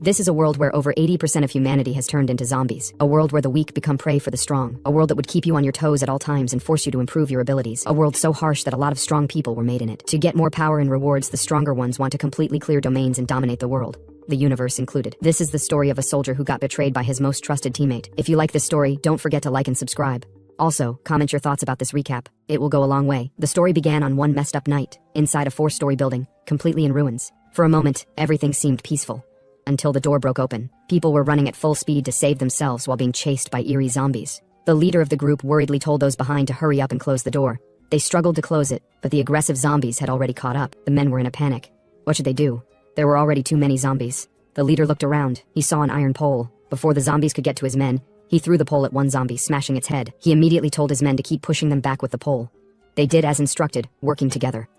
This is a world where over 80% of humanity has turned into zombies. A world where the weak become prey for the strong. A world that would keep you on your toes at all times and force you to improve your abilities. A world so harsh that a lot of strong people were made in it. To get more power and rewards, the stronger ones want to completely clear domains and dominate the world, the universe included. This is the story of a soldier who got betrayed by his most trusted teammate. If you like this story, don't forget to like and subscribe. Also, comment your thoughts about this recap. It will go a long way. The story began on one messed up night, inside a 4-story building, completely in ruins. For a moment, everything seemed peaceful. Until the door broke open. People were running at full speed to save themselves while being chased by eerie zombies. The leader of the group worriedly told those behind to hurry up and close the door. They struggled to close it, but the aggressive zombies had already caught up. The men were in a panic. What should they do? There were already too many zombies. The leader looked around. He saw an iron pole. Before the zombies could get to his men, he threw the pole at one zombie, smashing its head. He immediately told his men to keep pushing them back with the pole. They did as instructed, working together.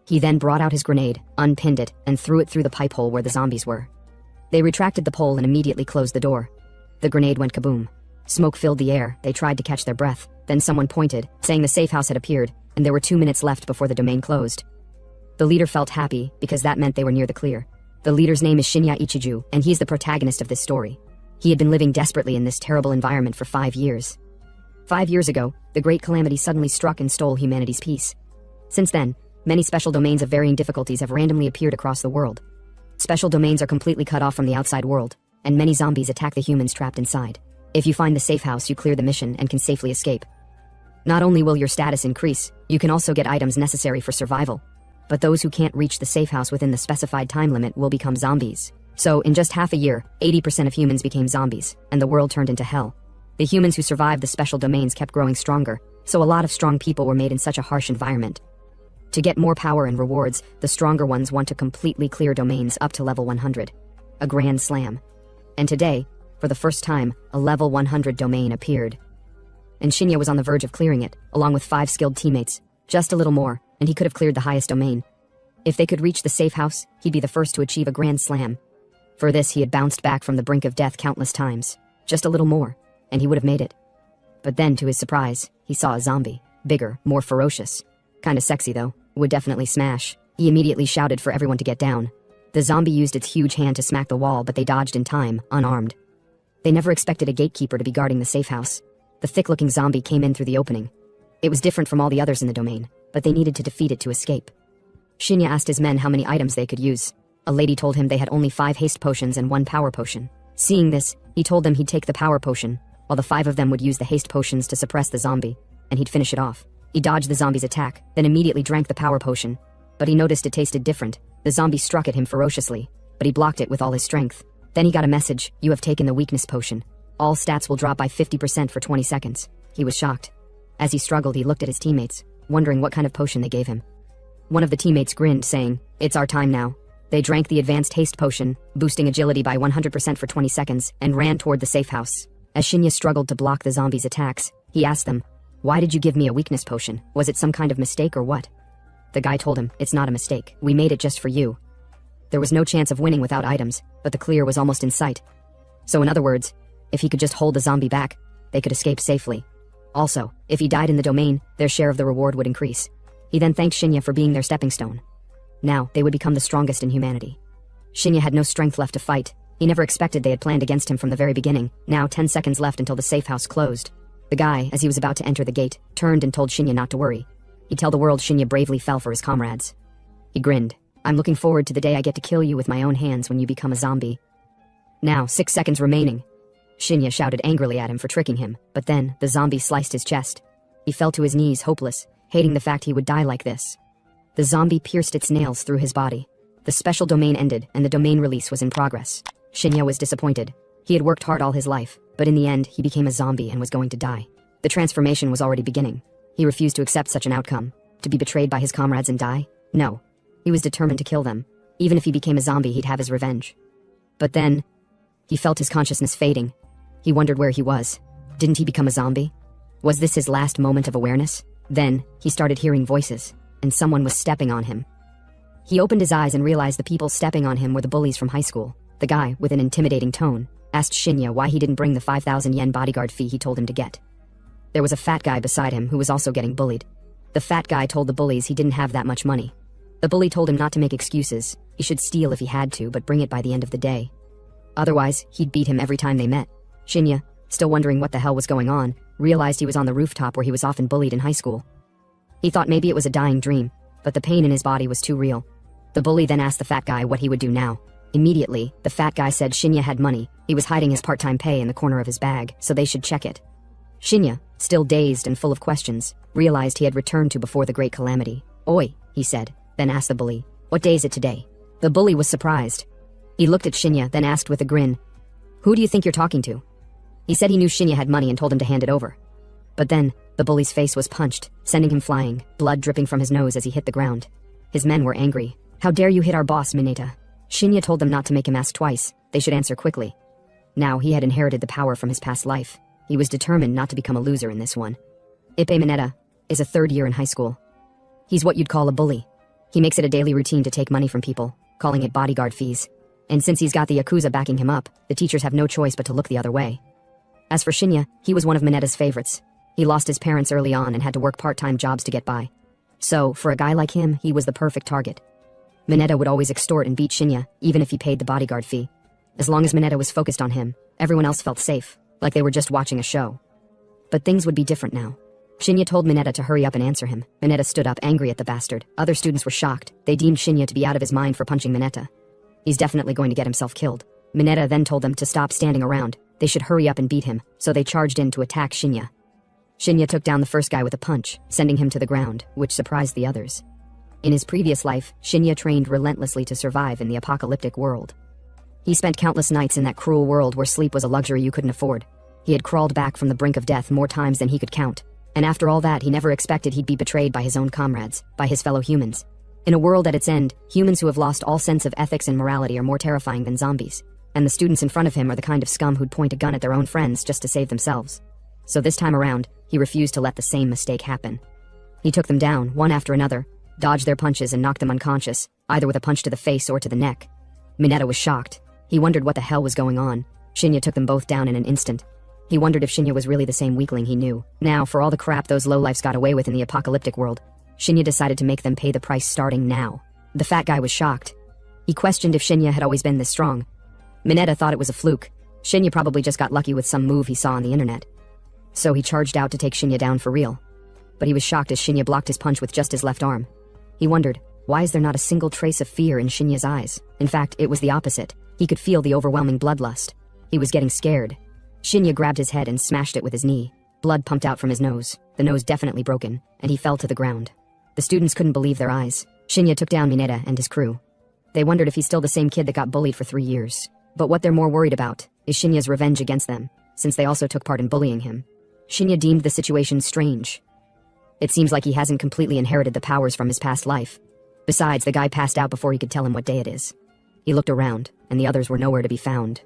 He then brought out his grenade, unpinned it, and threw it through the pipe hole where the zombies were. They retracted the pole and immediately closed the door. The grenade went kaboom. Smoke filled the air. They tried to catch their breath. Then someone pointed, saying the safe house had appeared, and there were 2 minutes left before the domain closed. The leader felt happy, because that meant they were near the clear. The leader's name is Shinya Ichiju, and he's the protagonist of this story. He had been living desperately in this terrible environment for 5 years. 5 years ago, the great calamity suddenly struck and stole humanity's peace. Since then, many special domains of varying difficulties have randomly appeared across the world. Special domains are completely cut off from the outside world, and many zombies attack the humans trapped inside. If you find the safe house, you clear the mission and can safely escape. Not only will your status increase, you can also get items necessary for survival. But those who can't reach the safe house within the specified time limit will become zombies. So, in just half a year, 80% of humans became zombies, and the world turned into hell. The humans who survived the special domains kept growing stronger, so a lot of strong people were made in such a harsh environment. To get more power and rewards, the stronger ones want to completely clear domains up to level 100. A grand slam. And today, for the first time, a level 100 domain appeared. And Shinya was on the verge of clearing it, along with 5 skilled teammates. Just a little more, and he could have cleared the highest domain. If they could reach the safe house, he'd be the first to achieve a grand slam. For this, he had bounced back from the brink of death countless times. Just a little more, and he would have made it. But then, to his surprise, he saw a zombie. Bigger, more ferocious. Kinda sexy though. Would definitely smash. He immediately shouted for everyone to get down. The zombie used its huge hand to smack the wall, but they dodged in time, unarmed. They never expected a gatekeeper to be guarding the safe house. The thick-looking zombie came in through the opening. It was different from all the others in the domain, but they needed to defeat it to escape. Shinya asked his men how many items they could use. A lady told him they had only 5 haste potions and 1 power potion. Seeing this, he told them he'd take the power potion, while the 5 of them would use the haste potions to suppress the zombie, and he'd finish it off. He dodged the zombie's attack, then immediately drank the power potion. But he noticed it tasted different. The zombie struck at him ferociously, but he blocked it with all his strength. Then he got a message: "You have taken the weakness potion. All stats will drop by 50% for 20 seconds. He was shocked. As he struggled, he looked at his teammates, wondering what kind of potion they gave him. One of the teammates grinned, saying, "It's our time now." They drank the advanced haste potion, boosting agility by 100% for 20 seconds, and ran toward the safe house. As Shinya struggled to block the zombies' attacks, he asked them, "Why did you give me a weakness potion? Was it some kind of mistake or what?" The guy told him, "It's not a mistake. We made it just for you." There was no chance of winning without items, but the clear was almost in sight. So in other words, if he could just hold the zombie back, they could escape safely. Also, if he died in the domain, their share of the reward would increase. He then thanked Shinya for being their stepping stone. Now, they would become the strongest in humanity. Shinya had no strength left to fight. He never expected they had planned against him from the very beginning. Now 10 seconds left until the safe house closed. The guy, as he was about to enter the gate, turned and told Shinya not to worry. He'd tell the world Shinya bravely fell for his comrades. He grinned. "I'm looking forward to the day I get to kill you with my own hands when you become a zombie." Now, 6 seconds remaining. Shinya shouted angrily at him for tricking him, but then the zombie sliced his chest. He fell to his knees, hopeless, hating the fact he would die like this. The zombie pierced its nails through his body. The special domain ended, and the domain release was in progress. Shinya was disappointed. He had worked hard all his life, but in the end, he became a zombie and was going to die. The transformation was already beginning. He refused to accept such an outcome. To be betrayed by his comrades and die? No. He was determined to kill them. Even if he became a zombie, he'd have his revenge. But then, he felt his consciousness fading. He wondered where he was. Didn't he become a zombie? Was this his last moment of awareness? Then, he started hearing voices, and someone was stepping on him. He opened his eyes and realized the people stepping on him were the bullies from high school. The guy, with an intimidating tone, asked Shinya why he didn't bring the 5,000 yen bodyguard fee he told him to get. There was a fat guy beside him who was also getting bullied. The fat guy told the bullies he didn't have that much money. The bully told him not to make excuses. He should steal if he had to, but bring it by the end of the day. Otherwise, he'd beat him every time they met. Shinya, still wondering what the hell was going on, realized he was on the rooftop where he was often bullied in high school. He thought maybe it was a dying dream, but the pain in his body was too real. The bully then asked the fat guy what he would do now. Immediately, the fat guy said Shinya had money. He was hiding his part-time pay in the corner of his bag, so they should check it. Shinya, still dazed and full of questions, realized he had returned to before the great calamity. Oi, he said, then asked the bully, what day is it today? The bully was surprised. He looked at Shinya, then asked with a grin, who do you think you're talking to? He said he knew Shinya had money and told him to hand it over. But then, the bully's face was punched, sending him flying, blood dripping from his nose as he hit the ground. His men were angry. How dare you hit our boss, Mineta? Shinya told them not to make him ask twice, they should answer quickly. Now he had inherited the power from his past life. He was determined not to become a loser in this one. Ippei Mineta is a third year in high school. He's what you'd call a bully. He makes it a daily routine to take money from people, calling it bodyguard fees. And since he's got the Yakuza backing him up, the teachers have no choice but to look the other way. As for Shinya, he was one of Mineta's favorites. He lost his parents early on and had to work part-time jobs to get by. So, for a guy like him, he was the perfect target. Mineta would always extort and beat Shinya, even if he paid the bodyguard fee. As long as Mineta was focused on him, everyone else felt safe, like they were just watching a show. But things would be different now. Shinya told Mineta to hurry up and answer him. Mineta stood up, angry at the bastard. Other students were shocked. They deemed Shinya to be out of his mind for punching Mineta. He's definitely going to get himself killed. Mineta then told them to stop standing around. They should hurry up and beat him, so they charged in to attack Shinya. Shinya took down the first guy with a punch, sending him to the ground, which surprised the others. In his previous life, Shinya trained relentlessly to survive in the apocalyptic world. He spent countless nights in that cruel world where sleep was a luxury you couldn't afford. He had crawled back from the brink of death more times than he could count. And after all that, he never expected he'd be betrayed by his own comrades, by his fellow humans. In a world at its end, humans who have lost all sense of ethics and morality are more terrifying than zombies. And the students in front of him are the kind of scum who'd point a gun at their own friends just to save themselves. So this time around, he refused to let the same mistake happen. He took them down, one after another, dodged their punches and knocked them unconscious, either with a punch to the face or to the neck. Mineta was shocked. He wondered what the hell was going on. Shinya took them both down in an instant. He wondered if Shinya was really the same weakling he knew. Now, for all the crap those lowlifes got away with in the apocalyptic world, Shinya decided to make them pay the price starting now. The fat guy was shocked. He questioned if Shinya had always been this strong. Mineta thought it was a fluke. Shinya probably just got lucky with some move he saw on the internet. So he charged out to take Shinya down for real. But he was shocked as Shinya blocked his punch with just his left arm. He wondered, why is there not a single trace of fear in Shinya's eyes? In fact, it was the opposite. He could feel the overwhelming bloodlust. He was getting scared. Shinya grabbed his head and smashed it with his knee. Blood pumped out from his nose, the nose definitely broken, and he fell to the ground. The students couldn't believe their eyes. Shinya took down Mineta and his crew. They wondered if he's still the same kid that got bullied for 3 years. But what they're more worried about is Shinya's revenge against them, since they also took part in bullying him. Shinya deemed the situation strange. It seems like he hasn't completely inherited the powers from his past life. Besides, the guy passed out before he could tell him what day it is. He looked around, and the others were nowhere to be found.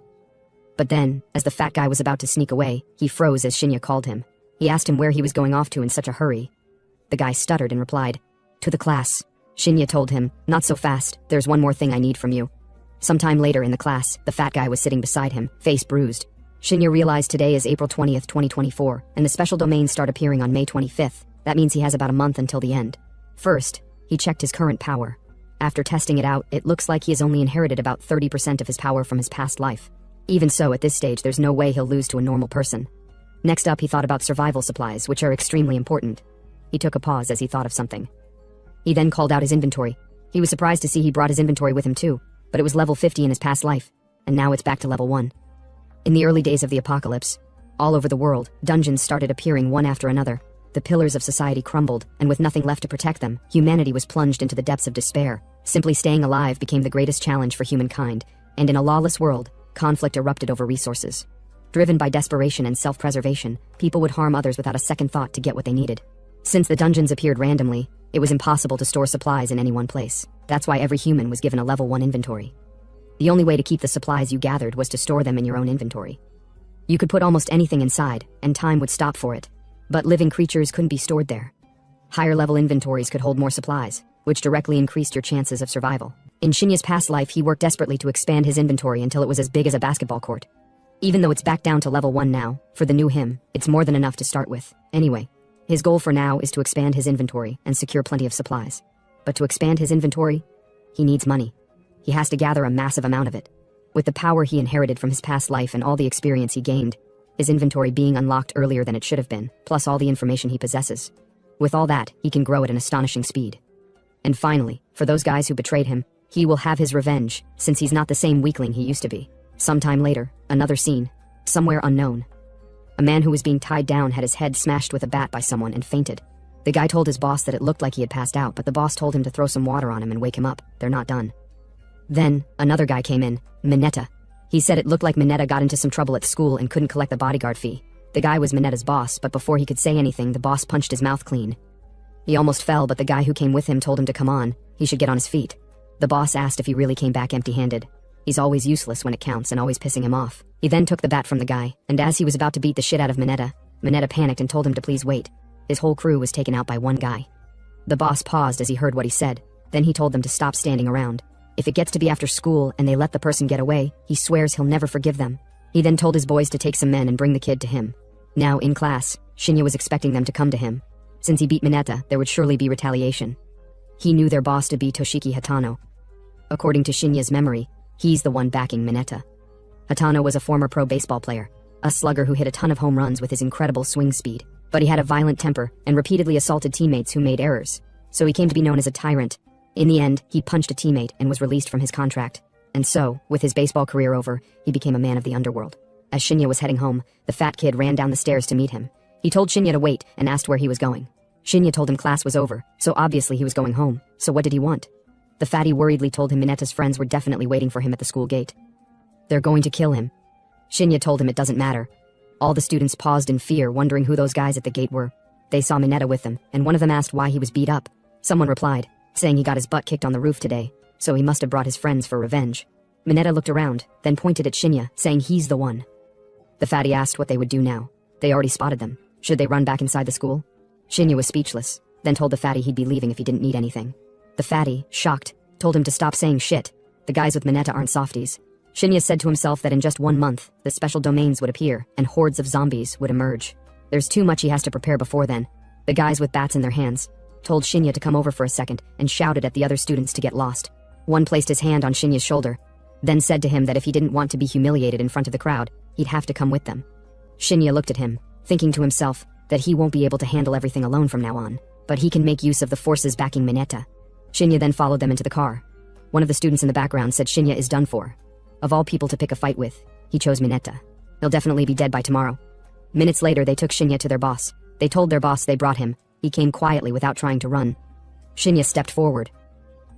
But then, as the fat guy was about to sneak away, he froze as Shinya called him. He asked him where he was going off to in such a hurry. The guy stuttered and replied, "To the class." Shinya told him, "Not so fast, there's one more thing I need from you." Sometime later in the class, the fat guy was sitting beside him, face bruised. Shinya realized today is April 20th, 2024, and the special domains start appearing on May 25th. That means he has about a month until the end. First, he checked his current power. After testing it out, it looks like he has only inherited about 30% of his power from his past life. Even so, at this stage, there's no way he'll lose to a normal person. Next up, he thought about survival supplies, which are extremely important. He took a pause as he thought of something. He then called out his inventory. He was surprised to see he brought his inventory with him too, but it was level 50 in his past life, and now it's back to level 1. In the early days of the apocalypse, all over the world, dungeons started appearing one after another. The pillars of society crumbled, and with nothing left to protect them, humanity was plunged into the depths of despair. Simply staying alive became the greatest challenge for humankind, and in a lawless world, conflict erupted over resources. Driven by desperation and self-preservation, people would harm others without a second thought to get what they needed. Since the dungeons appeared randomly, it was impossible to store supplies in any one place. That's why every human was given a level 1 inventory. The only way to keep the supplies you gathered was to store them in your own inventory. You could put almost anything inside, and time would stop for it. But living creatures couldn't be stored there. Higher level inventories could hold more supplies, which directly increased your chances of survival. In Shinya's past life, he worked desperately to expand his inventory until it was as big as a basketball court. Even though it's back down to level 1 now, for the new him, it's more than enough to start with. Anyway, his goal for now is to expand his inventory and secure plenty of supplies. But to expand his inventory, he needs money. He has to gather a massive amount of it. With the power he inherited from his past life and all the experience he gained, his inventory being unlocked earlier than it should have been, plus all the information he possesses. With all that, he can grow at an astonishing speed. And finally, for those guys who betrayed him, he will have his revenge, since he's not the same weakling he used to be. Sometime later, another scene. Somewhere unknown. A man who was being tied down had his head smashed with a bat by someone and fainted. The guy told his boss that it looked like he had passed out, but the boss told him to throw some water on him and wake him up. They're not done. Then, another guy came in, Mineta. He said it looked like Mineta got into some trouble at school and couldn't collect the bodyguard fee. The guy was Mineta's boss, but before he could say anything, the boss punched his mouth clean. He almost fell, but the guy who came with him told him to come on. He should get on his feet. The boss asked if he really came back empty-handed. He's always useless when it counts and always pissing him off. He then took the bat from the guy, and as he was about to beat the shit out of Mineta, Mineta panicked and told him to please wait. His whole crew was taken out by one guy. The boss paused as he heard what he said. Then he told them to stop standing around. If it gets to be after school and they let the person get away, he swears he'll never forgive them. He then told his boys to take some men and bring the kid to him. Now, in class, Shinya was expecting them to come to him. Since he beat Mineta, there would surely be retaliation. He knew their boss to be Toshiki Hatano. According to Shinya's memory, he's the one backing Mineta. Hatano was a former pro baseball player, a slugger who hit a ton of home runs with his incredible swing speed, but he had a violent temper and repeatedly assaulted teammates who made errors, so he came to be known as a tyrant. In the end, he punched a teammate and was released from his contract. And so, with his baseball career over, he became a man of the underworld. As Shinya was heading home, the fat kid ran down the stairs to meet him. He told Shinya to wait and asked where he was going. Shinya told him class was over, so obviously he was going home. So what did he want? The fatty worriedly told him Mineta's friends were definitely waiting for him at the school gate. They're going to kill him. Shinya told him it doesn't matter. All the students paused in fear, wondering who those guys at the gate were. They saw Mineta with them, and one of them asked why he was beat up. Someone replied, saying he got his butt kicked on the roof today, so he must have brought his friends for revenge. Mineta looked around, then pointed at Shinya, saying he's the one. The fatty asked what they would do now. They already spotted them. Should they run back inside the school? Shinya was speechless, then told the fatty he'd be leaving if he didn't need anything. The fatty, shocked, told him to stop saying shit. The guys with Mineta aren't softies. Shinya said to himself that in just 1 month, the special domains would appear, and hordes of zombies would emerge. There's too much he has to prepare before then. The guys with bats in their hands told Shinya to come over for a second and shouted at the other students to get lost. One placed his hand on Shinya's shoulder, then said to him that if he didn't want to be humiliated in front of the crowd, he'd have to come with them. Shinya looked at him, thinking to himself that he won't be able to handle everything alone from now on, but he can make use of the forces backing Mineta. Shinya then followed them into the car. One of the students in the background said Shinya is done for. Of all people to pick a fight with, he chose Mineta. He'll definitely be dead by tomorrow. Minutes later, they took Shinya to their boss. They told their boss they brought him. He came quietly without trying to run. Shinya stepped forward.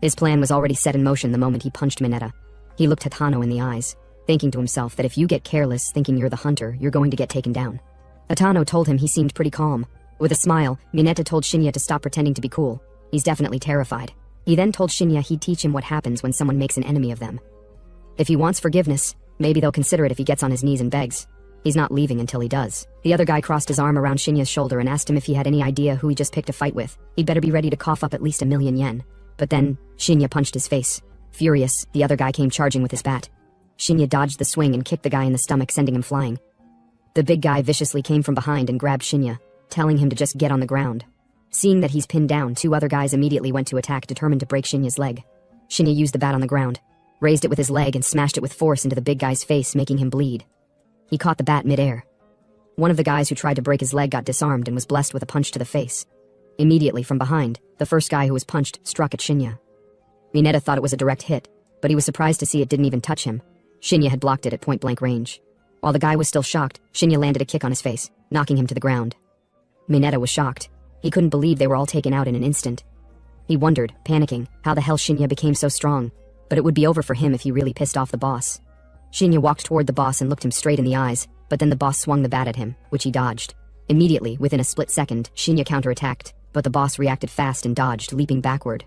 His plan was already set in motion the moment he punched Mineta. He looked Hatano in the eyes, thinking to himself that if you get careless thinking you're the hunter, you're going to get taken down. Hatano told him he seemed pretty calm. With a smile, Mineta told Shinya to stop pretending to be cool. He's definitely terrified. He then told Shinya he'd teach him what happens when someone makes an enemy of them. If he wants forgiveness, maybe they'll consider it if he gets on his knees and begs. He's not leaving until he does. The other guy crossed his arm around Shinya's shoulder and asked him if he had any idea who he just picked a fight with. He'd better be ready to cough up at least 1,000,000 yen. But then, Shinya punched his face. Furious, the other guy came charging with his bat. Shinya dodged the swing and kicked the guy in the stomach, sending him flying. The big guy viciously came from behind and grabbed Shinya, telling him to just get on the ground. Seeing that he's pinned down, 2 other guys immediately went to attack, determined to break Shinya's leg. Shinya used the bat on the ground, raised it with his leg and smashed it with force into the big guy's face, making him bleed. He caught the bat midair. One of the guys who tried to break his leg got disarmed and was blessed with a punch to the face. Immediately from behind, the first guy who was punched struck at Shinya. Mineta thought it was a direct hit, but he was surprised to see it didn't even touch him. Shinya had blocked it at point-blank range. While the guy was still shocked, Shinya landed a kick on his face, knocking him to the ground. Mineta was shocked. He couldn't believe they were all taken out in an instant. He wondered, panicking, how the hell Shinya became so strong. But it would be over for him if he really pissed off the boss. Shinya walked toward the boss and looked him straight in the eyes, but then the boss swung the bat at him, which he dodged. Immediately, within a split second, Shinya counterattacked, but the boss reacted fast and dodged, leaping backward.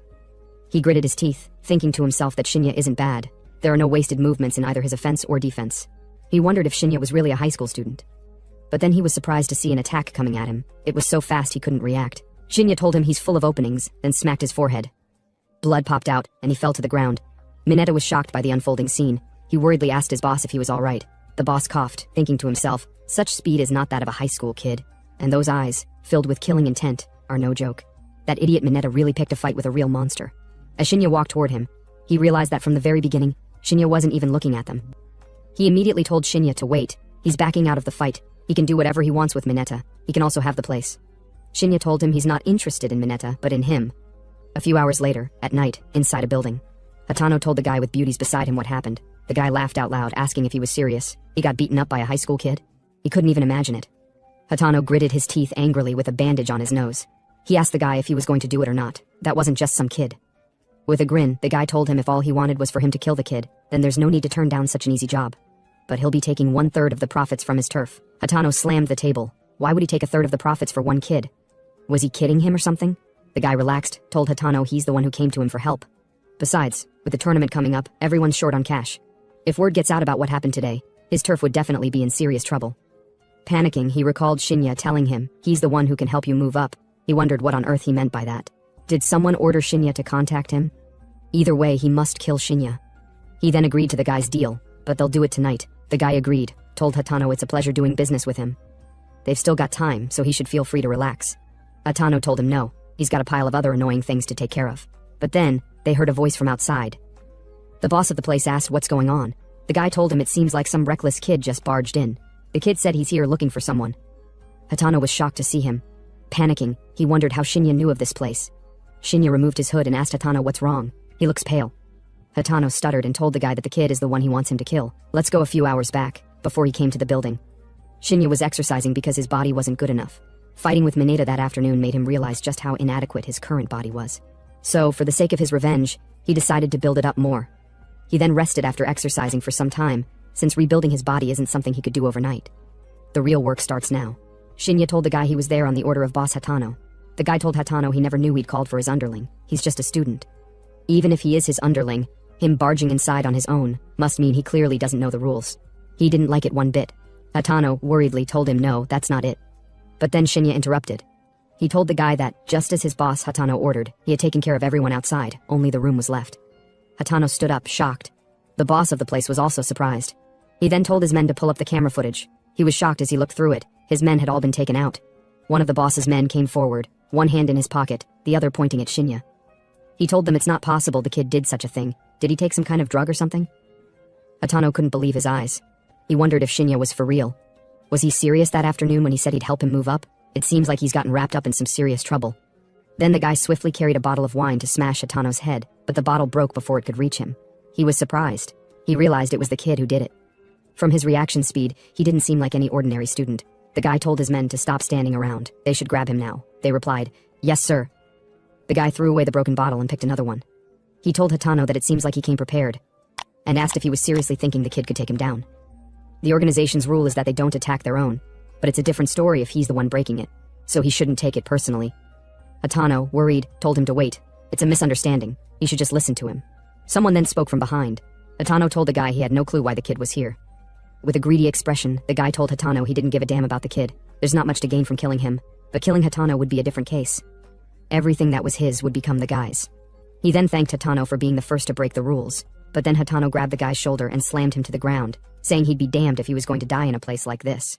He gritted his teeth, thinking to himself that Shinya isn't bad. There are no wasted movements in either his offense or defense. He wondered if Shinya was really a high school student. But then he was surprised to see an attack coming at him. It was so fast he couldn't react. Shinya told him he's full of openings, then smacked his forehead. Blood popped out, and he fell to the ground. Mineta was shocked by the unfolding scene. He worriedly asked his boss if he was all right. The boss coughed, thinking to himself, such speed is not that of a high school kid. And those eyes, filled with killing intent, are no joke. That idiot Mineta really picked a fight with a real monster. As Shinya walked toward him, he realized that from the very beginning, Shinya wasn't even looking at them. He immediately told Shinya to wait. He's backing out of the fight. He can do whatever he wants with Mineta. He can also have the place. Shinya told him he's not interested in Mineta, but in him. A few hours later, at night, inside a building, Hatano told the guy with beauties beside him what happened. The guy laughed out loud, asking if he was serious. He got beaten up by a high school kid? He couldn't even imagine it. Hatano gritted his teeth angrily with a bandage on his nose. He asked the guy if he was going to do it or not. That wasn't just some kid. With a grin, the guy told him if all he wanted was for him to kill the kid, then there's no need to turn down such an easy job. But he'll be taking 1/3 of the profits from his turf. Hatano slammed the table. Why would he take 1/3 of the profits for one kid? Was he kidding him or something? The guy relaxed, told Hatano he's the one who came to him for help. Besides, with the tournament coming up, everyone's short on cash. If word gets out about what happened today, his turf would definitely be in serious trouble. Panicking, he recalled Shinya telling him he's the one who can help you move up. He wondered what on earth he meant by that. Did someone order Shinya to contact him? Either way, he must kill Shinya. He then agreed to the guy's deal, but they'll do it tonight. The guy agreed, told Hatano it's a pleasure doing business with him. They've still got time, so he should feel free to relax. Hatano told him no, he's got a pile of other annoying things to take care of. But then, they heard a voice from outside. The boss of the place asked what's going on. The guy told him it seems like some reckless kid just barged in. The kid said he's here looking for someone. Hatano was shocked to see him. Panicking, he wondered how Shinya knew of this place. Shinya removed his hood and asked Hatano what's wrong. He looks pale. Hatano stuttered and told the guy that the kid is the one he wants him to kill. Let's go a few hours back, before he came to the building. Shinya was exercising because his body wasn't good enough. Fighting with Mineta that afternoon made him realize just how inadequate his current body was. So, for the sake of his revenge, he decided to build it up more. He then rested after exercising for some time, since rebuilding his body isn't something he could do overnight. The real work starts now. Shinya told the guy he was there on the order of boss Hatano. The guy told Hatano he never knew he'd called for his underling. He's just a student. Even if he is his underling, him barging inside on his own must mean he clearly doesn't know the rules. He didn't like it one bit. Hatano worriedly told him no, that's not it. But then Shinya interrupted. He told the guy that, just as his boss Hatano ordered, he had taken care of everyone outside, only the room was left. Hatano stood up, shocked. The boss of the place was also surprised. He then told his men to pull up the camera footage. He was shocked as he looked through it. His men had all been taken out. One of the boss's men came forward, one hand in his pocket, the other pointing at Shinya. He told them it's not possible the kid did such a thing. Did he take some kind of drug or something? Hatano couldn't believe his eyes. He wondered if Shinya was for real. Was he serious that afternoon when he said he'd help him move up? It seems like he's gotten wrapped up in some serious trouble. Then the guy swiftly carried a bottle of wine to smash Hatano's head, but the bottle broke before it could reach him. He was surprised. He realized it was the kid who did it. From his reaction speed, he didn't seem like any ordinary student. The guy told his men to stop standing around. They should grab him now. They replied, "Yes, sir." The guy threw away the broken bottle and picked another one. He told Hatano that it seems like he came prepared, and asked if he was seriously thinking the kid could take him down. The organization's rule is that they don't attack their own, but it's a different story if he's the one breaking it, so he shouldn't take it personally. Hatano, worried, told him to wait. It's a misunderstanding. He should just listen to him. Someone then spoke from behind. Hatano told the guy he had no clue why the kid was here. With a greedy expression, the guy told Hatano he didn't give a damn about the kid. There's not much to gain from killing him, but killing Hatano would be a different case. Everything that was his would become the guy's. He then thanked Hatano for being the first to break the rules, but then Hatano grabbed the guy's shoulder and slammed him to the ground, saying he'd be damned if he was going to die in a place like this.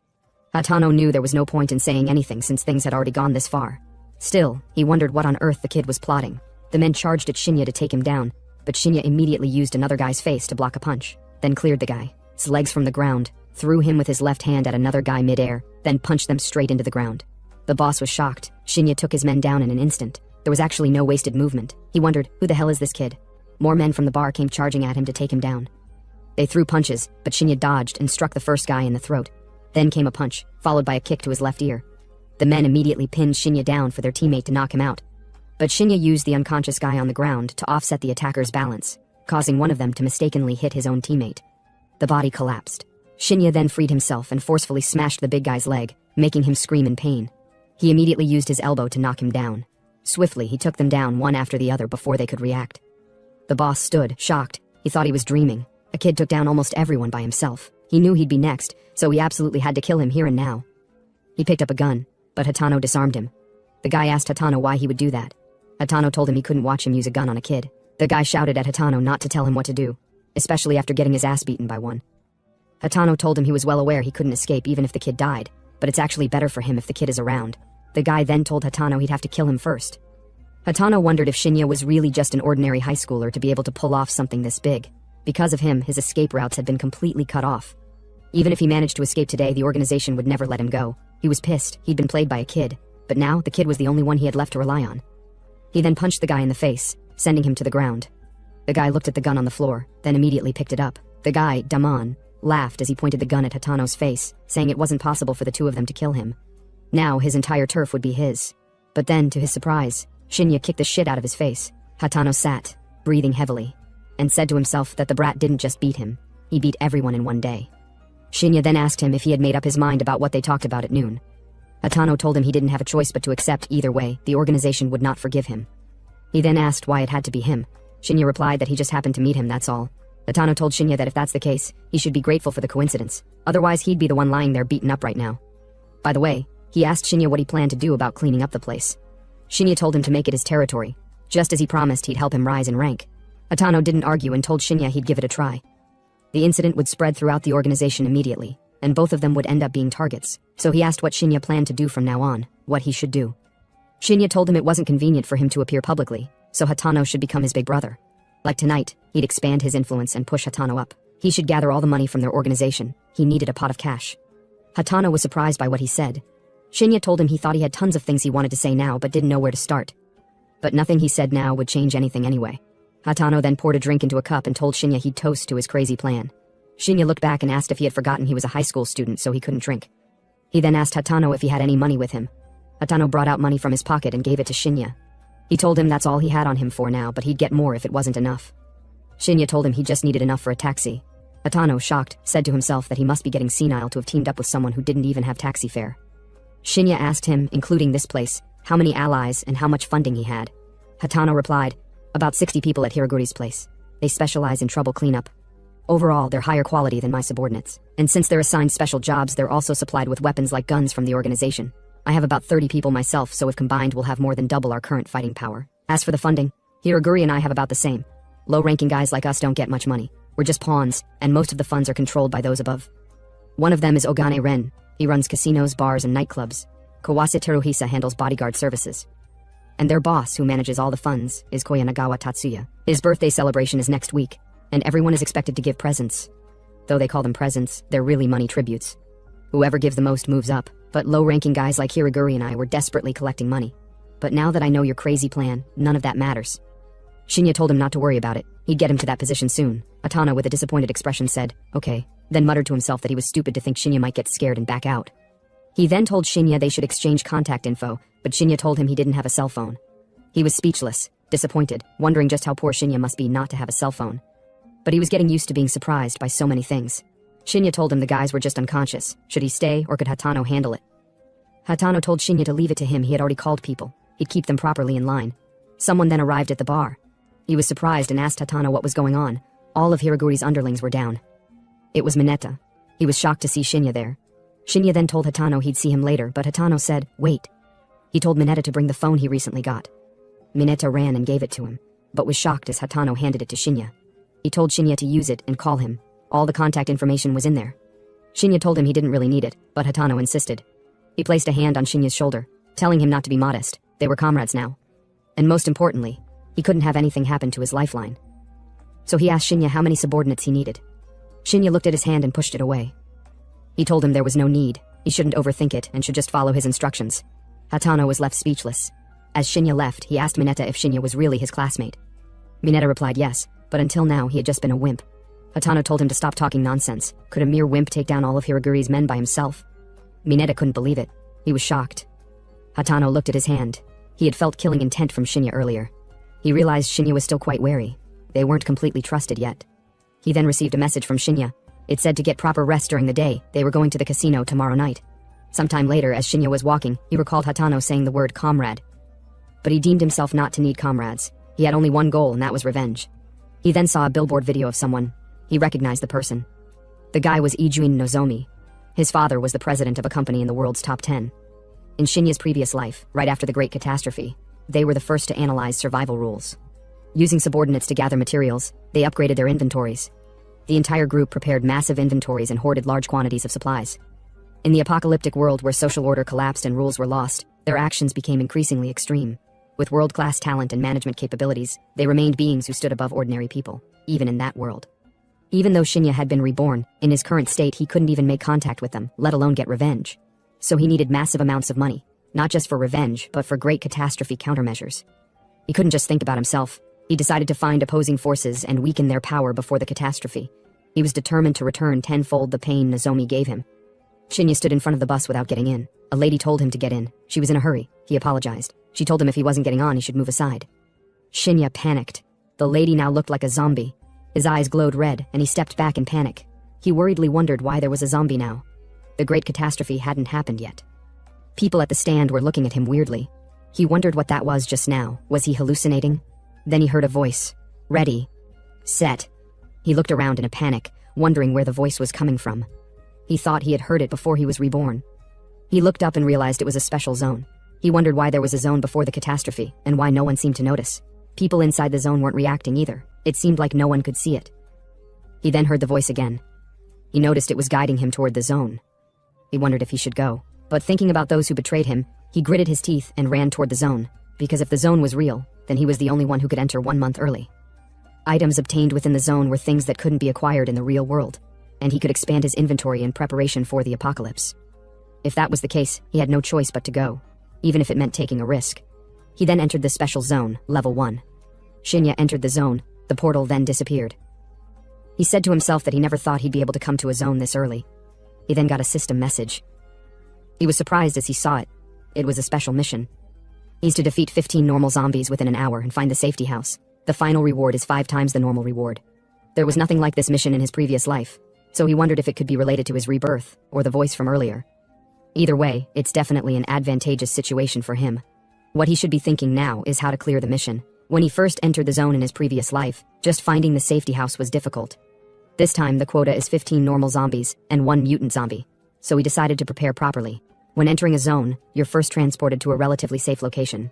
Hatano knew there was no point in saying anything since things had already gone this far. Still, he wondered what on earth the kid was plotting. The men charged at Shinya to take him down, but Shinya immediately used another guy's face to block a punch, then cleared the guy, his legs from the ground, threw him with his left hand at another guy midair, then punched them straight into the ground. The boss was shocked. Shinya took his men down in an instant. There was actually no wasted movement. He wondered, who the hell is this kid? More men from the bar came charging at him to take him down. They threw punches, but Shinya dodged and struck the first guy in the throat. Then came a punch, followed by a kick to his left ear. The men immediately pinned Shinya down for their teammate to knock him out. But Shinya used the unconscious guy on the ground to offset the attacker's balance, causing one of them to mistakenly hit his own teammate. The body collapsed. Shinya then freed himself and forcefully smashed the big guy's leg, making him scream in pain. He immediately used his elbow to knock him down. Swiftly, he took them down one after the other before they could react. The boss stood, shocked. He thought he was dreaming. A kid took down almost everyone by himself. He knew he'd be next, so he absolutely had to kill him here and now. He picked up a gun, but Hatano disarmed him. The guy asked Hatano why he would do that. Hatano told him he couldn't watch him use a gun on a kid. The guy shouted at Hatano not to tell him what to do, especially after getting his ass beaten by one. Hatano told him he was well aware he couldn't escape even if the kid died, but it's actually better for him if the kid is around. The guy then told Hatano he'd have to kill him first. Hatano wondered if Shinya was really just an ordinary high schooler to be able to pull off something this big. Because of him, his escape routes had been completely cut off. Even if he managed to escape today, the organization would never let him go. He was pissed. He'd been played by a kid, but now the kid was the only one he had left to rely on. He then punched the guy in the face, sending him to the ground. The guy looked at the gun on the floor, then immediately picked it up. The guy, Daman, laughed as he pointed the gun at Hatano's face, saying it wasn't possible for the two of them to kill him. Now his entire turf would be his. But then, to his surprise, Shinya kicked the shit out of his face. Hatano sat, breathing heavily, and said to himself that the brat didn't just beat him, he beat everyone in one day. Shinya then asked him if he had made up his mind about what they talked about at noon. Hatano told him he didn't have a choice but to accept. Either way, the organization would not forgive him. He then asked why it had to be him. Shinya replied that he just happened to meet him, that's all. Hatano told Shinya that if that's the case, he should be grateful for the coincidence, otherwise he'd be the one lying there beaten up right now. By the way, he asked Shinya what he planned to do about cleaning up the place. Shinya told him to make it his territory, just as he promised he'd help him rise in rank. Hatano didn't argue and told Shinya he'd give it a try. The incident would spread throughout the organization immediately, and both of them would end up being targets, so he asked what Shinya planned to do from now on, what he should do. Shinya told him it wasn't convenient for him to appear publicly, so Hatano should become his big brother. Like tonight, he'd expand his influence and push Hatano up. He should gather all the money from their organization. He needed a pot of cash. Hatano was surprised by what he said. Shinya told him he thought he had tons of things he wanted to say now but didn't know where to start. But nothing he said now would change anything anyway. Hatano then poured a drink into a cup and told Shinya he'd toast to his crazy plan. Shinya looked back and asked if he had forgotten he was a high school student so he couldn't drink. He then asked Hatano if he had any money with him. Hatano brought out money from his pocket and gave it to Shinya. He told him that's all he had on him for now, but he'd get more if it wasn't enough. Shinya told him he just needed enough for a taxi. Hatano, shocked, said to himself that he must be getting senile to have teamed up with someone who didn't even have taxi fare. Shinya asked him, including this place, how many allies and how much funding he had. Hatano replied, about 60 people at Hiraguri's place. They specialize in trouble cleanup. Overall, they're higher quality than my subordinates. And since they're assigned special jobs, they're also supplied with weapons like guns from the organization. I have about 30 people myself, so if combined we'll have more than double our current fighting power. As for the funding, Hiraguri and I have about the same. Low-ranking guys like us don't get much money. We're just pawns, and most of the funds are controlled by those above. One of them is Ogane Ren. He runs casinos, bars, and nightclubs. Kawase Teruhisa handles bodyguard services. And their boss, who manages all the funds, is Koyanagawa Tatsuya. His birthday celebration is next week, and everyone is expected to give presents. Though they call them presents, they're really money tributes. Whoever gives the most moves up, but low-ranking guys like Hiraguri and I were desperately collecting money. But now that I know your crazy plan, none of that matters. Shinya told him not to worry about it. He'd get him to that position soon. Hatano, with a disappointed expression, said, okay, then muttered to himself that he was stupid to think Shinya might get scared and back out. He then told Shinya they should exchange contact info, but Shinya told him he didn't have a cell phone. He was speechless, disappointed, wondering just how poor Shinya must be not to have a cell phone. But he was getting used to being surprised by so many things. Shinya told him the guys were just unconscious. Should he stay, or could Hatano handle it? Hatano told Shinya to leave it to him. He had already called people. He'd keep them properly in line. Someone then arrived at the bar. He was surprised and asked Hatano what was going on. All of Hiraguri's underlings were down. It was Mineta. He was shocked to see Shinya there. Shinya then told Hatano he'd see him later, but Hatano said, wait. He told Mineta to bring the phone he recently got. Mineta ran and gave it to him, but was shocked as Hatano handed it to Shinya. He told Shinya to use it and call him. All the contact information was in there. Shinya told him he didn't really need it, but Hatano insisted. He placed a hand on Shinya's shoulder, telling him not to be modest. They were comrades now. And most importantly, he couldn't have anything happen to his lifeline. So he asked Shinya how many subordinates he needed. Shinya looked at his hand and pushed it away. He told him there was no need, he shouldn't overthink it and should just follow his instructions. Hatano was left speechless. As Shinya left, he asked Mineta if Shinya was really his classmate. Mineta replied yes, but until now he had just been a wimp. Hatano told him to stop talking nonsense. Could a mere wimp take down all of Hiraguri's men by himself? Mineta couldn't believe it. He was shocked. Hatano looked at his hand. He had felt killing intent from Shinya earlier. He realized Shinya was still quite wary. They weren't completely trusted yet. He then received a message from Shinya. It said to get proper rest during the day. They were going to the casino tomorrow night. Sometime later, as Shinya was walking, he recalled Hatano saying the word comrade. But he deemed himself not to need comrades. He had only one goal, and that was revenge. He then saw a billboard video of someone. He recognized the person. The guy was Ijuin Nozomi. His father was the president of a company in the world's top 10. In Shinya's previous life, right after the Great Catastrophe, they were the first to analyze survival rules. Using subordinates to gather materials, they upgraded their inventories. The entire group prepared massive inventories and hoarded large quantities of supplies. In the apocalyptic world where social order collapsed and rules were lost, their actions became increasingly extreme. With world-class talent and management capabilities, they remained beings who stood above ordinary people, even in that world. Even though Shinya had been reborn, in his current state he couldn't even make contact with them, let alone get revenge. So he needed massive amounts of money, not just for revenge, but for great catastrophe countermeasures. He couldn't just think about himself. He decided to find opposing forces and weaken their power before the catastrophe. He was determined to return tenfold the pain Nozomi gave him. Shinya stood in front of the bus without getting in. A lady told him to get in. She was in a hurry. He apologized. She told him if he wasn't getting on, he should move aside. Shinya panicked. The lady now looked like a zombie. His eyes glowed red, and he stepped back in panic. He worriedly wondered why there was a zombie now. The great catastrophe hadn't happened yet. People at the stand were looking at him weirdly. He wondered what that was just now. Was he hallucinating? Then he heard a voice. Ready. Set. He looked around in a panic, wondering where the voice was coming from. He thought he had heard it before he was reborn. He looked up and realized it was a special zone. He wondered why there was a zone before the catastrophe, and why no one seemed to notice. People inside the zone weren't reacting either. It seemed like no one could see it. He then heard the voice again. He noticed it was guiding him toward the zone. He wondered if he should go, but thinking about those who betrayed him, he gritted his teeth and ran toward the zone, because if the zone was real, then he was the only one who could enter 1 month early. Items obtained within the zone were things that couldn't be acquired in the real world, and he could expand his inventory in preparation for the apocalypse. If that was the case, he had no choice but to go, even if it meant taking a risk. He then entered the special zone, level 1. Shinya entered the zone. The portal then disappeared. He said to himself that he never thought he'd be able to come to a zone this early. He then got a system message. He was surprised as he saw it. It was a special mission. He's to defeat 15 normal zombies within an hour and find the safety house. The final reward is 5 times the normal reward. There was nothing like this mission in his previous life, so he wondered if it could be related to his rebirth, or the voice from earlier. Either way, it's definitely an advantageous situation for him. What he should be thinking now is how to clear the mission. When he first entered the zone in his previous life, just finding the safety house was difficult. This time the quota is 15 normal zombies and 1 mutant zombie, so he decided to prepare properly. When entering a zone, you're first transported to a relatively safe location.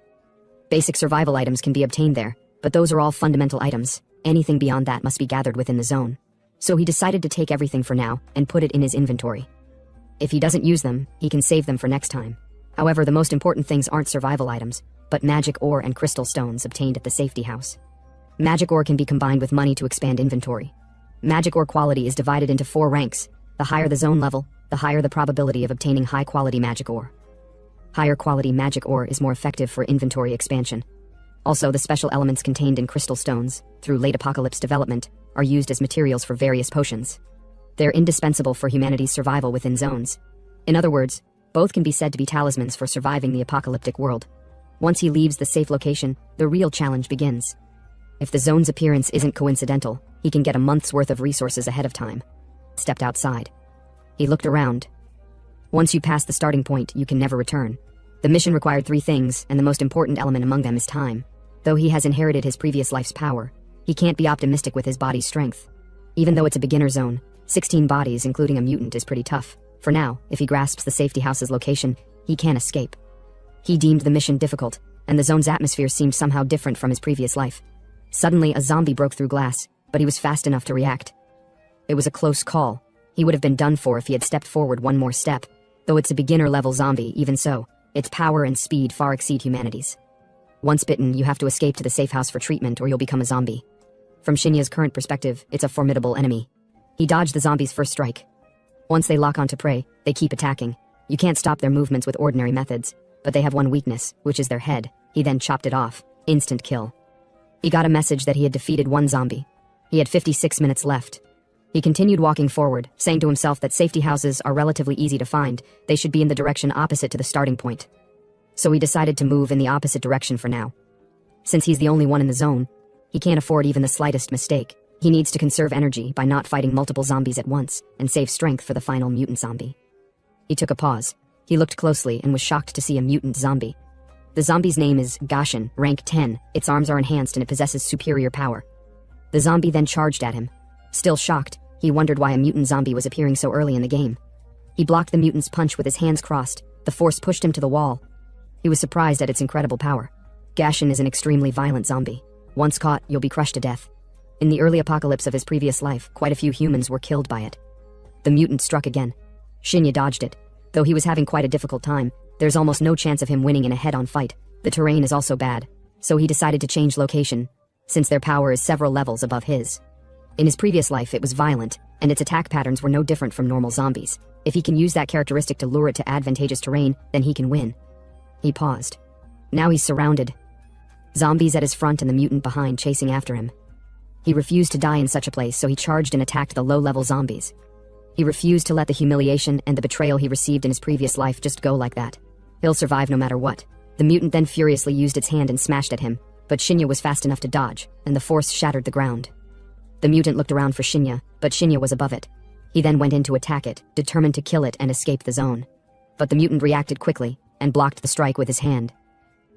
Basic survival items can be obtained there, but those are all fundamental items. Anything beyond that must be gathered within the zone. So he decided to take everything for now and put it in his inventory. If he doesn't use them, he can save them for next time. However, the most important things aren't survival items, but magic ore and crystal stones obtained at the safety house. Magic ore can be combined with money to expand inventory. Magic ore quality is divided into 4 ranks. The higher the zone level, the higher the probability of obtaining high-quality magic ore. Higher quality magic ore is more effective for inventory expansion. Also, the special elements contained in crystal stones, through late apocalypse development, are used as materials for various potions. They're indispensable for humanity's survival within zones. In other words, both can be said to be talismans for surviving the apocalyptic world. Once he leaves the safe location, the real challenge begins. If the zone's appearance isn't coincidental, he can get a month's worth of resources ahead of time. Stepped outside. He looked around. Once you pass the starting point, you can never return. The mission required 3 things, and the most important element among them is time. Though he has inherited his previous life's power, he can't be optimistic with his body's strength. Even though it's a beginner zone, 16 bodies, including a mutant, is pretty tough. For now, if he grasps the safety house's location, he can't escape. He deemed the mission difficult, and the zone's atmosphere seemed somehow different from his previous life. Suddenly, a zombie broke through glass, but he was fast enough to react. It was a close call. He would have been done for if he had stepped forward one more step. Though it's a beginner-level zombie, even so, its power and speed far exceed humanity's. Once bitten, you have to escape to the safe house for treatment or you'll become a zombie. From Shinya's current perspective, it's a formidable enemy. He dodged the zombie's first strike. Once they lock onto prey, they keep attacking. You can't stop their movements with ordinary methods, but they have one weakness, which is their head. He then chopped it off. Instant kill. He got a message that he had defeated 1 zombie. He had 56 minutes left. He continued walking forward, saying to himself that safety houses are relatively easy to find. They should be in the direction opposite to the starting point. So he decided to move in the opposite direction for now. Since he's the only one in the zone, he can't afford even the slightest mistake. He needs to conserve energy by not fighting multiple zombies at once, and save strength for the final mutant zombie. He took a pause. He looked closely and was shocked to see a mutant zombie. The zombie's name is Gashin, rank 10. Its arms are enhanced and it possesses superior power. The zombie then charged at him. Still shocked, he wondered why a mutant zombie was appearing so early in the game. He blocked the mutant's punch with his hands crossed. The force pushed him to the wall. He was surprised at its incredible power. Gashin is an extremely violent zombie. Once caught, you'll be crushed to death. In the early apocalypse of his previous life, quite a few humans were killed by it. The mutant struck again. Shinya dodged it. Though he was having quite a difficult time, there's almost no chance of him winning in a head-on fight. The terrain is also bad, so he decided to change location, since their power is several levels above his. In his previous life, it was violent, and its attack patterns were no different from normal zombies. If he can use that characteristic to lure it to advantageous terrain, then he can win. He paused. Now he's surrounded. Zombies at his front and the mutant behind chasing after him. He refused to die in such a place, so he charged and attacked the low-level zombies. He refused to let the humiliation and the betrayal he received in his previous life just go like that. He'll survive no matter what. The mutant then furiously used its hand and smashed at him, but Shinya was fast enough to dodge, and the force shattered the ground. The mutant looked around for Shinya, but Shinya was above it. He then went in to attack it, determined to kill it and escape the zone. But the mutant reacted quickly, and blocked the strike with his hand.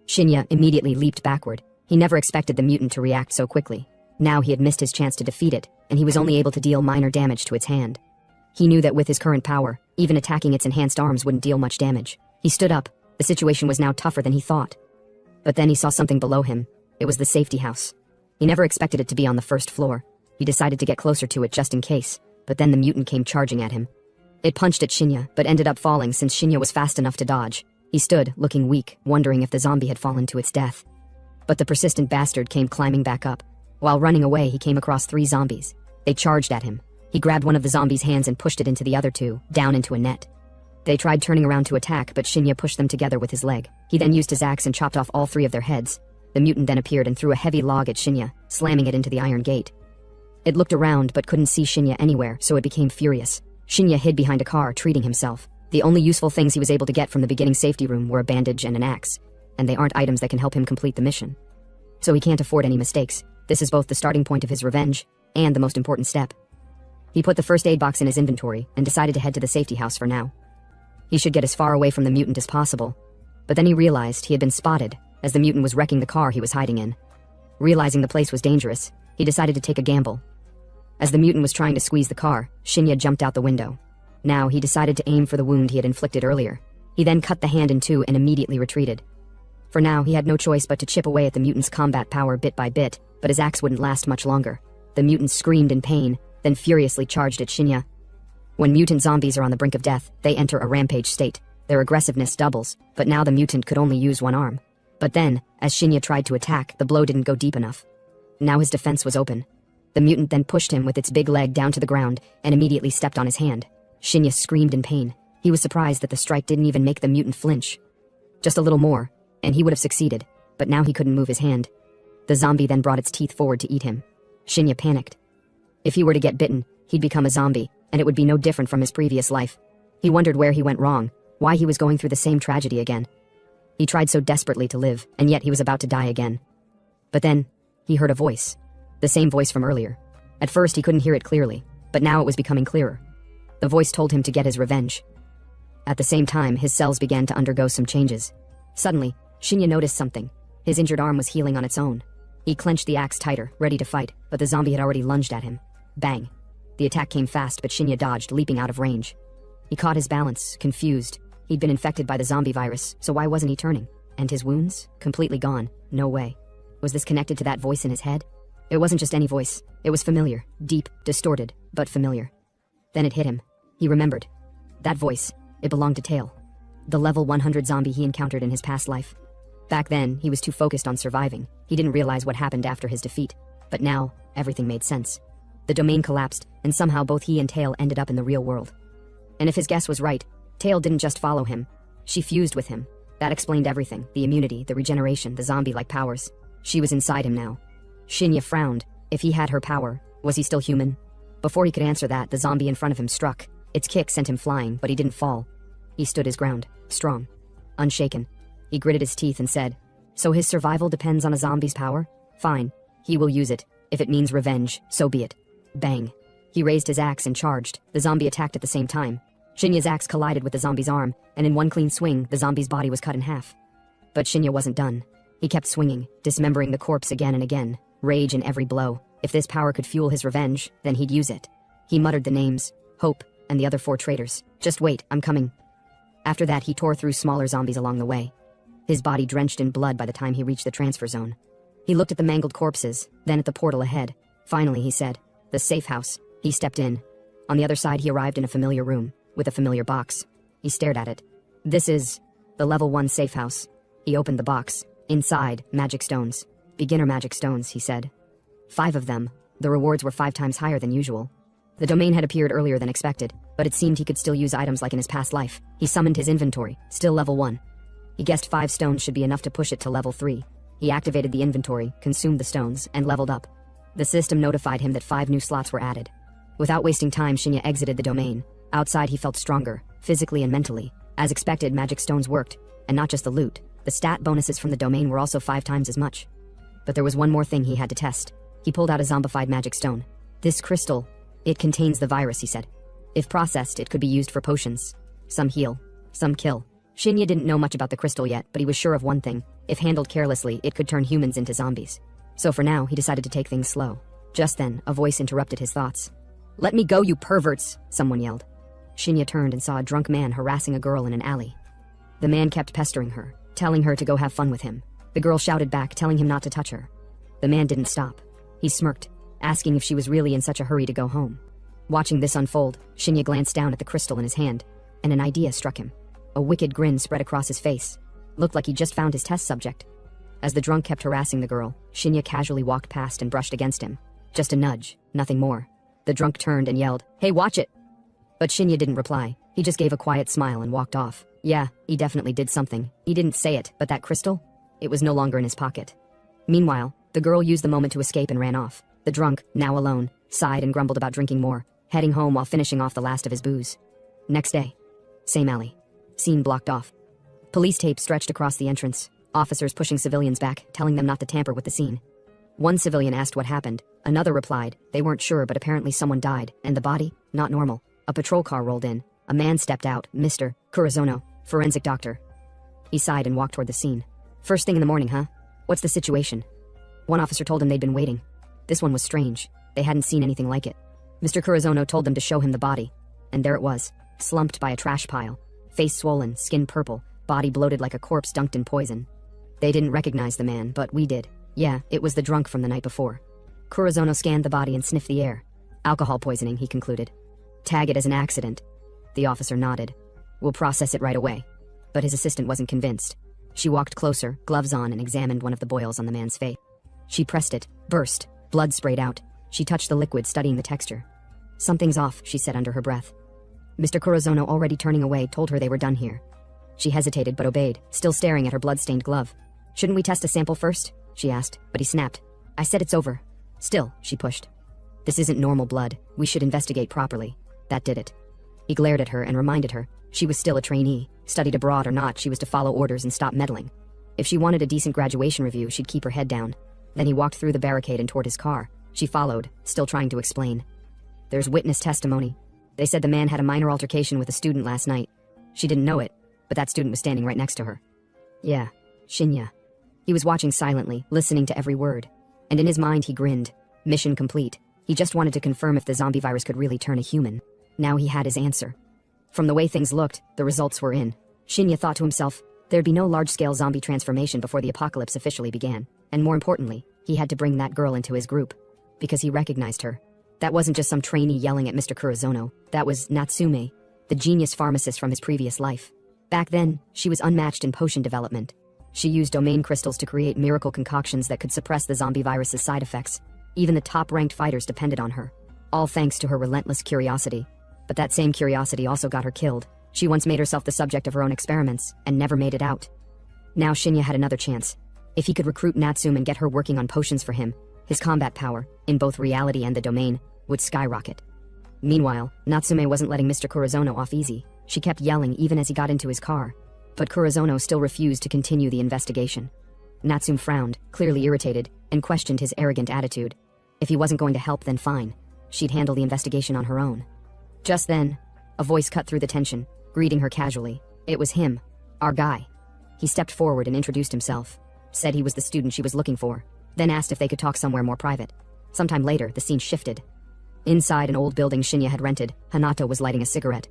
Shinya immediately leaped backward. He never expected the mutant to react so quickly. Now he had missed his chance to defeat it, and he was only able to deal minor damage to its hand. He knew that with his current power, even attacking its enhanced arms wouldn't deal much damage. He stood up. The situation was now tougher than he thought. But then he saw something below him. It was the safety house. He never expected it to be on the first floor. He decided to get closer to it just in case, but then the mutant came charging at him. It punched at Shinya, but ended up falling since Shinya was fast enough to dodge. He stood, looking weak, wondering if the zombie had fallen to its death. But the persistent bastard came climbing back up. While running away, he came across 3 zombies. They charged at him. He grabbed one of the zombies' hands and pushed it into the other 2, down into a net. They tried turning around to attack, but Shinya pushed them together with his leg. He then used his axe and chopped off all 3 of their heads. The mutant then appeared and threw a heavy log at Shinya, slamming it into the iron gate. It looked around but couldn't see Shinya anywhere, so it became furious. Shinya hid behind a car, treating himself. The only useful things he was able to get from the beginning safety room were a bandage and an axe, and they aren't items that can help him complete the mission. So he can't afford any mistakes. This is both the starting point of his revenge and the most important step. He put the first aid box in his inventory and decided to head to the safety house for now. He should get as far away from the mutant as possible. But then he realized he had been spotted, as the mutant was wrecking the car he was hiding in. Realizing the place was dangerous, he decided to take a gamble. As the mutant was trying to squeeze the car, Shinya jumped out the window. Now he decided to aim for the wound he had inflicted earlier. He then cut the hand in 2 and immediately retreated. For now, he had no choice but to chip away at the mutant's combat power bit by bit, but his axe wouldn't last much longer. The mutant screamed in pain, then furiously charged at Shinya. When mutant zombies are on the brink of death, they enter a rampage state. Their aggressiveness doubles, but now the mutant could only use one arm. But then, as Shinya tried to attack, the blow didn't go deep enough. Now his defense was open. The mutant then pushed him with its big leg down to the ground and immediately stepped on his hand. Shinya screamed in pain. He was surprised that the strike didn't even make the mutant flinch. Just a little more, and he would have succeeded, but now he couldn't move his hand. The zombie then brought its teeth forward to eat him. Shinya panicked. If he were to get bitten, he'd become a zombie, and it would be no different from his previous life. He wondered where he went wrong, why he was going through the same tragedy again. He tried so desperately to live, and yet he was about to die again. But then, he heard a voice. The same voice from earlier. At first he couldn't hear it clearly, but now it was becoming clearer. The voice told him to get his revenge. At the same time, his cells began to undergo some changes. Suddenly, Shinya noticed something. His injured arm was healing on its own. He clenched the axe tighter, ready to fight, but the zombie had already lunged at him. Bang. The attack came fast, but Shinya dodged, leaping out of range. He caught his balance, confused. He'd been infected by the zombie virus, so why wasn't he turning? And his wounds? Completely gone. No way. Was this connected to that voice in his head? It wasn't just any voice. It was familiar, deep, distorted, but familiar. Then it hit him. He remembered. That voice, it belonged to Tail. The level 100 zombie he encountered in his past life. Back then, he was too focused on surviving. He didn't realize what happened after his defeat. But now, everything made sense. The domain collapsed, and somehow both he and Tail ended up in the real world. And if his guess was right, Tail didn't just follow him. She fused with him. That explained everything, the immunity, the regeneration, the zombie-like powers. She was inside him now. Shinya frowned. If he had her power, was he still human? Before he could answer that, the zombie in front of him struck. Its kick sent him flying, but he didn't fall. He stood his ground, strong, unshaken. He gritted his teeth and said, "So his survival depends on a zombie's power? Fine, he will use it. If it means revenge, so be it." Bang. He raised his axe and charged. The zombie attacked at the same time. Shinya's axe collided with the zombie's arm, and in one clean swing, the zombie's body was cut in half. But Shinya wasn't done. He kept swinging, dismembering the corpse again and again, rage in every blow. If this power could fuel his revenge, then he'd use it. He muttered the names, Hope, and the other 4 traitors. "Just wait, I'm coming." After that, he tore through smaller zombies along the way. His body drenched in blood by the time he reached the transfer zone. He looked at the mangled corpses, then at the portal ahead. Finally, he said, "The safe house." He stepped in. On the other side, he arrived in a familiar room, with a familiar box. He stared at it. "This is the level 1 safe house." He opened the box. Inside, magic stones. "Beginner magic stones," he said. 5 of them, The rewards were 5 times higher than usual. The domain had appeared earlier than expected, but it seemed he could still use items like in his past life. He summoned his inventory, still level 1. He guessed 5 stones should be enough to push it to level 3. He activated the inventory, consumed the stones, and leveled up. The system notified him that 5 new slots were added. Without wasting time, Shinya exited the domain. Outside, he felt stronger, physically and mentally. As expected, magic stones worked, and not just the loot. The stat bonuses from the domain were also 5 times as much. But there was one more thing he had to test. He pulled out a zombified magic stone. This crystal, it contains the virus, he said. If processed, it could be used for potions. Some heal, some kill. Shinya didn't know much about the crystal yet, but he was sure of one thing. If handled carelessly, it could turn humans into zombies. So for now, he decided to take things slow. Just then, a voice interrupted his thoughts. "Let me go, you perverts!" someone yelled. Shinya turned and saw a drunk man harassing a girl in an alley. The man kept pestering her, telling her to go have fun with him. The girl shouted back, telling him not to touch her. The man didn't stop. He smirked, asking if she was really in such a hurry to go home. Watching this unfold, Shinya glanced down at the crystal in his hand, and an idea struck him. A wicked grin spread across his face. Looked like he just found his test subject. As the drunk kept harassing the girl, Shinya casually walked past and brushed against him. Just a nudge, nothing more. The drunk turned and yelled, "Hey, watch it!" But Shinya didn't reply. He just gave a quiet smile and walked off. Yeah, he definitely did something. He didn't say it, but that crystal? It was no longer in his pocket. Meanwhile, the girl used the moment to escape and ran off. The drunk, now alone, sighed and grumbled about drinking more, heading home while finishing off the last of his booze. Next day. Same alley. Scene blocked off. Police tape stretched across the entrance. Officers pushing civilians back, telling them not to tamper with the scene. One civilian asked what happened. Another replied, they weren't sure, but apparently someone died, and the body? Not normal. A patrol car rolled in. A man stepped out, Mr. Kurozono, forensic doctor. He sighed and walked toward the scene. First thing in the morning, huh? What's the situation? One officer told him they'd been waiting. This one was strange. They hadn't seen anything like it. Mr. Kurozono told them to show him the body. And there it was, slumped by a trash pile. Face swollen, skin purple, body bloated like a corpse dunked in poison. They didn't recognize the man, but we did. Yeah, it was the drunk from the night before. Kurozono scanned the body and sniffed the air. Alcohol poisoning, he concluded. Tag it as an accident. The officer nodded. We'll process it right away. But his assistant wasn't convinced. She walked closer, gloves on, and examined one of the boils on the man's face. She pressed it, burst, blood sprayed out. She touched the liquid, studying the texture. Something's off, she said under her breath. Mr. Kurozono, already turning away, told her they were done here. She hesitated but obeyed, still staring at her blood-stained glove. Shouldn't we test a sample first? She asked, but he snapped. I said it's over. Still, she pushed. This isn't normal blood. We should investigate properly. That did it. He glared at her and reminded her she was still a trainee. Studied abroad or not, she was to follow orders and stop meddling. If she wanted a decent graduation review, she'd keep her head down. Then he walked through the barricade and toward his car. She followed, still trying to explain. There's witness testimony. They said the man had a minor altercation with a student last night. She didn't know it, but that student was standing right next to her. Yeah, Shinya. He was watching silently, listening to every word. And in his mind he grinned. Mission complete. He just wanted to confirm if the zombie virus could really turn a human. Now he had his answer. From the way things looked, the results were in. Shinya thought to himself, there'd be no large-scale zombie transformation before the apocalypse officially began. And more importantly, he had to bring that girl into his group. Because he recognized her. That wasn't just some trainee yelling at Mr. Kurozono. That was Natsume, the genius pharmacist from his previous life. Back then, she was unmatched in potion development. She used domain crystals to create miracle concoctions that could suppress the zombie virus's side effects. Even the top-ranked fighters depended on her. All thanks to her relentless curiosity. But that same curiosity also got her killed. She once made herself the subject of her own experiments, and never made it out. Now Shinya had another chance. If he could recruit Natsume and get her working on potions for him, his combat power, in both reality and the domain, would skyrocket. Meanwhile, Natsume wasn't letting Mr. Kurozono off easy. She kept yelling even as he got into his car. But Kurozono still refused to continue the investigation. Natsume frowned, clearly irritated, and questioned his arrogant attitude. If he wasn't going to help, then fine. She'd handle the investigation on her own. Just then, a voice cut through the tension, greeting her casually. It was him, our guy. He stepped forward and introduced himself. Said he was the student she was looking for, then asked if they could talk somewhere more private. Sometime later, the scene shifted. Inside an old building Shinya had rented, Hanato was lighting a cigarette.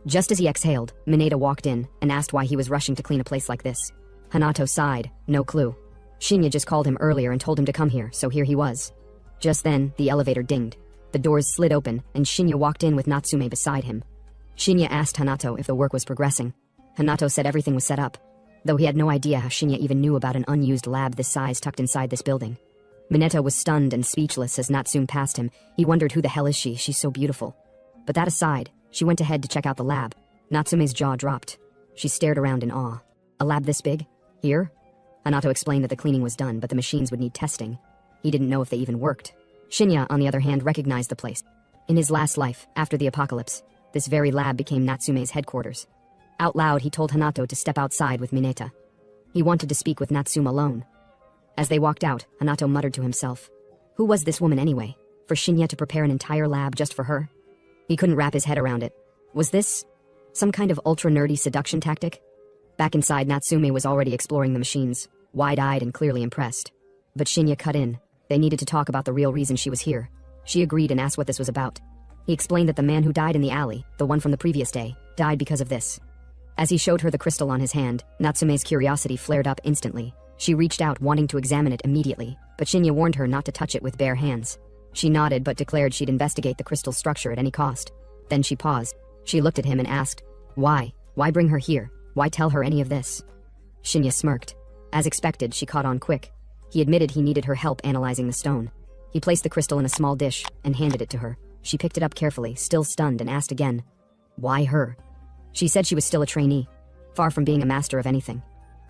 Just as he exhaled, Mineta walked in and asked why he was rushing to clean a place like this. Hanato sighed, no clue. Shinya just called him earlier and told him to come here, so here he was. Just then, the elevator dinged. The doors slid open, and Shinya walked in with Natsume beside him. Shinya asked Hanato if the work was progressing. Hanato said everything was set up, though he had no idea how Shinya even knew about an unused lab this size tucked inside this building. Mineta was stunned and speechless as Natsume passed him. He wondered who the hell is she? She's so beautiful. But that aside, she went ahead to check out the lab. Natsume's jaw dropped. She stared around in awe. A lab this big? Here? Hanato explained that the cleaning was done, but the machines would need testing. He didn't know if they even worked. Shinya, on the other hand, recognized the place. In his last life, after the apocalypse, this very lab became Natsume's headquarters. Out loud, he told Hanato to step outside with Mineta. He wanted to speak with Natsume alone. As they walked out, Hanato muttered to himself. Who was this woman anyway? For Shinya to prepare an entire lab just for her? He couldn't wrap his head around it. Was this some kind of ultra-nerdy seduction tactic? Back inside, Natsume was already exploring the machines, wide-eyed and clearly impressed. But Shinya cut in. They needed to talk about the real reason she was here. She agreed and asked what this was about. He explained that the man who died in the alley, the one from the previous day, died because of this. As he showed her the crystal on his hand, Natsume's curiosity flared up instantly. She reached out, wanting to examine it immediately, but Shinya warned her not to touch it with bare hands. She nodded but declared she'd investigate the crystal's structure at any cost. Then she paused. She looked at him and asked, Why? Why bring her here? Why tell her any of this? Shinya smirked. As expected, she caught on quick. He admitted he needed her help analyzing the stone. He placed the crystal in a small dish and handed it to her. She picked it up carefully, still stunned, and asked again, Why her? She said she was still a trainee, far from being a master of anything.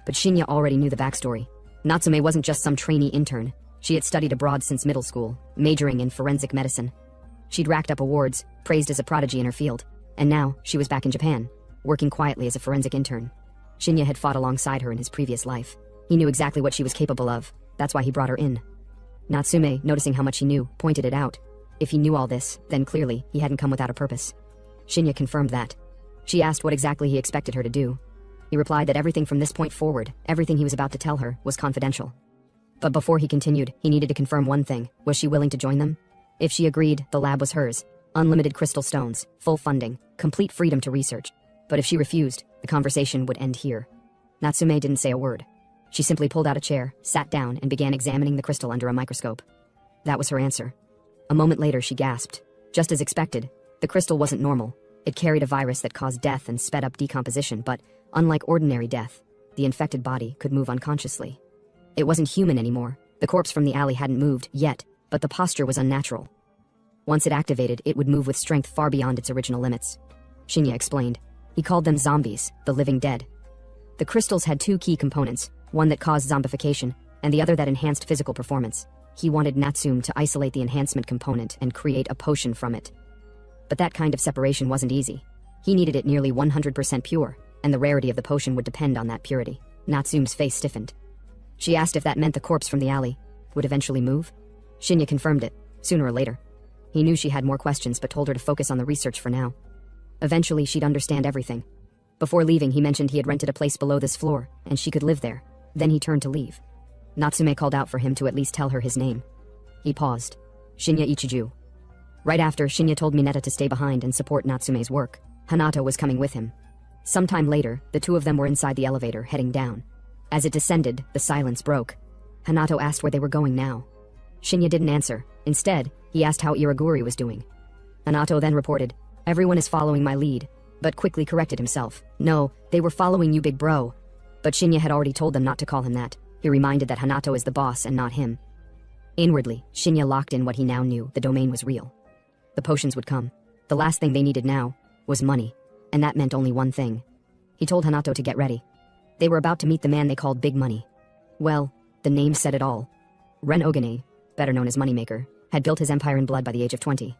But Shinya already knew the backstory. Natsume wasn't just some trainee intern. She had studied abroad since middle school, majoring in forensic medicine. She'd racked up awards, praised as a prodigy in her field, and now she was back in Japan, working quietly as a forensic intern. Shinya had fought alongside her in his previous life. He knew exactly what she was capable of. That's why he brought her in. Natsume, noticing how much he knew, pointed it out. If he knew all this, then clearly he hadn't come without a purpose. Shinya confirmed that. She asked what exactly he expected her to do. He replied that everything from this point forward, everything he was about to tell her, was confidential. But before he continued, he needed to confirm one thing. Was she willing to join them? If she agreed, the lab was hers. Unlimited crystal stones, full funding, complete freedom to research. But if she refused, the conversation would end here. Natsume didn't say a word. She simply pulled out a chair, sat down, and began examining the crystal under a microscope. That was her answer. A moment later, she gasped. Just as expected, the crystal wasn't normal. It carried a virus that caused death and sped up decomposition, but unlike ordinary death, the infected body could move unconsciously. It wasn't human anymore. The corpse from the alley hadn't moved yet, but the posture was unnatural. Once it activated, it would move with strength far beyond its original limits. Shinya explained. He called them zombies, the living dead. The crystals had two key components, one that caused zombification, and the other that enhanced physical performance. He wanted Natsume to isolate the enhancement component and create a potion from it. But that kind of separation wasn't easy. He needed it nearly 100% pure, and the rarity of the potion would depend on that purity. Natsume's face stiffened. She asked if that meant the corpse from the alley would eventually move. Shinya confirmed it, sooner or later. He knew she had more questions but told her to focus on the research for now. Eventually, she'd understand everything. Before leaving, he mentioned he had rented a place below this floor, and she could live there. Then he turned to leave. Natsume called out for him to at least tell her his name. He paused. Shinya Ichiju. Right after, Shinya told Mineta to stay behind and support Natsume's work. Hanato was coming with him. Sometime later, the two of them were inside the elevator, heading down. As it descended, the silence broke. Hanato asked where they were going now. Shinya didn't answer. Instead, he asked how Iraguri was doing. Hanato then reported, "Everyone is following my lead," but quickly corrected himself. "No, they were following you, big bro." But Shinya had already told them not to call him that. He reminded that Hanato is the boss and not him. Inwardly, Shinya locked in what he now knew. The domain was real. The potions would come. The last thing they needed now was money, and that meant only one thing. He told Hanato to get ready. They were about to meet the man they called Big Money. Well, the name said it all. Ren Ogane, better known as Moneymaker, had built his empire in blood by the age of 20.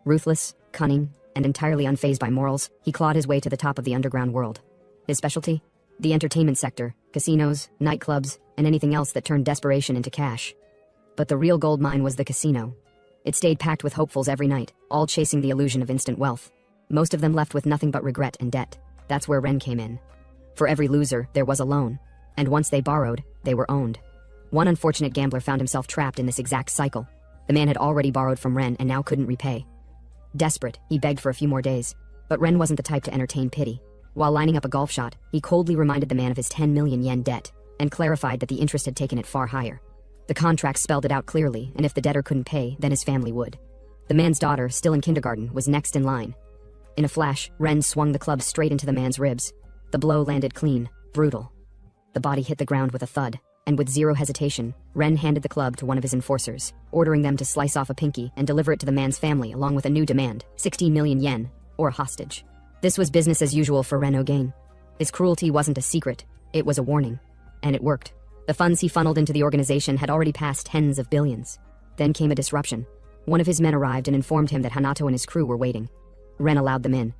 Ruthless, cunning, and entirely unfazed by morals, he clawed his way to the top of the underground world. His specialty? The entertainment sector, casinos, nightclubs, and anything else that turned desperation into cash. But the real gold mine was the casino. It stayed packed with hopefuls every night, all chasing the illusion of instant wealth. Most of them left with nothing but regret and debt. That's where Ren came in. For every loser, there was a loan. And once they borrowed, they were owned. One unfortunate gambler found himself trapped in this exact cycle. The man had already borrowed from Ren and now couldn't repay. Desperate, he begged for a few more days. But Ren wasn't the type to entertain pity. While lining up a golf shot, he coldly reminded the man of his 10 million yen debt, and clarified that the interest had taken it far higher. The contract spelled it out clearly, and if the debtor couldn't pay, then his family would. The man's daughter, still in kindergarten, was next in line. In a flash, Ren swung the club straight into the man's ribs. The blow landed clean, brutal. The body hit the ground with a thud. and with zero hesitation, Ren handed the club to one of his enforcers, ordering them to slice off a pinky and deliver it to the man's family along with a new demand, 16 million yen, or a hostage. This was business as usual for Ren Ogain. His cruelty wasn't a secret, it was a warning. And it worked. The funds he funneled into the organization had already passed tens of billions. Then came a disruption. One of his men arrived and informed him that Hanato and his crew were waiting. Ren allowed them in.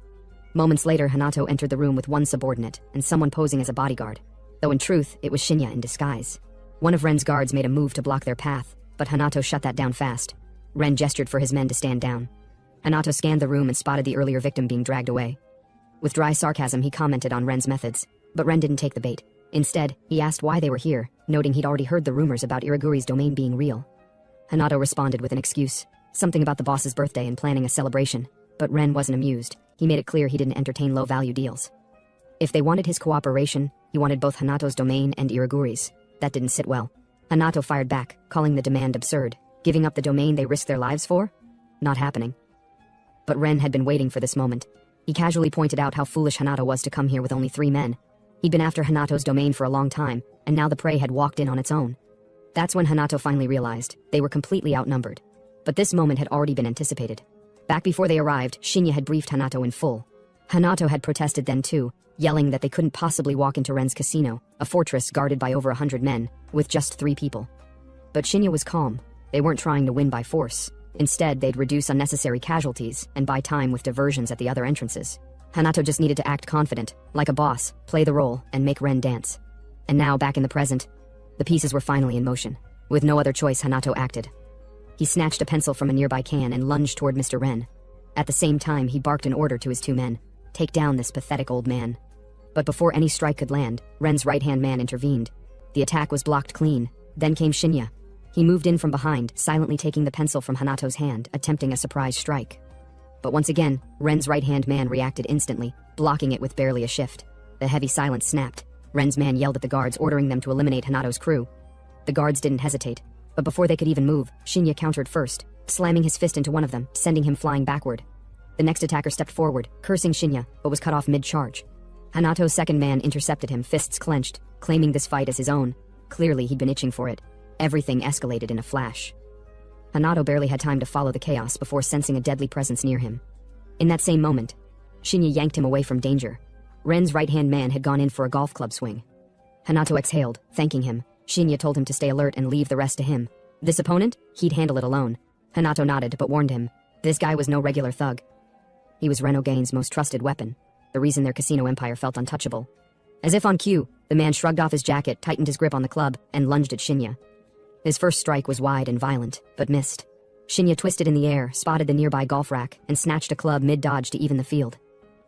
Moments later, Hanato entered the room with one subordinate and someone posing as a bodyguard. Though in truth, it was Shinya in disguise. One of Ren's guards made a move to block their path, but Hanato shut that down fast. Ren gestured for his men to stand down. Hanato scanned the room and spotted the earlier victim being dragged away. With dry sarcasm, he commented on Ren's methods, but Ren didn't take the bait. Instead, he asked why they were here, noting he'd already heard the rumors about Iriguri's domain being real. Hanato responded with an excuse, something about the boss's birthday and planning a celebration, but Ren wasn't amused. He made it clear he didn't entertain low-value deals. If they wanted his cooperation, he wanted both Hanato's domain and Iriguri's. That didn't sit well. Hanato fired back, calling the demand absurd. Giving up the domain they risked their lives for? Not happening. But Ren had been waiting for this moment. He casually pointed out how foolish Hanato was to come here with only 3 men. He'd been after Hanato's domain for a long time, and now the prey had walked in on its own. That's when Hanato finally realized they were completely outnumbered. But this moment had already been anticipated. Back before they arrived, Shinya had briefed Hanato in full. Hanato had protested then too, yelling that they couldn't possibly walk into Ren's casino, a fortress guarded by over 100 men, with just 3 people. But Shinya was calm. They weren't trying to win by force. Instead, they'd reduce unnecessary casualties and buy time with diversions at the other entrances. Hanato just needed to act confident, like a boss, play the role, and make Ren dance. And now, back in the present, the pieces were finally in motion. With no other choice, Hanato acted. He snatched a pencil from a nearby can and lunged toward Mr. Ren. At the same time, he barked an order to his 2 men. Take down this pathetic old man. But before any strike could land, Ren's right-hand man intervened. The attack was blocked clean. Then came Shinya. He moved in from behind, silently taking the pencil from Hanato's hand, attempting a surprise strike. But once again, Ren's right-hand man reacted instantly, blocking it with barely a shift. The heavy silence snapped. Ren's man yelled at the guards, ordering them to eliminate Hanato's crew. The guards didn't hesitate. But before they could even move, Shinya countered first, slamming his fist into one of them, sending him flying backward. The next attacker stepped forward, cursing Shinya, but was cut off mid-charge. Hanato's second man intercepted him, fists clenched, claiming this fight as his own. Clearly, he'd been itching for it. Everything escalated in a flash. Hanato barely had time to follow the chaos before sensing a deadly presence near him. In that same moment, Shinya yanked him away from danger. Ren's right-hand man had gone in for a golf club swing. Hanato exhaled, thanking him. Shinya told him to stay alert and leave the rest to him. This opponent? He'd handle it alone. Hanato nodded, but warned him. This guy was no regular thug. He was Ren Ogain's most trusted weapon, the reason their casino empire felt untouchable. As if on cue, the man shrugged off his jacket, tightened his grip on the club, and lunged at Shinya. His first strike was wide and violent, but missed. Shinya twisted in the air, spotted the nearby golf rack, and snatched a club mid-dodge to even the field.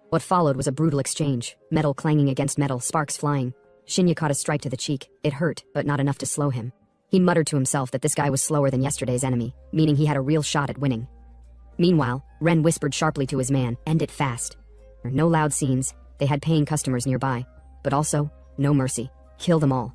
What followed was a brutal exchange, metal clanging against metal, sparks flying. Shinya caught a strike to the cheek. It hurt, but not enough to slow him. He muttered to himself that this guy was slower than yesterday's enemy, meaning he had a real shot at winning. Meanwhile, Ren whispered sharply to his man, "End it fast." No loud scenes, they had paying customers nearby. But also, no mercy. Kill them all.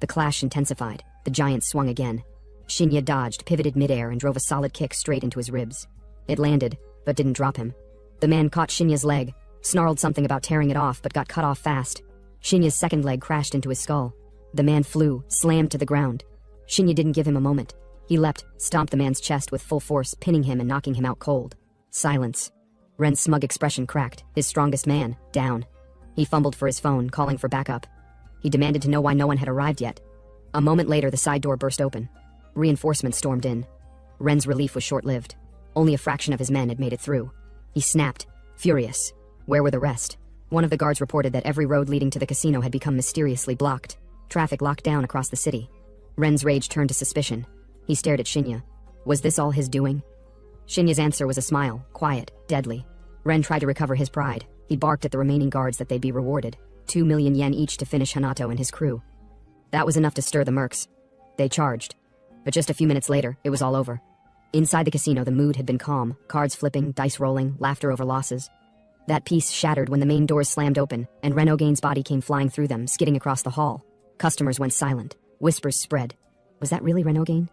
The clash intensified. The giant swung again. Shinya dodged, pivoted midair, and drove a solid kick straight into his ribs. It landed, but didn't drop him. The man caught Shinya's leg, snarled something about tearing it off, but got cut off fast. Shinya's second leg crashed into his skull. The man flew, slammed to the ground. Shinya didn't give him a moment. He leapt, stomped the man's chest with full force, pinning him and knocking him out cold. Silence. Ren's smug expression cracked, his strongest man, down. He fumbled for his phone, calling for backup. He demanded to know why no one had arrived yet. A moment later, the side door burst open. Reinforcements stormed in. Ren's relief was short-lived. Only a fraction of his men had made it through. He snapped, furious. Where were the rest? One of the guards reported that every road leading to the casino had become mysteriously blocked. Traffic locked down across the city. Ren's rage turned to suspicion. He stared at Shinya. Was this all his doing? Shinya's answer was a smile, quiet, deadly. Ren tried to recover his pride. He barked at the remaining guards that they'd be rewarded. 2 million yen each to finish Hanato and his crew. That was enough to stir the mercs. They charged. But just a few minutes later, it was all over. Inside the casino, the mood had been calm, cards flipping, dice rolling, laughter over losses. That peace shattered when the main doors slammed open, and Ren Ogain's body came flying through them, skidding across the hall. Customers went silent. Whispers spread. Was that really Ren Ogain?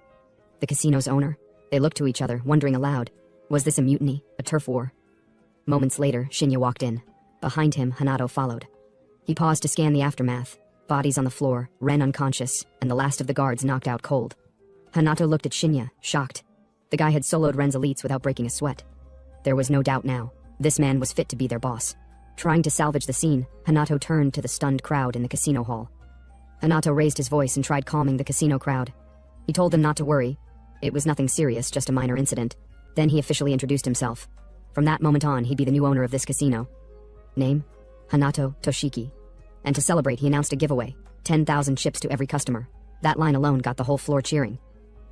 The casino's owner? They looked to each other, wondering aloud. Was this a mutiny, a turf war? Moments later, Shinya walked in. Behind him, Hanato followed. He paused to scan the aftermath. Bodies on the floor, Ren unconscious, and the last of the guards knocked out cold. Hanato looked at Shinya, shocked. The guy had soloed Ren's elites without breaking a sweat. There was no doubt now. This man was fit to be their boss. Trying to salvage the scene, Hanato turned to the stunned crowd in the casino hall. Hanato raised his voice and tried calming the casino crowd. He told them not to worry. It was nothing serious, just a minor incident. Then he officially introduced himself. From that moment on, he'd be the new owner of this casino. Name? Hanato Toshiki. And to celebrate, he announced a giveaway, 10,000 chips to every customer. That line alone got the whole floor cheering.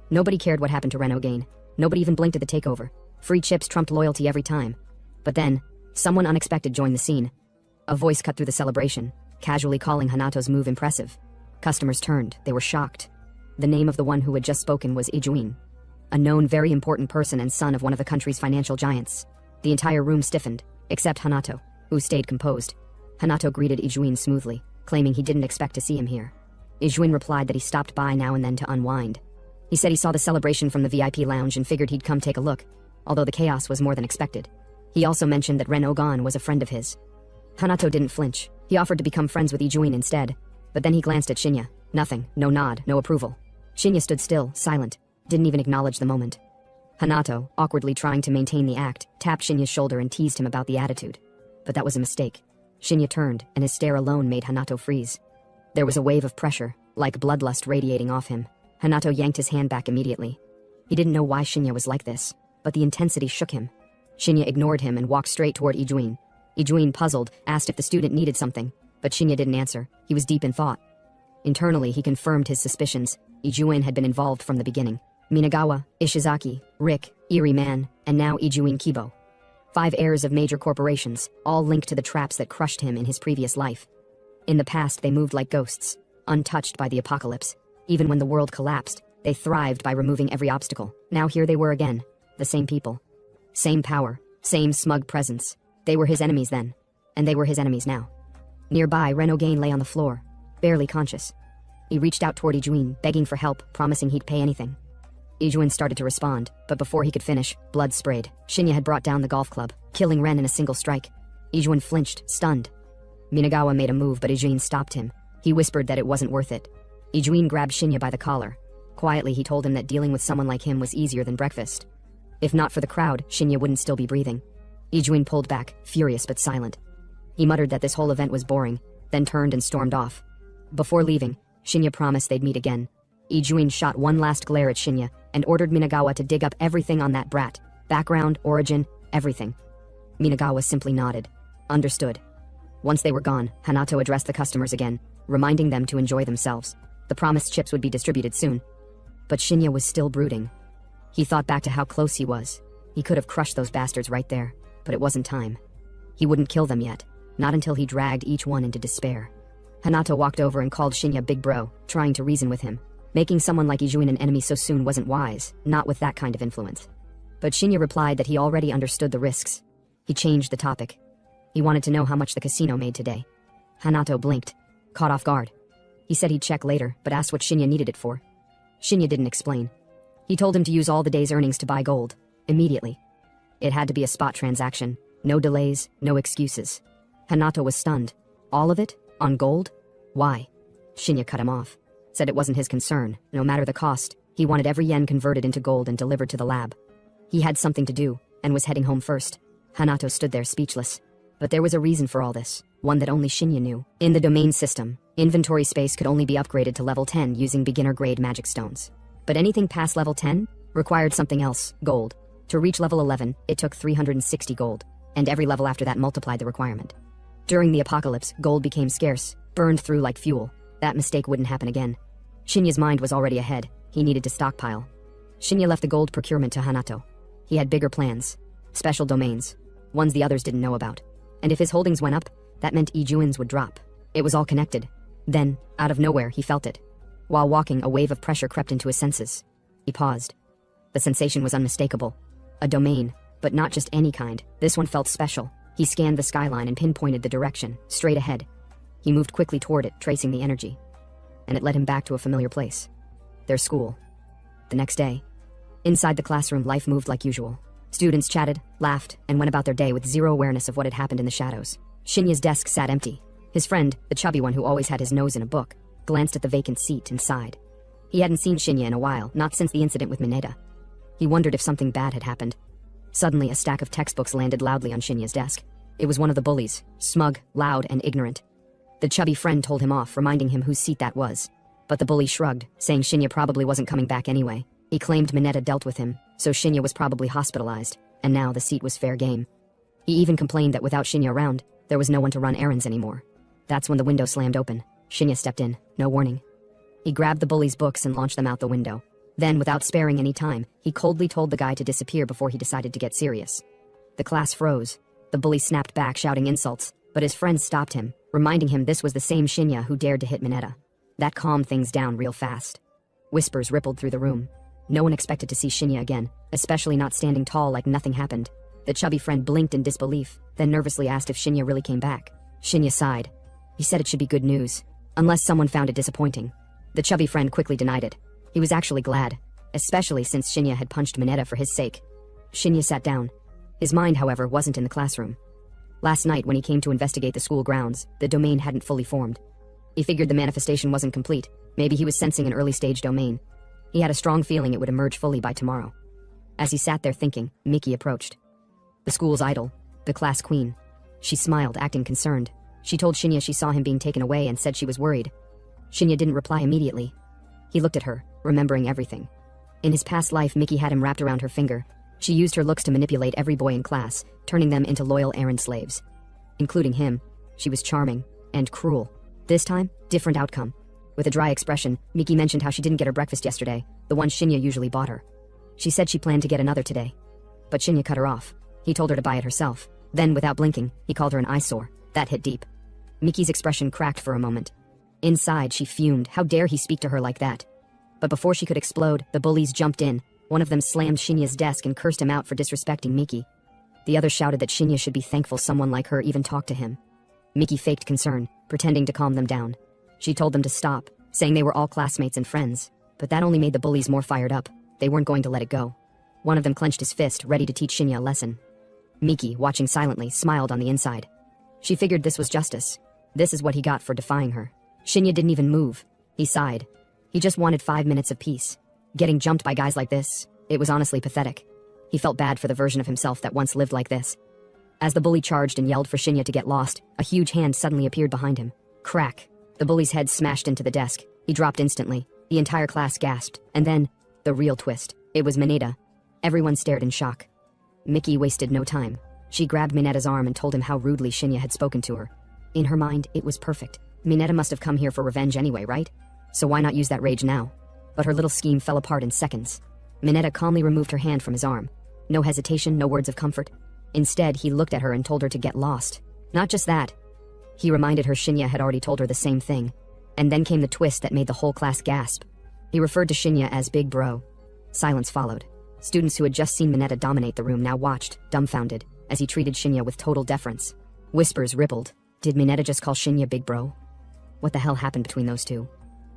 Nobody cared what happened to Ren Gain. Nobody even blinked at the takeover. Free chips trumped loyalty every time. But then, someone unexpected joined the scene. A voice cut through the celebration, casually calling Hanato's move impressive. Customers turned. They were shocked. The name of the one who had just spoken was Ijuin, a known, very important person and son of one of the country's financial giants. The entire room stiffened, except Hanato, who stayed composed. Hanato greeted Ijuin smoothly, claiming he didn't expect to see him here. Ijuin replied that he stopped by now and then to unwind. He said he saw the celebration from the VIP lounge and figured he'd come take a look, although the chaos was more than expected. He also mentioned that Ren Ogan was a friend of his. Hanato didn't flinch. He offered to become friends with Ijuin instead, but then he glanced at Shinya. Nothing, no nod, no approval. Shinya stood still, silent, didn't even acknowledge the moment. Hanato, awkwardly trying to maintain the act, tapped Shinya's shoulder and teased him about the attitude. But that was a mistake. Shinya turned, and his stare alone made Hanato freeze. There was a wave of pressure, like bloodlust radiating off him. Hanato yanked his hand back immediately. He didn't know why Shinya was like this, but the intensity shook him. Shinya ignored him and walked straight toward Ijuin. Ijuin, puzzled, asked if the student needed something, but Shinya didn't answer. He was deep in thought. Internally, he confirmed his suspicions. Ijuin had been involved from the beginning. Minagawa, Ishizaki, Rick, Eerie Man, and now Ijuin Kibo. 5 heirs of major corporations, all linked to the traps that crushed him in his previous life. In the past, they moved like ghosts, untouched by the apocalypse. Even when the world collapsed, they thrived by removing every obstacle. Now here they were again, the same people. Same power, same smug presence. They were his enemies then, and they were his enemies now. Nearby, Ren Ogain lay on the floor, barely conscious. He reached out toward Ijuin, begging for help, promising he'd pay anything. Ijuin started to respond, but before he could finish, blood sprayed. Shinya had brought down the golf club, killing Ren in a single strike. Ijuin flinched, stunned. Minagawa made a move, but Ijuin stopped him. He whispered that it wasn't worth it. Ijuin grabbed Shinya by the collar. Quietly, he told him that dealing with someone like him was easier than breakfast. If not for the crowd, Shinya wouldn't still be breathing. Ijuin pulled back, furious but silent. He muttered that this whole event was boring, then turned and stormed off. Before leaving, Shinya promised they'd meet again. Ijuin shot one last glare at Shinya and ordered Minagawa to dig up everything on that brat. Background, origin, everything. Minagawa simply nodded. Understood. Once they were gone, Hanato addressed the customers again, reminding them to enjoy themselves. The promised chips would be distributed soon. But Shinya was still brooding. He thought back to how close he was. He could have crushed those bastards right there, but it wasn't time. He wouldn't kill them yet, not until he dragged each one into despair. Hanato walked over and called Shinya big bro, trying to reason with him. Making someone like Ijuin an enemy so soon wasn't wise, not with that kind of influence. But Shinya replied that he already understood the risks. He changed the topic. He wanted to know how much the casino made today. Hanato blinked, caught off guard. He said he'd check later, but asked what Shinya needed it for. Shinya didn't explain. He told him to use all the day's earnings to buy gold, immediately. It had to be a spot transaction. No delays, no excuses. Hanato was stunned. All of it? On gold? Why? Shinya cut him off. Said it wasn't his concern, no matter the cost. He wanted every yen converted into gold and delivered to the lab. He had something to do, and was heading home first. Hanato stood there speechless. But there was a reason for all this, one that only Shinya knew. In the domain system, inventory space could only be upgraded to level 10 using beginner-grade magic stones. But anything past level 10 required something else, gold. To reach level 11, it took 360 gold, and every level after that multiplied the requirement. During the apocalypse, gold became scarce, burned through like fuel. That mistake wouldn't happen again. Shinya's mind was already ahead. He needed to stockpile. Shinya left the gold procurement to Hanato. He had bigger plans. Special domains. Ones the others didn't know about. And if his holdings went up, that meant Ijuin's would drop. It was all connected. Then, out of nowhere, he felt it. While walking, a wave of pressure crept into his senses. He paused. The sensation was unmistakable. A domain, but not just any kind. This one felt special. He scanned the skyline and pinpointed the direction, straight ahead. He moved quickly toward it, tracing the energy. And it led him back to a familiar place. Their school. The next day, inside the classroom, life moved like usual. Students chatted, laughed, and went about their day with zero awareness of what had happened in the shadows. Shinya's desk sat empty. His friend, the chubby one who always had his nose in a book, glanced at the vacant seat and sighed. He hadn't seen Shinya in a while, not since the incident with Mineta. He wondered if something bad had happened. Suddenly, a stack of textbooks landed loudly on Shinya's desk. It was one of the bullies, smug, loud, and ignorant. The chubby friend told him off, reminding him whose seat that was. But the bully shrugged, saying Shinya probably wasn't coming back anyway. He claimed Mineta dealt with him, so Shinya was probably hospitalized, and now the seat was fair game. He even complained that without Shinya around, there was no one to run errands anymore. That's when the window slammed open. Shinya stepped in, no warning. He grabbed the bully's books and launched them out the window. Then, without sparing any time, he coldly told the guy to disappear before he decided to get serious. The class froze. The bully snapped back, shouting insults, but his friends stopped him, reminding him this was the same Shinya who dared to hit Mineta. That calmed things down real fast. Whispers rippled through the room. No one expected to see Shinya again, especially not standing tall like nothing happened. The chubby friend blinked in disbelief, then nervously asked if Shinya really came back. Shinya sighed. He said it should be good news, unless someone found it disappointing. The chubby friend quickly denied it. He was actually glad, especially since Shinya had punched Mineta for his sake. Shinya sat down. His mind, however, wasn't in the classroom. Last night, when he came to investigate the school grounds, the domain hadn't fully formed. He figured the manifestation wasn't complete. Maybe he was sensing an early-stage domain. He had a strong feeling it would emerge fully by tomorrow. As he sat there thinking, Miki approached. The school's idol, the class queen. She smiled, acting concerned. She told Shinya she saw him being taken away and said she was worried. Shinya didn't reply immediately. He looked at her, remembering everything. In his past life, Miki had him wrapped around her finger. She used her looks to manipulate every boy in class, turning them into loyal errand slaves. Including him. She was charming and cruel. This time, different outcome. With a dry expression, Miki mentioned how she didn't get her breakfast yesterday, the one Shinya usually bought her. She said she planned to get another today. But Shinya cut her off. He told her to buy it herself. Then, without blinking, he called her an eyesore. That hit deep. Miki's expression cracked for a moment. Inside, she fumed. How dare he speak to her like that? But before she could explode, the bullies jumped in. One of them slammed Shinya's desk and cursed him out for disrespecting Miki. The other shouted that Shinya should be thankful someone like her even talked to him. Miki faked concern, pretending to calm them down. She told them to stop, saying they were all classmates and friends. But that only made the bullies more fired up. They weren't going to let it go. One of them clenched his fist, ready to teach Shinya a lesson. Miki, watching silently, smiled on the inside. She figured this was justice. This is what he got for defying her. Shinya didn't even move. He sighed. He just wanted 5 minutes of peace. Getting jumped by guys like this, it was honestly pathetic. He felt bad for the version of himself that once lived like this. As the bully charged and yelled for Shinya to get lost, a huge hand suddenly appeared behind him. Crack. The bully's head smashed into the desk. He dropped instantly. The entire class gasped. And then, the real twist. It was Mineta. Everyone stared in shock. Miki wasted no time. She grabbed Mineta's arm and told him how rudely Shinya had spoken to her. In her mind, it was perfect. Mineta must have come here for revenge anyway, right? So why not use that rage now? But her little scheme fell apart in seconds. Mineta calmly removed her hand from his arm. No hesitation, no words of comfort. Instead, he looked at her and told her to get lost. Not just that. He reminded her Shinya had already told her the same thing. And then came the twist that made the whole class gasp. He referred to Shinya as Big Bro. Silence followed. Students who had just seen Mineta dominate the room now watched, dumbfounded, as he treated Shinya with total deference. Whispers rippled. Did Mineta just call Shinya Big Bro? What the hell happened between those two?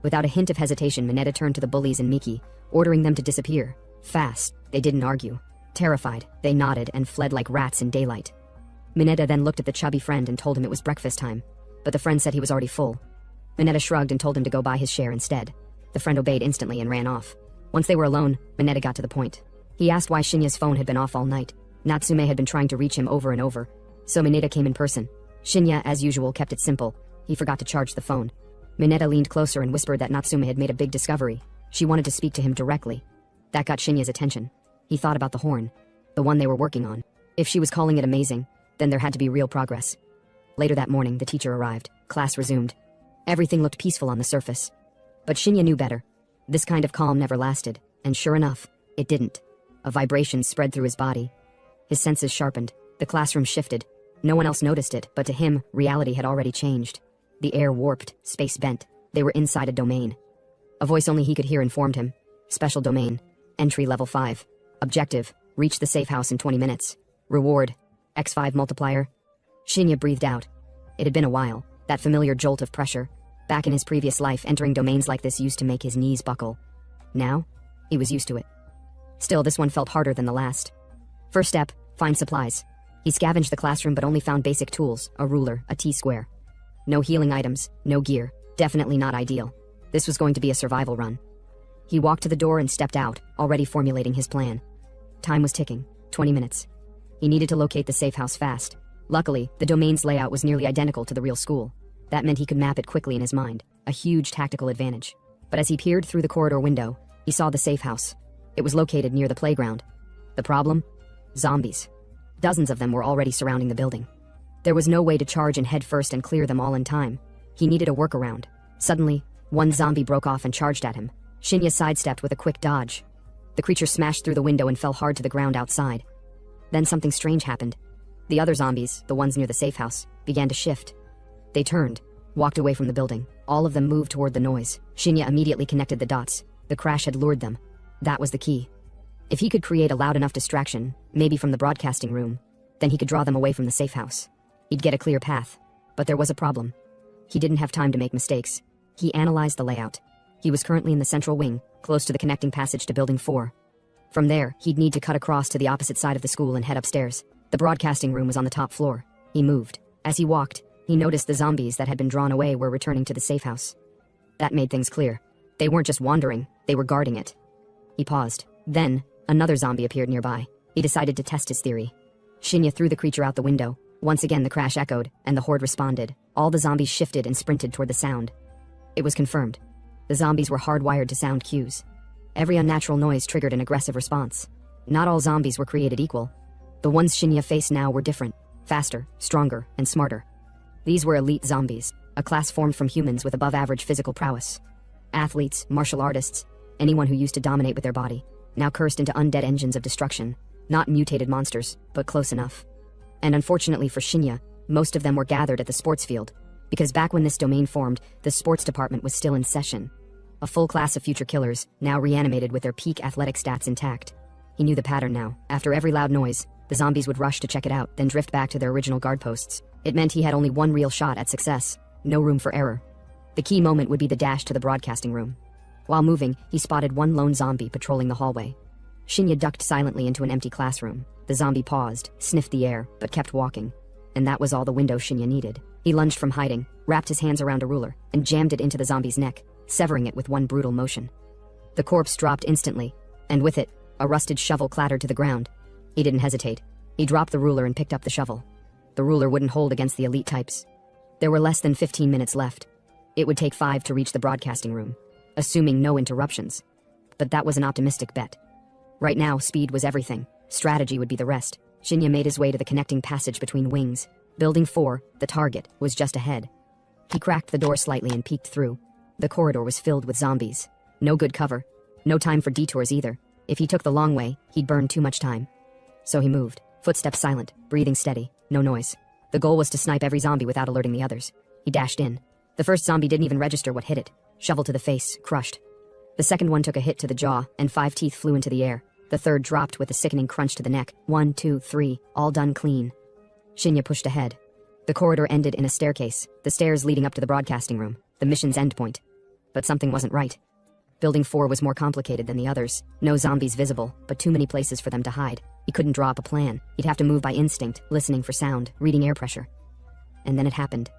Without a hint of hesitation, Mineta turned to the bullies and Miki, ordering them to disappear. Fast. They didn't argue. Terrified, they nodded and fled like rats in daylight. Mineta then looked at the chubby friend and told him it was breakfast time, but the friend said he was already full. Mineta shrugged and told him to go buy his share instead. The friend obeyed instantly and ran off. Once they were alone, Mineta got to the point. He asked why Shinya's phone had been off all night. Natsume had been trying to reach him over and over, so Mineta came in person. Shinya, as usual, kept it simple. He forgot to charge the phone. Mineta leaned closer and whispered that Natsume had made a big discovery. She wanted to speak to him directly. That got Shinya's attention. He thought about the horn, the one they were working on. If she was calling it amazing, then there had to be real progress. Later that morning, the teacher arrived. Class resumed. Everything looked peaceful on the surface. But Shinya knew better. This kind of calm never lasted, and sure enough, it didn't. A vibration spread through his body. His senses sharpened. The classroom shifted. No one else noticed it, but to him, reality had already changed. The air warped, space bent. They were inside a domain. A voice only he could hear informed him. Special domain. Entry level 5. Objective. Reach the safe house in 20 minutes. Reward. X5 multiplier. Shinya breathed out. It had been a while. That familiar jolt of pressure. Back in his previous life, entering domains like this used to make his knees buckle. Now, he was used to it. Still, this one felt harder than the last. First step, find supplies. He scavenged the classroom but only found basic tools, a ruler, a T-square. No healing items, no gear. Definitely not ideal. This was going to be a survival run. He walked to the door and stepped out, already formulating his plan. Time was ticking. 20 minutes. He needed to locate the safe house fast. Luckily, the domain's layout was nearly identical to the real school. That meant he could map it quickly in his mind, a huge tactical advantage. But as he peered through the corridor window, he saw the safe house. It was located near the playground. The problem? Zombies. Dozens of them were already surrounding the building. There was no way to charge in head first and clear them all in time. He needed a workaround. Suddenly, one zombie broke off and charged at him. Shinya sidestepped with a quick dodge. The creature smashed through the window and fell hard to the ground outside. Then something strange happened. The other zombies, the ones near the safe house, began to shift. They turned, walked away from the building. All of them moved toward the noise. Shinya immediately connected the dots. The crash had lured them. That was the key. If he could create a loud enough distraction, maybe from the broadcasting room, then he could draw them away from the safe house. He'd get a clear path. But there was a problem. He didn't have time to make mistakes. He analyzed the layout. He was currently in the central wing, close to the connecting passage to Building 4. From there, he'd need to cut across to the opposite side of the school and head upstairs. The broadcasting room was on the top floor. He moved. As he walked, he noticed the zombies that had been drawn away were returning to the safe house. That made things clear. They weren't just wandering, they were guarding it. He paused. Then, another zombie appeared nearby. He decided to test his theory. Shinya threw the creature out the window. Once again the crash echoed, and the horde responded. All the zombies shifted and sprinted toward the sound. It was confirmed. The zombies were hardwired to sound cues. Every unnatural noise triggered an aggressive response. Not all zombies were created equal. The ones Shinya faced now were different, faster, stronger, and smarter. These were elite zombies, a class formed from humans with above-average physical prowess. Athletes, martial artists, anyone who used to dominate with their body, now cursed into undead engines of destruction. Not mutated monsters, but close enough. And unfortunately for Shinya, most of them were gathered at the sports field, because back when this domain formed, the sports department was still in session. A full class of future killers, now reanimated with their peak athletic stats intact. He knew the pattern now. After every loud noise, the zombies would rush to check it out, then drift back to their original guard posts. It meant he had only one real shot at success, no room for error. The key moment would be the dash to the broadcasting room. While moving, he spotted one lone zombie patrolling the hallway. Shinya ducked silently into an empty classroom. The zombie paused, sniffed the air, but kept walking. And that was all the window Shinya needed. He lunged from hiding, wrapped his hands around a ruler, and jammed it into the zombie's neck, severing it with one brutal motion. The corpse dropped instantly, and with it, a rusted shovel clattered to the ground. He didn't hesitate. He dropped the ruler and picked up the shovel. The ruler wouldn't hold against the elite types. There were less than 15 minutes left. It would take 5 to reach the broadcasting room, assuming no interruptions. But that was an optimistic bet. Right now, speed was everything. Strategy would be the rest. Shinya made his way to the connecting passage between wings. Building 4, the target, was just ahead. He cracked the door slightly and peeked through. The corridor was filled with zombies. No good cover. No time for detours either. If he took the long way, he'd burn too much time. So he moved, footsteps silent, breathing steady, no noise. The goal was to snipe every zombie without alerting the others. He dashed in. The first zombie didn't even register what hit it. Shovel to the face, crushed. The second one took a hit to the jaw, and 5 teeth flew into the air. The third dropped with a sickening crunch to the neck. 1, 2, 3, all done clean. Shinya pushed ahead. The corridor ended in a staircase, the stairs leading up to the broadcasting room, the mission's endpoint. But something wasn't right. Building 4 was more complicated than the others. No zombies visible, but too many places for them to hide. He couldn't draw up a plan. He'd have to move by instinct, listening for sound, reading air pressure. And then it happened.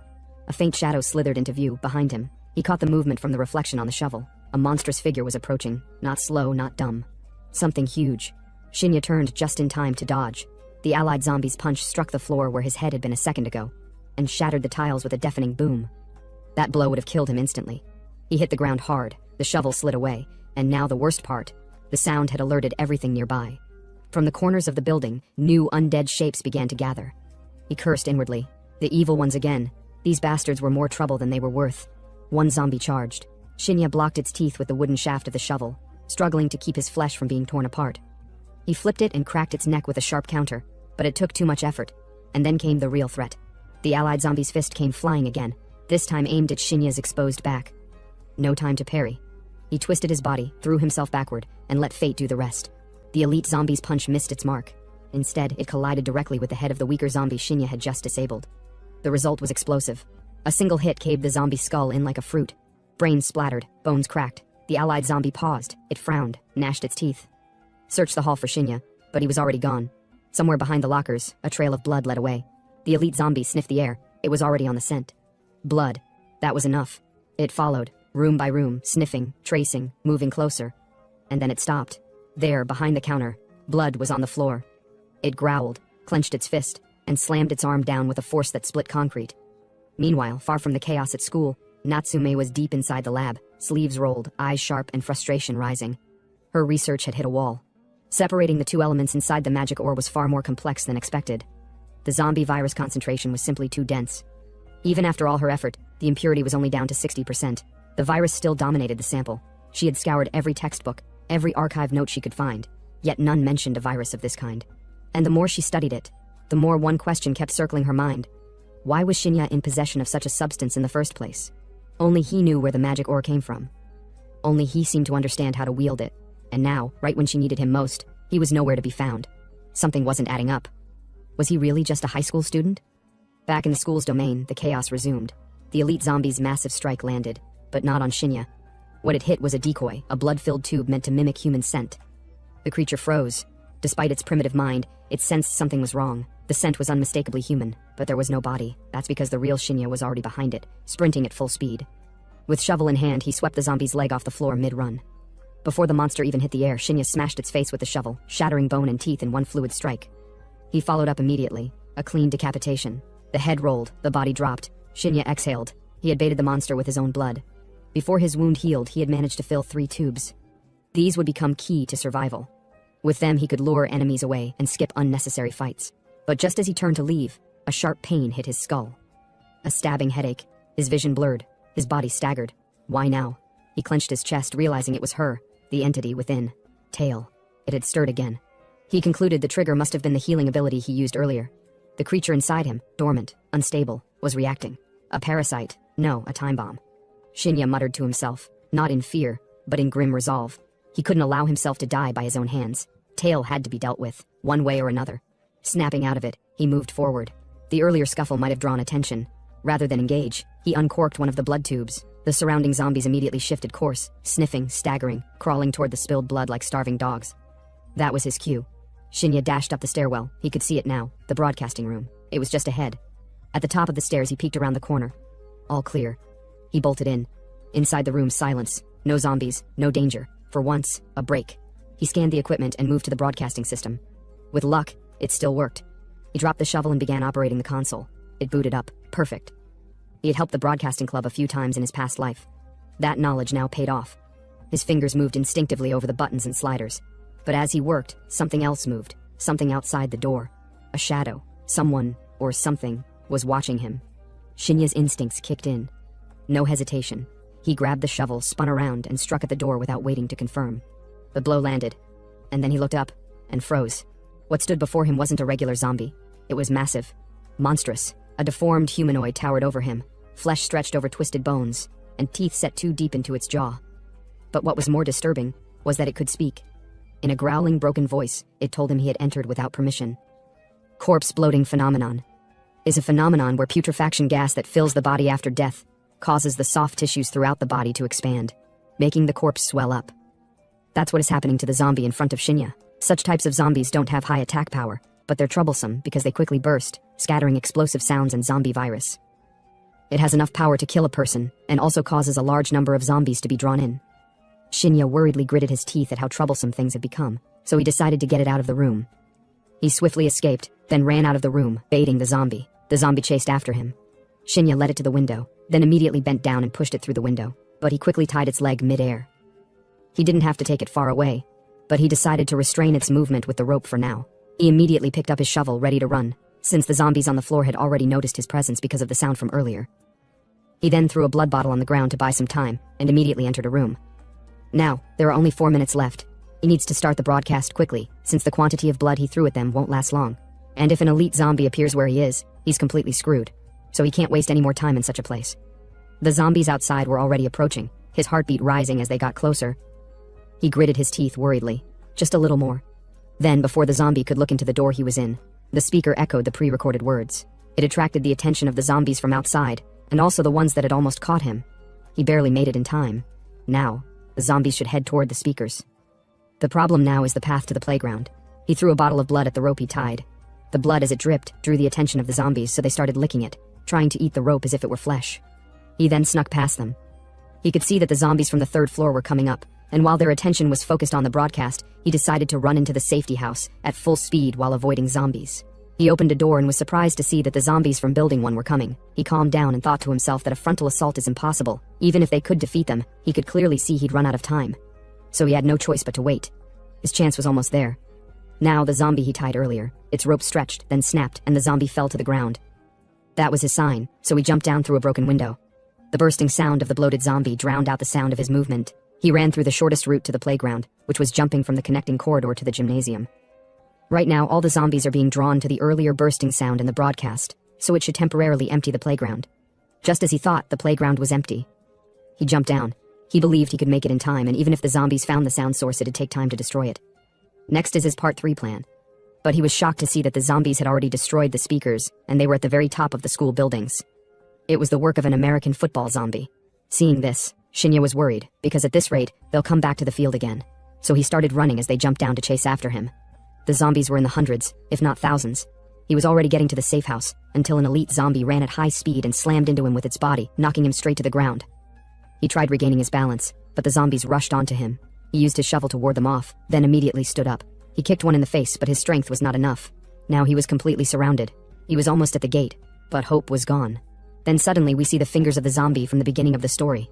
A faint shadow slithered into view, behind him. He caught the movement from the reflection on the shovel. A monstrous figure was approaching, not slow, not dumb. Something huge. Shinya turned just in time to dodge. The allied zombie's punch struck the floor where his head had been a second ago, and shattered the tiles with a deafening boom. That blow would have killed him instantly. He hit the ground hard, the shovel slid away, and now the worst part, the sound had alerted everything nearby. From the corners of the building, new undead shapes began to gather. He cursed inwardly. The evil ones again. These bastards were more trouble than they were worth. One zombie charged. Shinya blocked its teeth with the wooden shaft of the shovel, struggling to keep his flesh from being torn apart. He flipped it and cracked its neck with a sharp counter, but it took too much effort. And then came the real threat. The allied zombie's fist came flying again, this time aimed at Shinya's exposed back. No time to parry. He twisted his body, threw himself backward, and let fate do the rest. The elite zombie's punch missed its mark. Instead, it collided directly with the head of the weaker zombie Shinya had just disabled. The result was explosive. A single hit caved the zombie's skull in like a fruit. Brains splattered, bones cracked. The allied zombie paused. It frowned, gnashed its teeth. Searched the hall for Shinya, but he was already gone. Somewhere behind the lockers, a trail of blood led away. The elite zombie sniffed the air. It was already on the scent. Blood. That was enough. It followed, room by room, sniffing, tracing, moving closer. And then it stopped. There, behind the counter, blood was on the floor. It growled, clenched its fist, and slammed its arm down with a force that split concrete. Meanwhile, far from the chaos at school, Natsume was deep inside the lab, sleeves rolled, eyes sharp, and frustration rising. Her research had hit a wall. Separating the two elements inside the magic ore was far more complex than expected. The zombie virus concentration was simply too dense. Even after all her effort, the impurity was only down to 60%. The virus still dominated the sample. She had scoured every textbook, every archive note she could find, yet none mentioned a virus of this kind. And the more she studied it, the more one question kept circling her mind. Why was Shinya in possession of such a substance in the first place? Only he knew where the magic ore came from. Only he seemed to understand how to wield it. And now, right when she needed him most, he was nowhere to be found. Something wasn't adding up. Was he really just a high school student? Back in the school's domain, the chaos resumed. The elite zombies' massive strike landed, but not on Shinya. What it hit was a decoy, a blood-filled tube meant to mimic human scent. The creature froze. Despite its primitive mind, it sensed something was wrong. The scent was unmistakably human, but there was no body. That's because the real Shinya was already behind it, sprinting at full speed. With shovel in hand, he swept the zombie's leg off the floor mid-run. Before the monster even hit the air, Shinya smashed its face with the shovel, shattering bone and teeth in one fluid strike. He followed up immediately, a clean decapitation. The head rolled, the body dropped. Shinya exhaled. He had baited the monster with his own blood. Before his wound healed, he had managed to fill 3 tubes. These would become key to survival. With them, he could lure enemies away and skip unnecessary fights. But just as he turned to leave, a sharp pain hit his skull. A stabbing headache. His vision blurred. His body staggered. Why now? He clenched his chest, realizing it was her, the entity within. Tail. It had stirred again. He concluded the trigger must have been the healing ability he used earlier. The creature inside him, dormant, unstable, was reacting. A parasite. No, a time bomb. Shinya muttered to himself, not in fear, but in grim resolve. He couldn't allow himself to die by his own hands. Tail had to be dealt with, one way or another. Snapping out of it, he moved forward. The earlier scuffle might have drawn attention. Rather than engage, he uncorked one of the blood tubes. The surrounding zombies immediately shifted course, sniffing, staggering, crawling toward the spilled blood like starving dogs. That was his cue. Shinya dashed up the stairwell. He could see it now, the broadcasting room. It was just ahead. At the top of the stairs, he peeked around the corner. All clear. He bolted in. Inside the room, silence. No zombies, no danger. For once, a break. He scanned the equipment and moved to the broadcasting system. With luck, it still worked. He dropped the shovel and began operating the console. It booted up. Perfect. He had helped the broadcasting club a few times in his past life. That knowledge now paid off. His fingers moved instinctively over the buttons and sliders. But as he worked, something else moved. Something outside the door. A shadow. Someone, or something, was watching him. Shinya's instincts kicked in. No hesitation. He grabbed the shovel, spun around, and struck at the door without waiting to confirm. The blow landed. And then he looked up, and froze. What stood before him wasn't a regular zombie. It was massive. Monstrous. A deformed humanoid towered over him, flesh stretched over twisted bones, and teeth set too deep into its jaw. But what was more disturbing was that it could speak. In a growling, broken voice, it told him he had entered without permission. Corpse bloating phenomenon is a phenomenon where putrefaction gas that fills the body after death causes the soft tissues throughout the body to expand, making the corpse swell up. That's what is happening to the zombie in front of Shinya. Such types of zombies don't have high attack power, but they're troublesome because they quickly burst, scattering explosive sounds and zombie virus. It has enough power to kill a person, and also causes a large number of zombies to be drawn in. Shinya worriedly gritted his teeth at how troublesome things had become, so he decided to get it out of the room. He swiftly escaped, then ran out of the room, baiting the zombie. The zombie chased after him. Shinya led it to the window, then immediately bent down and pushed it through the window, but he quickly tied its leg mid-air. He didn't have to take it far away, but he decided to restrain its movement with the rope for now. He immediately picked up his shovel, ready to run, since the zombies on the floor had already noticed his presence because of the sound from earlier. He then threw a blood bottle on the ground to buy some time, and immediately entered a room. Now, there are only 4 minutes left. He needs to start the broadcast quickly, since the quantity of blood he threw at them won't last long. And if an elite zombie appears where he is, he's completely screwed. So he can't waste any more time in such a place. The zombies outside were already approaching, his heartbeat rising as they got closer. He gritted his teeth worriedly. Just a little more. Then, before the zombie could look into the door he was in, the speaker echoed the pre-recorded words. It attracted the attention of the zombies from outside, and also the ones that had almost caught him. He barely made it in time. Now, the zombies should head toward the speakers. The problem now is the path to the playground. He threw a bottle of blood at the rope he tied. The blood, as it dripped, drew the attention of the zombies, so they started licking it, trying to eat the rope as if it were flesh. He then snuck past them. He could see that the zombies from the third floor were coming up, and while their attention was focused on the broadcast, he decided to run into the safety house at full speed while avoiding zombies. He opened a door and was surprised to see that the zombies from Building 1 were coming. He calmed down and thought to himself that a frontal assault is impossible. Even if they could defeat them, he could clearly see he'd run out of time. So he had no choice but to wait. His chance was almost there. Now the zombie he tied earlier, its rope stretched, then snapped, and the zombie fell to the ground. That was his sign, so he jumped down through a broken window. The bursting sound of the bloated zombie drowned out the sound of his movement. He ran through the shortest route to the playground, which was jumping from the connecting corridor to the gymnasium. Right now, all the zombies are being drawn to the earlier bursting sound in the broadcast, so it should temporarily empty the playground. Just as he thought, the playground was empty. He jumped down. He believed he could make it in time, and even if the zombies found the sound source, it'd take time to destroy it. Next is his Part 3 plan. But he was shocked to see that the zombies had already destroyed the speakers, and they were at the very top of the school buildings. It was the work of an American football zombie. Seeing this, Shinya was worried, because at this rate, they'll come back to the field again. So he started running as they jumped down to chase after him. The zombies were in the hundreds, if not thousands. He was already getting to the safe house, until an elite zombie ran at high speed and slammed into him with its body, knocking him straight to the ground. He tried regaining his balance, but the zombies rushed onto him. He used his shovel to ward them off, then immediately stood up. He kicked one in the face, but his strength was not enough. Now he was completely surrounded. He was almost at the gate, but hope was gone. Then suddenly we see the fingers of the zombie from the beginning of the story.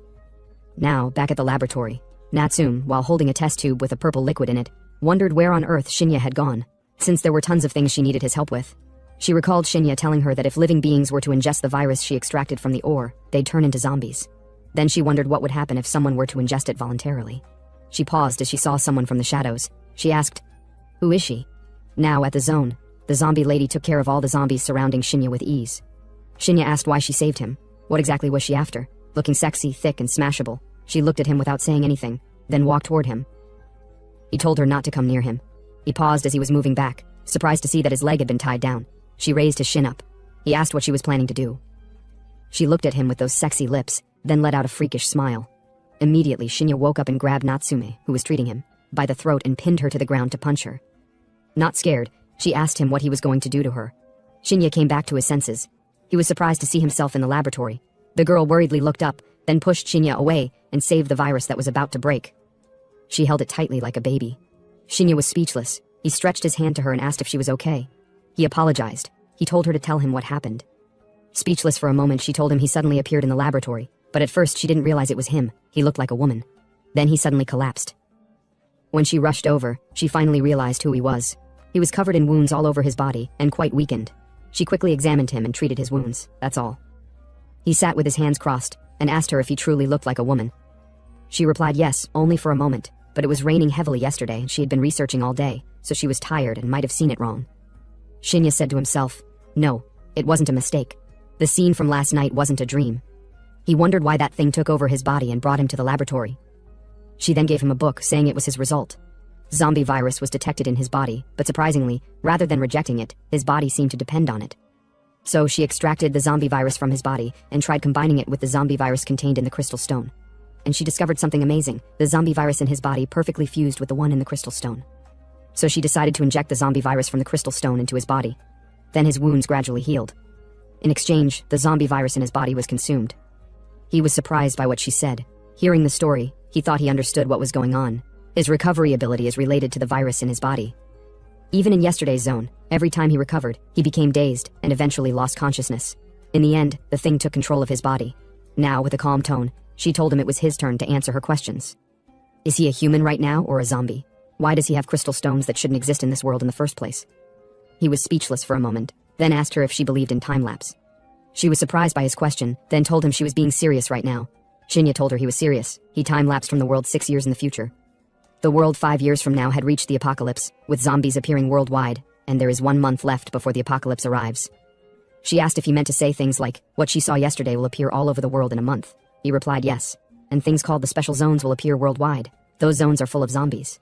Now, back at the laboratory, Natsume, while holding a test tube with a purple liquid in it, wondered where on earth Shinya had gone, since there were tons of things she needed his help with. She recalled Shinya telling her that if living beings were to ingest the virus she extracted from the ore, they'd turn into zombies. Then she wondered what would happen if someone were to ingest it voluntarily. She paused as she saw someone from the shadows. She asked, "Who is she?" Now, at the zone, the zombie lady took care of all the zombies surrounding Shinya with ease. Shinya asked why she saved him. What exactly was she after? Looking sexy, thick, and smashable, she looked at him without saying anything, then walked toward him. He told her not to come near him. He paused as he was moving back, surprised to see that his leg had been tied down. She raised his shin up. He asked what she was planning to do. She looked at him with those sexy lips, then let out a freakish smile. Immediately, Shinya woke up and grabbed Natsume, who was treating him, by the throat and pinned her to the ground to punch her. Not scared, she asked him what he was going to do to her. Shinya came back to his senses. He was surprised to see himself in the laboratory. The girl worriedly looked up, then pushed Shinya away and saved the virus that was about to break. She held it tightly like a baby. Shinya was speechless. He stretched his hand to her and asked if she was okay. He apologized. He told her to tell him what happened. Speechless for a moment, she told him he suddenly appeared in the laboratory, but at first she didn't realize it was him. He looked like a woman. Then he suddenly collapsed. When she rushed over, she finally realized who he was. He was covered in wounds all over his body and quite weakened. She quickly examined him and treated his wounds, that's all. He sat with his hands crossed and asked her if he truly looked like a woman. She replied yes, only for a moment, but it was raining heavily yesterday and she had been researching all day, so she was tired and might have seen it wrong. Shinya said to himself, no, it wasn't a mistake. The scene from last night wasn't a dream. He wondered why that thing took over his body and brought him to the laboratory. She then gave him a book saying it was his result. Zombie virus was detected in his body, but surprisingly, rather than rejecting it, his body seemed to depend on it. So she extracted the zombie virus from his body and tried combining it with the zombie virus contained in the crystal stone. And she discovered something amazing. The zombie virus in his body perfectly fused with the one in the crystal stone. So she decided to inject the zombie virus from the crystal stone into his body. Then his wounds gradually healed. In exchange, the zombie virus in his body was consumed. He was surprised by what she said. Hearing the story, he thought he understood what was going on. His recovery ability is related to the virus in his body. Even in yesterday's zone, every time he recovered, he became dazed and eventually lost consciousness. In the end, the thing took control of his body. Now, with a calm tone, she told him it was his turn to answer her questions. Is he a human right now or a zombie? Why does he have crystal stones that shouldn't exist in this world in the first place? He was speechless for a moment, then asked her if she believed in time-lapse. She was surprised by his question, then told him she was being serious right now. Shinya told her he was serious. He time-lapsed from the world 6 years in the future. The world 5 years from now had reached the apocalypse, with zombies appearing worldwide, and there is 1 month left before the apocalypse arrives. She asked if he meant to say things like, what she saw yesterday will appear all over the world in a month. He replied yes, and things called the special zones will appear worldwide. Those zones are full of zombies.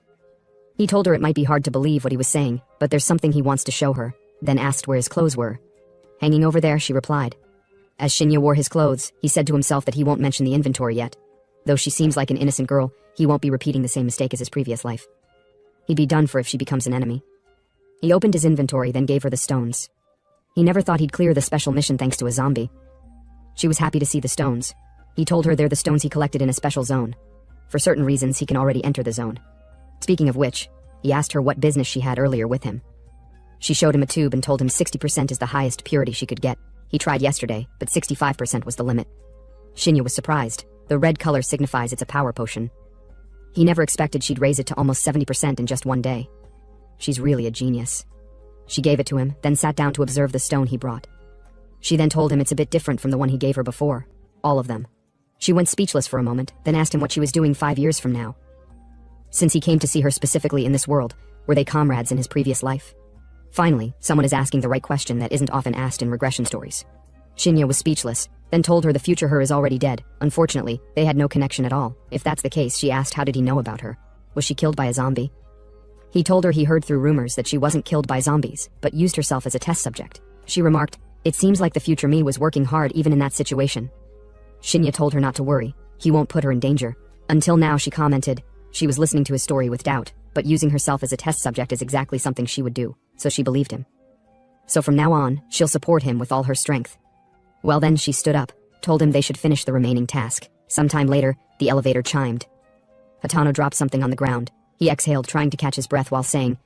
He told her it might be hard to believe what he was saying, but there's something he wants to show her, then asked where his clothes were. Hanging over there, she replied. As Shinya wore his clothes, he said to himself that he won't mention the inventory yet. Though she seems like an innocent girl, he won't be repeating the same mistake as his previous life. He'd be done for if she becomes an enemy. He opened his inventory, then gave her the stones. He never thought he'd clear the special mission thanks to a zombie. She was happy to see the stones. He told her they're the stones he collected in a special zone. For certain reasons, he can already enter the zone. Speaking of which, he asked her what business she had earlier with him. She showed him a tube and told him 60% is the highest purity she could get. He tried yesterday, but 65% was the limit. Shinya was surprised. The red color signifies it's a power potion. He never expected she'd raise it to almost 70% in just one day. She's really a genius. She gave it to him, then sat down to observe the stone he brought. She then told him it's a bit different from the one he gave her before. All of them. She went speechless for a moment, then asked him what she was doing 5 years from now. Since he came to see her specifically in this world, were they comrades in his previous life? Finally, someone is asking the right question that isn't often asked in regression stories. Shinya was speechless, then told her the future her is already dead. Unfortunately, they had no connection at all. If that's the case, she asked how did he know about her? Was she killed by a zombie? He told her he heard through rumors that she wasn't killed by zombies, but used herself as a test subject. She remarked, "It seems like the future me was working hard even in that situation." Shinya told her not to worry, he won't put her in danger. Until now, she commented, she was listening to his story with doubt, but using herself as a test subject is exactly something she would do, so she believed him. So from now on, she'll support him with all her strength. Well then, she stood up, told him they should finish the remaining task. Sometime later, the elevator chimed. Hatano dropped something on the ground. He exhaled, trying to catch his breath while saying,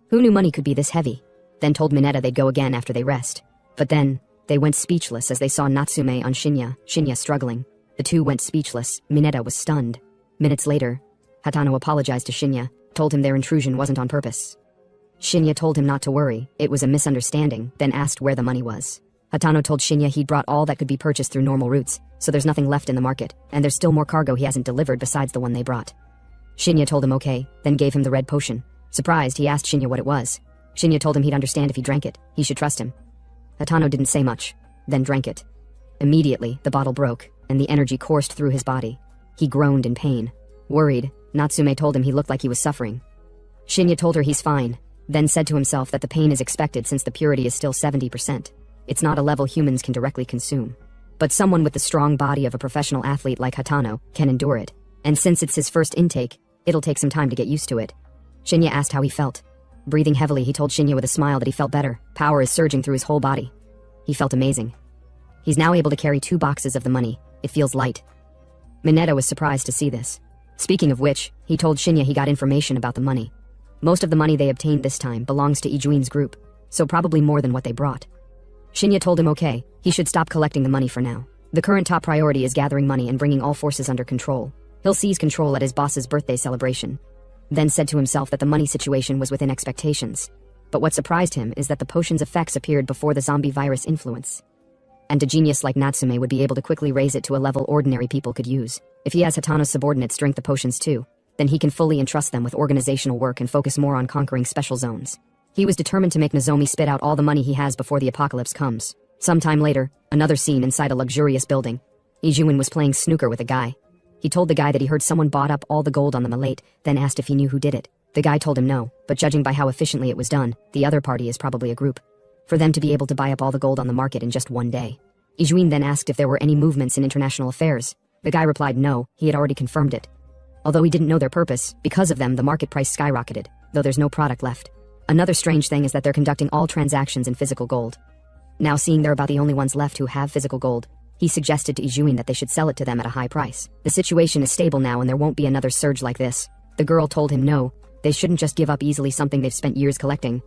"Who knew money could be this heavy?" Then told Mineta they'd go again after they rest. But then, they went speechless as they saw Natsume on Shinya struggling. The two went speechless. Mineta was stunned. Minutes later, Hatano apologized to Shinya, told him their intrusion wasn't on purpose. Shinya told him not to worry, it was a misunderstanding, then asked where the money was. Hatano told Shinya he'd brought all that could be purchased through normal routes, so there's nothing left in the market, and there's still more cargo he hasn't delivered besides the one they brought. Shinya told him okay, then gave him the red potion. Surprised, he asked Shinya what it was. Shinya told him he'd understand if he drank it, he should trust him. Hatano didn't say much, then drank it. Immediately, the bottle broke, and the energy coursed through his body. He groaned in pain. Worried, Natsume told him he looked like he was suffering. Shinya told her he's fine, then said to himself that the pain is expected since the purity is still 70%. It's not a level humans can directly consume. But someone with the strong body of a professional athlete like Hatano can endure it. And since it's his first intake, it'll take some time to get used to it. Shinya asked how he felt. Breathing heavily, he told Shinya with a smile that he felt better. Power is surging through his whole body. He felt amazing. He's now able to carry 2 boxes of the money. It feels light. Mineta was surprised to see this. Speaking of which, he told Shinya he got information about the money. Most of the money they obtained this time belongs to Ijuin's group, so probably more than what they brought. Shinya told him okay, he should stop collecting the money for now. The current top priority is gathering money and bringing all forces under control. He'll seize control at his boss's birthday celebration. Then said to himself that the money situation was within expectations. But what surprised him is that the potion's effects appeared before the zombie virus influence. And a genius like Natsume would be able to quickly raise it to a level ordinary people could use. If he has Hatano's subordinates drink the potions too, then he can fully entrust them with organizational work and focus more on conquering special zones. He was determined to make Nozomi spit out all the money he has before the apocalypse comes. Sometime later, another scene inside a luxurious building. Ijuin was playing snooker with a guy. He told the guy that he heard someone bought up all the gold on the Malate, then asked if he knew who did it. The guy told him no, but judging by how efficiently it was done, the other party is probably a group. For them to be able to buy up all the gold on the market in just one day. Ijuin then asked if there were any movements in international affairs. The guy replied no, he had already confirmed it. Although he didn't know their purpose, because of them the market price skyrocketed, though there's no product left. Another strange thing is that they're conducting all transactions in physical gold. Now seeing they're about the only ones left who have physical gold, he suggested to Ijuin that they should sell it to them at a high price. The situation is stable now and there won't be another surge like this. The girl told him no, they shouldn't just give up easily something they've spent years collecting.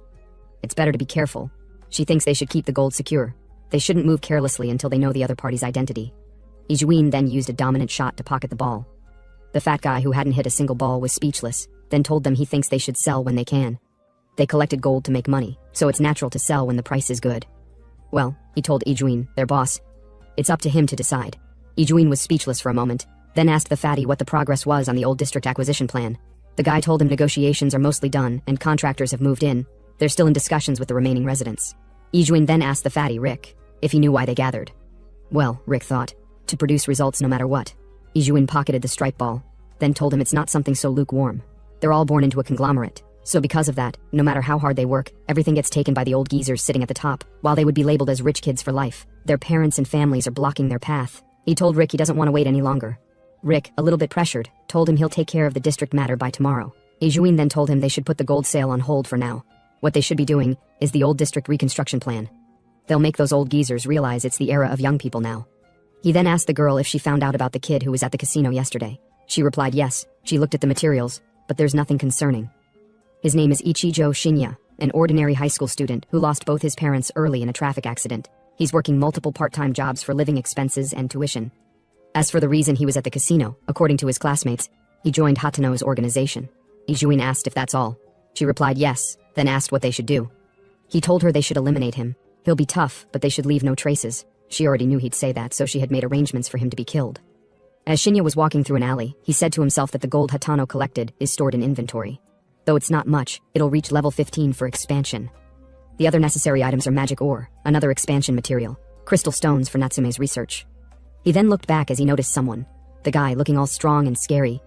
It's better to be careful. She thinks they should keep the gold secure. They shouldn't move carelessly until they know the other party's identity. Ijuin then used a dominant shot to pocket the ball. The fat guy who hadn't hit a single ball was speechless, then told them he thinks they should sell when they can. They collected gold to make money, so it's natural to sell when the price is good. Well, he told Ijuin, their boss, it's up to him to decide. Ijuin was speechless for a moment, then asked the fatty what the progress was on the old district acquisition plan. The guy told him negotiations are mostly done and contractors have moved in. They're still in discussions with the remaining residents. Ijuin then asked the fatty, Rick, if he knew why they gathered. Well, Rick thought, to produce results no matter what. Ijuin pocketed the stripe ball, then told him it's not something so lukewarm. They're all born into a conglomerate. So because of that, no matter how hard they work, everything gets taken by the old geezers sitting at the top, while they would be labeled as rich kids for life. Their parents and families are blocking their path. He told Rick he doesn't want to wait any longer. Rick, a little bit pressured, told him he'll take care of the district matter by tomorrow. Ijuin then told him they should put the gold sale on hold for now. What they should be doing is the old district reconstruction plan. They'll make those old geezers realize it's the era of young people now. He then asked the girl if she found out about the kid who was at the casino yesterday. She replied yes. She looked at the materials, but there's nothing concerning. His name is Ichijo Shinya, an ordinary high school student who lost both his parents early in a traffic accident. He's working multiple part-time jobs for living expenses and tuition. As for the reason he was at the casino, according to his classmates, he joined Hatano's organization. Ijuin asked if that's all. She replied yes, then asked what they should do. He told her they should eliminate him. He'll be tough, but they should leave no traces. She already knew he'd say that, so she had made arrangements for him to be killed. As Shinya was walking through an alley, he said to himself that the gold Hatano collected is stored in inventory. Though it's not much, it'll reach level 15 for expansion. The other necessary items are magic ore, another expansion material, crystal stones for Natsume's research. He then looked back as he noticed someone. The guy, looking all strong and scary.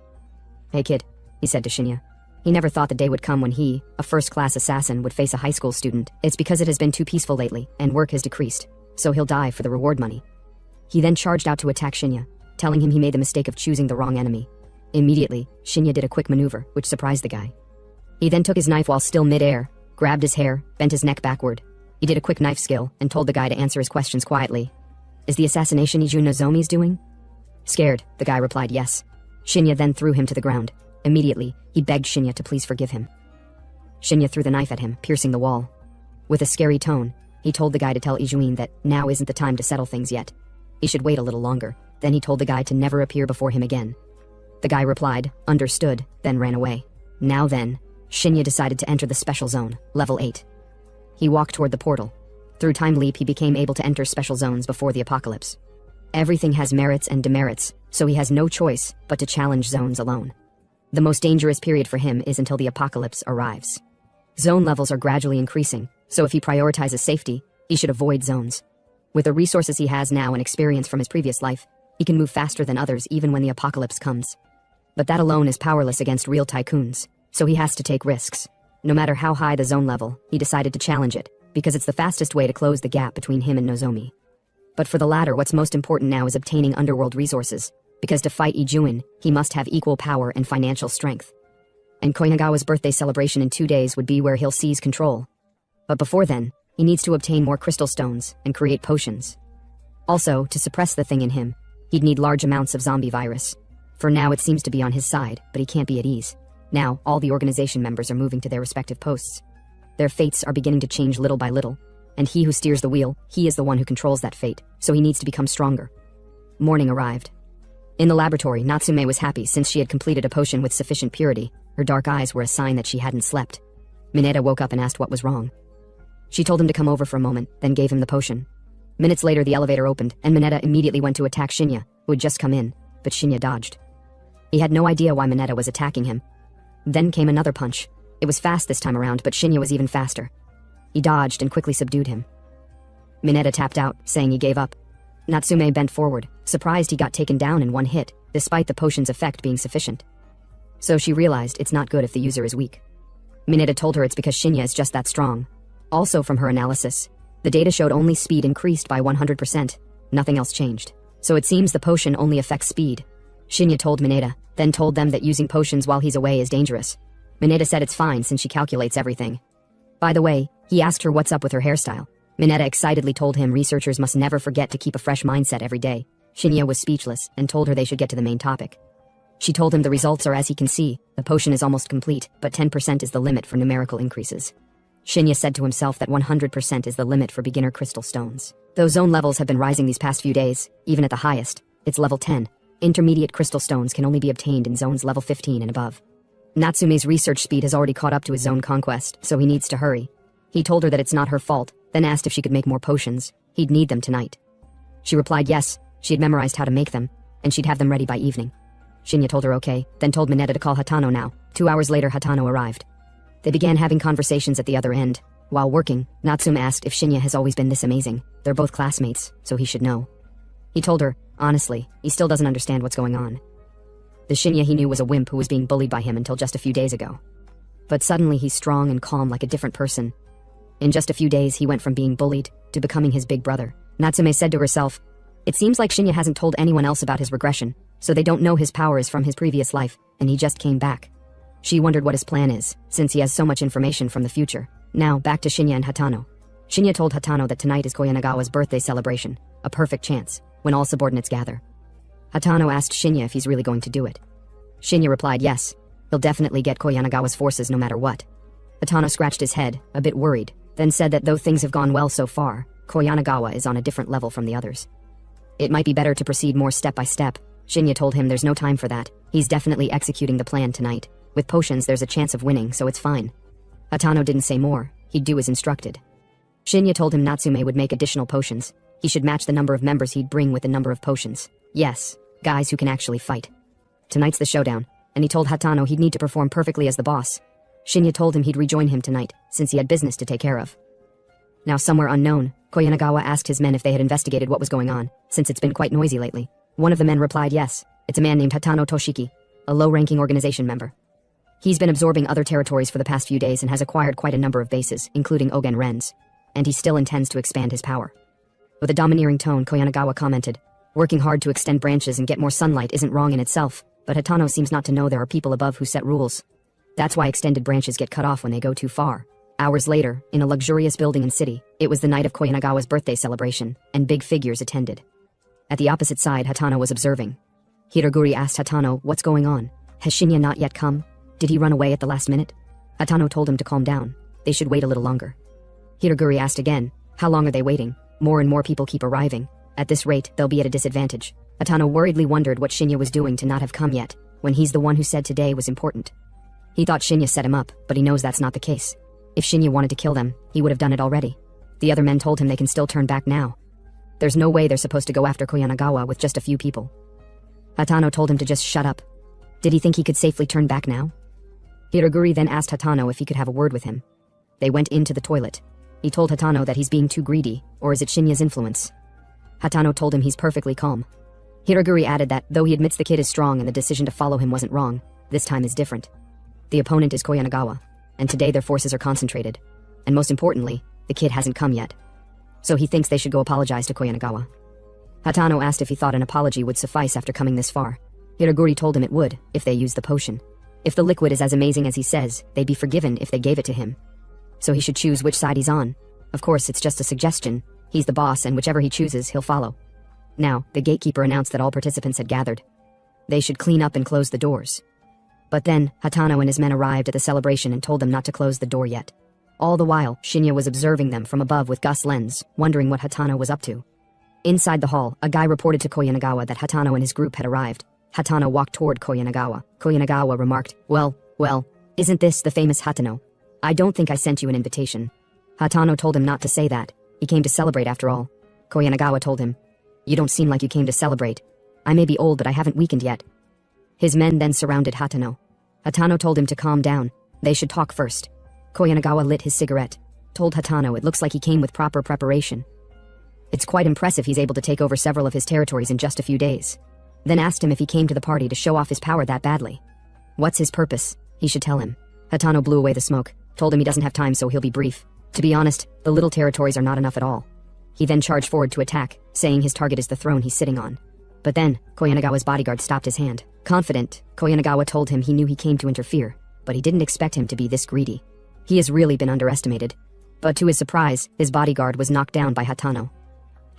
"Hey kid," he said to Shinya. He never thought the day would come when he, a first-class assassin, would face a high school student. It's because it has been too peaceful lately, and work has decreased, so he'll die for the reward money. He then charged out to attack Shinya, telling him he made the mistake of choosing the wrong enemy. Immediately, Shinya did a quick maneuver, which surprised the guy. He then took his knife while still mid-air, grabbed his hair, bent his neck backward. He did a quick knife skill, and told the guy to answer his questions quietly. "Is the assassination Iju Nozomi's doing?" Scared, the guy replied yes. Shinya then threw him to the ground. Immediately, he begged Shinya to please forgive him. Shinya threw the knife at him, piercing the wall. With a scary tone, he told the guy to tell Ijuin that now isn't the time to settle things yet. He should wait a little longer. Then he told the guy to never appear before him again. The guy replied, understood, then ran away. Now then, Shinya decided to enter the special zone, level 8. He walked toward the portal. Through time leap, he became able to enter special zones before the apocalypse. Everything has merits and demerits, so he has no choice but to challenge zones alone. The most dangerous period for him is until the apocalypse arrives. Zone levels are gradually increasing, so if he prioritizes safety, he should avoid zones. With the resources he has now and experience from his previous life, he can move faster than others even when the apocalypse comes. But that alone is powerless against real tycoons, so he has to take risks. No matter how high the zone level, he decided to challenge it, because it's the fastest way to close the gap between him and Nozomi. But for the latter, what's most important now is obtaining underworld resources, because to fight Ijuin, he must have equal power and financial strength. And Koyanagawa's birthday celebration in 2 days would be where he'll seize control. But before then, he needs to obtain more crystal stones and create potions. Also, to suppress the thing in him, he'd need large amounts of zombie virus. For now it seems to be on his side, but he can't be at ease. Now, all the organization members are moving to their respective posts. Their fates are beginning to change little by little, and he who steers the wheel, he is the one who controls that fate, so he needs to become stronger. Morning arrived. In the laboratory, Natsume was happy since she had completed a potion with sufficient purity. Her dark eyes were a sign that she hadn't slept. Mineta woke up and asked what was wrong. She told him to come over for a moment, then gave him the potion. Minutes later, the elevator opened, and Mineta immediately went to attack Shinya, who had just come in, but Shinya dodged. He had no idea why Mineta was attacking him. Then came another punch. It was fast this time around, but Shinya was even faster. He dodged and quickly subdued him. Mineta tapped out, saying he gave up. Natsume bent forward, surprised he got taken down in one hit, despite the potion's effect being sufficient. So she realized it's not good if the user is weak. Mineta told her it's because Shinya is just that strong. Also from her analysis, the data showed only speed increased by 100%, nothing else changed. So it seems the potion only affects speed. Shinya told Mineta, then told them that using potions while he's away is dangerous. Mineta said it's fine since she calculates everything. By the way, he asked her what's up with her hairstyle. Mineta excitedly told him researchers must never forget to keep a fresh mindset every day. Shinya was speechless and told her they should get to the main topic. She told him the results are as he can see, the potion is almost complete, but 10% is the limit for numerical increases. Shinya said to himself that 100% is the limit for beginner crystal stones. Though zone levels have been rising these past few days, even at the highest, it's level 10. Intermediate crystal stones can only be obtained in zones level 15 and above. Natsume's research speed has already caught up to his zone conquest, so he needs to hurry. He told her that it's not her fault, then asked if she could make more potions. He'd need them tonight. She replied yes, she had memorized how to make them, and she'd have them ready by evening. Shinya told her okay, then told Mineta to call Hatano now. 2 hours later, Hatano arrived. They began having conversations at the other end. While working, Natsume asked if Shinya has always been this amazing. They're both classmates, so he should know. He told her, honestly, he still doesn't understand what's going on. The Shinya he knew was a wimp who was being bullied by him until just a few days ago. But suddenly he's strong and calm like a different person. In just a few days, he went from being bullied to becoming his big brother. Natsume said to herself, it seems like Shinya hasn't told anyone else about his regression, so they don't know his powers from his previous life, and he just came back. She wondered what his plan is, since he has so much information from the future. Now, back to Shinya and Hatano. Shinya told Hatano that tonight is Koyanagawa's birthday celebration, a perfect chance. when all subordinates gather. Hatano asked Shinya if he's really going to do it. Shinya replied yes, he'll definitely get Koyanagawa's forces no matter what. Hatano scratched his head, a bit worried, then said that though things have gone well so far, Koyanagawa is on a different level from the others. It might be better to proceed more step by step. Shinya told him there's no time for that, he's definitely executing the plan tonight. With potions there's a chance of winning, so it's fine. Hatano didn't say more, he'd do as instructed. Shinya told him Natsume would make additional potions. He should match the number of members he'd bring with the number of potions. Yes, guys who can actually fight. Tonight's the showdown, and he told Hatano he'd need to perform perfectly as the boss. Shinya told him he'd rejoin him tonight, since he had business to take care of. Now somewhere unknown, Koyanagawa asked his men if they had investigated what was going on, since it's been quite noisy lately. One of the men replied yes, it's a man named Hatano Toshiki, a low-ranking organization member. He's been absorbing other territories for the past few days and has acquired quite a number of bases, including Ogen Ren's. And he still intends to expand his power. With a domineering tone, Koyanagawa commented, working hard to extend branches and get more sunlight isn't wrong in itself, but Hatano seems not to know there are people above who set rules. That's why extended branches get cut off when they go too far. Hours later, in a luxurious building in city, it was the night of Koyanagawa's birthday celebration, and big figures attended. At the opposite side, Hatano was observing. Hiroguri asked Hatano, what's going on? Has Shinya not yet come? Did he run away at the last minute? Hatano told him to calm down. They should wait a little longer. Hiroguri asked again, how long are they waiting? More and more people keep arriving. At this rate, they'll be at a disadvantage. Hatano worriedly wondered what Shinya was doing to not have come yet, when he's the one who said today was important. He thought Shinya set him up, but he knows that's not the case. If Shinya wanted to kill them, he would have done it already. The other men told him they can still turn back now. There's no way they're supposed to go after Koyanagawa with just a few people. Hatano told him to just shut up. Did he think he could safely turn back now? Hiroguri then asked Hatano if he could have a word with him. They went into the toilet. He told Hatano that he's being too greedy, or is it Shinya's influence? Hatano told him he's perfectly calm. Hiroguri added that, though he admits the kid is strong and the decision to follow him wasn't wrong, this time is different. The opponent is Koyanagawa, and today their forces are concentrated. And most importantly, the kid hasn't come yet. So he thinks they should go apologize to Koyanagawa. Hatano asked if he thought an apology would suffice after coming this far. Hiroguri told him it would, if they used the potion. If the liquid is as amazing as he says, they'd be forgiven if they gave it to him. So he should choose which side he's on. Of course, it's just a suggestion. He's the boss, and whichever he chooses, he'll follow. Now, the gatekeeper announced that all participants had gathered. They should clean up and close the doors. But then, Hatano and his men arrived at the celebration and told them not to close the door yet. All the while, Shinya was observing them from above with Gus lens, wondering what Hatano was up to. Inside the hall, a guy reported to Koyanagawa that Hatano and his group had arrived. Hatano walked toward Koyanagawa. Koyanagawa remarked, well, isn't this the famous Hatano? I don't think I sent you an invitation. Hatano told him not to say that. He came to celebrate after all. Koyanagawa told him, you don't seem like you came to celebrate. I may be old, but I haven't weakened yet. His men then surrounded Hatano. Hatano told him to calm down. They should talk first. Koyanagawa lit his cigarette. Told Hatano it looks like he came with proper preparation. It's quite impressive he's able to take over several of his territories in just a few days. Then asked him if he came to the party to show off his power that badly. What's his purpose? He should tell him. Hatano blew away the smoke. Told him he doesn't have time, so he'll be brief. To be honest, the little territories are not enough at all. He then charged forward to attack, saying his target is the throne he's sitting on. But then, Koyanagawa's bodyguard stopped his hand. Confident, Koyanagawa told him he knew he came to interfere, but he didn't expect him to be this greedy. He has really been underestimated. But to his surprise, his bodyguard was knocked down by Hatano.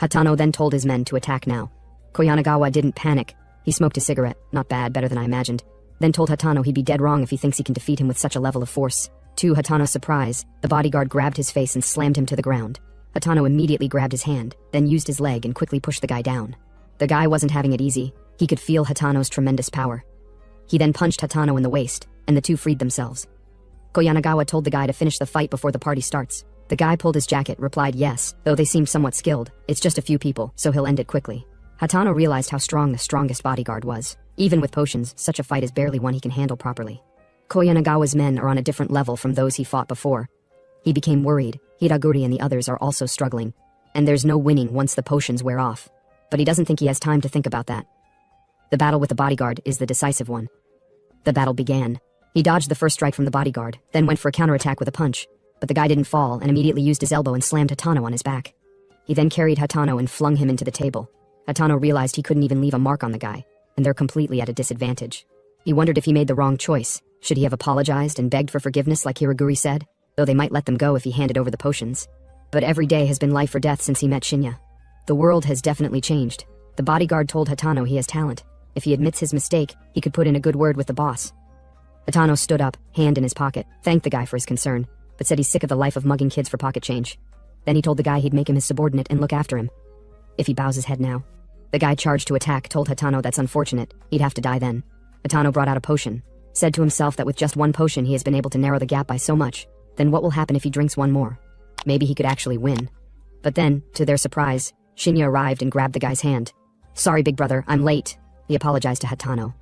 Hatano then told his men to attack now. Koyanagawa didn't panic. He smoked a cigarette, not bad, better than I imagined. Then told Hatano he'd be dead wrong if he thinks he can defeat him with such a level of force. To Hatano's surprise, the bodyguard grabbed his face and slammed him to the ground. Hatano immediately grabbed his hand, then used his leg and quickly pushed the guy down. The guy wasn't having it easy. He could feel Hatano's tremendous power. He then punched Hatano in the waist, and the two freed themselves. Koyanagawa told the guy to finish the fight before the party starts. The guy pulled his jacket, replied yes, though they seemed somewhat skilled. It's just a few people, so he'll end it quickly. Hatano realized how strong the strongest bodyguard was. Even with potions, such a fight is barely one he can handle properly. Koyanagawa's men are on a different level from those he fought before. He became worried. Hiroguri and the others are also struggling. And there's no winning once the potions wear off. But he doesn't think he has time to think about that. The battle with the bodyguard is the decisive one. The battle began. He dodged the first strike from the bodyguard, then went for a counterattack with a punch. But the guy didn't fall and immediately used his elbow and slammed Hatano on his back. He then carried Hatano and flung him into the table. Hatano realized he couldn't even leave a mark on the guy, and they're completely at a disadvantage. He wondered if he made the wrong choice. Should he have apologized and begged for forgiveness like Hiroguri said? Though they might let them go if he handed over the potions. But every day has been life or death since he met Shinya. The world has definitely changed. The bodyguard told Hatano he has talent. If he admits his mistake, he could put in a good word with the boss. Hatano stood up, hand in his pocket, thanked the guy for his concern, but said he's sick of the life of mugging kids for pocket change. Then he told the guy he'd make him his subordinate and look after him. If he bows his head now. The guy charged to attack told Hatano that's unfortunate, he'd have to die then. Hatano brought out a potion, said to himself that with just one potion he has been able to narrow the gap by so much, then what will happen if he drinks one more? Maybe he could actually win. But then, to their surprise, Shinya arrived and grabbed the guy's hand. Sorry big brother, I'm late, he apologized to Hatano.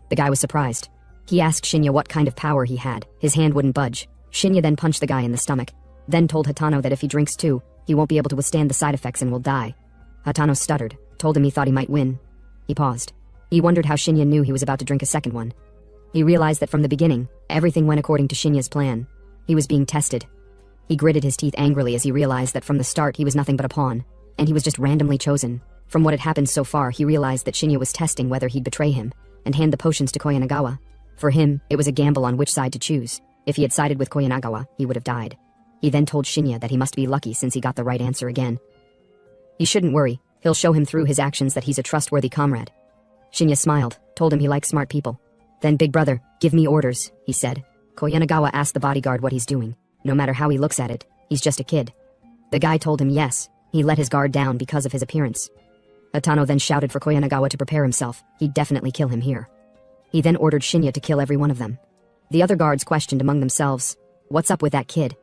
The guy was surprised. He asked Shinya what kind of power he had, his hand wouldn't budge. Shinya then punched the guy in the stomach, then told Hatano that if he drinks too, he won't be able to withstand the side effects and will die. Hatano stuttered, told him he thought he might win. He paused. He wondered how Shinya knew he was about to drink a second one. He realized that from the beginning, everything went according to Shinya's plan. He was being tested. He gritted his teeth angrily as he realized that from the start he was nothing but a pawn, and he was just randomly chosen. From what had happened so far, he realized that Shinya was testing whether he'd betray him and hand the potions to Koyanagawa. For him, it was a gamble on which side to choose. If he had sided with Koyanagawa, he would have died. He then told Shinya that he must be lucky since he got the right answer again. He shouldn't worry, he'll show him through his actions that he's a trustworthy comrade. Shinya smiled, told him he likes smart people. Then big brother, give me orders, he said. Koyanagawa asked the bodyguard what he's doing. No matter how he looks at it, he's just a kid. The guy told him yes, he let his guard down because of his appearance. Hatano then shouted for Koyanagawa to prepare himself, he'd definitely kill him here. He then ordered Shinya to kill every one of them. The other guards questioned among themselves, what's up with that kid?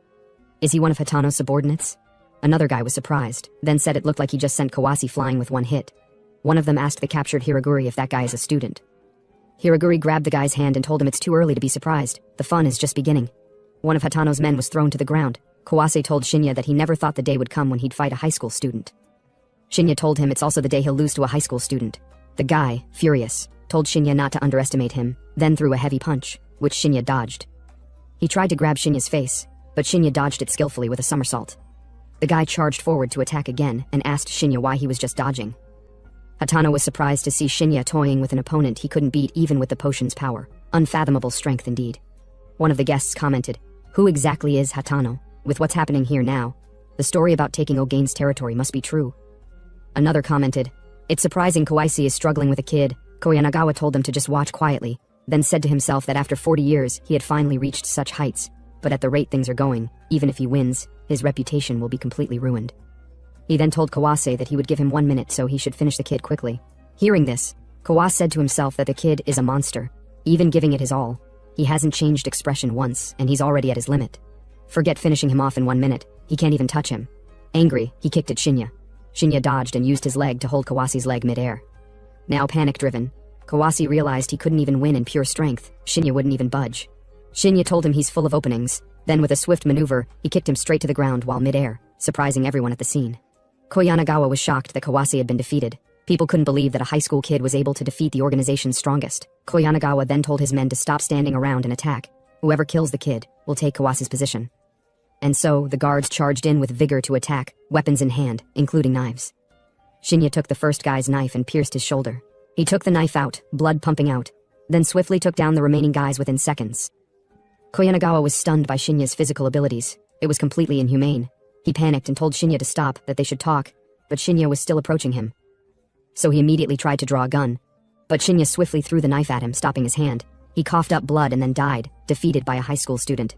Is he one of Hatano's subordinates? Another guy was surprised, then said it looked like he just sent Kawase flying with one hit. One of them asked the captured Hiraguri if that guy is a student. Hiraguri grabbed the guy's hand and told him it's too early to be surprised, the fun is just beginning. One of Hatano's men was thrown to the ground. Kawase told Shinya that he never thought the day would come when he'd fight a high school student. Shinya told him it's also the day he'll lose to a high school student. The guy, furious, told Shinya not to underestimate him, then threw a heavy punch, which Shinya dodged. He tried to grab Shinya's face, but Shinya dodged it skillfully with a somersault. The guy charged forward to attack again and asked Shinya why he was just dodging. Hatano was surprised to see Shinya toying with an opponent he couldn't beat even with the potion's power. Unfathomable strength indeed. One of the guests commented, who exactly is Hatano? With what's happening here now, the story about taking Ogane's territory must be true. Another commented, it's surprising Kawase is struggling with a kid. Koyanagawa told them to just watch quietly, then said to himself that after 40 years he had finally reached such heights, but at the rate things are going, even if he wins, his reputation will be completely ruined. He then told Kawase that he would give him 1 minute so he should finish the kid quickly. Hearing this, Kawase said to himself that the kid is a monster, even giving it his all. He hasn't changed expression once, and he's already at his limit. Forget finishing him off in 1 minute, he can't even touch him. Angry, he kicked at Shinya. Shinya dodged and used his leg to hold Kawase's leg mid-air. Now panic-driven, Kawase realized he couldn't even win in pure strength. Shinya wouldn't even budge. Shinya told him he's full of openings. Then with a swift maneuver, he kicked him straight to the ground while mid-air, surprising everyone at the scene. Koyanagawa was shocked that Kawase had been defeated. People couldn't believe that a high school kid was able to defeat the organization's strongest. Koyanagawa then told his men to stop standing around and attack. Whoever kills the kid will take Kawase's position. And so, the guards charged in with vigor to attack, weapons in hand, including knives. Shinya took the first guy's knife and pierced his shoulder. He took the knife out, blood pumping out, then swiftly took down the remaining guys within seconds. Koyanagawa was stunned by Shinya's physical abilities. It was completely inhumane. He panicked and told Shinya to stop, that they should talk, but Shinya was still approaching him. So he immediately tried to draw a gun. But Shinya swiftly threw the knife at him, stopping his hand. He coughed up blood and then died, defeated by a high school student.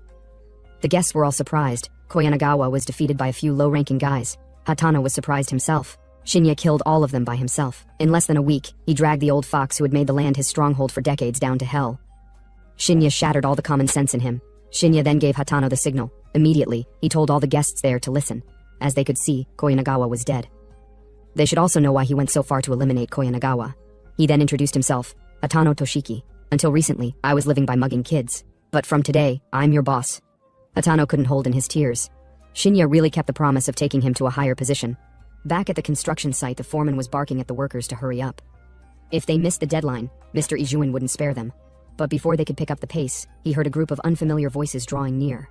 The guests were all surprised. Koyanagawa was defeated by a few low-ranking guys. Hatano was surprised himself. Shinya killed all of them by himself. In less than a week, he dragged the old fox who had made the land his stronghold for decades down to hell. Shinya shattered all the common sense in him. Shinya then gave Hatano the signal. Immediately, he told all the guests there to listen. As they could see, Koyanagawa was dead. They should also know why he went so far to eliminate Koyanagawa. He then introduced himself, Hatano Toshiki. Until recently, I was living by mugging kids. But from today, I'm your boss. Hatano couldn't hold in his tears. Shinya really kept the promise of taking him to a higher position. Back at the construction site, the foreman was barking at the workers to hurry up. If they missed the deadline, Mr. Ijuin wouldn't spare them. But before they could pick up the pace, he heard a group of unfamiliar voices drawing near.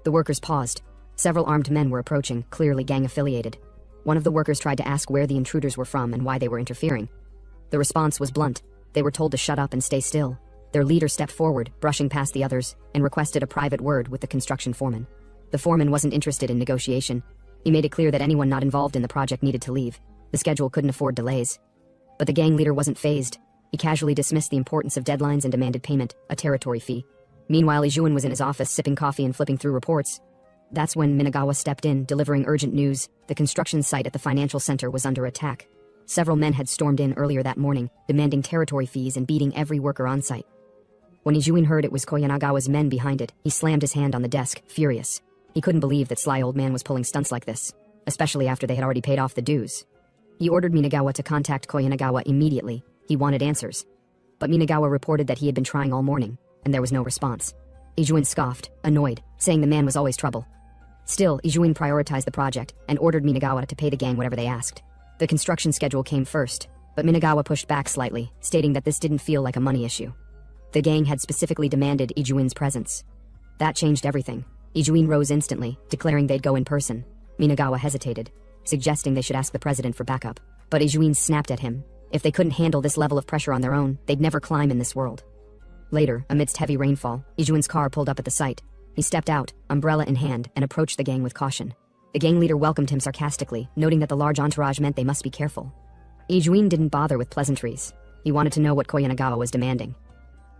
The workers paused. Several armed men were approaching, clearly gang-affiliated. One of the workers tried to ask where the intruders were from and why they were interfering. The response was blunt. They were told to shut up and stay still. Their leader stepped forward, brushing past the others, and requested a private word with the construction foreman. The foreman wasn't interested in negotiation. He made it clear that anyone not involved in the project needed to leave. The schedule couldn't afford delays. But the gang leader wasn't fazed. He casually dismissed the importance of deadlines and demanded payment, a territory fee. Meanwhile, Ijuin was in his office sipping coffee and flipping through reports. That's when Minagawa stepped in, delivering urgent news. The construction site at the financial center was under attack. Several men had stormed in earlier that morning, demanding territory fees and beating every worker on site. When Ijuin heard it was Koyanagawa's men behind it, he slammed his hand on the desk, furious. He couldn't believe that sly old man was pulling stunts like this, especially after they had already paid off the dues. He ordered Minagawa to contact Koyanagawa immediately. He wanted answers. But Minagawa reported that he had been trying all morning, and there was no response. Ijuin scoffed, annoyed, saying the man was always trouble. Still, Ijuin prioritized the project and ordered Minagawa to pay the gang whatever they asked. The construction schedule came first, but Minagawa pushed back slightly, stating that this didn't feel like a money issue. The gang had specifically demanded Ijuin's presence. That changed everything. Ijuin rose instantly, declaring they'd go in person. Minagawa hesitated, suggesting they should ask the president for backup. But Ijuin snapped at him. If they couldn't handle this level of pressure on their own, they'd never climb in this world. Later, amidst heavy rainfall, Ijuin's car pulled up at the site. He stepped out, umbrella in hand, and approached the gang with caution. The gang leader welcomed him sarcastically, noting that the large entourage meant they must be careful. Ijuin didn't bother with pleasantries. He wanted to know what Koyanagawa was demanding.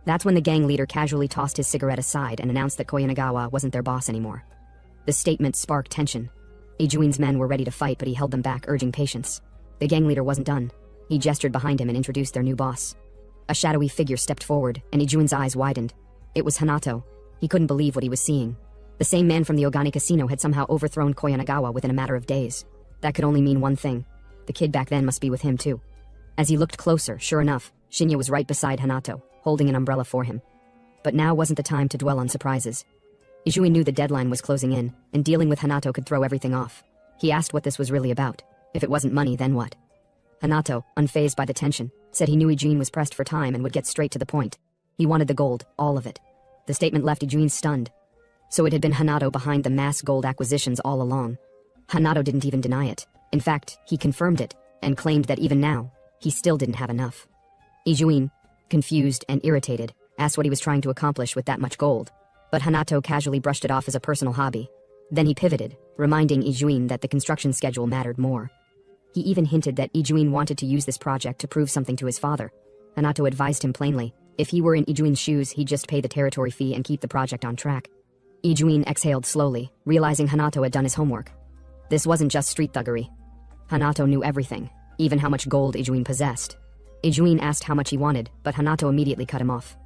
That's when the gang leader casually tossed his cigarette aside and announced that Koyanagawa wasn't their boss anymore. The statement sparked tension. Ijuin's men were ready to fight, but he held them back, urging patience. The gang leader wasn't done. He gestured behind him and introduced their new boss. A shadowy figure stepped forward, and Ijuin's eyes widened. It was Hanato. He couldn't believe what he was seeing. The same man from the Ogani Casino had somehow overthrown Koyanagawa within a matter of days. That could only mean one thing. The kid back then must be with him too. As he looked closer, sure enough, Shinya was right beside Hanato, holding an umbrella for him. But now wasn't the time to dwell on surprises. Ijuin knew the deadline was closing in, and dealing with Hanato could throw everything off. He asked what this was really about. If it wasn't money, then what? Hanato, unfazed by the tension, said he knew Ijuin was pressed for time and would get straight to the point. He wanted the gold, all of it. The statement left Ijuin stunned. So it had been Hanato behind the mass gold acquisitions all along. Hanato didn't even deny it. In fact, he confirmed it, and claimed that even now, he still didn't have enough. Ijuin, confused and irritated, asked what he was trying to accomplish with that much gold. But Hanato casually brushed it off as a personal hobby. Then he pivoted, reminding Ijuin that the construction schedule mattered more. He even hinted that Ijuin wanted to use this project to prove something to his father. Hanato advised him plainly, if he were in Ijuin's shoes, he'd just pay the territory fee and keep the project on track. Ijuin exhaled slowly, realizing Hanato had done his homework. This wasn't just street thuggery. Hanato knew everything, even how much gold Ijuin possessed. Ijuin asked how much he wanted, but Hanato immediately cut him off.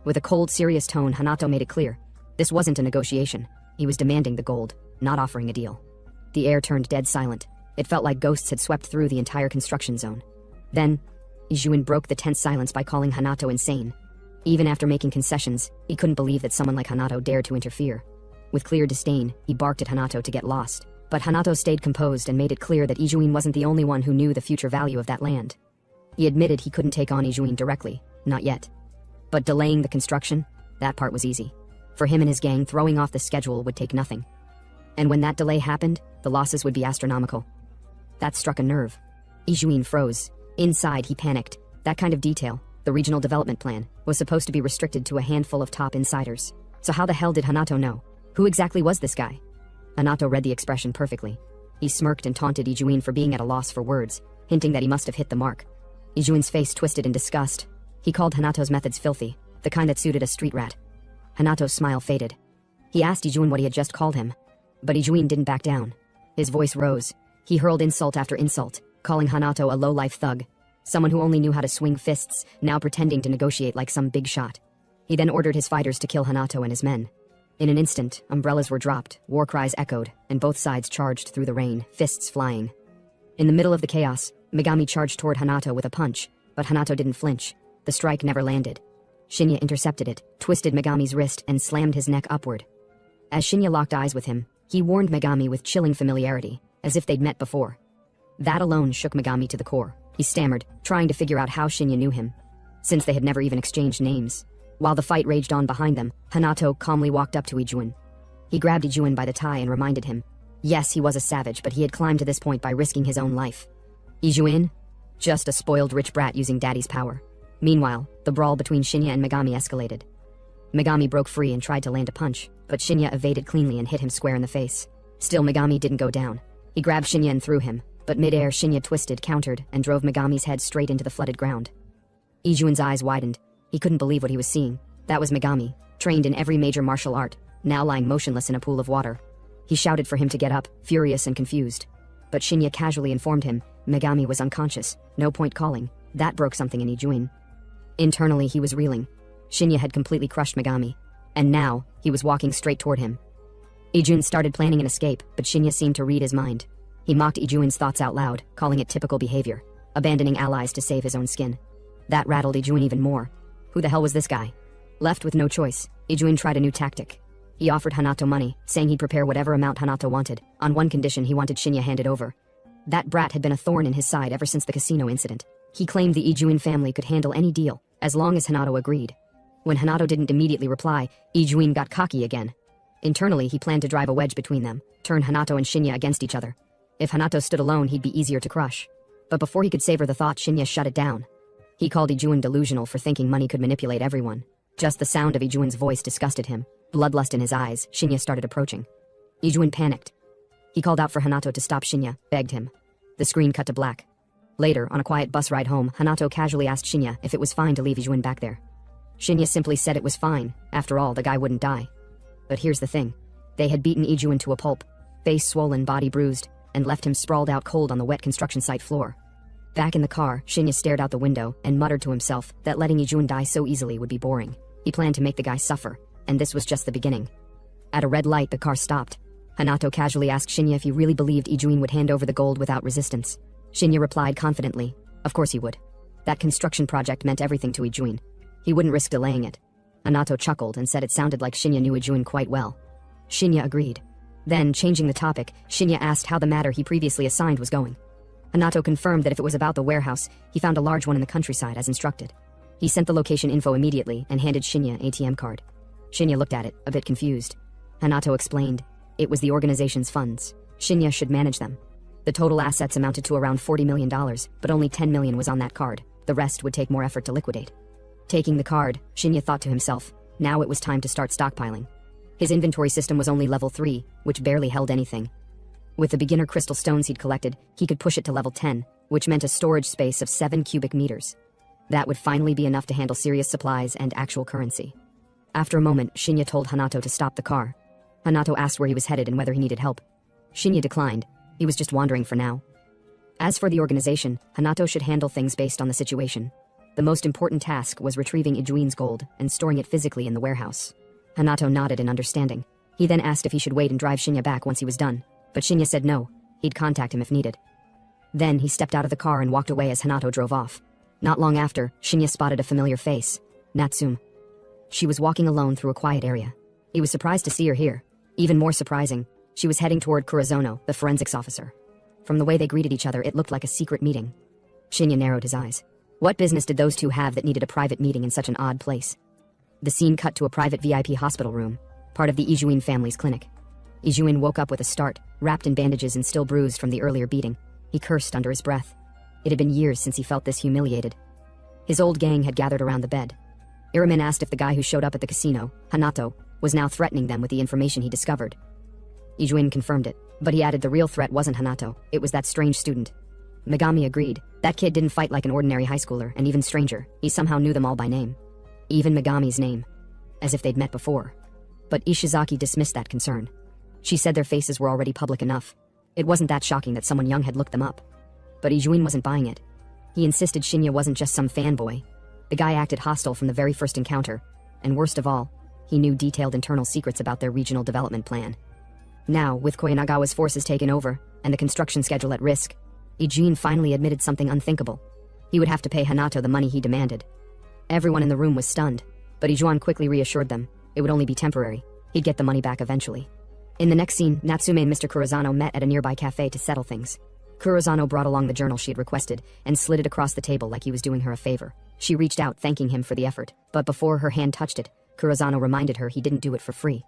With a cold, serious tone, Hanato made it clear. This wasn't a negotiation. He was demanding the gold, not offering a deal. The air turned dead silent. It felt like ghosts had swept through the entire construction zone. Then, Ijuin broke the tense silence by calling Hanato insane. Even after making concessions, he couldn't believe that someone like Hanato dared to interfere. With clear disdain, he barked at Hanato to get lost. But Hanato stayed composed and made it clear that Ijuin wasn't the only one who knew the future value of that land. He admitted he couldn't take on Ijuin directly, not yet. But delaying the construction, that part was easy. For him and his gang, throwing off the schedule would take nothing. And when that delay happened, the losses would be astronomical. That struck a nerve. Ijuin froze. Inside, he panicked. That kind of detail, the regional development plan, was supposed to be restricted to a handful of top insiders. So how the hell did Hanato know? Who exactly was this guy? Hanato read the expression perfectly. He smirked and taunted Ijuin for being at a loss for words, hinting that he must have hit the mark. Ijuin's face twisted in disgust. He called Hanato's methods filthy, the kind that suited a street rat. Hanato's smile faded. He asked Ijuin what he had just called him. But Ijuin didn't back down. His voice rose. He hurled insult after insult, calling Hanato a low-life thug. Someone who only knew how to swing fists, now pretending to negotiate like some big shot. He then ordered his fighters to kill Hanato and his men. In an instant, umbrellas were dropped, war cries echoed, and both sides charged through the rain, fists flying. In the middle of the chaos, Megami charged toward Hanato with a punch, but Hanato didn't flinch. The strike never landed. Shinya intercepted it, twisted Megami's wrist, and slammed his neck upward. As Shinya locked eyes with him, he warned Megami with chilling familiarity, as if they'd met before. That alone shook Megami to the core. He stammered, trying to figure out how Shinya knew him, since they had never even exchanged names. While the fight raged on behind them, Hanato calmly walked up to Ijuin. He grabbed Ijuin by the tie and reminded him. Yes, he was a savage, but he had climbed to this point by risking his own life. Ijuin? Just a spoiled rich brat using daddy's power. Meanwhile, the brawl between Shinya and Megami escalated. Megami broke free and tried to land a punch, but Shinya evaded cleanly and hit him square in the face. Still, Megami didn't go down. He grabbed Shinya and threw him, But mid-air, Shinya twisted, countered, and drove Megami's head straight into the flooded ground. Ijuin's eyes widened. He couldn't believe what he was seeing. That was Megami, trained in every major martial art, now lying motionless in a pool of water. He shouted for him to get up, furious and confused. But Shinya casually informed him Megami was unconscious, no point calling. That broke something in Ijuin. Internally, he was reeling. Shinya had completely crushed Megami, and now he was walking straight toward him. Ijuin started planning an escape, but Shinya seemed to read his mind. He mocked Ijuin's thoughts out loud, calling it typical behavior, abandoning allies to save his own skin. That rattled Ijuin even more. Who the hell was this guy? Left with no choice, Ijuin tried a new tactic. He offered Hanato money, saying he'd prepare whatever amount Hanato wanted. On one condition, he wanted Shinya handed over. That brat had been a thorn in his side ever since the casino incident. He claimed the Ijuin family could handle any deal, as long as Hanato agreed. When Hanato didn't immediately reply, Ijuin got cocky again. Internally, he planned to drive a wedge between them, turn Hanato and Shinya against each other. If Hanato stood alone, he'd be easier to crush. But before he could savor the thought, Shinya shut it down. He called Ijuin delusional for thinking money could manipulate everyone. Just the sound of Ijuin's voice disgusted him. Bloodlust in his eyes, Shinya started approaching. Ijuin panicked. He called out for Hanato to stop Shinya, begged him. The screen cut to black. Later, on a quiet bus ride home, Hanato casually asked Shinya if it was fine to leave Ijuin back there. Shinya simply said it was fine. After all, the guy wouldn't die. But here's the thing. They had beaten Ijuin to a pulp, face swollen, body bruised, and left him sprawled out cold on the wet construction site floor. Back in the car, Shinya stared out the window and muttered to himself that letting Ijuin die so easily would be boring. He planned to make the guy suffer, and this was just the beginning. At a red light, the car stopped. Hanato casually asked Shinya if he really believed Ijuin would hand over the gold without resistance. Shinya replied confidently, of course he would. That construction project meant everything to Ijuin. He wouldn't risk delaying it. Hanato chuckled and said it sounded like Shinya knew Ijuin quite well. Shinya agreed. Then, changing the topic, Shinya asked how the matter he previously assigned was going. Hanato confirmed that if it was about the warehouse, he found a large one in the countryside as instructed. He sent the location info immediately and handed Shinya an ATM card. Shinya looked at it, a bit confused. Hanato explained. It was the organization's funds. Shinya should manage them. The total assets amounted to around $40 million, but only $10 million was on that card. The rest would take more effort to liquidate. Taking the card, Shinya thought to himself, now it was time to start stockpiling. His inventory system was only level 3, which barely held anything. With the beginner crystal stones he'd collected, he could push it to level 10, which meant a storage space of 7 cubic meters. That would finally be enough to handle serious supplies and actual currency. After a moment, Shinya told Hanato to stop the car. Hanato asked where he was headed and whether he needed help. Shinya declined. He was just wandering for now. As for the organization, Hanato should handle things based on the situation. The most important task was retrieving Ijuin's gold and storing it physically in the warehouse. Hanato nodded in understanding. He then asked if he should wait and drive Shinya back once he was done, but Shinya said no, he'd contact him if needed. Then he stepped out of the car and walked away as Hanato drove off. Not long after, Shinya spotted a familiar face, Natsume. She was walking alone through a quiet area. He was surprised to see her here. Even more surprising, she was heading toward Kurozono, the forensics officer. From the way they greeted each other, it looked like a secret meeting. Shinya narrowed his eyes. What business did those two have that needed a private meeting in such an odd place? The scene cut to a private VIP hospital room, part of the Ijuin family's clinic. Ijuin woke up with a start, wrapped in bandages and still bruised from the earlier beating. He cursed under his breath. It had been years since he felt this humiliated. His old gang had gathered around the bed. Iramin asked if the guy who showed up at the casino, Hanato, was now threatening them with the information he discovered. Ijuin confirmed it, but he added the real threat wasn't Hanato, it was that strange student. Megami agreed. That kid didn't fight like an ordinary high schooler, and even stranger, he somehow knew them all by name. Even Megami's name. As if they'd met before. But Ishizaki dismissed that concern. She said their faces were already public enough. It wasn't that shocking that someone young had looked them up. But Ijuin wasn't buying it. He insisted Shinya wasn't just some fanboy. The guy acted hostile from the very first encounter, and worst of all, he knew detailed internal secrets about their regional development plan. Now, with Koyanagawa's forces taken over, and the construction schedule at risk, Ijuin finally admitted something unthinkable. He would have to pay Hanato the money he demanded. Everyone in the room was stunned, but Ijuin quickly reassured them. It would only be temporary. He'd get the money back eventually. In the next scene, Natsume and Mr. Kurozono met at a nearby cafe to settle things. Kurozono brought along the journal she had requested and slid it across the table like he was doing her a favor. She reached out, thanking him for the effort, but before her hand touched it, Kurozono reminded her he didn't do it for free.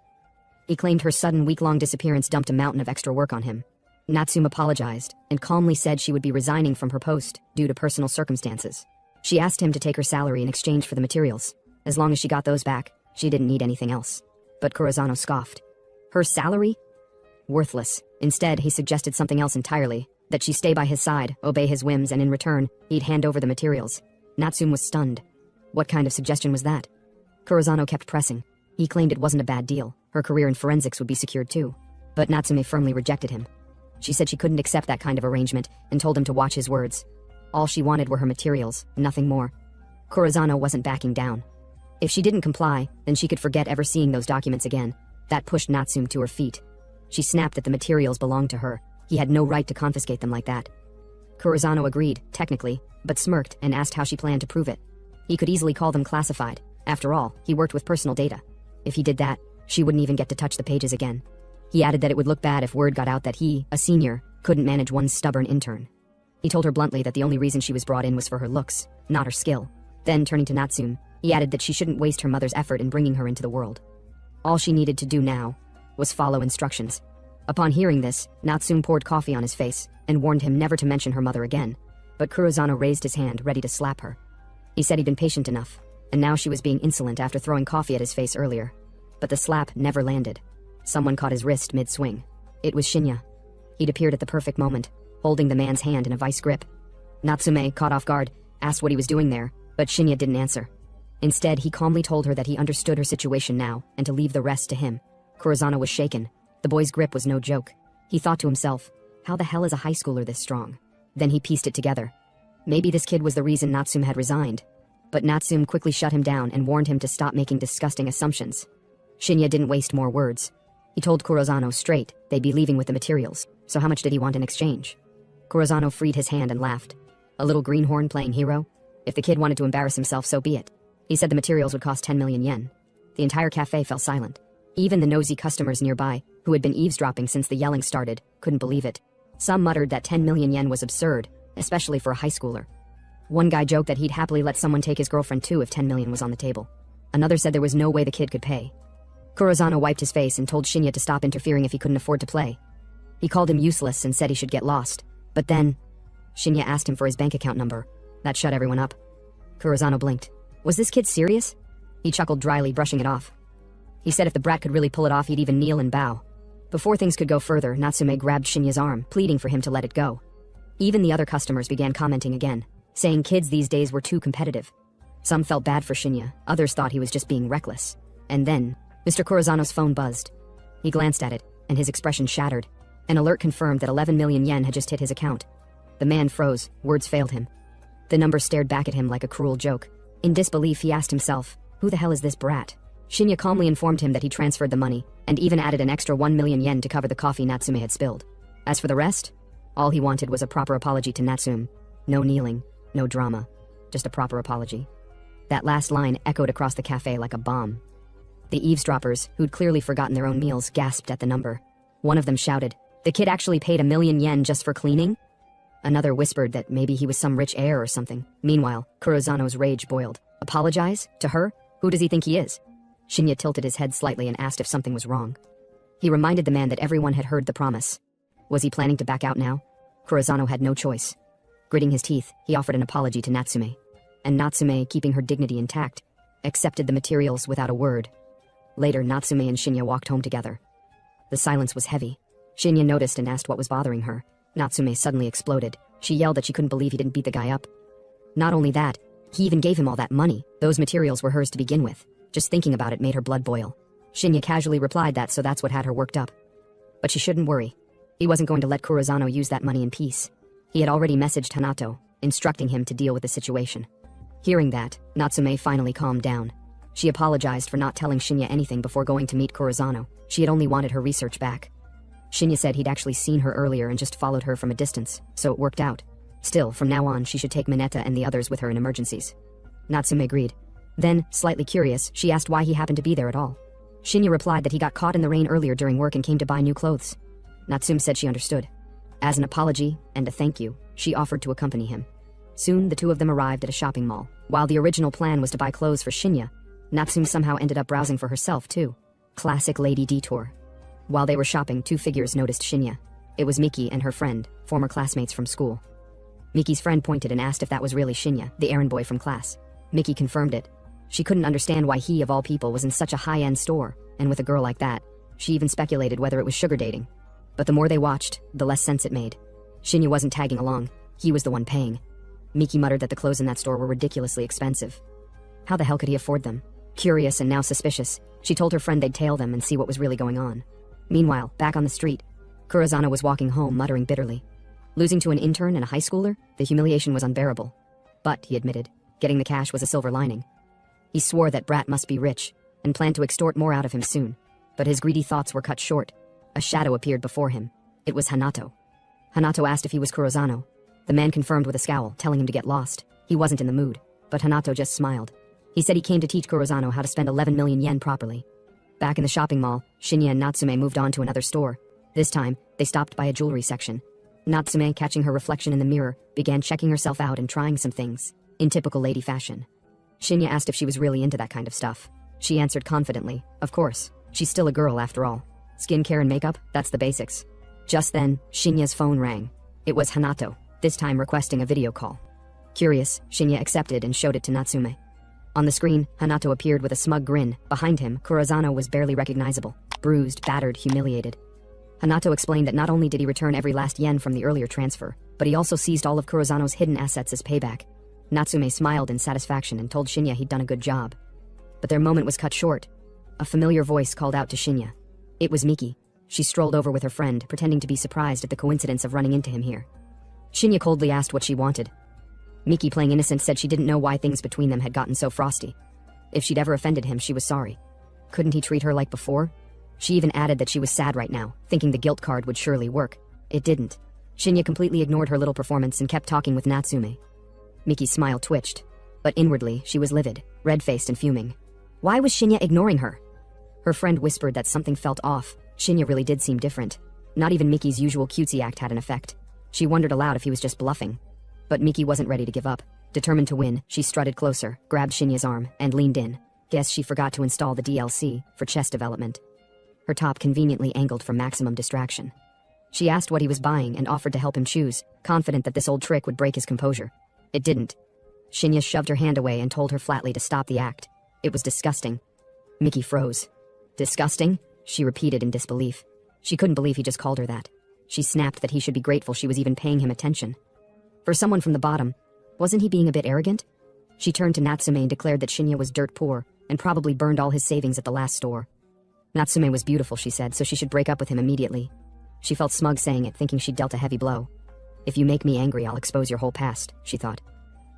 He claimed her sudden week-long disappearance dumped a mountain of extra work on him. Natsume apologized and calmly said she would be resigning from her post due to personal circumstances. She asked him to take her salary in exchange for the materials. As long as she got those back, she didn't need anything else. But Kurozono scoffed. Her salary? Worthless. Instead, he suggested something else entirely, that she stay by his side, obey his whims, and in return, he'd hand over the materials. Natsume was stunned. What kind of suggestion was that? Kurozano kept pressing. He claimed it wasn't a bad deal. Her career in forensics would be secured too. But Natsume firmly rejected him. She said she couldn't accept that kind of arrangement and told him to watch his words. All she wanted were her materials, nothing more. Kurozano wasn't backing down. If she didn't comply, then she could forget ever seeing those documents again. That pushed Natsume to her feet. She snapped that the materials belonged to her. He had no right to confiscate them like that. Kurozano agreed, technically, but smirked and asked how she planned to prove it. He could easily call them classified. After all, he worked with personal data. If he did that, she wouldn't even get to touch the pages again. He added that it would look bad if word got out that he, a senior, couldn't manage one stubborn intern. He told her bluntly that the only reason she was brought in was for her looks, not her skill. Then, turning to Natsume, he added that she shouldn't waste her mother's effort in bringing her into the world. All she needed to do now was follow instructions. Upon hearing this, Natsume poured coffee on his face and warned him never to mention her mother again, but Kurozano raised his hand, ready to slap her. He said he'd been patient enough, and now she was being insolent after throwing coffee at his face earlier. But the slap never landed. Someone caught his wrist mid-swing. It was Shinya. He'd appeared at the perfect moment, holding the man's hand in a vice grip. Natsume, caught off guard, asked what he was doing there, but Shinya didn't answer. Instead, he calmly told her that he understood her situation now and to leave the rest to him. Kurozano was shaken. The boy's grip was no joke. He thought to himself, how the hell is a high schooler this strong? Then he pieced it together. Maybe this kid was the reason Natsume had resigned. But Natsume quickly shut him down and warned him to stop making disgusting assumptions. Shinya didn't waste more words. He told Kurozano straight they'd be leaving with the materials, so how much did he want in exchange? Kurozano freed his hand and laughed. A little greenhorn playing hero? If the kid wanted to embarrass himself, so be it. He said the materials would cost 10 million yen. The entire cafe fell silent. Even the nosy customers nearby, who had been eavesdropping since the yelling started, couldn't believe it. Some muttered that 10 million yen was absurd, especially for a high schooler. One guy joked that he'd happily let someone take his girlfriend too if 10 million was on the table. Another said there was no way the kid could pay. Kurozano wiped his face and told Shinya to stop interfering if he couldn't afford to play. He called him useless and said he should get lost. But then, Shinya asked him for his bank account number. That shut everyone up. Kurozano blinked. Was this kid serious? He chuckled dryly, brushing it off. He said if the brat could really pull it off, he'd even kneel and bow. Before things could go further, Natsume grabbed Shinya's arm, pleading for him to let it go. Even the other customers began commenting again, saying kids these days were too competitive. Some felt bad for Shinya, others thought he was just being reckless. And then, Mr. Kurozano's phone buzzed. He glanced at it, and his expression shattered. An alert confirmed that 11 million yen had just hit his account. The man froze, words failed him. The number stared back at him like a cruel joke. In disbelief, he asked himself, who the hell is this brat? Shinya calmly informed him that he transferred the money, and even added an extra 1 million yen to cover the coffee Natsume had spilled. As for the rest, all he wanted was a proper apology to Natsume. No kneeling, no drama, just a proper apology. That last line echoed across the cafe like a bomb. The eavesdroppers, who'd clearly forgotten their own meals, gasped at the number. One of them shouted, the kid actually paid 1 million yen just for cleaning? Another whispered that maybe he was some rich heir or something. Meanwhile, Kurozano's rage boiled. Apologize? To her? Who does he think he is? Shinya tilted his head slightly and asked if something was wrong. He reminded the man that everyone had heard the promise. Was he planning to back out now? Kurozano had no choice. Gritting his teeth, he offered an apology to Natsume. And Natsume, keeping her dignity intact, accepted the materials without a word. Later, Natsume and Shinya walked home together. The silence was heavy. Shinya noticed and asked what was bothering her. Natsume suddenly exploded. She yelled that she couldn't believe he didn't beat the guy up. Not only that, he even gave him all that money. Those materials were hers to begin with. Just thinking about it made her blood boil. Shinya casually replied that so that's what had her worked up. But she shouldn't worry. He wasn't going to let Kurozano use that money in peace. He had already messaged Hanato, instructing him to deal with the situation. Hearing that, Natsume finally calmed down. She apologized for not telling Shinya anything before going to meet Kurozano. She had only wanted her research back. Shinya said he'd actually seen her earlier and just followed her from a distance, so it worked out. Still, from now on, she should take Mineta and the others with her in emergencies. Natsume agreed. Then, slightly curious, she asked why he happened to be there at all. Shinya replied that he got caught in the rain earlier during work and came to buy new clothes. Natsume said she understood. As an apology and a thank you, she offered to accompany him. Soon, the two of them arrived at a shopping mall. While the original plan was to buy clothes for Shinya, Natsume somehow ended up browsing for herself, too. Classic lady detour. While they were shopping, two figures noticed Shinya. It was Miki and her friend, former classmates from school. Miki's friend pointed and asked if that was really Shinya, the errand boy from class. Miki confirmed it. She couldn't understand why he, of all people, was in such a high-end store, and with a girl like that. She even speculated whether it was sugar dating. But the more they watched, the less sense it made. Shinya wasn't tagging along. He was the one paying. Miki muttered that the clothes in that store were ridiculously expensive. How the hell could he afford them? Curious and now suspicious, she told her friend they'd tail them and see what was really going on. Meanwhile, back on the street, Kurazano was walking home muttering bitterly. Losing to an intern and a high schooler, the humiliation was unbearable. But, he admitted, getting the cash was a silver lining. He swore that Brat must be rich, and planned to extort more out of him soon. But his greedy thoughts were cut short. A shadow appeared before him. It was Hanato. Hanato asked if he was Kurazano. The man confirmed with a scowl, telling him to get lost. He wasn't in the mood, but Hanato just smiled. He said he came to teach Kurazano how to spend 11 million yen properly. Back in the shopping mall, Shinya and Natsume moved on to another store. This time, they stopped by a jewelry section. Natsume, catching her reflection in the mirror, began checking herself out and trying some things, in typical lady fashion. Shinya asked if she was really into that kind of stuff. She answered confidently, of course, she's still a girl after all. Skincare and makeup, that's the basics. Just then, Shinya's phone rang. It was Hanato, this time requesting a video call. Curious, Shinya accepted and showed it to Natsume. On the screen, Hanato appeared with a smug grin. Behind him, Kurazano was barely recognizable, bruised, battered, humiliated. Hanato explained that not only did he return every last yen from the earlier transfer, but he also seized all of Kurazano's hidden assets as payback. Natsume smiled in satisfaction and told Shinya he'd done a good job. But their moment was cut short. A familiar voice called out to Shinya. It was Miki. She strolled over with her friend, pretending to be surprised at the coincidence of running into him here. Shinya coldly asked what she wanted. Miki, playing innocent, said she didn't know why things between them had gotten so frosty. If she'd ever offended him, she was sorry. Couldn't he treat her like before? She even added that she was sad right now, thinking the guilt card would surely work. It didn't. Shinya completely ignored her little performance and kept talking with Natsume. Miki's smile twitched, but inwardly she was livid, red-faced and fuming. Why was Shinya ignoring her? Her friend whispered that something felt off. Shinya really did seem different. Not even Miki's usual cutesy act had an effect. She wondered aloud if he was just bluffing. But Miki wasn't ready to give up. Determined to win, she strutted closer, grabbed Shinya's arm, and leaned in. Guess she forgot to install the DLC for chest development. Her top conveniently angled for maximum distraction. She asked what he was buying and offered to help him choose, confident that this old trick would break his composure. It didn't. Shinya shoved her hand away and told her flatly to stop the act. It was disgusting. Miki froze. Disgusting? She repeated in disbelief. She couldn't believe he just called her that. She snapped that he should be grateful she was even paying him attention. For someone from the bottom, wasn't he being a bit arrogant? She turned to Natsume and declared that Shinya was dirt poor, and probably burned all his savings at the last store. Natsume was beautiful, she said, so she should break up with him immediately. She felt smug saying it, thinking she'd dealt a heavy blow. If you make me angry, I'll expose your whole past, she thought.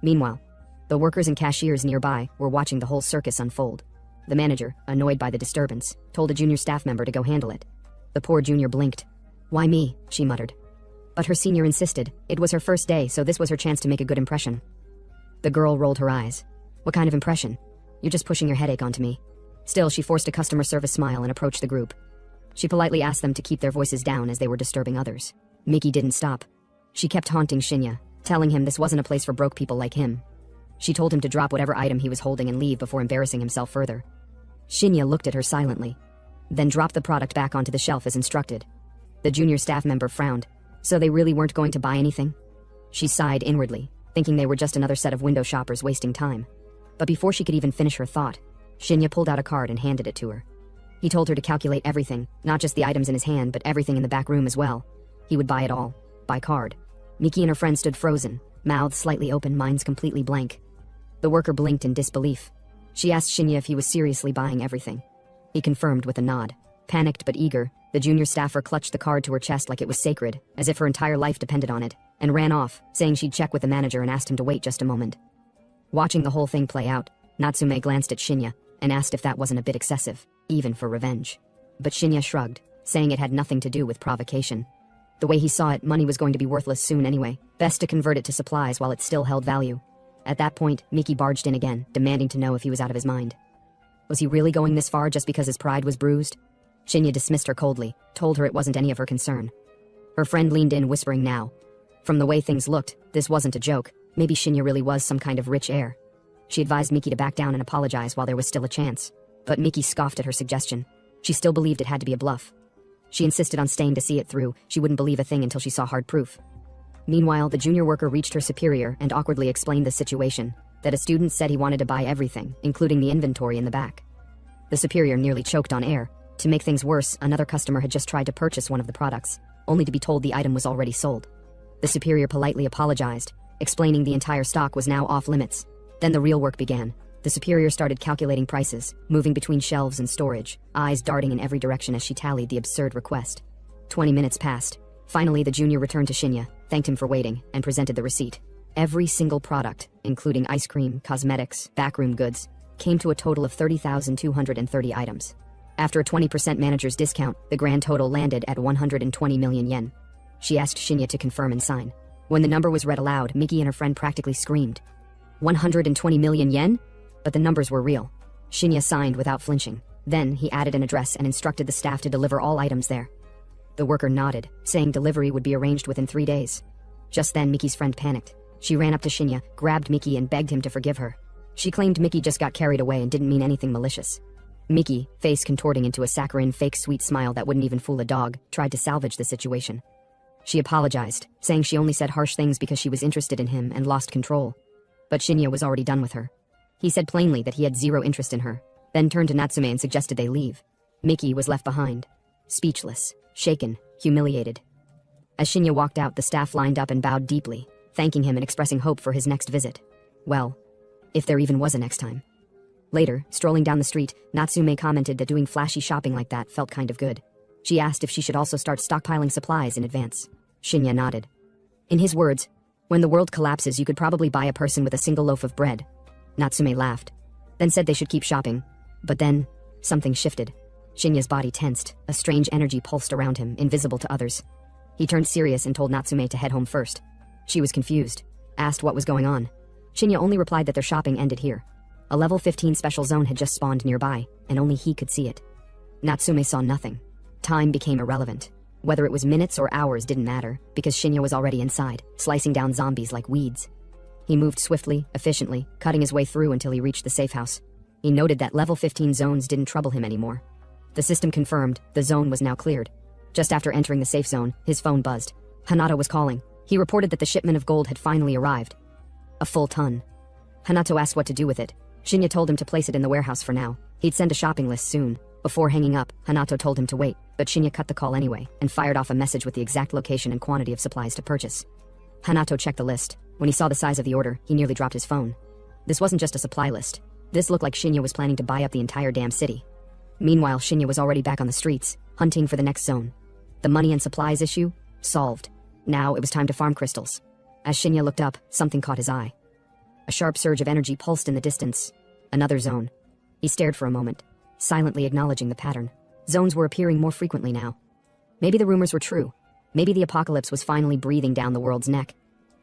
Meanwhile, the workers and cashiers nearby were watching the whole circus unfold. The manager, annoyed by the disturbance, told a junior staff member to go handle it. The poor junior blinked. Why me? She muttered. But her senior insisted. It was her first day, so this was her chance to make a good impression. The girl rolled her eyes. What kind of impression? You're just pushing your headache onto me. Still, she forced a customer service smile and approached the group. She politely asked them to keep their voices down as they were disturbing others. Miki didn't stop. She kept haunting Shinya, telling him this wasn't a place for broke people like him. She told him to drop whatever item he was holding and leave before embarrassing himself further. Shinya looked at her silently, then dropped the product back onto the shelf as instructed. The junior staff member frowned. So they really weren't going to buy anything? She sighed inwardly, thinking they were just another set of window shoppers wasting time. But before she could even finish her thought, Shinya pulled out a card and handed it to her. He told her to calculate everything, not just the items in his hand, but everything in the back room as well. He would buy it all, by card. Miki and her friend stood frozen, mouths slightly open, minds completely blank. The worker blinked in disbelief. She asked Shinya if he was seriously buying everything. He confirmed with a nod. Panicked but eager, the junior staffer clutched the card to her chest like it was sacred, as if her entire life depended on it, and ran off, saying she'd check with the manager and asked him to wait just a moment. Watching the whole thing play out, Natsume glanced at Shinya and asked if that wasn't a bit excessive, even for revenge. But Shinya shrugged, saying it had nothing to do with provocation. The way he saw it, money was going to be worthless soon anyway. Best to convert it to supplies while it still held value. At that point, Miki barged in again, demanding to know if he was out of his mind. Was he really going this far just because his pride was bruised? Shinya dismissed her coldly, told her it wasn't any of her concern. Her friend leaned in, whispering now. From the way things looked, this wasn't a joke. Maybe Shinya really was some kind of rich heir. She advised Miki to back down and apologize while there was still a chance. But Miki scoffed at her suggestion. She still believed it had to be a bluff. She insisted on staying to see it through. She wouldn't believe a thing until she saw hard proof. Meanwhile, the junior worker reached her superior and awkwardly explained the situation, that a student said he wanted to buy everything, including the inventory in the back. The superior nearly choked on air. To make things worse, another customer had just tried to purchase one of the products, only to be told the item was already sold. The superior politely apologized, explaining the entire stock was now off limits. Then the real work began. The superior started calculating prices, moving between shelves and storage, eyes darting in every direction as she tallied the absurd request. 20 minutes passed. Finally, the junior returned to Shinya, thanked him for waiting, and presented the receipt. Every single product, including ice cream, cosmetics, backroom goods, came to a total of 30,230 items. After a 20% manager's discount, the grand total landed at 120 million yen. She asked Shinya to confirm and sign. When the number was read aloud, Miki and her friend practically screamed. 120 million yen? But the numbers were real. Shinya signed without flinching. Then he added an address and instructed the staff to deliver all items there. The worker nodded, saying delivery would be arranged within 3 days. Just then, Miki's friend panicked. She ran up to Shinya, grabbed Miki and begged him to forgive her. She claimed Miki just got carried away and didn't mean anything malicious. Miki, face contorting into a saccharine fake sweet smile that wouldn't even fool a dog, tried to salvage the situation. She apologized, saying she only said harsh things because she was interested in him and lost control. But Shinya was already done with her. He said plainly that he had zero interest in her, then turned to Natsume and suggested they leave. Miki was left behind, speechless, shaken, humiliated. As Shinya walked out, the staff lined up and bowed deeply, thanking him and expressing hope for his next visit. Well, if there even was a next time. Later, strolling down the street, Natsume commented that doing flashy shopping like that felt kind of good. She asked if she should also start stockpiling supplies in advance. Shinya nodded. In his words, when the world collapses, you could probably buy a person with a single loaf of bread. Natsume laughed, then said they should keep shopping. But then, something shifted. Shinya's body tensed, a strange energy pulsed around him, invisible to others. He turned serious and told Natsume to head home first. She was confused, asked what was going on. Shinya only replied that their shopping ended here. A level 15 special zone had just spawned nearby, and only he could see it. Natsume saw nothing. Time became irrelevant. Whether it was minutes or hours didn't matter, because Shinya was already inside, slicing down zombies like weeds. He moved swiftly, efficiently, cutting his way through until he reached the safe house. He noted that level 15 zones didn't trouble him anymore. The system confirmed the zone was now cleared. Just after entering the safe zone, his phone buzzed. Hanato was calling. He reported that the shipment of gold had finally arrived. A full ton. Hanato asked what to do with it. Shinya told him to place it in the warehouse for now. He'd send a shopping list soon. Before hanging up, Hanato told him to wait, but Shinya cut the call anyway and fired off a message with the exact location and quantity of supplies to purchase. Hanato checked the list. When he saw the size of the order, he nearly dropped his phone. This wasn't just a supply list. This looked like Shinya was planning to buy up the entire damn city. Meanwhile, Shinya was already back on the streets, hunting for the next zone. The money and supplies issue? Solved. Now it was time to farm crystals. As Shinya looked up, something caught his eye. A sharp surge of energy pulsed in the distance. Another zone. He stared for a moment, silently acknowledging the pattern. Zones were appearing more frequently now. Maybe the rumors were true. Maybe the apocalypse was finally breathing down the world's neck.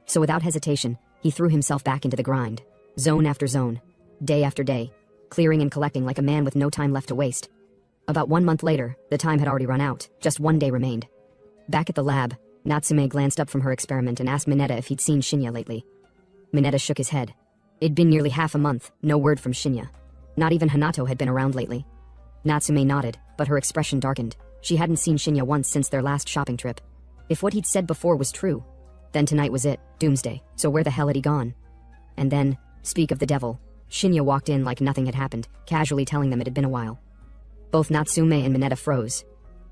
So without hesitation, he threw himself back into the grind. Zone after zone. Day after day. Clearing and collecting like a man with no time left to waste. About 1 month later, the time had already run out. Just 1 day remained. Back at the lab, Natsume glanced up from her experiment and asked Mineta if he'd seen Shinya lately. Mineta shook his head. It'd been nearly half a month, no word from Shinya. Not even Hanato had been around lately. Natsume nodded, but her expression darkened. She hadn't seen Shinya once since their last shopping trip. If what he'd said before was true, then tonight was it, doomsday, so where the hell had he gone? And then, speak of the devil, Shinya walked in like nothing had happened, casually telling them it had been a while. Both Natsume and Mineta froze.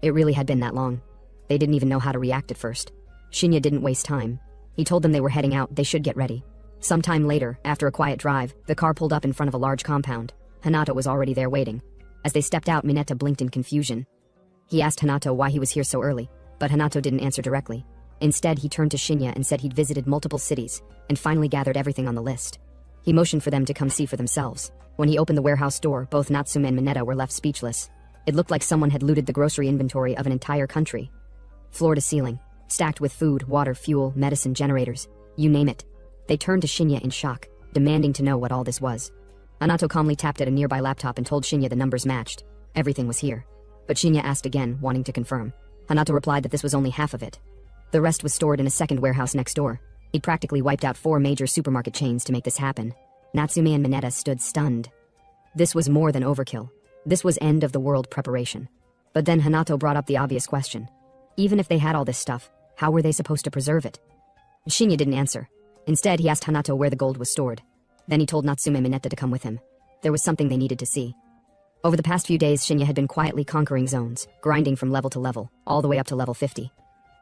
It really had been that long. They didn't even know how to react at first. Shinya didn't waste time. He told them they were heading out, they should get ready. Sometime later, after a quiet drive, the car pulled up in front of a large compound. Hanato was already there waiting. As they stepped out, Mineta blinked in confusion. He asked Hanato why he was here so early, but Hanato didn't answer directly. Instead, he turned to Shinya and said he'd visited multiple cities, and finally gathered everything on the list. He motioned for them to come see for themselves. When he opened the warehouse door, both Natsume and Mineta were left speechless. It looked like someone had looted the grocery inventory of an entire country. Floor to ceiling, stacked with food, water, fuel, medicine, generators, you name it. They turned to Shinya in shock, demanding to know what all this was. Hanato calmly tapped at a nearby laptop and told Shinya the numbers matched. Everything was here. But Shinya asked again, wanting to confirm. Hanato replied that this was only half of it. The rest was stored in a second warehouse next door. He'd practically wiped out 4 major supermarket chains to make this happen. Natsume and Mineta stood stunned. This was more than overkill. This was end of the world preparation. But then Hanato brought up the obvious question. Even if they had all this stuff, how were they supposed to preserve it? Shinya didn't answer. Instead, he asked Hanato where the gold was stored. Then he told Natsume and Mineta to come with him. There was something they needed to see. Over the past few days, Shinya had been quietly conquering zones, grinding from level to level, all the way up to level 50.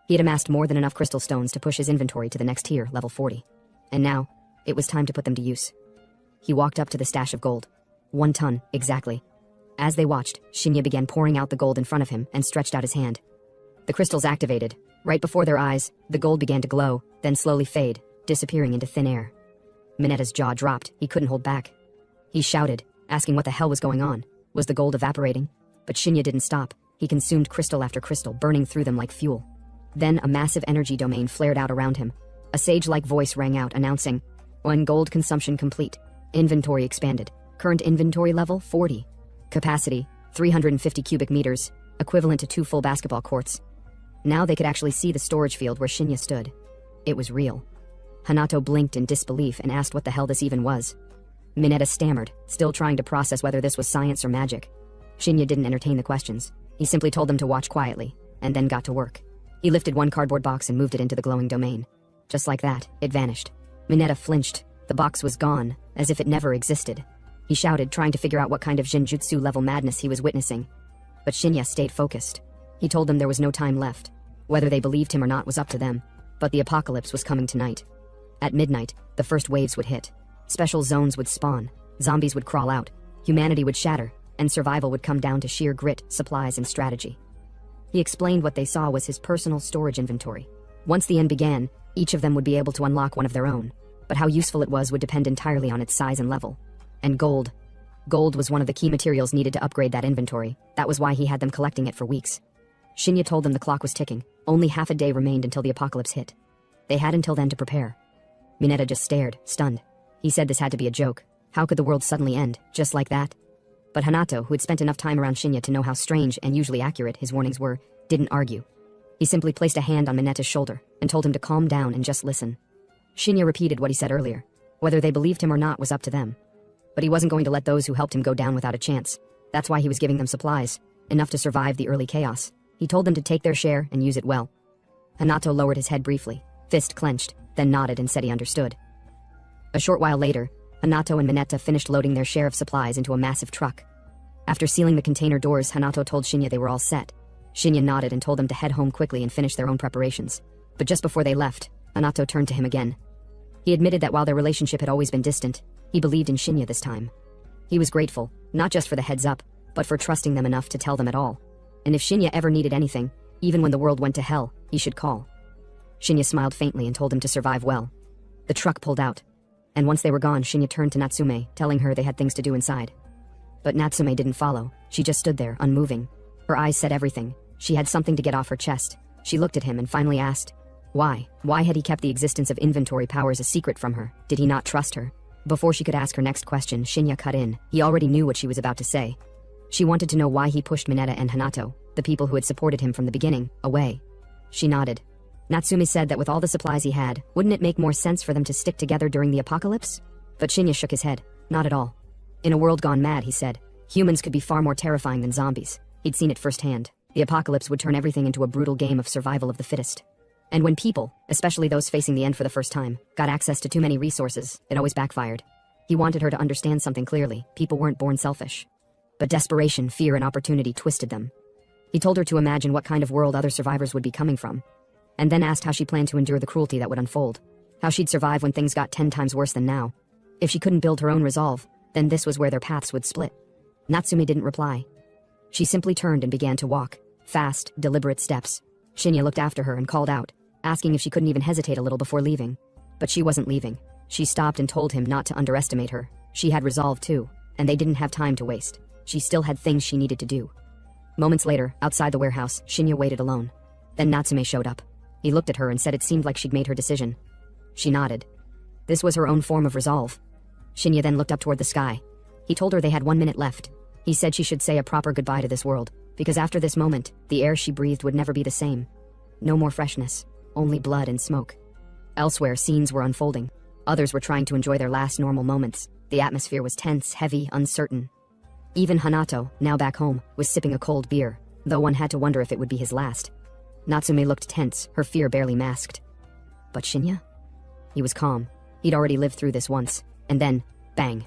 He had amassed more than enough crystal stones to push his inventory to the next tier, level 40. And now, it was time to put them to use. He walked up to the stash of gold. 1 ton, exactly. As they watched, Shinya began pouring out the gold in front of him and stretched out his hand. The crystals activated. Right before their eyes, the gold began to glow, then slowly fade, disappearing into thin air. Minetta's jaw dropped. He couldn't hold back. He shouted, asking what the hell was going on. Was the gold evaporating? But Shinya didn't stop. He consumed crystal after crystal, burning through them like fuel. Then a massive energy domain flared out around him. A sage-like voice rang out, announcing, "One gold consumption complete. Inventory expanded. Current inventory level, 40. Capacity, 350 cubic meters, equivalent to 2 full basketball courts." Now they could actually see the storage field where Shinya stood. It was real. Hanato blinked in disbelief and asked what the hell this even was. Minetta stammered, still trying to process whether this was science or magic. Shinya didn't entertain the questions. He simply told them to watch quietly, and then got to work. He lifted one cardboard box and moved it into the glowing domain. Just like that, it vanished. Minetta flinched. The box was gone, as if it never existed. He shouted, trying to figure out what kind of Jinjutsu-level madness he was witnessing. But Shinya stayed focused. He told them there was no time left. Whether they believed him or not was up to them, but the apocalypse was coming tonight. At midnight, the first waves would hit. Special zones would spawn, zombies would crawl out, humanity would shatter, and survival would come down to sheer grit, supplies, and strategy. He explained what they saw was his personal storage inventory. Once the end began, each of them would be able to unlock one of their own, but how useful it was would depend entirely on its size and level. And gold. Gold was one of the key materials needed to upgrade that inventory. That was why he had them collecting it for weeks. Shinya told them the clock was ticking. Only half a day remained until the apocalypse hit. They had until then to prepare. Minetta just stared, stunned. He said this had to be a joke. How could the world suddenly end, just like that? But Hanato, who had spent enough time around Shinya to know how strange and usually accurate his warnings were, didn't argue. He simply placed a hand on Minetta's shoulder and told him to calm down and just listen. Shinya repeated what he said earlier. Whether they believed him or not was up to them. But he wasn't going to let those who helped him go down without a chance. That's why he was giving them supplies, enough to survive the early chaos. He told them to take their share and use it well. Hanato lowered his head briefly, fist clenched, then nodded and said he understood. A short while later, Hanato and Minetta finished loading their share of supplies into a massive truck. After sealing the container doors, Hanato told Shinya they were all set. Shinya nodded and told them to head home quickly and finish their own preparations. But just before they left, Hanato turned to him again. He admitted that while their relationship had always been distant, he believed in Shinya this time. He was grateful, not just for the heads up, but for trusting them enough to tell them at all. And if Shinya ever needed anything, even when the world went to hell, he should call. Shinya smiled faintly and told him to survive well. The truck pulled out. And once they were gone, Shinya turned to Natsume, telling her they had things to do inside. But Natsume didn't follow. She just stood there, unmoving. Her eyes said everything. She had something to get off her chest. She looked at him and finally asked, why? Why had he kept the existence of inventory powers a secret from her? Did he not trust her? Before she could ask her next question, Shinya cut in. He already knew what she was about to say. She wanted to know why he pushed Minetta and Hanato, the people who had supported him from the beginning, away. She nodded. Natsume said that with all the supplies he had, wouldn't it make more sense for them to stick together during the apocalypse? But Shinya shook his head. Not at all. In a world gone mad, he said, humans could be far more terrifying than zombies. He'd seen it firsthand. The apocalypse would turn everything into a brutal game of survival of the fittest. And when people, especially those facing the end for the first time, got access to too many resources, it always backfired. He wanted her to understand something clearly. People weren't born selfish. But desperation, fear, and opportunity twisted them. He told her to imagine what kind of world other survivors would be coming from, and then asked how she planned to endure the cruelty that would unfold, how she'd survive when things got 10 times worse than now. If she couldn't build her own resolve, then this was where their paths would split. Natsume didn't reply. She simply turned and began to walk, fast, deliberate steps. Shinya looked after her and called out, asking if she couldn't even hesitate a little before leaving. But she wasn't leaving. She stopped and told him not to underestimate her. She had resolve too, and they didn't have time to waste. She still had things she needed to do. Moments later, outside the warehouse, Shinya waited alone. Then Natsume showed up. He looked at her and said it seemed like she'd made her decision. She nodded. This was her own form of resolve. Shinya then looked up toward the sky. He told her they had 1 minute left. He said she should say a proper goodbye to this world, because after this moment, the air she breathed would never be the same. No more freshness, only blood and smoke. Elsewhere, scenes were unfolding. Others were trying to enjoy their last normal moments. The atmosphere was tense, heavy, uncertain. Even Hanato, now back home, was sipping a cold beer, though one had to wonder if it would be his last. Natsume looked tense, her fear barely masked. But Shinya? He was calm. He'd already lived through this once. And then, bang.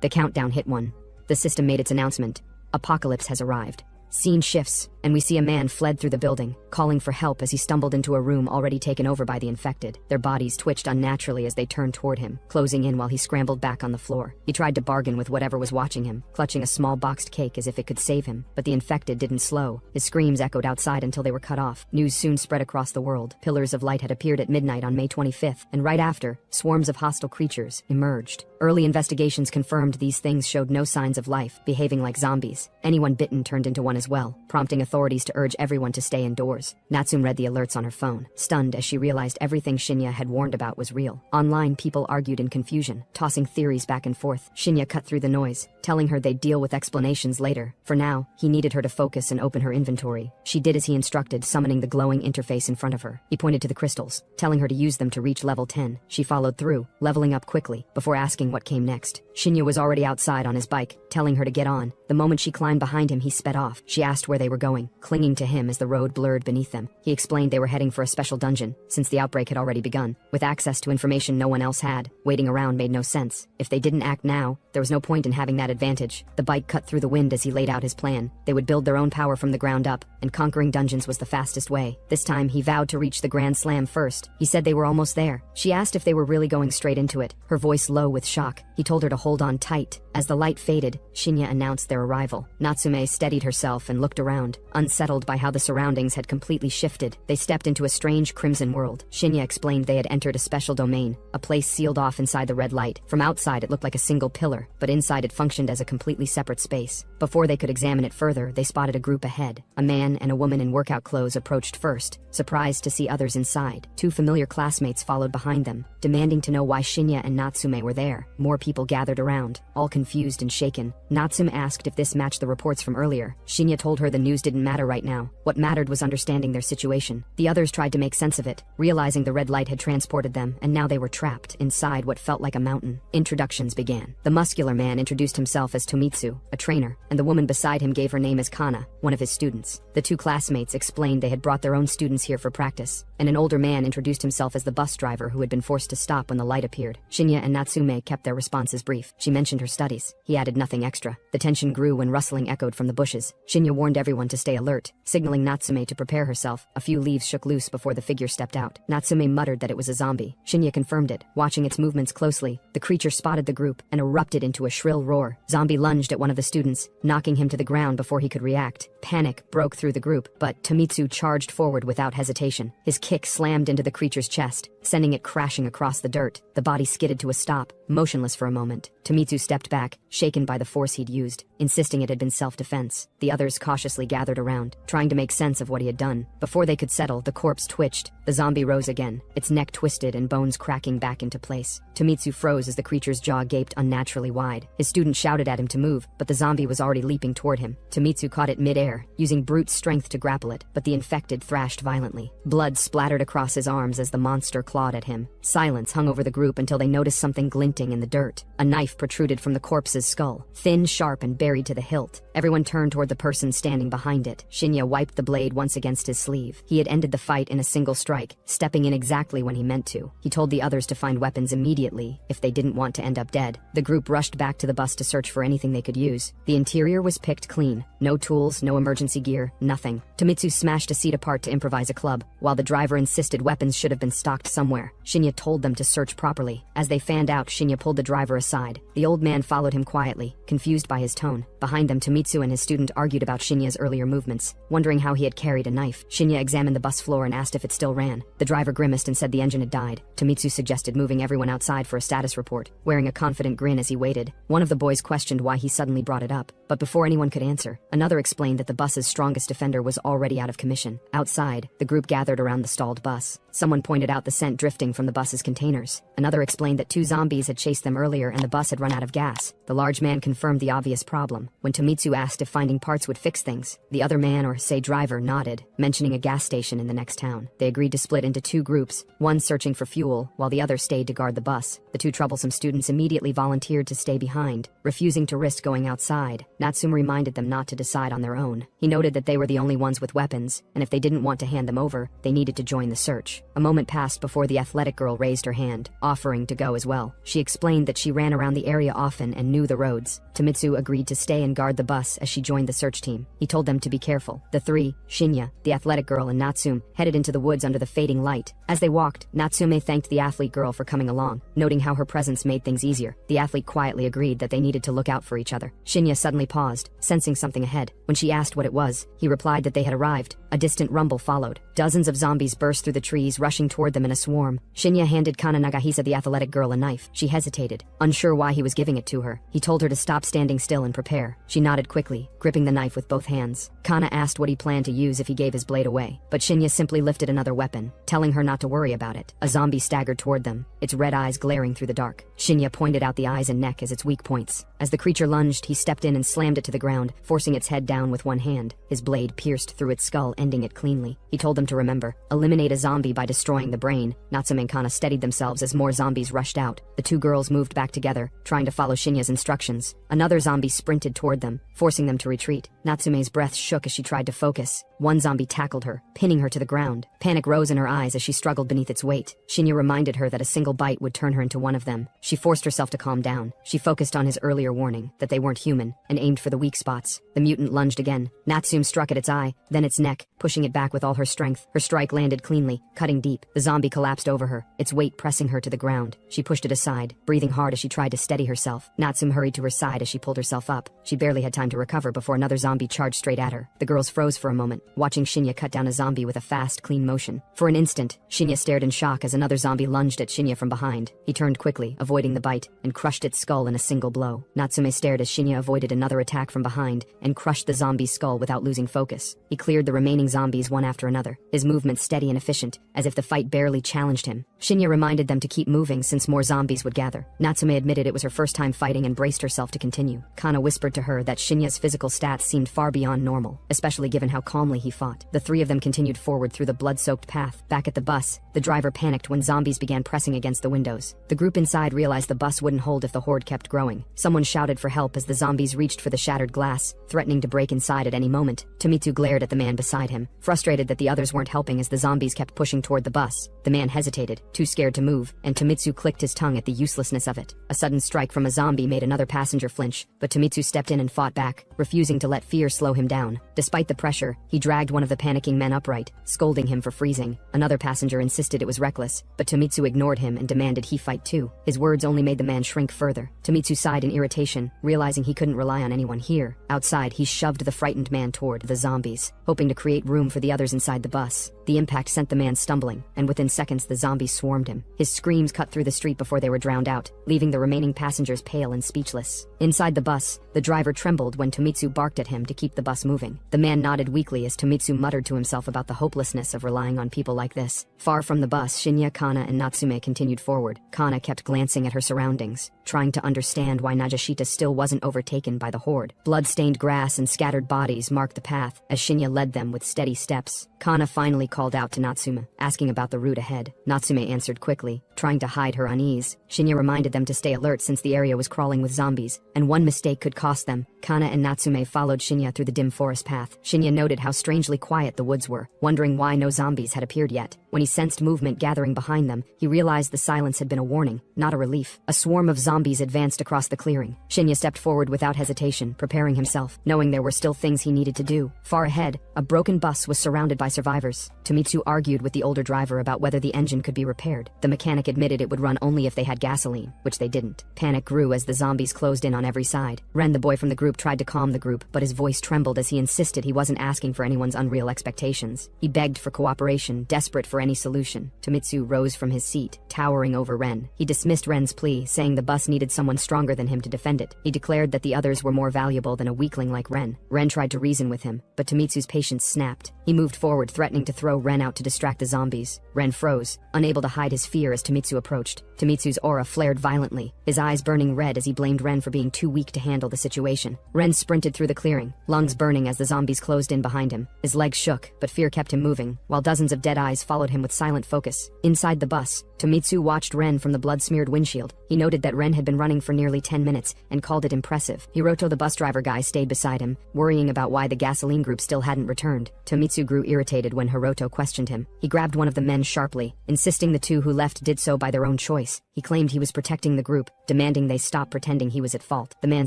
The countdown hit one. The system made its announcement. Apocalypse has arrived. Scene shifts, and we see a man fled through the building, calling for help as he stumbled into a room already taken over by the infected. Their bodies twitched unnaturally as they turned toward him, closing in while he scrambled back on the floor. He tried to bargain with whatever was watching him, clutching a small boxed cake as if it could save him, but the infected didn't slow. His screams echoed outside until they were cut off. News soon spread across the world. Pillars of light had appeared at midnight on May 25th, and right after, swarms of hostile creatures emerged. Early investigations confirmed these things showed no signs of life, behaving like zombies. Anyone bitten turned into one as well, prompting authorities to urge everyone to stay indoors. Natsume read the alerts on her phone, stunned as she realized everything Shinya had warned about was real. Online, people argued in confusion, tossing theories back and forth. Shinya cut through the noise, telling her they'd deal with explanations later. For now, he needed her to focus and open her inventory. She did as he instructed, summoning the glowing interface in front of her. He pointed to the crystals, telling her to use them to reach level 10. She followed through, leveling up quickly, before asking what came next. Shinya was already outside on his bike, telling her to get on. The moment she climbed behind him, he sped off. She asked where they were going, clinging to him as the road blurred beneath them. He explained they were heading for a special dungeon, since the outbreak had already begun, with access to information no one else had. Waiting around made no sense. If they didn't act now, there was no point in having that advantage. The bike cut through the wind as he laid out his plan. They would build their own power from the ground up, and conquering dungeons was the fastest way. This time, he vowed to reach the Grand Slam first. He said they were almost there. She asked if they were really going straight into it, her voice low with shock. He told her to hold on tight. As the light faded, Shinya announced their arrival. Natsume steadied herself and looked around, unsettled by how the surroundings had completely shifted. They stepped into a strange crimson world. Shinya explained they had entered a special domain, a place sealed off inside the red light. From outside, it looked like a single pillar, but inside it functioned as a completely separate space. Before they could examine it further, they spotted a group ahead. A man and a woman in workout clothes approached first, surprised to see others inside. Two familiar classmates followed behind them, demanding to know why Shinya and Natsume were there. More people gathered around, all confused and shaken. Natsume asked if this matched the reports from earlier. Shinya told her the news didn't matter right now. What mattered was understanding their situation. The others tried to make sense of it, realizing the red light had transported them, and now they were trapped inside what felt like a mountain. Introductions began. The muscular man introduced himself as Tomitsu, a trainer, and the woman beside him gave her name as Kana, one of his students. The two classmates explained they had brought their own students here for practice, and an older man introduced himself as the bus driver who had been forced to stop when the light appeared. Shinya and Natsume kept their responses brief. She mentioned her studies. He added nothing extra. The tension grew when rustling echoed from the bushes. Shinya warned everyone to stay alert, signaling Natsume to prepare herself. A few leaves shook loose before the figure stepped out. Natsume muttered that it was a zombie. Shinya confirmed it, watching its movements closely. The creature spotted the group and erupted into a shrill roar. Zombie lunged at one of the students, knocking him to the ground before he could react. Panic broke through the group, but Tomitsu charged forward without hesitation. His kick slammed into the creature's chest, sending it crashing across the dirt. The body skidded to a stop, motionless for a moment. Tomitsu stepped back, shaken by the force he'd used, insisting it had been self-defense. The others cautiously gathered around, trying to make sense of what he had done. Before they could settle, the corpse twitched. The zombie rose again, its neck twisted and bones cracking back into place. Tomitsu froze as the creature's jaw gaped unnaturally wide. His student shouted at him to move, but the zombie was already leaping toward him. Tomitsu caught it mid-air, using brute strength to grapple it, but the infected thrashed violently. Blood splattered across his arms as the monster clawed at him. Silence hung over the group until they noticed something glinting in the dirt. A knife protruded from the corpse's skull, thin, sharp, and buried to the hilt. Everyone turned toward the person standing behind it. Shinya wiped the blade once against his sleeve. He had ended the fight in a single strike, stepping in exactly when he meant to. He told the others to find weapons immediately if they didn't want to end up dead. The group rushed back to the bus to search for anything they could use. The interior was picked clean. No tools, no emergency gear, nothing. Tomitsu smashed a seat apart to improvise a club, while the driver insisted weapons should have been stocked somewhere. Shinya told them to search properly. As they fanned out, Shinya pulled the driver aside. The old man followed him quietly, confused by his tone. Behind them, Tomitsu and his student argued about Shinya's earlier movements, wondering how he had carried a knife. Shinya examined the bus floor and asked if it still ran. The driver grimaced and said the engine had died. Tomitsu suggested moving everyone outside for a status report, wearing a confident grin as he waited. One of the boys questioned why he suddenly brought it up, but before anyone could answer, another explained that the bus's strongest defender was already out of commission. Outside, the group gathered around the stalled bus. Someone pointed out the scent drifting from the bus's containers. Another explained that two zombies had chased them earlier and the bus had run out of gas. The large man confirmed the obvious problem. When Tomitsu asked if finding parts would fix things, the other man, or say driver, nodded, mentioning a gas station in the next town. They agreed to split into two groups, one searching for fuel, while the other stayed to guard the bus. The two troublesome students immediately volunteered to stay behind, refusing to risk going outside. Natsume reminded them not to decide on their own. He noted that they were the only ones with weapons, and if they didn't want to hand them over, they needed to join the search. A moment passed before the athletic girl raised her hand, offering to go as well. She explained that she ran around the area often and knew the roads. Tamitsu agreed to stay and guard the bus as she joined the search team. He told them to be careful. The three, Shinya, the athletic girl, and Natsume, headed into the woods under the fading light. As they walked, Natsume thanked the athlete girl for coming along, noting how her presence made things easier. The athlete quietly agreed that they needed to look out for each other. Shinya suddenly paused, sensing something ahead. When she asked what it was, he replied that they had arrived. A distant rumble followed. Dozens of zombies burst through the trees, rushing toward them in a swarm. Shinya handed Kana Nagahisa, the athletic girl, a knife. She hesitated, unsure why he was giving it to her. He told her to stop standing still and prepare. She nodded quickly, gripping the knife with both hands. Kana asked what he planned to use if he gave his blade away, but Shinya simply lifted another weapon, telling her not to worry about it. A zombie staggered toward them, its red eyes glaring through the dark. Shinya pointed out the eyes and neck as its weak points. As the creature lunged, he stepped in and slammed it to the ground, forcing its head down with one hand. His blade pierced through its skull, ending it cleanly. He told them to remember, eliminate a zombie by destroying the brain. Natsume and Kana steadied themselves as more zombies rushed out. The two girls moved back together, trying to follow Shinya's instructions. Another zombie sprinted toward them, forcing them to retreat. Natsume's breath shook as she tried to focus. One zombie tackled her, pinning her to the ground. Panic rose in her eyes as she struggled beneath its weight. Shinya reminded her that a single bite would turn her into one of them. She forced herself to calm down. She focused on his earlier warning, that they weren't human, and aimed for the weak spots. The mutant lunged again. Natsume struck at its eye, then its neck, pushing it back with all her strength. Her strike landed cleanly, cutting deep. The zombie collapsed over her, its weight pressing her to the ground. She pushed it aside, breathing hard as she tried to steady herself. Natsume hurried to her side as she pulled herself up. She barely had time to recover before another zombie charged straight at her. The girls froze for a moment, watching Shinya cut down a zombie with a fast, clean motion. For an instant, Shinya stared in shock as another zombie lunged at Shinya from behind. He turned quickly, avoiding the bite, and crushed its skull in a single blow. Natsume stared as Shinya avoided another attack from behind and crushed the zombie's skull without losing focus. He cleared the remaining zombies one after another, his movement steady and efficient, as if the fight barely challenged him. Shinya reminded them to keep moving since more zombies would gather. Natsume admitted it was her first time fighting and braced herself to continue. Kana whispered to her that Shinya's physical stats seemed far beyond normal, especially given how calmly he fought. The three of them continued forward through the blood-soaked path. Back at the bus, the driver panicked when zombies began pressing against the windows. The group inside realized the bus wouldn't hold if the horde kept growing. Someone shouted for help as the zombies reached for the shattered glass, threatening to break inside at any moment. Tamitsu glared at the man beside him, frustrated that the others weren't helping as the zombies kept pushing toward the bus. The man hesitated, too scared to move, and Tamitsu clicked his tongue at the uselessness of it. A sudden strike from a zombie made another passenger flinch, but Tamitsu stepped in and fought back, refusing to let fear slow him down. Despite the pressure, he dragged one of the panicking men upright, scolding him for freezing. Another passenger insisted it was reckless, but Tamitsu ignored him and demanded he fight too. His words only made the man shrink further. Tamitsu sighed in irritation, realizing he couldn't rely on anyone here. Outside, he shoved the frightened man toward the zombies, hoping to create room for the others inside the bus. The impact sent the man stumbling, and within seconds the zombies swarmed him. His screams cut through the street before they were drowned out, leaving the remaining passengers pale and speechless. Inside the bus, the driver trembled when Tamitsu barked at him to keep the bus moving. The man nodded weakly as Tamitsu muttered to himself about the hopelessness of relying on people like this. Far from the bus, Shinya, Kana, and Natsume continued forward. Kana kept glancing at her surroundings, trying to understand why Najashita still wasn't overtaken by the horde. Blood-stained grass and scattered bodies marked the path as Shinya led them with steady steps. Kana finally called out to Natsume, asking about the route ahead. Natsume answered quickly, trying to hide her unease. Shinya reminded them to stay alert since the area was crawling with zombies, and one mistake could cost them. Kana and Natsume followed Shinya through the dim forest path. Shinya noted how strangely quiet the woods were, wondering why no zombies had appeared yet. When he sensed movement gathering behind them, he realized the silence had been a warning, not a relief. A swarm of zombies advanced across the clearing. Shinya stepped forward without hesitation, preparing himself, knowing there were still things he needed to do. Far ahead, a broken bus was surrounded by survivors. Tamitsu argued with the older driver about whether the engine could be repaired. The mechanic admitted it would run only if they had gasoline, which they didn't. Panic grew as the zombies closed in on every side. Ren, the boy from the group, tried to calm the group, but his voice trembled as he insisted he wasn't asking for anyone's unreal expectations. He begged for cooperation, desperate for any solution. Tamitsu rose from his seat, towering over Ren. He dismissed Ren's plea, saying the bus needed someone stronger than him to defend it. He declared that the others were more valuable than a weakling like Ren. Ren tried to reason with him, but Tamitsu's patience snapped. He moved forward, threatening to throw Ren out to distract the zombies. Ren froze, unable to hide his fear as Tamitsu approached. Tamitsu's aura flared violently, his eyes burning red as he blamed Ren for being too weak to handle the situation. Ren sprinted through the clearing, lungs burning as the zombies closed in behind him. His legs shook, but fear kept him moving, while dozens of dead eyes followed him with silent focus. Inside the bus, Tamitsu watched Ren from the blood-smeared windshield. He noted that Ren had been running for nearly 10 minutes and called it impressive. Hiroto, the bus driver guy, stayed beside him, worrying about why the gasoline group still hadn't returned. Tamitsu grew irritated when Hiroto questioned him. He grabbed one of the men sharply, insisting the two who left did so by their own choice. He claimed he was protecting the group, demanding they stop pretending he was at fault. The man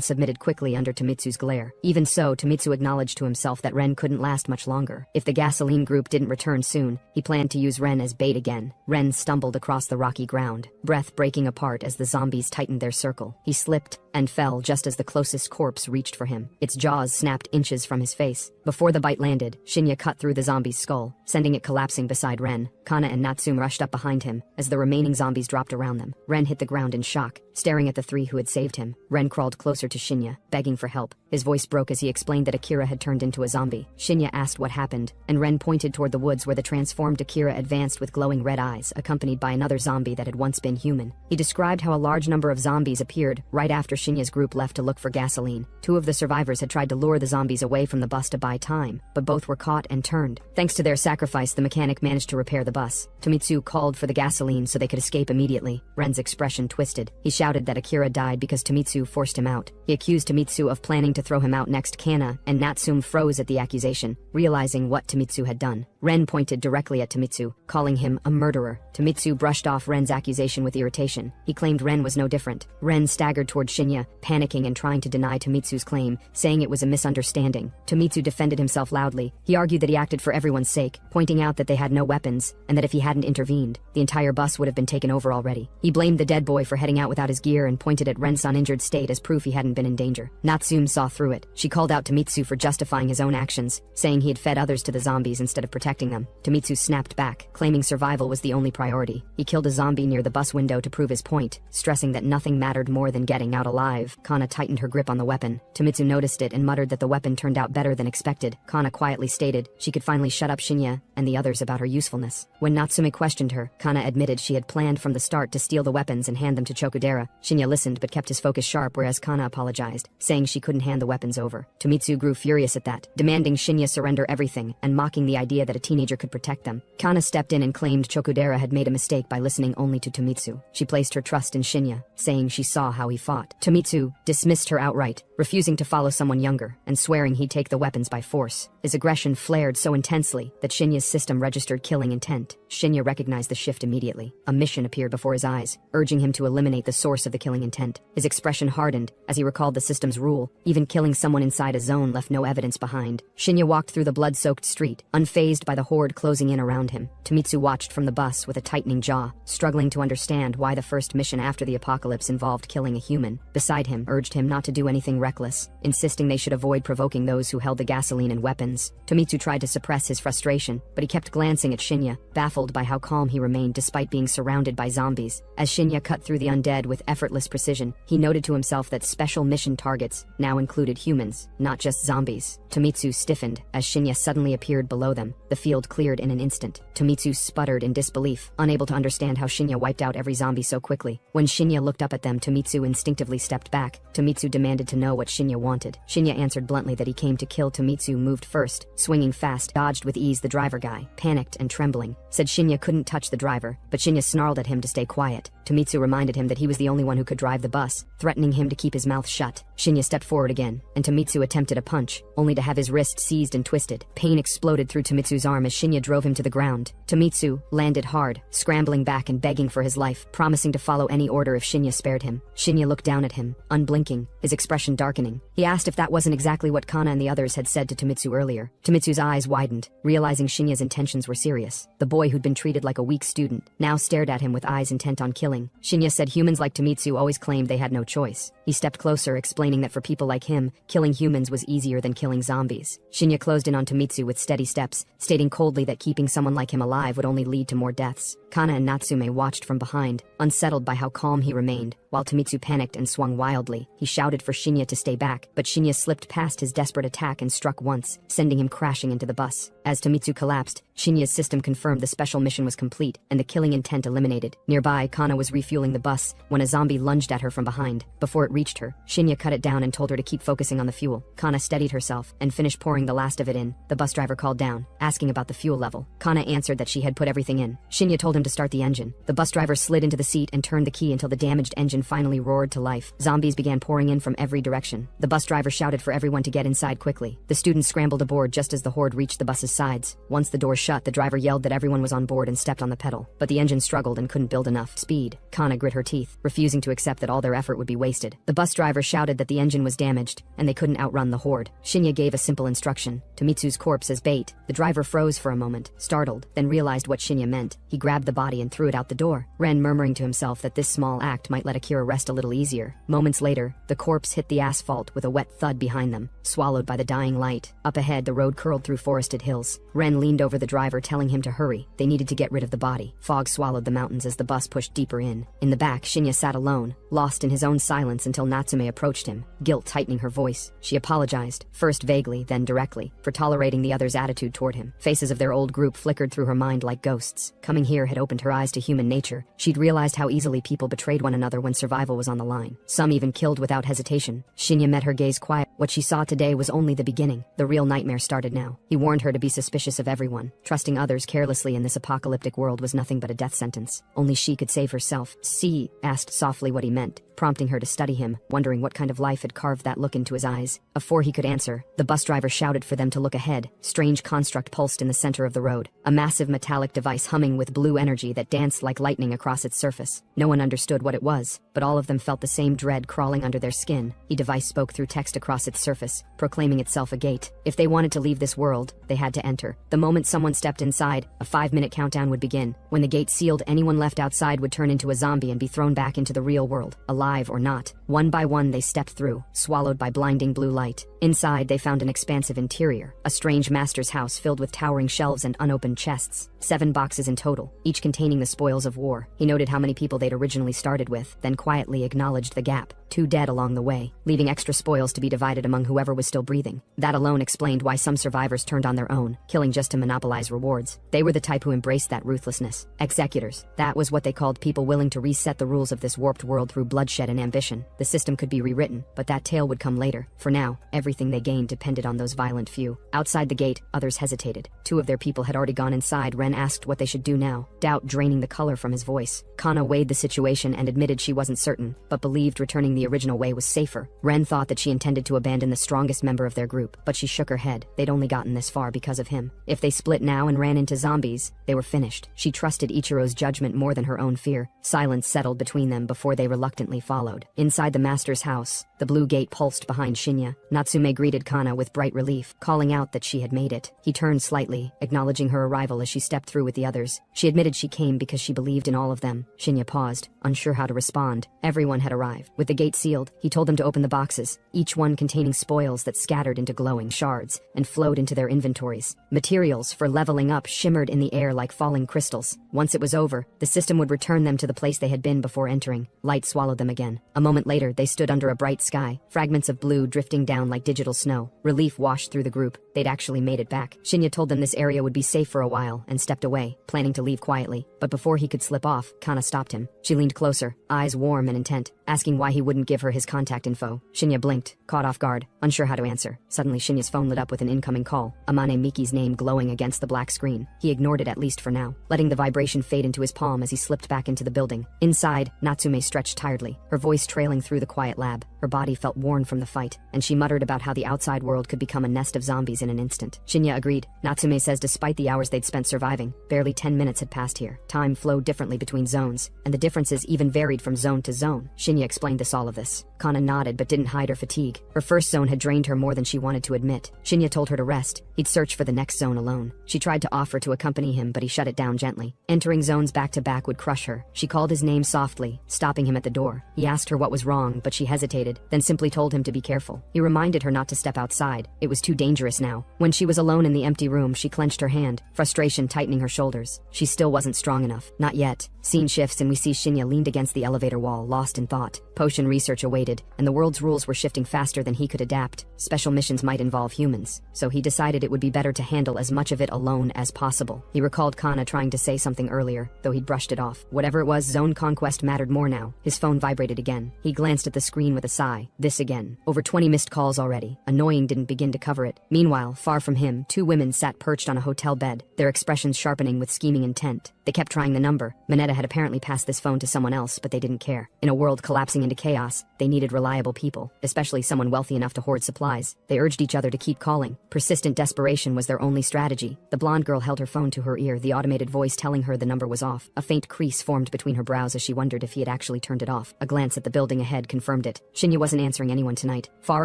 submitted quickly under Tomitsu's glare. Even so, Tomitsu acknowledged to himself that Ren couldn't last much longer. If the gasoline group didn't return soon, he planned to use Ren as bait again. Ren stumbled across the rocky ground, breath breaking apart as the zombies tightened their circle. He slipped and fell just as the closest corpse reached for him. Its jaws snapped inches from his face. Before the bite landed, Shinya cut through the zombie's skull, sending it collapsing beside Ren. Kana and Natsume rushed up behind him as the remaining zombies dropped around them. Ren hit the ground in shock, staring at the three who had saved him. Ren crawled closer to Shinya, begging for help. His voice broke as he explained that Akira had turned into a zombie. Shinya asked what happened, and Ren pointed toward the woods where the transformed Akira advanced with glowing red eyes, accompanied by another zombie that had once been human. He described how a large number of zombies appeared right after Shinya's group left to look for gasoline. Two of the survivors had tried to lure the zombies away from the bus to buy time, but both were caught and turned. Thanks to their sacrifice, the mechanic managed to repair the bus. Tomitsu called for the gasoline so they could escape immediately. Ren's expression twisted. He shouted that Akira died because Tomitsu forced him out. He accused Tomitsu of planning to throw him out next. Kana and Natsume froze at the accusation, realizing what Tomitsu had done. Ren pointed directly at Tomitsu, calling him a murderer. Tomitsu brushed off Ren's accusation with irritation. He claimed Ren was no different. Ren staggered toward Shinya, panicking and trying to deny Tomitsu's claim, saying it was a misunderstanding. Tomitsu defended himself loudly. He argued that he acted for everyone's sake, pointing out that they had no weapons, and that if he hadn't intervened, the entire bus would have been taken over already. He blamed the dead boy for heading out without his gear and pointed at Ren's uninjured state as proof he hadn't been in danger. Natsume saw through it. She called out Tomitsu for justifying his own actions, saying he had fed others to the zombies instead of protecting them. Tomitsu snapped back, claiming survival was the only priority. He killed a zombie near the bus window to prove his point, stressing that nothing mattered more than getting out alive. Kana tightened her grip on the weapon. Tomitsu noticed it and muttered that the weapon turned out better than expected. Kana quietly stated she could finally shut up Shinya and the others about her usefulness. When Natsume questioned her, Kana admitted she had planned from the start to steal the weapons and hand them to Chokudera. Shinya listened but kept his focus sharp, whereas Kana apologized, saying she couldn't hand the weapons over. Tomitsu grew furious at that, demanding Shinya surrender everything and mocking the idea that a teenager could protect them. Kana stepped in and claimed Chokudera had made a mistake by listening only to Tomitsu. She placed her trust in Shinya, saying she saw how he fought. Tomitsu dismissed her outright, refusing to follow someone younger and swearing he'd take the weapons by force. His aggression flared so intensely that Shinya's system registered killing intent. Shinya recognized the shift immediately. A mission appeared before his eyes, urging him to eliminate the source of the killing intent. His expression hardened as he recalled the system's rule. Even killing someone inside a zone left no evidence behind. Shinya walked through the blood-soaked street, unfazed by the horde closing in around him. Tomitsu watched from the bus with a tightening jaw, struggling to understand why the first mission after the apocalypse involved killing a human. Beside him urged him not to do anything reckless, insisting they should avoid provoking those who held the gasoline and weapons. Tomitsu tried to suppress his frustration, but he kept glancing at Shinya, baffled by how calm he remained despite being surrounded by zombies. As Shinya cut through the undead with effortless precision, he noted to himself that special mission targets now included humans, not just zombies. Tomitsu stiffened as Shinya suddenly appeared below them. The field cleared in an instant. Tomitsu sputtered in disbelief, unable to understand how Shinya wiped out every zombie so quickly. When Shinya looked up at them, Tomitsu instinctively stepped back. Tomitsu demanded to know what Shinya wanted. Shinya answered bluntly that he came to kill. Tomitsu moved first, swinging fast, dodged with ease the driver guy, panicked and trembling, said Shinya couldn't touch the driver, but Shinya snarled at him to stay quiet. Tomitsu reminded him that he was the only one who could drive the bus, threatening him to keep his mouth shut. Shinya stepped forward again, and Tomitsu attempted a punch, only to have his wrist seized and twisted. Pain exploded through Tomitsu's arm as Shinya drove him to the ground. Tomitsu landed hard, scrambling back and begging for his life, promising to follow any order if Shinya spared him. Shinya looked down at him, unblinking, his expression darkening. He asked if that wasn't exactly what Kana and the others had said to Tomitsu earlier. Tomitsu's eyes widened, realizing Shinya's intentions were serious. The boy who'd been treated like a weak student now stared at him with eyes intent on killing. Shinya said humans like Tomitsu always claimed they had no choice. He stepped closer, explaining that for people like him, killing humans was easier than killing zombies. Shinya closed in on Tomitsu with steady steps, stating coldly that keeping someone like him alive would only lead to more deaths. Kana and Natsume watched from behind, unsettled by how calm he remained. While Tomitsu panicked and swung wildly, he shouted for Shinya to stay back, but Shinya slipped past his desperate attack and struck once, sending him crashing into the bus. As Tomitsu collapsed, Shinya's system confirmed the special mission was complete and the killing intent eliminated. Nearby, Kana was refueling the bus when a zombie lunged at her from behind. Before it reached her, Shinya cut it down and told her to keep focusing on the fuel. Kana steadied herself and finished pouring the last of it in. The bus driver called down, asking about the fuel level. Kana answered that she had put everything in. Shinya told him him to start the engine. The bus driver slid into the seat and turned the key until the damaged engine finally roared to life. Zombies began pouring in from every direction. The bus driver shouted for everyone to get inside quickly. The students scrambled aboard just as the horde reached the bus's sides. Once the doors shut, the driver yelled that everyone was on board and stepped on the pedal. But the engine struggled and couldn't build enough speed. Kana grit her teeth, refusing to accept that all their effort would be wasted. The bus driver shouted that the engine was damaged, and they couldn't outrun the horde. Shinya gave a simple instruction: to Mitsu's corpse as bait. The driver froze for a moment, startled, then realized what Shinya meant. He grabbed the body and threw it out the door, Ren murmuring to himself that this small act might let Akira rest a little easier. Moments later, the corpse hit the asphalt with a wet thud behind them, swallowed by the dying light. Up ahead, the road curled through forested hills. Ren leaned over the driver, telling him to hurry. They needed to get rid of the body. Fog swallowed the mountains as the bus pushed deeper in. In the back, Shinya sat alone, lost in his own silence until Natsume approached him, guilt tightening her voice. She apologized, first vaguely, then directly, for tolerating the other's attitude toward him. Faces of their old group flickered through her mind like ghosts. Coming here had opened her eyes to human nature. She'd realized how easily people betrayed one another when survival was on the line. Some even killed without hesitation. Shinya met her gaze quiet. What she saw today was only the beginning. The real nightmare started now. He warned her to be suspicious of everyone. Trusting others carelessly in this apocalyptic world was nothing but a death sentence. Only she could save herself. C asked softly what he meant, prompting her to study him, wondering what kind of life had carved that look into his eyes. Before he could answer, the bus driver shouted for them to look ahead. Strange construct pulsed in the center of the road, a massive metallic device humming with blue energy that danced like lightning across its surface. No one understood what it was, but all of them felt the same dread crawling under their skin. The device spoke through text across its surface, proclaiming itself a gate. If they wanted to leave this world, they had to enter. The moment someone stepped inside, a 5-minute countdown would begin. When the gate sealed, anyone left outside would turn into a zombie and be thrown back into the real world, alive or not. One by one they stepped through, swallowed by blinding blue light. Inside, they found an expansive interior, a strange master's house filled with towering shelves and unopened chests. 7 boxes in total, each containing the spoils of war. He noted how many people they'd originally started with, then quietly acknowledged the gap. 2 dead along the way, leaving extra spoils to be divided among whoever was still breathing. That alone explained why some survivors turned on their own, killing just to monopolize rewards. They were the type who embraced that ruthlessness. Executors. That was what they called people willing to reset the rules of this warped world through bloodshed and ambition. The system could be rewritten, but that tale would come later. For now, everything they gained depended on those violent few. Outside the gate, others hesitated. 2 of their people had already gone inside. Ren asked what they should do now, doubt draining the color from his voice. Kana weighed the situation and admitted she wasn't certain, but believed returning the original way was safer. Ren thought that she intended to abandon the strongest member of their group, but she shook her head. They'd only gotten this far because of him. If they split now and ran into zombies, they were finished. She trusted Ichiro's judgment more than her own fear. Silence settled between them before they reluctantly followed. Inside the master's house, the blue gate pulsed behind Shinya. Natsume greeted Kana with bright relief, calling out that she had made it. He turned slightly, acknowledging her arrival as she stepped through with the others. She admitted she came because she believed in all of them. Shinya paused, unsure how to respond. Everyone had arrived. With the gate sealed, he told them to open the boxes, each one containing spoils that scattered into glowing shards and flowed into their inventories. Materials for leveling up shimmered in the air like falling crystals. Once it was over, the system would return them to the place they had been before entering. Light swallowed them again. A moment later, they stood under a bright sky, fragments of blue drifting down like digital snow. Relief washed through the group. They'd actually made it back. Shinya told them this area would be safe for a while and stepped away, planning to leave quietly. But before he could slip off, Kana stopped him. She leaned closer, eyes warm and intent, asking why he wouldn't give her his contact info. Shinya blinked, caught off guard, unsure how to answer. Suddenly Shinya's phone lit up with an incoming call, Amane Miki's name glowing against the black screen. He ignored it at least for now, letting the vibration fade into his palm as he slipped back into the building. Inside, Natsume stretched tiredly, her voice trailing through the quiet lab. Her body felt worn from the fight, and she muttered about how the outside world could become a nest of zombies in an instant. Shinya agreed. Natsume says despite the hours they'd spent surviving, barely 10 minutes had passed here. Time flowed differently between zones, and the differences even varied from zone to zone. Shinya explained all of this. Kana nodded but didn't hide her fatigue. Her first zone had drained her more than she wanted to admit. Shinya told her to rest. He'd search for the next zone alone. She tried to offer to accompany him, but he shut it down gently. Entering zones back to back would crush her. She called his name softly, stopping him at the door. He asked her what was wrong, but she hesitated, then simply told him to be careful. He reminded her not to step outside. It was too dangerous now. When she was alone in the empty room, she clenched her hand, frustration tightening her shoulders. She still wasn't strong enough. Not yet. Scene shifts and we see Shinya leaned against the elevator wall, lost in thought. Potion research awaited, and the world's rules were shifting faster than he could adapt. Special missions might involve humans, so he decided it would be better to handle as much of it alone as possible. He recalled Kana trying to say something earlier, though he'd brushed it off. Whatever it was, zone conquest mattered more now. His phone vibrated again. He glanced at the screen with a sigh. This again. Over 20 missed calls already. Annoying didn't begin to cover it. Meanwhile, far from him, two women sat perched on a hotel bed, their expressions sharpening with scheming intent. They kept trying the number. Manetta had apparently passed this phone to someone else, but they didn't care. In a world collapsing into chaos, they needed reliable people, especially someone wealthy enough to hoard supplies. They urged each other to keep calling. Persistent desperation was their only strategy. The blonde girl held her phone to her ear, the automated voice telling her the number was off. A faint crease formed between her brows as she wondered if he had actually turned it off. A glance at the building ahead confirmed it. Shinya wasn't answering anyone tonight. Far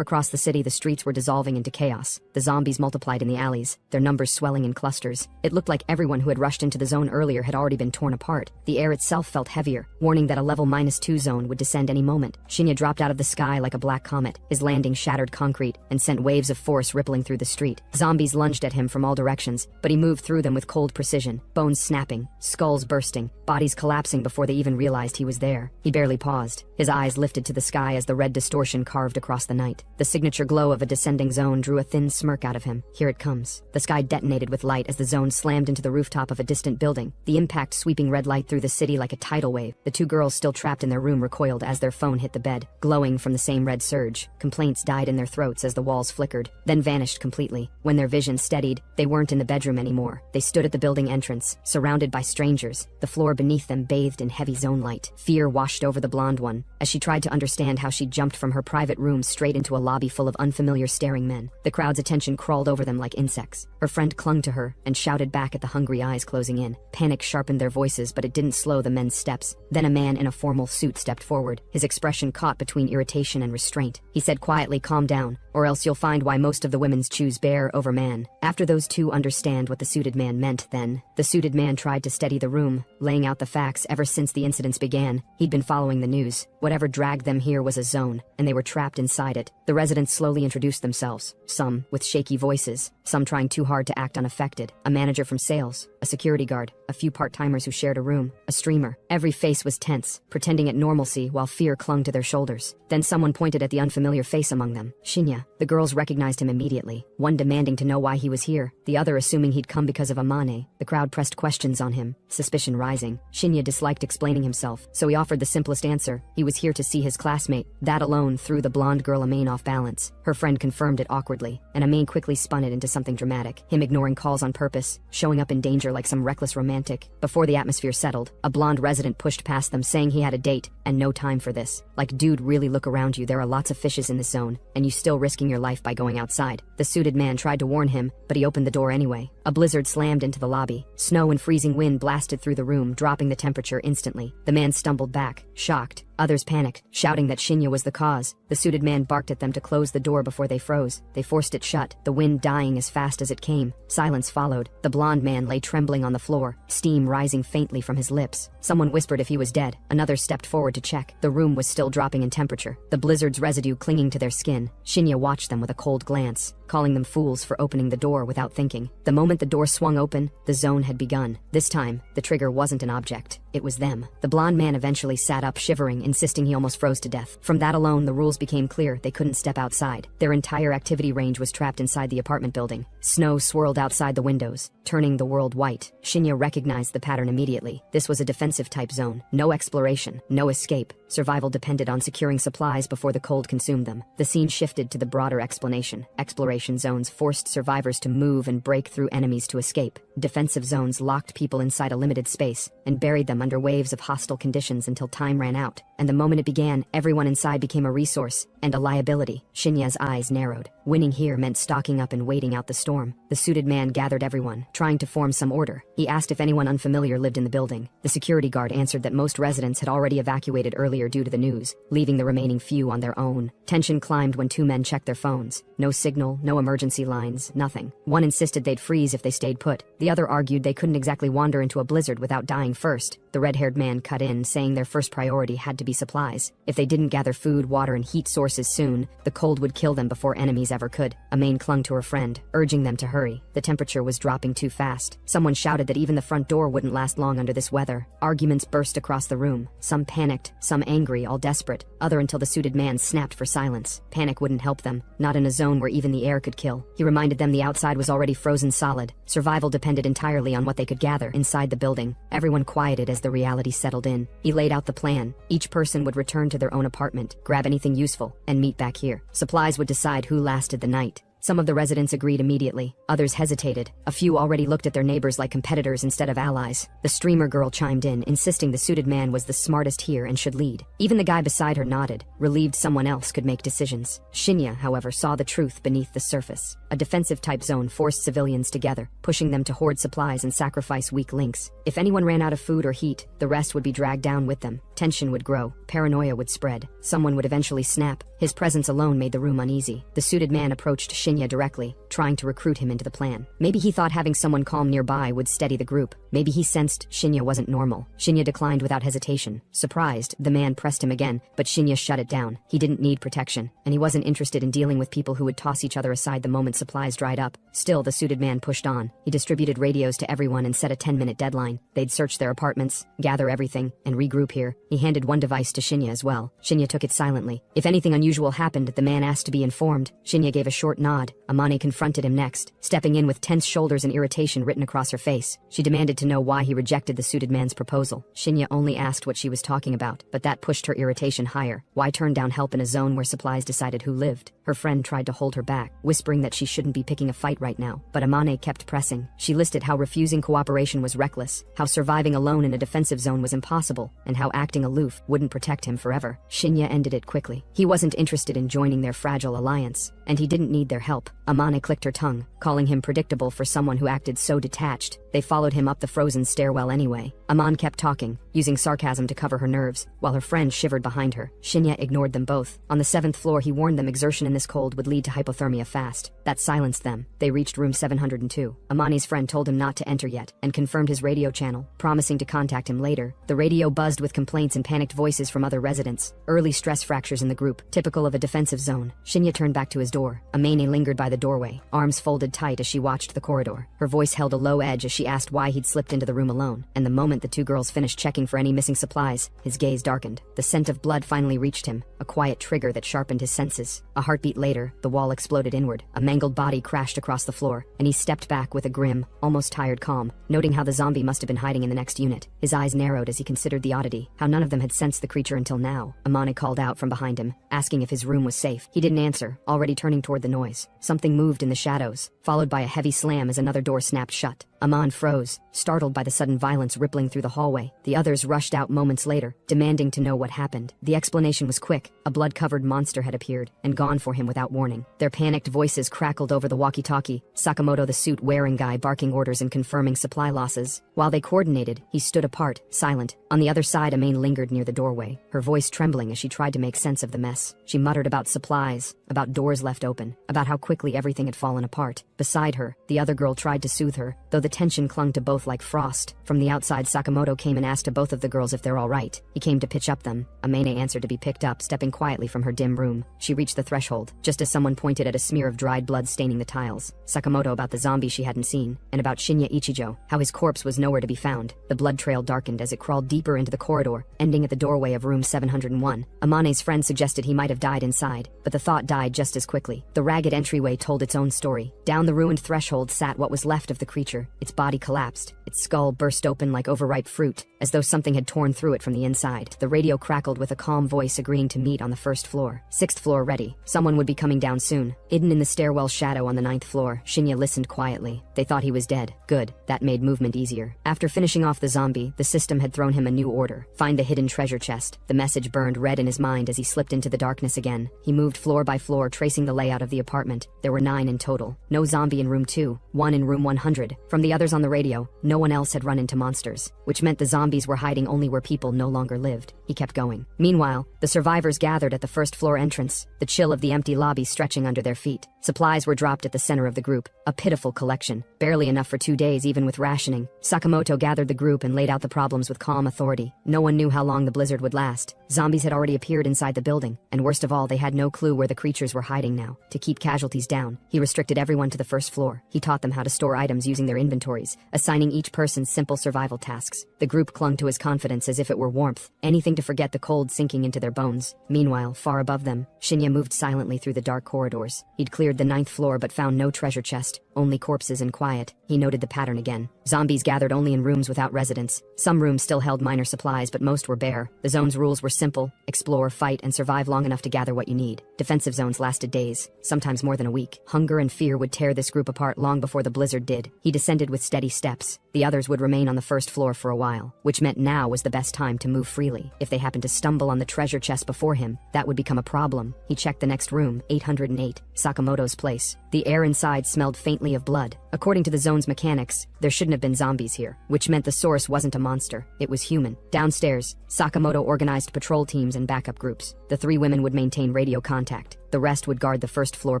across the city, the streets were dissolving into chaos. The zombies multiplied in the alleys, their numbers swelling in clusters. It looked like everyone who had rushed into the zone earlier had already been torn apart. The air itself felt heavier, warning that a level -2 zone would descend any moment. Shinya dropped out of the sky like a black comet. His landing shattered concrete and sent waves of force rippling through the street. Zombies lunged at him from all directions, but he moved through them with cold precision, bones snapping, skulls bursting, bodies collapsing before they even realized he was there. He barely paused. His eyes lifted to the sky as the red distortion carved across the night. The signature glow of a descending zone drew a thin smirk out of him. Here it comes. The sky detonated with light as the zone slammed into the rooftop of a distant building, the impact sweeping red light through the city like a tidal wave. The two girls still trapped in their room recoiled as their phone hit the bed, glowing from the same red surge. Complaints died in their throats as the walls flickered, then vanished completely. When their vision steadied, they weren't in the bedroom anymore. They stood at the building entrance, surrounded by strangers, the floor beneath them bathed in heavy zone light. Fear washed over the blonde one, as she tried to understand how she jumped from her private room straight into a lobby full of unfamiliar staring men. The crowd's attention crawled over them like insects. Her friend clung to her and shouted back at the hungry eyes closing in. Panic sharpened their voices, but it didn't slow the men's steps. Then a man in a formal suit stepped forward, his expression caught between irritation and restraint. He said quietly, "Calm down, or else you'll find why most of the women's choose bear over man." After those two understand what the suited man meant then, the suited man tried to steady the room, laying out the facts. Ever since the incidents began, he'd been following the news. Whatever dragged them here was a zone, and they were trapped inside it. The residents slowly introduced themselves, some with shaky voices, some trying too hard to act unaffected. A manager from sales, a security guard, a few part-timers who shared a room, a streamer. Every face was tense, pretending at normalcy while fear clung to their shoulders. Then someone pointed at the unfamiliar face among them. Shinya. The girls recognized him immediately, one demanding to know why he was here, the other assuming he'd come because of Amane. The crowd pressed questions on him, suspicion rising. Shinya disliked explaining himself, so he offered the simplest answer. He was here to see his classmate. That alone threw the blonde girl Amane off balance. Her friend confirmed it awkwardly, and Amane quickly spun it into something dramatic, him ignoring calls on purpose, showing up in danger like some reckless romantic. Before the atmosphere settled, a blonde resident pushed past them saying he had a date, and no time for this. Like, dude, really look around you, there are lots of fishes in this zone, and you still risking your life by going outside. The suited man tried to warn him, but he opened the door anyway. A blizzard slammed into the lobby. Snow and freezing wind blasted through the room, dropping the temperature instantly. The man stumbled back, shocked. Others panicked, shouting that Shinya was the cause. The suited man barked at them to close the door before they froze. They forced it shut, the wind dying as fast as it came. Silence followed. The blonde man lay trembling on the floor, steam rising faintly from his lips. Someone whispered if he was dead. Another stepped forward to check. The room was still dropping in temperature, the blizzard's residue clinging to their skin. Shinya watched them with a cold glance, calling them fools for opening the door without thinking. The moment the door swung open, the zone had begun. This time, the trigger wasn't an object. It was them. The blonde man eventually sat up, shivering, insisting he almost froze to death. From that alone, the rules became clear. They couldn't step outside. Their entire activity range was trapped inside the apartment building. Snow swirled outside the windows, turning the world white. Shinya recognized the pattern immediately. This was a defensive-type zone. No exploration, no escape. Survival depended on securing supplies before the cold consumed them. The scene shifted to the broader explanation. Exploration zones forced survivors to move and break through enemies to escape. Defensive zones locked people inside a limited space and buried them under waves of hostile conditions until time ran out. And the moment it began, everyone inside became a resource and a liability. Shinya's eyes narrowed. Winning here meant stocking up and waiting out the storm. The suited man gathered everyone, trying to form some order. He asked if anyone unfamiliar lived in the building. The security guard answered that most residents had already evacuated earlier due to the news, leaving the remaining few on their own. Tension climbed when two men checked their phones. No signal, no emergency lines, nothing. One insisted they'd freeze if they stayed put. The other argued they couldn't exactly wander into a blizzard without dying first. The red-haired man cut in, saying their first priority had to be supplies. If they didn't gather food, water, and heat sources soon, the cold would kill them before enemies ever could. Amain clung to her friend, urging them to hurry. The temperature was dropping too fast. Someone shouted that even the front door wouldn't last long under this weather. Arguments burst across the room. Some panicked, some angry, all desperate. Other until the suited man snapped for silence. Panic wouldn't help them, not in a zone where even the air could kill. He reminded them the outside was already frozen solid. Survival depended entirely on what they could gather inside the building. Everyone quieted as the reality settled in. He laid out the plan. Each person would return to their own apartment, grab anything useful, and meet back here. Supplies would decide who lasted the night. Some of the residents agreed immediately. Others hesitated. A few already looked at their neighbors like competitors instead of allies. The streamer girl chimed in, insisting the suited man was the smartest here and should lead. Even the guy beside her nodded, relieved someone else could make decisions. Shinya, however, saw the truth beneath the surface. A defensive-type zone forced civilians together, pushing them to hoard supplies and sacrifice weak links. If anyone ran out of food or heat, the rest would be dragged down with them. Tension would grow. Paranoia would spread. Someone would eventually snap. His presence alone made the room uneasy. The suited man approached Shinya directly, trying to recruit him into the plan. Maybe he thought having someone calm nearby would steady the group. Maybe he sensed Shinya wasn't normal. Shinya declined without hesitation. Surprised, the man pressed him again, but Shinya shut it down. He didn't need protection, and he wasn't interested in dealing with people who would toss each other aside the moment supplies dried up. Still, the suited man pushed on. He distributed radios to everyone and set a 10-minute deadline. They'd search their apartments, gather everything, and regroup here. He handed one device to Shinya as well. Shinya took it silently. If anything unusual happened, the man asked to be informed. Shinya gave a short nod. Amane confronted him next, stepping in with tense shoulders and irritation written across her face. She demanded to know why he rejected the suited man's proposal. Shinya only asked what she was talking about, but that pushed her irritation higher. Why turn down help in a zone where supplies decided who lived? Her friend tried to hold her back, whispering that she shouldn't be picking a fight right now, but Amane kept pressing. She listed how refusing cooperation was reckless, how surviving alone in a defensive zone was impossible, and how acting aloof wouldn't protect him forever. Shinya ended it quickly. He wasn't interested in joining their fragile alliance, and he didn't need their help. Amane clicked her tongue, calling him predictable for someone who acted so detached. They followed him up the frozen stairwell anyway. Aman kept talking, using sarcasm to cover her nerves, while her friend shivered behind her. Shinya ignored them both. On the 7th floor, he warned them exertion in this cold would lead to hypothermia fast. That silenced them. They reached room 702. Amani's friend told him not to enter yet, and confirmed his radio channel, promising to contact him later. The radio buzzed with complaints and panicked voices from other residents. Early stress fractures in the group, typical of a defensive zone. Shinya turned back to his door. Amane lingered by the doorway, arms folded tight as she watched the corridor. Her voice held a low edge as she asked why he'd slipped into the room alone, and the moment the two girls finished checking for any missing supplies, his gaze darkened. The scent of blood finally reached him, a quiet trigger that sharpened his senses. A heartbeat later, the wall exploded inward. A mangled body crashed across the floor, and he stepped back with a grim, almost tired calm, noting how the zombie must have been hiding in the next unit. His eyes narrowed as he considered the oddity, how none of them had sensed the creature until now. Amane called out from behind him, asking if his room was safe. He didn't answer, already turning toward the noise. Something moved in the shadows, followed by a heavy slam as another door snapped shut. Aman froze, startled by the sudden violence rippling through the hallway. The others rushed out moments later, demanding to know what happened. The explanation was quick. A blood-covered monster had appeared and gone for him without warning. Their panicked voices crackled over the walkie-talkie, Sakamoto the suit-wearing guy barking orders and confirming supply losses. While they coordinated, he stood apart, silent. On the other side, Amane lingered near the doorway, her voice trembling as she tried to make sense of the mess. She muttered about supplies, about doors left open, about how quickly everything had fallen apart. Beside her, the other girl tried to soothe her, though the tension clung to both like frost. From the outside, Sakamoto came and asked to both of the girls if they're all right. He came to pitch up them. Amane answered to be picked up, stepping quietly from her dim room. She reached the threshold, just as someone pointed at a smear of dried blood staining the tiles. Sakamoto about the zombie she hadn't seen, and about Shinya Ichijo, how his corpse was nowhere to be found. The blood trail darkened as it crawled deeper into the corridor, ending at the doorway of room 701. Amane's friend suggested he might have died inside, but the thought died just as quickly. The ragged entryway told its own story. Down the ruined threshold sat what was left of the creature. Its body collapsed, its skull burst open like overripe fruit, as though something had torn through it from the inside. The radio crackled with a calm voice agreeing to meet on the 1st floor. 6th floor ready. Someone would be coming down soon. Hidden in the stairwell shadow on the 9th floor, Shinya listened quietly. They thought he was dead. Good. That made movement easier. After finishing off the zombie, the system had thrown him a new order. Find the hidden treasure chest. The message burned red in his mind as he slipped into the darkness again. He moved floor by floor, tracing the layout of the apartment. There were 9 in total. No zombie in room 2, 1 in room 100. From the others on the radio, no one else had run into monsters, which meant the zombies were hiding only where people no longer lived. He kept going. Meanwhile, the survivors gathered at the 1st floor entrance, the chill of the empty lobby stretching under their feet. Supplies were dropped at the center of the group, a pitiful collection, barely enough for 2 days even with rationing. Sakamoto gathered the group and laid out the problems with calm authority. No one knew how long the blizzard would last. Zombies had already appeared inside the building, and worst of all, they had no clue where the creatures were hiding now. To keep casualties down, he restricted everyone to the first floor. He taught them how to store items using their inventories, assigning each person simple survival tasks. The group clung to his confidence as if it were warmth, anything to forget the cold sinking into their bones. Meanwhile, far above them, Shinya moved silently through the dark corridors. He'd cleared the 9th floor but found no treasure chest, only corpses and quiet. He noted the pattern again. Zombies gathered only in rooms without residents. Some rooms still held minor supplies, but most were bare. The zone's rules were simple: explore, fight, and survive long enough to gather what you need. Defensive zones lasted days, sometimes more than a week. Hunger and fear would tear this group apart long before the blizzard did. He descended with steady steps. The others would remain on the first floor for a while, which meant now was the best time to move freely. If they happened to stumble on the treasure chest before him, that would become a problem. He checked the next room, 808, Sakamoto's place. The air inside smelled faintly of blood. According to the zone's mechanics, there shouldn't have been zombies here, which meant the source wasn't a monster, it was human. Downstairs, Sakamoto organized patrol teams and backup groups. The 3 women would maintain radio contact. The rest would guard the first floor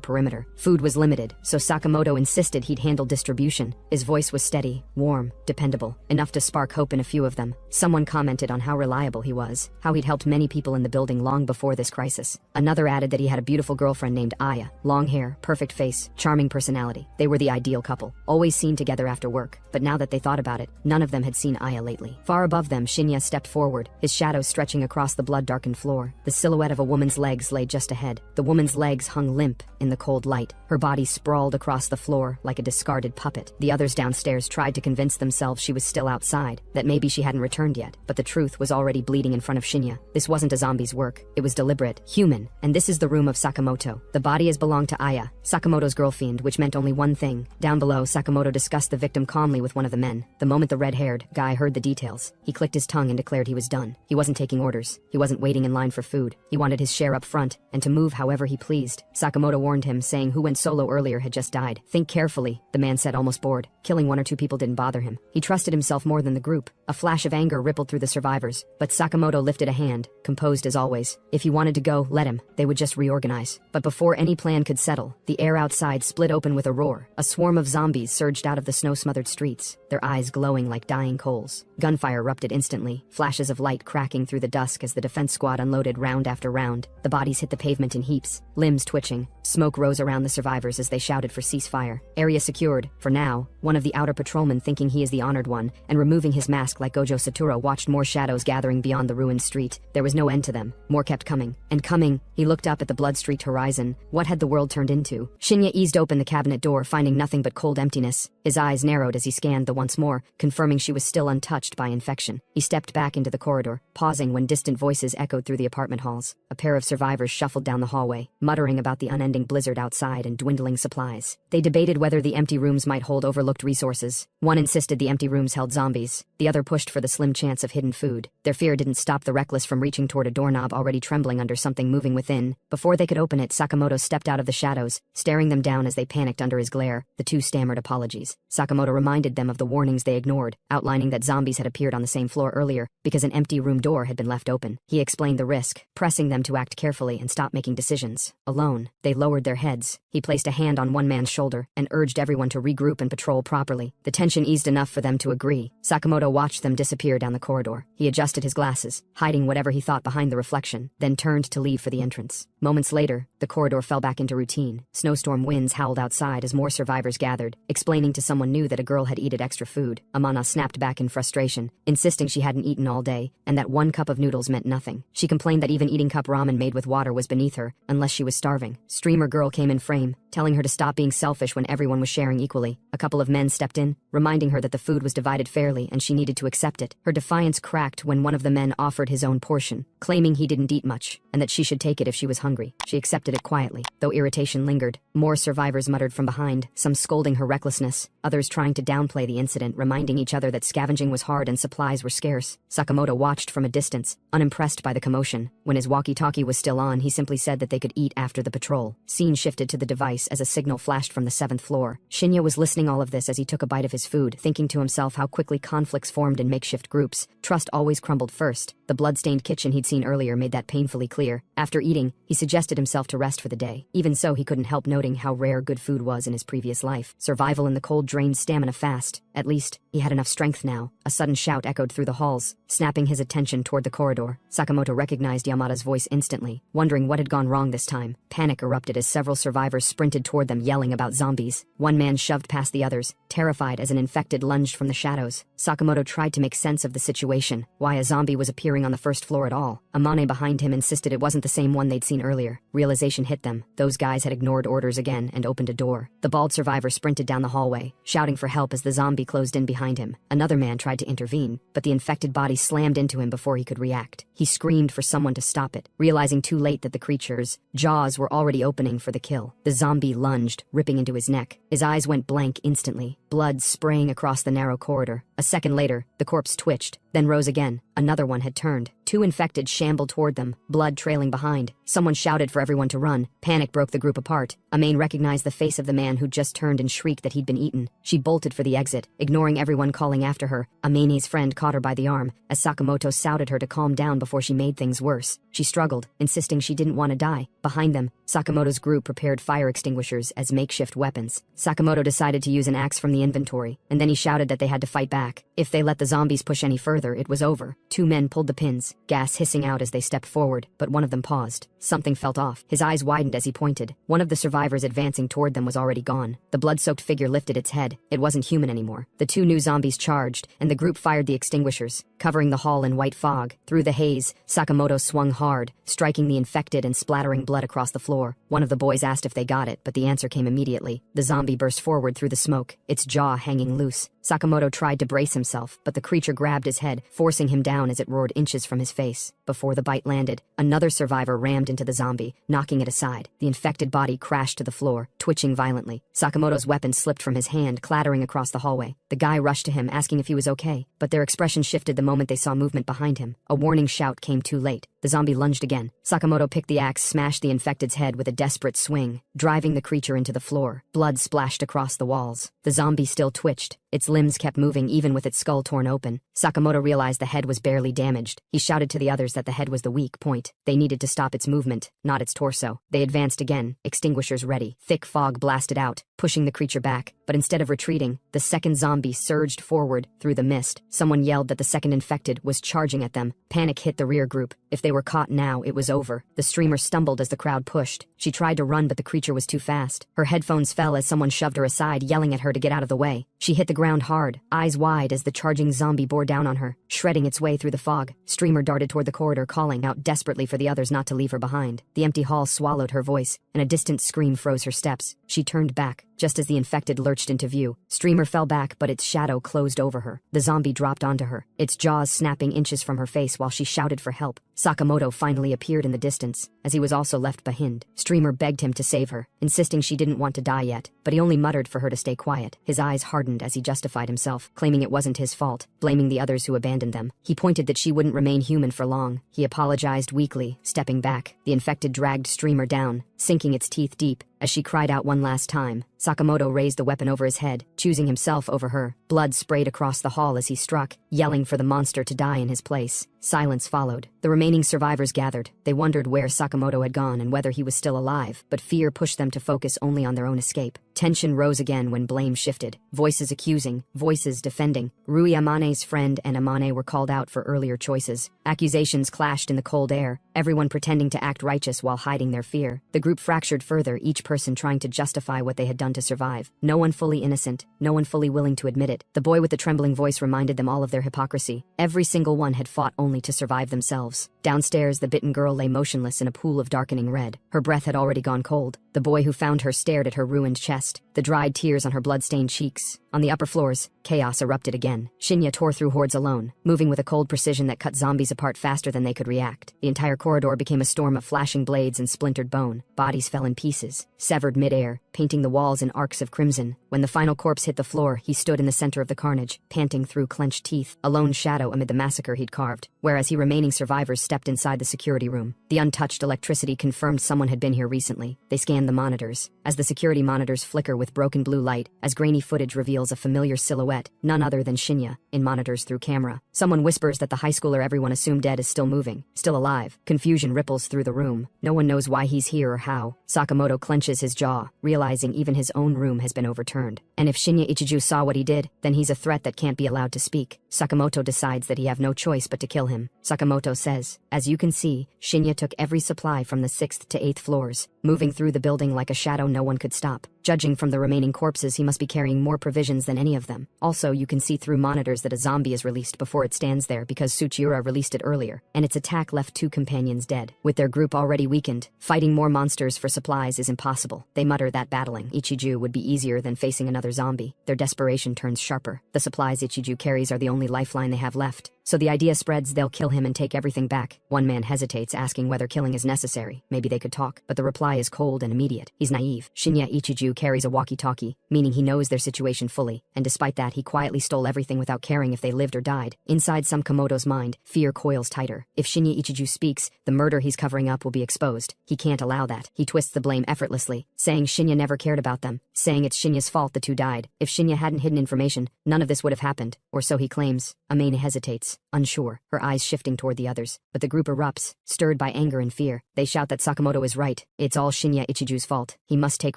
perimeter. Food was limited, so Sakamoto insisted he'd handle distribution. His voice was steady, warm, dependable, enough to spark hope in a few of them. Someone commented on how reliable he was, how he'd helped many people in the building long before this crisis. Another added that he had a beautiful girlfriend named Aya. Long hair, perfect face, charming personality. They were the ideal couple, always seen together after work. But now that they thought about it, none of them had seen Aya lately. Far above them, Shinya stepped forward, his shadow stretching across the blood-darkened floor. The silhouette of a woman's legs lay just ahead. The woman's legs hung limp in the cold light. Her body sprawled across the floor like a discarded puppet. The others downstairs tried to convince themselves she was still outside, that maybe she hadn't returned yet. But the truth was already bleeding in front of Shinya. This wasn't a zombie's work. It was deliberate, human. And this is the room of Sakamoto. The body has belonged to Aya, Sakamoto's girlfriend, which meant only one thing. Down below, Sakamoto discussed the victim calmly with one of the men. The moment the red-haired guy heard the details, he clicked his tongue and declared he was done. He wasn't taking orders. He wasn't waiting in line for food. He wanted his share up front, and to move however he pleased. Sakamoto warned him, saying who went solo earlier had just died. Think carefully, the man said, almost bored. Killing 1 or 2 people didn't bother him. He trusted himself more than the group. A flash of anger rippled through the survivors, but Sakamoto lifted a hand, composed as always. If he wanted to go, let him. They would just reorganize. But before any plan could settle, the air outside split open with a roar. A swarm of zombies surged out of the snow-smothered streets, their eyes glowing like dying coals. Gunfire erupted instantly, flashes of light cracking through the dusk as the defense squad unloaded round after round. The bodies hit the pavement in heaps, limbs twitching. Smoke rose around the survivors as they shouted for ceasefire. Area secured, for now. One of the outer patrolmen, thinking he is the honored one, and removing his mask like Gojo Satoru, watched more shadows gathering beyond the ruined street. There was no end to them. More kept coming. And coming. He looked up at the blood-streaked horizon. What had the world turned into? Shinya eased open the cabinet door, finding nothing but cold emptiness. His eyes narrowed as he scanned the once more, confirming she was still untouched by infection. He stepped back into the corridor, pausing when distant voices echoed through the apartment halls. A pair of survivors shuffled down the hallway, muttering about the unending blizzard outside and dwindling supplies. They debated whether the empty rooms might hold overlooked resources. One insisted the empty rooms held zombies. The other pushed for the slim chance of hidden food. Their fear didn't stop the reckless from reaching toward a doorknob already trembling under something moving within. Before they could open it, Sakamoto stepped out of the shadows, staring them down as they panicked under his glare. The 2 stammered apologies. Sakamoto reminded them of the warnings they ignored, outlining that zombies had appeared on the same floor earlier because an empty room door had been left open. He explained the risk, pressing them to act carefully and stop making decisions. Alone, they lowered their heads. He placed a hand on one man's shoulder and urged everyone to regroup and patrol properly. The tension eased enough for them to agree. Sakamoto watched them disappear down the corridor. He adjusted his glasses, hiding whatever he thought behind the reflection, then turned to leave for the entrance. Moments later, the corridor fell back into routine. Snowstorm winds howled outside as more survivors gathered, explaining to someone new that a girl had eaten extra food. Amana snapped back in frustration, insisting she hadn't eaten all day, and that 1 cup of noodles meant nothing. She complained that even eating cup ramen made with water was beneath her, unless she was starving. Streamer Girl came in frame, telling her to stop being selfish when everyone was sharing equally. A couple of men stepped in, reminding her that the food was divided fairly and she needed to accept it. Her defiance cracked when one of the men offered his own portion, claiming he didn't eat much, and that she should take it if she was hungry. She accepted it quietly, though irritation lingered. More survivors muttered from behind, some scolding her recklessness, others trying to downplay the incident, reminding each other that scavenging was hard and supplies were scarce. Sakamoto watched from from a distance, unimpressed by the commotion. When his walkie-talkie was still on, he simply said that they could eat after the patrol. Scene shifted to the device as a signal flashed from the 7th floor. Shinya was listening all of this as he took a bite of his food, thinking to himself how quickly conflicts formed in makeshift groups. Trust always crumbled first. The blood-stained kitchen he'd seen earlier made that painfully clear. After eating, he suggested himself to rest for the day. Even so, he couldn't help noting how rare good food was in his previous life. Survival in the cold drained stamina fast. At least, he had enough strength now. A sudden shout echoed through the halls, snapping his attention toward the corridor. Sakamoto recognized Yamada's voice instantly, wondering what had gone wrong this time. Panic erupted as several survivors sprinted toward them, yelling about zombies. One man shoved past the others, terrified as an infected lunged from the shadows. Sakamoto tried to make sense of the situation, why a zombie was appearing on the 1st floor at all. Amane behind him insisted it wasn't the same one they'd seen earlier. Realization hit them. Those guys had ignored orders again and opened a door. The bald survivor sprinted down the hallway, shouting for help as the zombie closed in behind him. Another man tried to intervene, but the infected body slammed into him before he could react. He screamed for someone to stop it, realizing too late that the creature's jaws were already opening for the kill. The zombie lunged, ripping into his neck. His eyes went blank instantly, blood spraying across the narrow corridor. A second later, the corpse twitched, then rose again. Another one had turned. 2 infected shambled toward them, blood trailing behind. Someone shouted for everyone to run. Panic broke the group apart. Amane recognized the face of the man who'd just turned and shrieked that he'd been eaten. She bolted for the exit, ignoring everyone calling after her. Amane's friend caught her by the arm, as Sakamoto shouted her to calm down before she made things worse. She struggled, insisting she didn't want to die. Behind them, Sakamoto's group prepared fire extinguishers as makeshift weapons. Sakamoto decided to use an axe from the inventory, and then he shouted that they had to fight back. If they let the zombies push any further, it was over. 2 men pulled the pins, gas hissing out as they stepped forward, but one of them paused. Something felt off. His eyes widened as he pointed. One of the survivors advancing toward them was already gone. The blood-soaked figure lifted its head. It wasn't human anymore. The 2 new zombies charged, and the group fired the extinguishers, covering the hall in white fog. Through the haze, Sakamoto swung hard, striking the infected and splattering blood across the floor. One of the boys asked if they got it, but the answer came immediately. The zombie burst forward through the smoke, its jaw hanging loose. Sakamoto tried to brace himself, but the creature grabbed his head, forcing him down as it roared inches from his face. Before the bite landed, another survivor rammed into the zombie, knocking it aside. The infected body crashed to the floor, twitching violently. Sakamoto's weapon slipped from his hand, clattering across the hallway. The guy rushed to him, asking if he was okay, but their expression shifted the moment they saw movement behind him. A warning shout came too late. The zombie lunged again. Sakamoto picked the axe, smashed the infected's head with a desperate swing, driving the creature into the floor. Blood splashed across the walls. The zombie still twitched. Its limbs kept moving even with its skull torn open. Sakamoto realized the head was barely damaged. He shouted to the others that the head was the weak point. They needed to stop its movement, not its torso. They advanced again, extinguishers ready. Thick fog blasted out, pushing the creature back. But instead of retreating, the second zombie surged forward through the mist. Someone yelled that the second infected was charging at them. Panic hit the rear group. If they were caught now, it was over. The streamer stumbled as the crowd pushed. She tried to run, but the creature was too fast. Her headphones fell as someone shoved her aside, yelling at her to get out of the way. She hit the ground hard, eyes wide as the charging zombie bore down on her, shredding its way through the fog. Streamer darted toward the corridor, calling out desperately for the others not to leave her behind. The empty hall swallowed her voice, and a distant scream froze her steps. She turned back, just as the infected lurched into view. Streamer fell back, but its shadow closed over her. The zombie dropped onto her, its jaws snapping inches from her face while she shouted for help. Sakamoto finally appeared in the distance, as he was also left behind. Streamer begged him to save her, insisting she didn't want to die yet, but he only muttered for her to stay quiet. His eyes hardened as he justified himself, claiming it wasn't his fault, blaming the others who abandoned them. He pointed that she wouldn't remain human for long. He apologized weakly, stepping back. The infected dragged Streamer down, sinking its teeth deep. As she cried out one last time, Sakamoto raised the weapon over his head, choosing himself over her. Blood sprayed across the hall as he struck, yelling for the monster to die in his place. Silence followed. The remaining survivors gathered. They wondered where Sakamoto had gone and whether he was still alive, but fear pushed them to focus only on their own escape. Tension rose again when blame shifted. Voices accusing, voices defending. Rui Amane's friend and Amane were called out for earlier choices. Accusations clashed in the cold air, everyone pretending to act righteous while hiding their fear. The group fractured further, each person trying to justify what they had done to survive. No one fully innocent, no one fully willing to admit it. The boy with the trembling voice reminded them all of their hypocrisy. Every single one had fought only to survive themselves. Downstairs, the bitten girl lay motionless in a pool of darkening red. Her breath had already gone cold. The boy who found her stared at her ruined chest, the dried tears on her blood-stained cheeks. On the upper floors, chaos erupted again. Shinya tore through hordes alone, moving with a cold precision that cut zombies apart faster than they could react. The entire corridor became a storm of flashing blades and splintered bone. Bodies fell in pieces, severed mid-air, painting the walls in arcs of crimson. When the final corpse hit the floor, he stood in the center of the carnage, panting through clenched teeth, a lone shadow amid the massacre he'd carved, whereas remaining survivors stepped inside the security room. The untouched electricity confirmed someone had been here recently. They scanned the monitors. As the security monitors flicker with broken blue light, as grainy footage reveals a familiar silhouette, none other than Shinya, in monitors through camera. Someone whispers that the high schooler everyone assumed dead is still moving, still alive. Confusion ripples through the room. No one knows why he's here or how. Sakamoto clenches his jaw, realizing even his own room has been overturned. And if Shinya Ichiju saw what he did, then he's a threat that can't be allowed to speak. Sakamoto decides that he have no choice but to kill him. Sakamoto says, "As you can see, Shinya took every supply from the 6th to 8th floors, moving through the building like a shadow no one could stop. Judging from the remaining corpses, he must be carrying more provisions than any of them. Also, you can see through monitors that a zombie is released before it stands there because Tsuchiura released it earlier, and its attack left 2 companions dead. With their group already weakened, fighting more monsters for supplies is impossible. They mutter that battling Ichiju would be easier than facing another zombie. Their desperation turns sharper. The supplies Ichiju carries are the only lifeline they have left. So the idea spreads they'll kill him and take everything back. One man hesitates, asking whether killing is necessary. Maybe they could talk, but the reply is cold and immediate. He's naive. Shinya Ichiju carries a walkie-talkie, meaning he knows their situation fully, and despite that, he quietly stole everything without caring if they lived or died. Inside Komodo's mind, fear coils tighter. If Shinya Ichiju speaks, the murder he's covering up will be exposed. He can't allow that. He twists the blame effortlessly, saying Shinya never cared about them, saying it's Shinya's fault the 2 died. If Shinya hadn't hidden information, none of this would have happened, or so he claims. Amane hesitates, unsure, her eyes shifting toward the others, but the group erupts, stirred by anger and fear. They shout that Sakamoto is right. It's all Shinya Ichiju's fault. He must take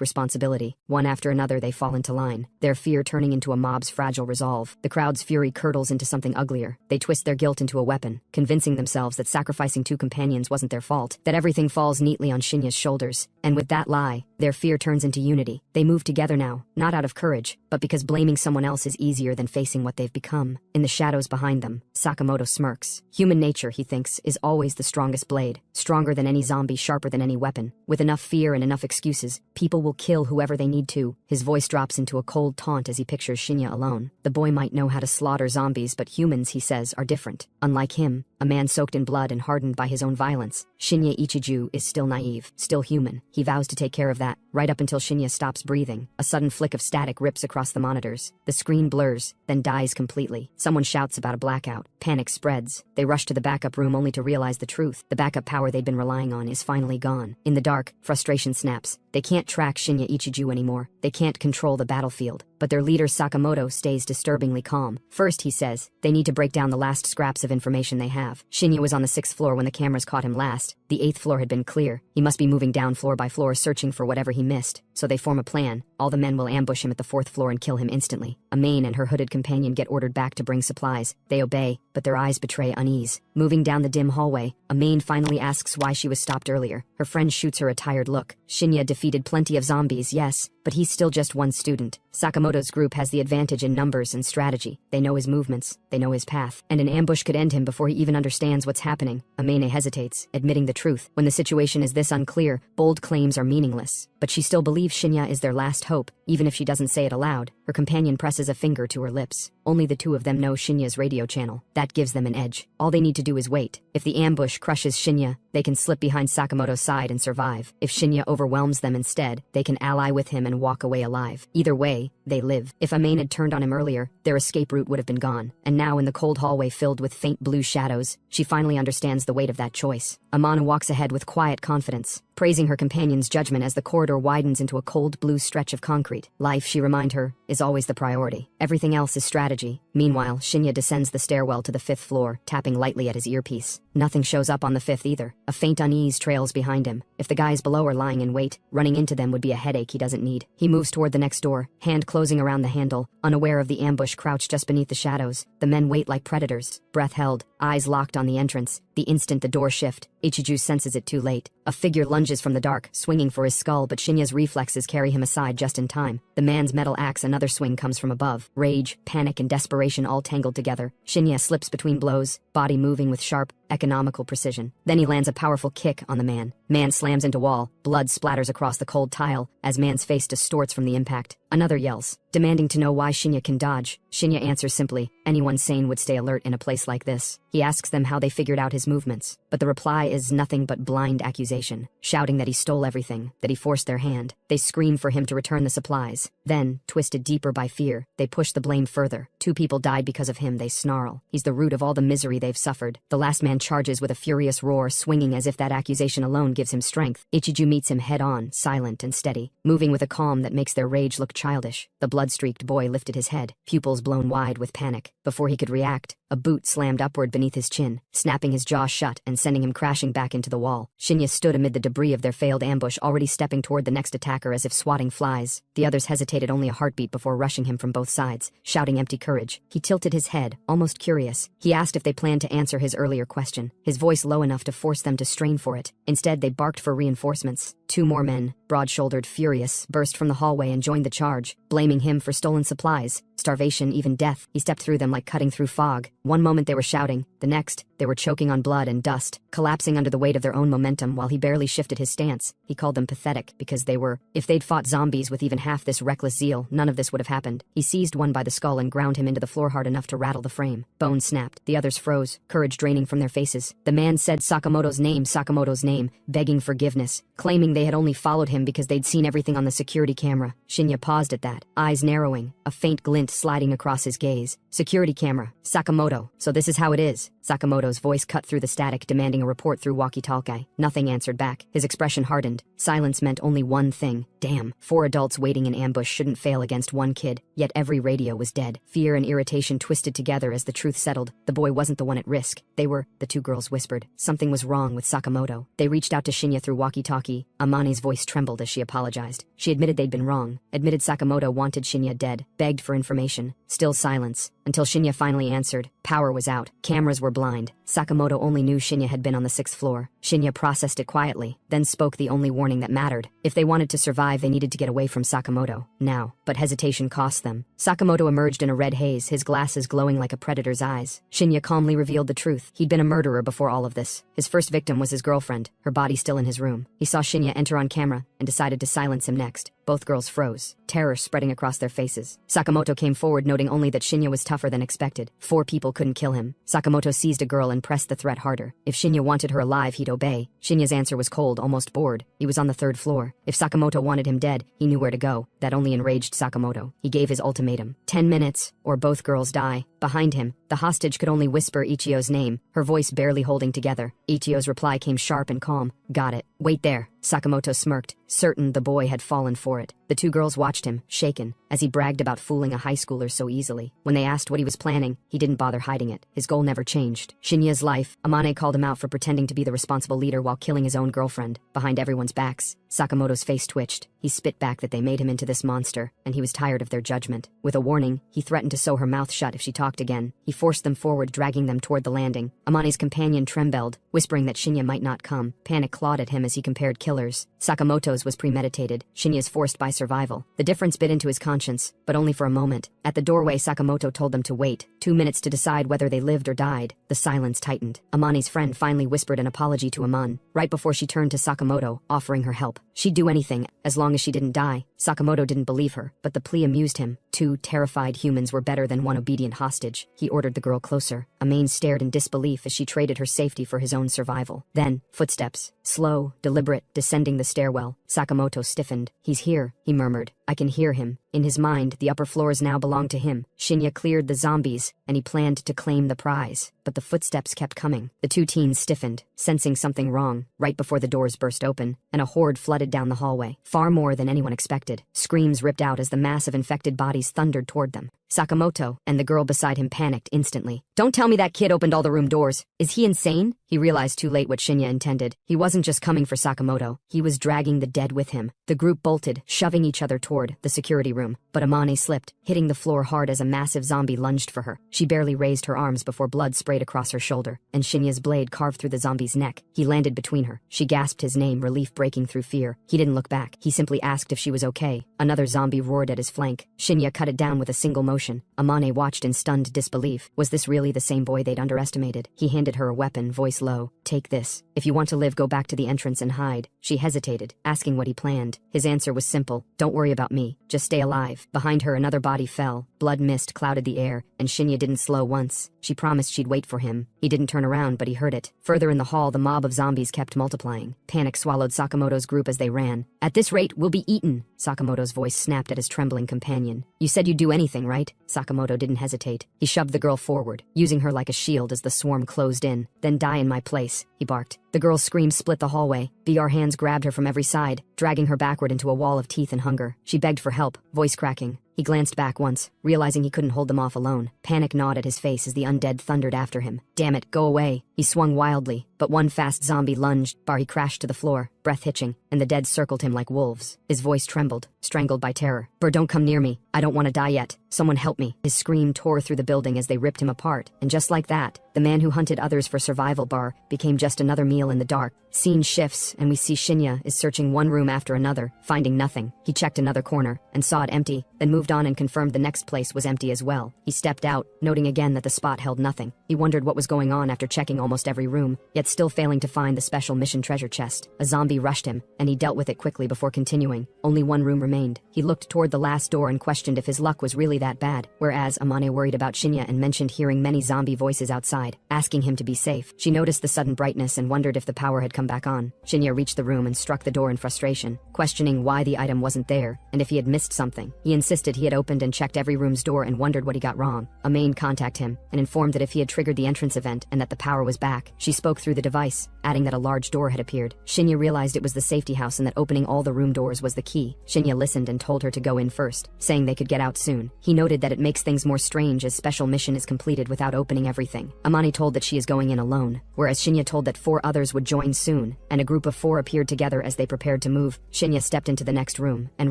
responsibility. One after another they fall into line, their fear turning into a mob's fragile resolve. The crowd's fury curdles into something uglier. They twist their guilt into a weapon, convincing themselves that sacrificing 2 companions wasn't their fault, that everything falls neatly on Shinya's shoulders. And with that lie, their fear turns into unity. They move together now, not out of courage, but because blaming someone else is easier than facing what they've become. In the shadows behind them, Sakamoto smirks. Human nature, he thinks, is always the strongest blade, stronger than any zombie, sharper than any weapon. With enough fear and enough excuses, people will kill whoever they need to. His voice drops into a cold taunt as he pictures Shinya alone. The boy might know how to slaughter zombies, but humans, he says, are different. Unlike him, a man soaked in blood and hardened by his own violence, Shinya Ichiju is still naive, still human. He vows to take care of that, right up until Shinya stops breathing. A sudden flick of static rips across the monitors. The screen blurs, then dies completely. Someone shouts about a blackout. Panic spreads. They rush to the backup room only to realize the truth. The backup power they'd been relying on is finally gone. In the dark, frustration snaps. They can't track Shinya Ichiju anymore. They can't control the battlefield. But their leader Sakamoto stays disturbingly calm. First, he says, they need to break down the last scraps of information they have. Shinya was on the 6th floor when the cameras caught him last. The 8th floor had been clear. He must be moving down floor by floor searching for whatever he missed. So they form a plan. All the men will ambush him at the 4th floor and kill him instantly. Amane and her hooded companion get ordered back to bring supplies. They obey, but their eyes betray unease. Moving down the dim hallway, Amane finally asks why she was stopped earlier. Her friend shoots her a tired look. Shinya defeated plenty of zombies, yes, but he's still just one student. Sakamoto's group has the advantage in numbers and strategy. They know his movements, they know his path, and an ambush could end him before he even understands what's happening. Amane hesitates, admitting the truth. When the situation is this unclear, bold claims are meaningless. But she still believes Shinya is their last hope, even if she doesn't say it aloud. Her companion presses a finger to her lips. Only the 2 of them know Shinya's radio channel. That gives them an edge. All they need to do is wait. If the ambush crushes Shinya, they can slip behind Sakamoto's side and survive. If Shinya overwhelms them instead, they can ally with him and walk away alive. Either way, they live. If Amane had turned on him earlier, their escape route would have been gone. And now in the cold hallway filled with faint blue shadows, she finally understands the weight of that choice. Amana walks ahead with quiet confidence, praising her companion's judgment as the corridor widens into a cold blue stretch of concrete. Life, she reminds her, is always the priority. Everything else is strategy. Meanwhile, Shinya descends the stairwell to the 5th floor, tapping lightly at his earpiece. Nothing shows up on the 5th either. A faint unease trails behind him. If the guys below are lying in wait, running into them would be a headache he doesn't need. He moves toward the next door, hand closing around the handle, unaware of the ambush crouched just beneath the shadows. The men wait like predators, breath held, eyes locked on the entrance. The instant the door shift, Ichiju senses it too late. A figure lunges from the dark, swinging for his skull, but Shinya's reflexes carry him aside just in time. The man's metal axe, another swing comes from above. Rage, panic, and desperation all tangled together. Shinya slips between blows, body moving with sharp, economical precision. Then he lands a powerful kick on the man. Man slams into wall. Blood splatters across the cold tile as man's face distorts from the impact. Another yells, demanding to know why Shinya can dodge. Shinya answers simply, anyone sane would stay alert in a place like this. He asks them how they figured out his movements, but the reply is nothing but blind accusation, shouting that he stole everything, that he forced their hand. They scream for him to return the supplies. Then, twisted deeper by fear, they push the blame further. 2 people died because of him, they snarl. He's the root of all the misery they've suffered. The last man charges with a furious roar, swinging as if that accusation alone gives him strength. Ichiju meets him head-on, silent and steady, moving with a calm that makes their rage look childish. The blood-streaked boy lifted his head, pupils blown wide with panic. Before he could react, a boot slammed upward beneath his chin, snapping his jaw shut and sending him crashing back into the wall. Shinya stood amid the debris of their failed ambush, already stepping toward the next attacker as if swatting flies. The others hesitated only a heartbeat before rushing him from both sides, shouting empty courage. He tilted his head, almost curious. He asked if they planned to answer his earlier question, his voice low enough to force them to strain for it. Instead, they barked for reinforcements. 2 more men, broad-shouldered, furious, burst from the hallway and joined the charge, blaming him for stolen supplies, starvation, even death. He stepped through them like cutting through fog. One moment they were shouting, the next, they were choking on blood and dust, collapsing under the weight of their own momentum while he barely shifted his stance. He called them pathetic because they were. If they'd fought zombies with even half this reckless zeal, none of this would have happened. He seized one by the skull and ground him into the floor hard enough to rattle the frame. Bones snapped. The others froze, courage draining from their faces. The man said Sakamoto's name, begging forgiveness, claiming they had only followed him because they'd seen everything on the security camera. Shinya paused at that, eyes narrowing, a faint glint sliding across his gaze. Security camera. Sakamoto. So this is how it is. Sakamoto's voice cut through the static, demanding a report through walkie-talkie. Nothing answered back. His expression hardened. Silence meant only one thing. Damn. 4 adults waiting in ambush shouldn't fail against 1 kid. Yet every radio was dead. Fear and irritation twisted together as the truth settled. The boy wasn't the one at risk. They were, the 2 girls whispered. Something was wrong with Sakamoto. They reached out to Shinya through walkie-talkie. Amani's voice trembled as she apologized. She admitted they'd been wrong, admitted Sakamoto wanted Shinya dead, begged for information. Still silence, until Shinya finally answered. Power was out. Cameras were blind. Sakamoto only knew Shinya had been on the 6th floor. Shinya processed it quietly, then spoke the only warning that mattered. If they wanted to survive, they needed to get away from Sakamoto. Now. But hesitation cost them. Sakamoto emerged in a red haze, his glasses glowing like a predator's eyes. Shinya calmly revealed the truth. He'd been a murderer before all of this. His first victim was his girlfriend, her body still in his room. He saw Shinya enter on camera and decided to silence him next. Both girls froze, terror spreading across their faces. Sakamoto came forward, noting only that Shinya was tougher than expected. 4 people couldn't kill him. Sakamoto seized a girl and pressed the threat harder. If Shinya wanted her alive, he'd obey. Shinya's answer was cold, almost bored. He was on the 3rd floor. If Sakamoto wanted him dead, he knew where to go. That only enraged Sakamoto. He gave his ultimatum. 10 minutes, or both girls die. Behind him, the hostage could only whisper Ichio's name, her voice barely holding together. Ichio's reply came sharp and calm. Got it. Wait there. Sakamoto smirked, certain the boy had fallen for it. The 2 girls watched him, shaken, as he bragged about fooling a high schooler so easily. When they asked what he was planning, he didn't bother hiding it. His goal never changed. Shinya's life. Amane called him out for pretending to be the responsible leader while killing his own girlfriend, behind everyone's backs. Sakamoto's face twitched. He spit back that they made him into this monster, and he was tired of their judgment. With a warning, he threatened to sew her mouth shut if she talked again. He forced them forward, dragging them toward the landing. Amane's companion trembled, whispering that Shinya might not come. Panic clawed at him as he compared killers. Sakamoto's was premeditated, Shinya's forced by survival. The difference bit into his conscience, but only for a moment. At the doorway, Sakamoto told them to wait. 2 minutes to decide whether they lived or died. The silence tightened. Amani's friend finally whispered an apology to Aman, right before she turned to Sakamoto, offering her help. She'd do anything, as long as she didn't die. Sakamoto didn't believe her, but the plea amused him. 2 terrified humans were better than 1 obedient hostage. He ordered the girl closer. Aman stared in disbelief as she traded her safety for his own survival. Then, footsteps. Slow, deliberate, descending the stairwell. Sakamoto stiffened. He's here, he murmured. I can hear him. In his mind, the upper floors now belonged to him. Shinya cleared the zombies, and he planned to claim the prize. But the footsteps kept coming. The 2 teens stiffened, sensing something wrong, right before the doors burst open, and a horde flooded down the hallway. Far more than anyone expected. Screams ripped out as the mass of infected bodies thundered toward them. Sakamoto and the girl beside him panicked instantly. Don't tell me that kid opened all the room doors. Is he insane? He realized too late what Shinya intended. He wasn't just coming for Sakamoto. He was dragging the dead with him. The group bolted, shoving each other toward the security room. But Amane slipped, hitting the floor hard as a massive zombie lunged for her. She barely raised her arms before blood sprayed across her shoulder, and Shinya's blade carved through the zombie's neck. He landed between her. She gasped his name, relief breaking through fear. He didn't look back. He simply asked if she was okay. Another zombie roared at his flank. Shinya cut it down with a single motion. motion. Amane watched in stunned disbelief. Was this really the same boy they'd underestimated? He handed her a weapon, voice low. Take this. If you want to live, go back to the entrance and hide. She hesitated, asking what he planned. His answer was simple. Don't worry about me. Just stay alive. Behind her, another body fell. Blood mist clouded the air, and Shinya didn't slow once. She promised she'd wait for him. He didn't turn around, but he heard it. Further in the hall, the mob of zombies kept multiplying. Panic swallowed Sakamoto's group as they ran. At this rate, we'll be eaten. Sakamoto's voice snapped at his trembling companion. You said you'd do anything, right? Sakamoto didn't hesitate. He shoved the girl forward, using her like a shield as the swarm closed in. Then die in my place, he barked. The girl's screams split the hallway. VR hands grabbed her from every side, dragging her backward into a wall of teeth and hunger. She begged for help, voice cracking. He glanced back once, realizing he couldn't hold them off alone. Panic gnawed at his face as the undead thundered after him. Damn it, go away. He swung wildly, but one fast zombie lunged. He crashed to the floor, breath hitching, and the dead circled him like wolves. His voice trembled, strangled by terror. Don't come near me. I don't want to die yet. Someone help me. His scream tore through the building as they ripped him apart. And just like that, the man who hunted others for survival became just another meal in the dark. Scene shifts, and we see Shinya is searching one room after another, finding nothing. He checked another corner and saw it empty, then moved on and confirmed the next place was empty as well. He stepped out, noting again that the spot held nothing. He wondered what was going on after checking almost every room, yet still failing to find the special mission treasure chest. A zombie rushed him, and he dealt with it quickly before continuing. Only one room remained. He looked toward the last door and questioned if his luck was really that bad, whereas Amane worried about Shinya and mentioned hearing many zombie voices outside, asking him to be safe. She noticed the sudden brightness and wondered if the power had come back on. Shinya reached the room and struck the door in frustration, questioning why the item wasn't there, and if he had missed something. He insisted he had opened and checked every room's door and wondered what he got wrong. Amane contacted him and informed that if he had triggered the entrance event and that the power was back. She spoke through the device, adding that a large door had appeared. Shinya realized it was the safety house and that opening all the room doors was the key. Shinya listened and told her to go in first, saying they could get out soon. He noted that it makes things more strange as special mission is completed without opening everything. Amane told that she is going in alone, whereas Shinya told that 4 others would join soon, and a group of 4 appeared together as they prepared to move. Shinya stepped into the next room and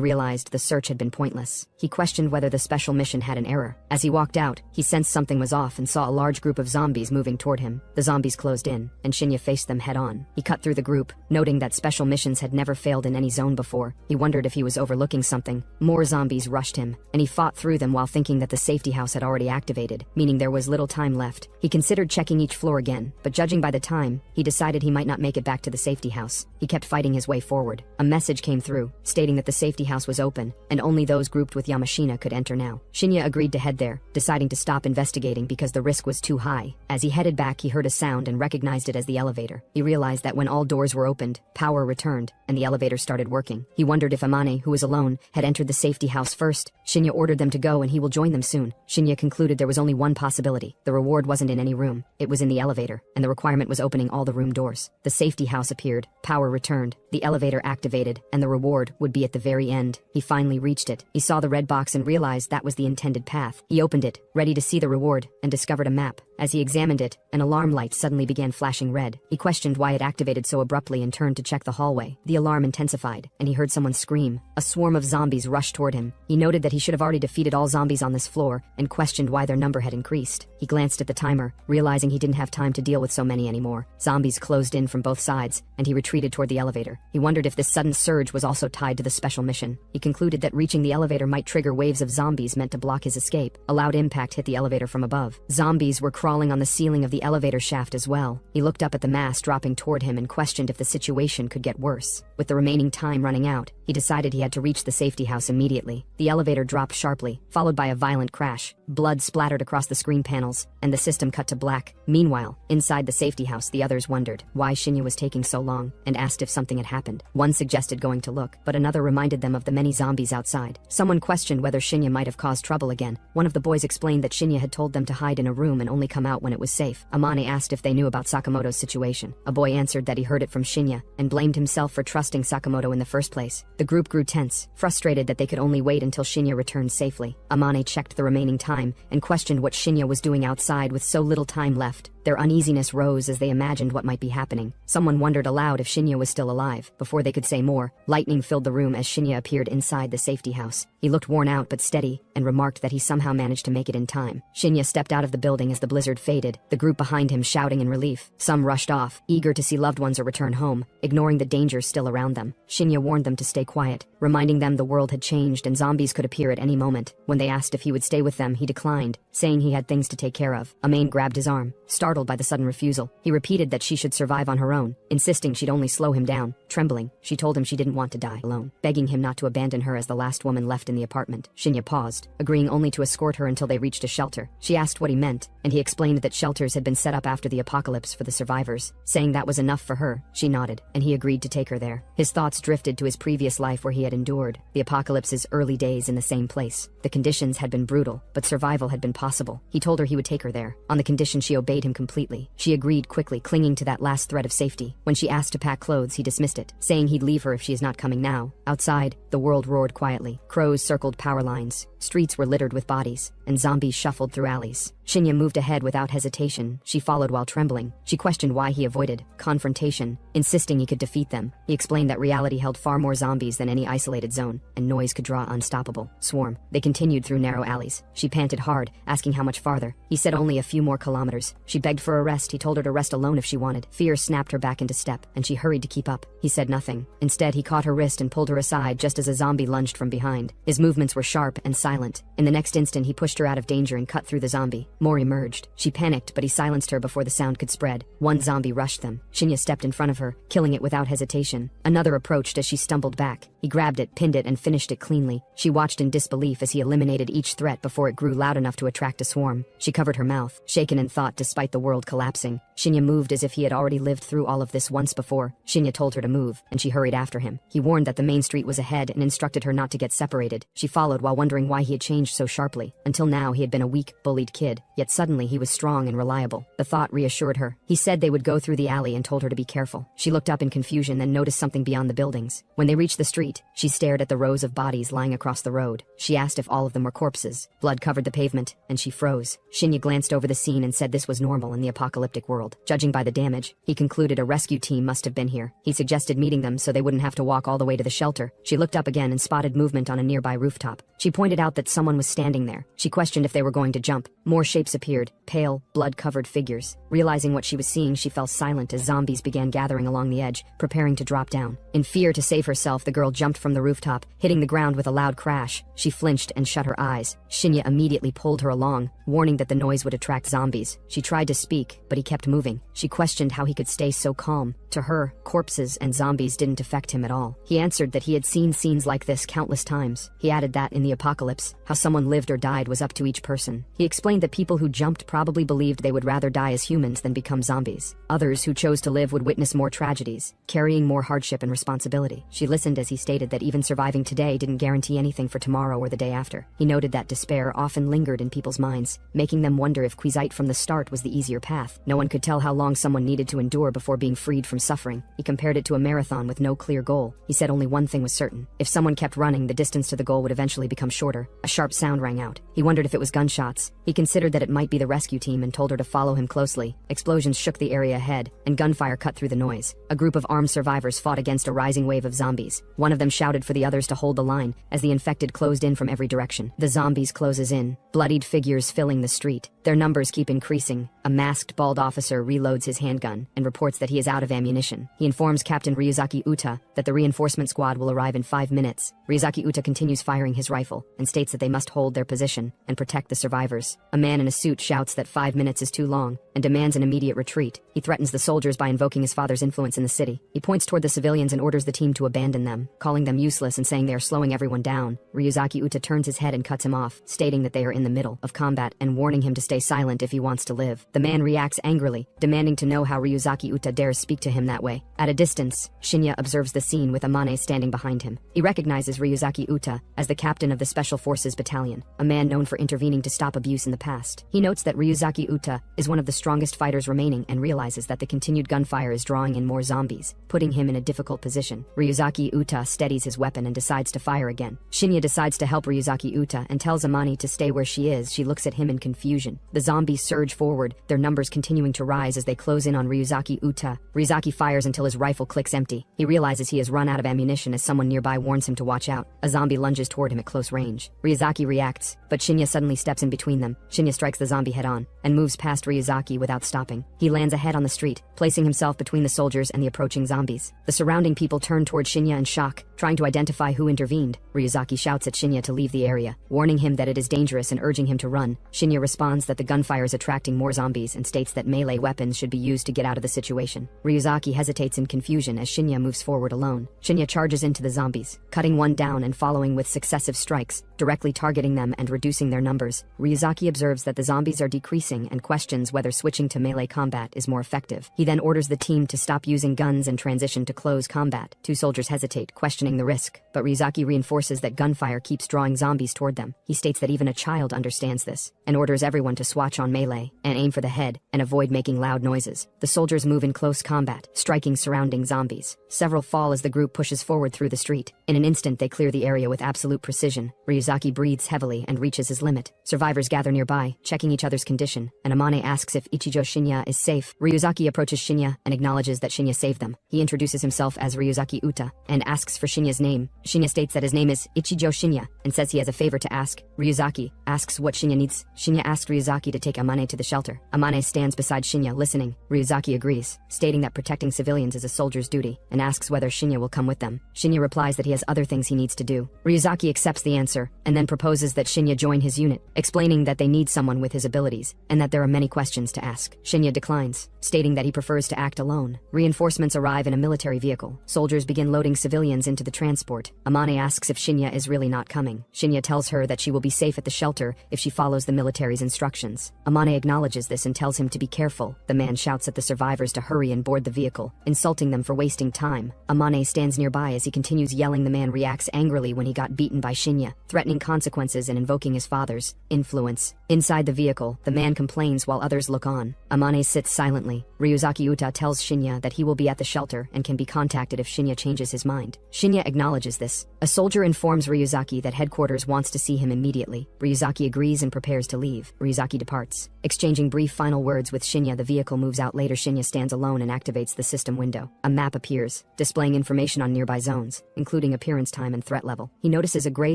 realized the search had been pointless. He questioned whether the special mission had an error. As he walked out, he sensed something was off and saw a large group of zombies moving toward him. The zombies closed in, and Shinya faced them head-on. He cut through the group, noting that special missions had never failed in any zone before. He wondered if he was overlooking something. More zombies rushed him, and he fought through them while thinking that the safety house had already activated, meaning there was little time left. He considered checking each floor again, but judging by the time, he decided he might not make it back to the safety house. He kept fighting his way forward. A message came through, stating that the safety house was open, and only those grouped with Yamashina could enter now. Shinya agreed to head there, deciding to stop investigating because the risk was too high. As he headed back, he heard a sound and recognized it as the elevator. He realized that when all doors were opened, power returned, and the elevator started working. He wondered if Amane, who was alone, had entered the safety house first. Shinya ordered them to go and he will join them soon. Shinya concluded there was only one possibility. The reward wasn't in any room. It was in the elevator, and the requirement was opening all the room doors. The safety house appeared, power returned, the elevator activated, and the reward would be at the very end. He finally reached it. He saw the red box and realized that was the intended path. He opened it, ready to see the reward, and discovered a map. As he examined it, an alarm light suddenly began flashing red. He questioned why it activated so abruptly and turned to check the hallway. The alarm intensified, and he heard someone scream. A swarm of zombies rushed toward him. He noted that he should have already defeated all zombies on this floor, and questioned why their number had increased. He glanced at the timer, realizing he didn't have time to deal with so many anymore. Zombies closed in from both sides, and he retreated toward the elevator. He wondered if this sudden surge was also tied to the special mission. He concluded that reaching the elevator might trigger waves of zombies meant to block his escape. A loud impact hit the elevator from above. Zombies were crawling on the ceiling of the elevator shaft as well. He looked up at the mass dropping toward him and questioned if the situation could get worse. With the remaining time running out, he decided he had to reach the safety house immediately. The elevator dropped sharply, followed by a violent crash. Blood splattered across the screen panels, and the system cut to black. Meanwhile, inside the safety house, the others wondered why Shinya was taking so long and asked if something had happened. One suggested going to look, but another reminded them of the many zombies outside. Someone questioned whether Shinya might have caused trouble again. One of the boys explained that Shinya had told them to hide in a room and only come out when it was safe. Amane asked if they knew about Sakamoto's situation. A boy answered that he heard it from Shinya and blamed himself for trusting Sakamoto in the first place. The group grew tense, frustrated that they could only wait until Shinya returned safely. Amane checked the remaining time and questioned what Shinya was doing outside with so little time left. Their uneasiness rose as they imagined what might be happening. Someone wondered aloud if Shinya was still alive. Before they could say more, lightning filled the room as Shinya appeared inside the safety house. He looked worn out but steady, and remarked that he somehow managed to make it in time. Shinya stepped out of the building as the blizzard hazard faded, the group behind him shouting in relief. Some rushed off, eager to see loved ones or return home, ignoring the dangers still around them. Shinya warned them to stay quiet, reminding them the world had changed and zombies could appear at any moment. When they asked if he would stay with them, he declined, saying he had things to take care of. Amain grabbed his arm, startled by the sudden refusal. He repeated that she should survive on her own, insisting she'd only slow him down. Trembling, she told him she didn't want to die alone, begging him not to abandon her as the last woman left in the apartment. Shinya paused, agreeing only to escort her until they reached a shelter. She asked what he meant, and he explained that shelters had been set up after the apocalypse for the survivors. Saying that was enough for her, she nodded, and he agreed to take her there. His thoughts drifted to his previous life where he had endured the apocalypse's early days in the same place. The conditions had been brutal, but survival had been possible. He told her he would take her there, on the condition she obeyed him completely. She agreed quickly, clinging to that last thread of safety. When she asked to pack clothes, he dismissed it, saying he'd leave her if she is not coming now. Outside, the world roared quietly. Crows circled power lines. Streets were littered with bodies, and zombies shuffled through alleys. Shinya moved ahead without hesitation. She followed while trembling. She questioned why he avoided confrontation, insisting he could defeat them. He explained that reality held far more zombies than any isolated zone, and noise could draw unstoppable swarm. They continued through narrow alleys. She panted hard, asking how much farther. He said only a few more kilometers. She begged for a rest. He told her to rest alone if she wanted. Fear snapped her back into step, and she hurried to keep up. He said nothing. Instead, he caught her wrist and pulled her aside just as a zombie lunged from behind. His movements were sharp and silent. In the next instant, he pushed her out of danger and cut through the zombie. More emerged. She panicked, but he silenced her before the sound could spread. One zombie rushed them. Shinya stepped in front of her, killing it without hesitation. Another approached as she stumbled back. He grabbed it, pinned it, and finished it cleanly. She watched in disbelief as he eliminated each threat before it grew loud enough to attract a swarm. She covered her mouth, shaken in thought despite the world collapsing. Shinya moved as if he had already lived through all of this once before. Shinya told her to move, and she hurried after him. He warned that the main street was ahead and instructed her not to get separated. She followed while wondering why he had changed so sharply. Until now, he had been a weak, bullied kid, yet suddenly he was strong and reliable. The thought reassured her. He said they would go through the alley and told her to be careful. She looked up in confusion, then noticed something beyond the buildings. When they reached the street, she stared at the rows of bodies lying across the road. She asked if all of them were corpses. Blood covered the pavement, and she froze. Shinya glanced over the scene and said this was normal in the apocalyptic world. Judging by the damage, he concluded a rescue team must have been here. He suggested meeting them so they wouldn't have to walk all the way to the shelter. She looked up again and spotted movement on a nearby rooftop. She pointed out that someone was standing there. She questioned if they were going to jump. More shapes appeared, pale, blood-covered figures. Realizing what she was seeing, she fell silent as zombies began gathering along the edge, preparing to drop down. In fear to save herself, the girl jumped from the rooftop, hitting the ground with a loud crash. She flinched and shut her eyes. Shinya immediately pulled her along, warning that the noise would attract zombies. She tried to speak, but he kept moving. She questioned how he could stay so calm. To her, corpses and zombies didn't affect him at all. He answered that he had seen scenes like this countless times. He added that in the apocalypse, how someone lived or died was up to each person. He explained that people who jumped probably believed they would rather die as humans than become zombies. Others who chose to live would witness more tragedies, carrying more hardship and responsibility. She listened as he stated that even surviving today didn't guarantee anything for tomorrow or the day after. He noted that despair often lingered in people's minds, making them wonder if Quizite from the start was the easier path. No one could tell how long someone needed to endure before being freed from suffering. He compared it to a marathon with no clear goal. He said only one thing was certain. If someone kept running, the distance to the goal would eventually become shorter. A sharp sound rang out. He wondered if it was gunshots. He considered that it might be the rescue team and told her to follow him closely. Explosions shook the area ahead, and gunfire cut through the noise. A group of armed survivors fought against a rising wave of zombies. One of them shouted for the others to hold the line as the infected closed in from every direction. The zombies closes in, bloodied figures filling the street. Their numbers keep increasing. A masked, bald officer reloads his handgun and reports that he is out of ammunition. He informs Captain Ryuzaki Uta that the reinforcement squad will arrive in 5 minutes. Ryuzaki Uta continues firing his rifle and states that they must hold their position and protect the survivors. A man in a suit shouts that 5 minutes is too long and demands an immediate retreat. He threatens the soldiers by invoking his father's influence in the city. He points toward the civilians and orders the team to abandon them, calling them useless and saying they are slowing everyone down. Ryuzaki Uta turns his head and cuts him off, stating that they are in the middle of combat and warning him to stay silent if he wants to live. The man reacts angrily, demanding to know how Ryuzaki Uta dares speak to him that way. At a distance, Shinya observes the scene with Amane standing behind him. He recognizes Ryuzaki Uta as the captain of the Special Forces Battalion, a man known for intervening to stop abuse in the past. He notes that Ryuzaki Uta is one of the strongest fighters remaining and realizes that the continued gunfire is drawing in more zombies, putting him in a difficult position. Ryuzaki Uta steadies his weapon and decides to fire again. Shinya decides to help Ryuzaki Uta and tells Amane to stay where she is. She looks at him in confusion. The zombies surge forward, their numbers continuing to rise as they close in on Ryuzaki Uta. Ryuzaki fires until his rifle clicks empty. He realizes he has run out of ammunition as someone nearby warns him to watch out. A zombie lunges toward him at close range. Ryuzaki reacts, but Shinya suddenly steps in between them. Shinya strikes strikes the zombie head-on, and moves past Ryuzaki without stopping. He lands ahead on the street, placing himself between the soldiers and the approaching zombies. The surrounding people turn toward Shinya in shock, trying to identify who intervened. Ryuzaki shouts at Shinya to leave the area, warning him that it is dangerous and urging him to run. Shinya responds that the gunfire is attracting more zombies and states that melee weapons should be used to get out of the situation. Ryuzaki hesitates in confusion as Shinya moves forward alone. Shinya charges into the zombies, cutting one down and following with successive strikes, directly targeting them and reducing their numbers. Ryuzaki observes that the zombies are decreasing and questions whether switching to melee combat is more effective. He then orders the team to stop using guns and transition to close combat. Two soldiers hesitate, questioning the risk, but Ryuzaki reinforces that gunfire keeps drawing zombies toward them. He states that even a child understands this, and orders everyone to swatch on melee, and aim for the head, and avoid making loud noises. The soldiers move in close combat, striking surrounding zombies. Several fall as the group pushes forward through the street. In an instant they clear the area with absolute precision. Ryuzaki breathes heavily and reaches his limit. Survivors gather nearby, checking each other's condition, and Amane asks if Ichijo Shinya is safe. Ryuzaki approaches Shinya and acknowledges that Shinya saved them. He introduces himself as Ryuzaki Uta, and asks for Shinya's name. Shinya states that his name is Ichijo Shinya, and says he has a favor to ask. Ryuzaki asks what Shinya needs. Shinya asks Ryuzaki to take Amane to the shelter. Amane stands beside Shinya, listening. Ryuzaki agrees, stating that protecting civilians is a soldier's duty, and asks whether Shinya will come with them. Shinya replies that he has other things he needs to do. Ryuzaki accepts the answer, and then proposes that Shinya join his unit, explaining that they need someone with his abilities, and that there are many questions to ask. Shinya declines, stating that he prefers to act alone. Reinforcements arrive in a military vehicle. Soldiers begin loading civilians into the transport. Amane asks if Shinya is really not coming. Shinya tells her that she will be safe at the shelter if she follows the military's instructions. Amane acknowledges this and tells him to be careful. The man shouts at the survivors to hurry and board the vehicle, insulting them for wasting time. Amane stands nearby as he continues yelling. The man reacts angrily when he got beaten by Shinya, threatening consequences and invoking his father's influence. Inside the vehicle, the man complains while others look on. Amane sits silently. Ryuzaki Uta tells Shinya that he will be at the shelter and can be contacted if Shinya changes his mind. Shinya acknowledges this. A soldier informs Ryuzaki that headquarters wants to see him immediately. Ryuzaki agrees and prepares to leave. Ryuzaki departs. Exchanging brief final words with Shinya, the vehicle moves out. Later, Shinya stands alone and activates the system window. A map appears, displaying information on nearby zones, including appearance time and threat level. He notices a gray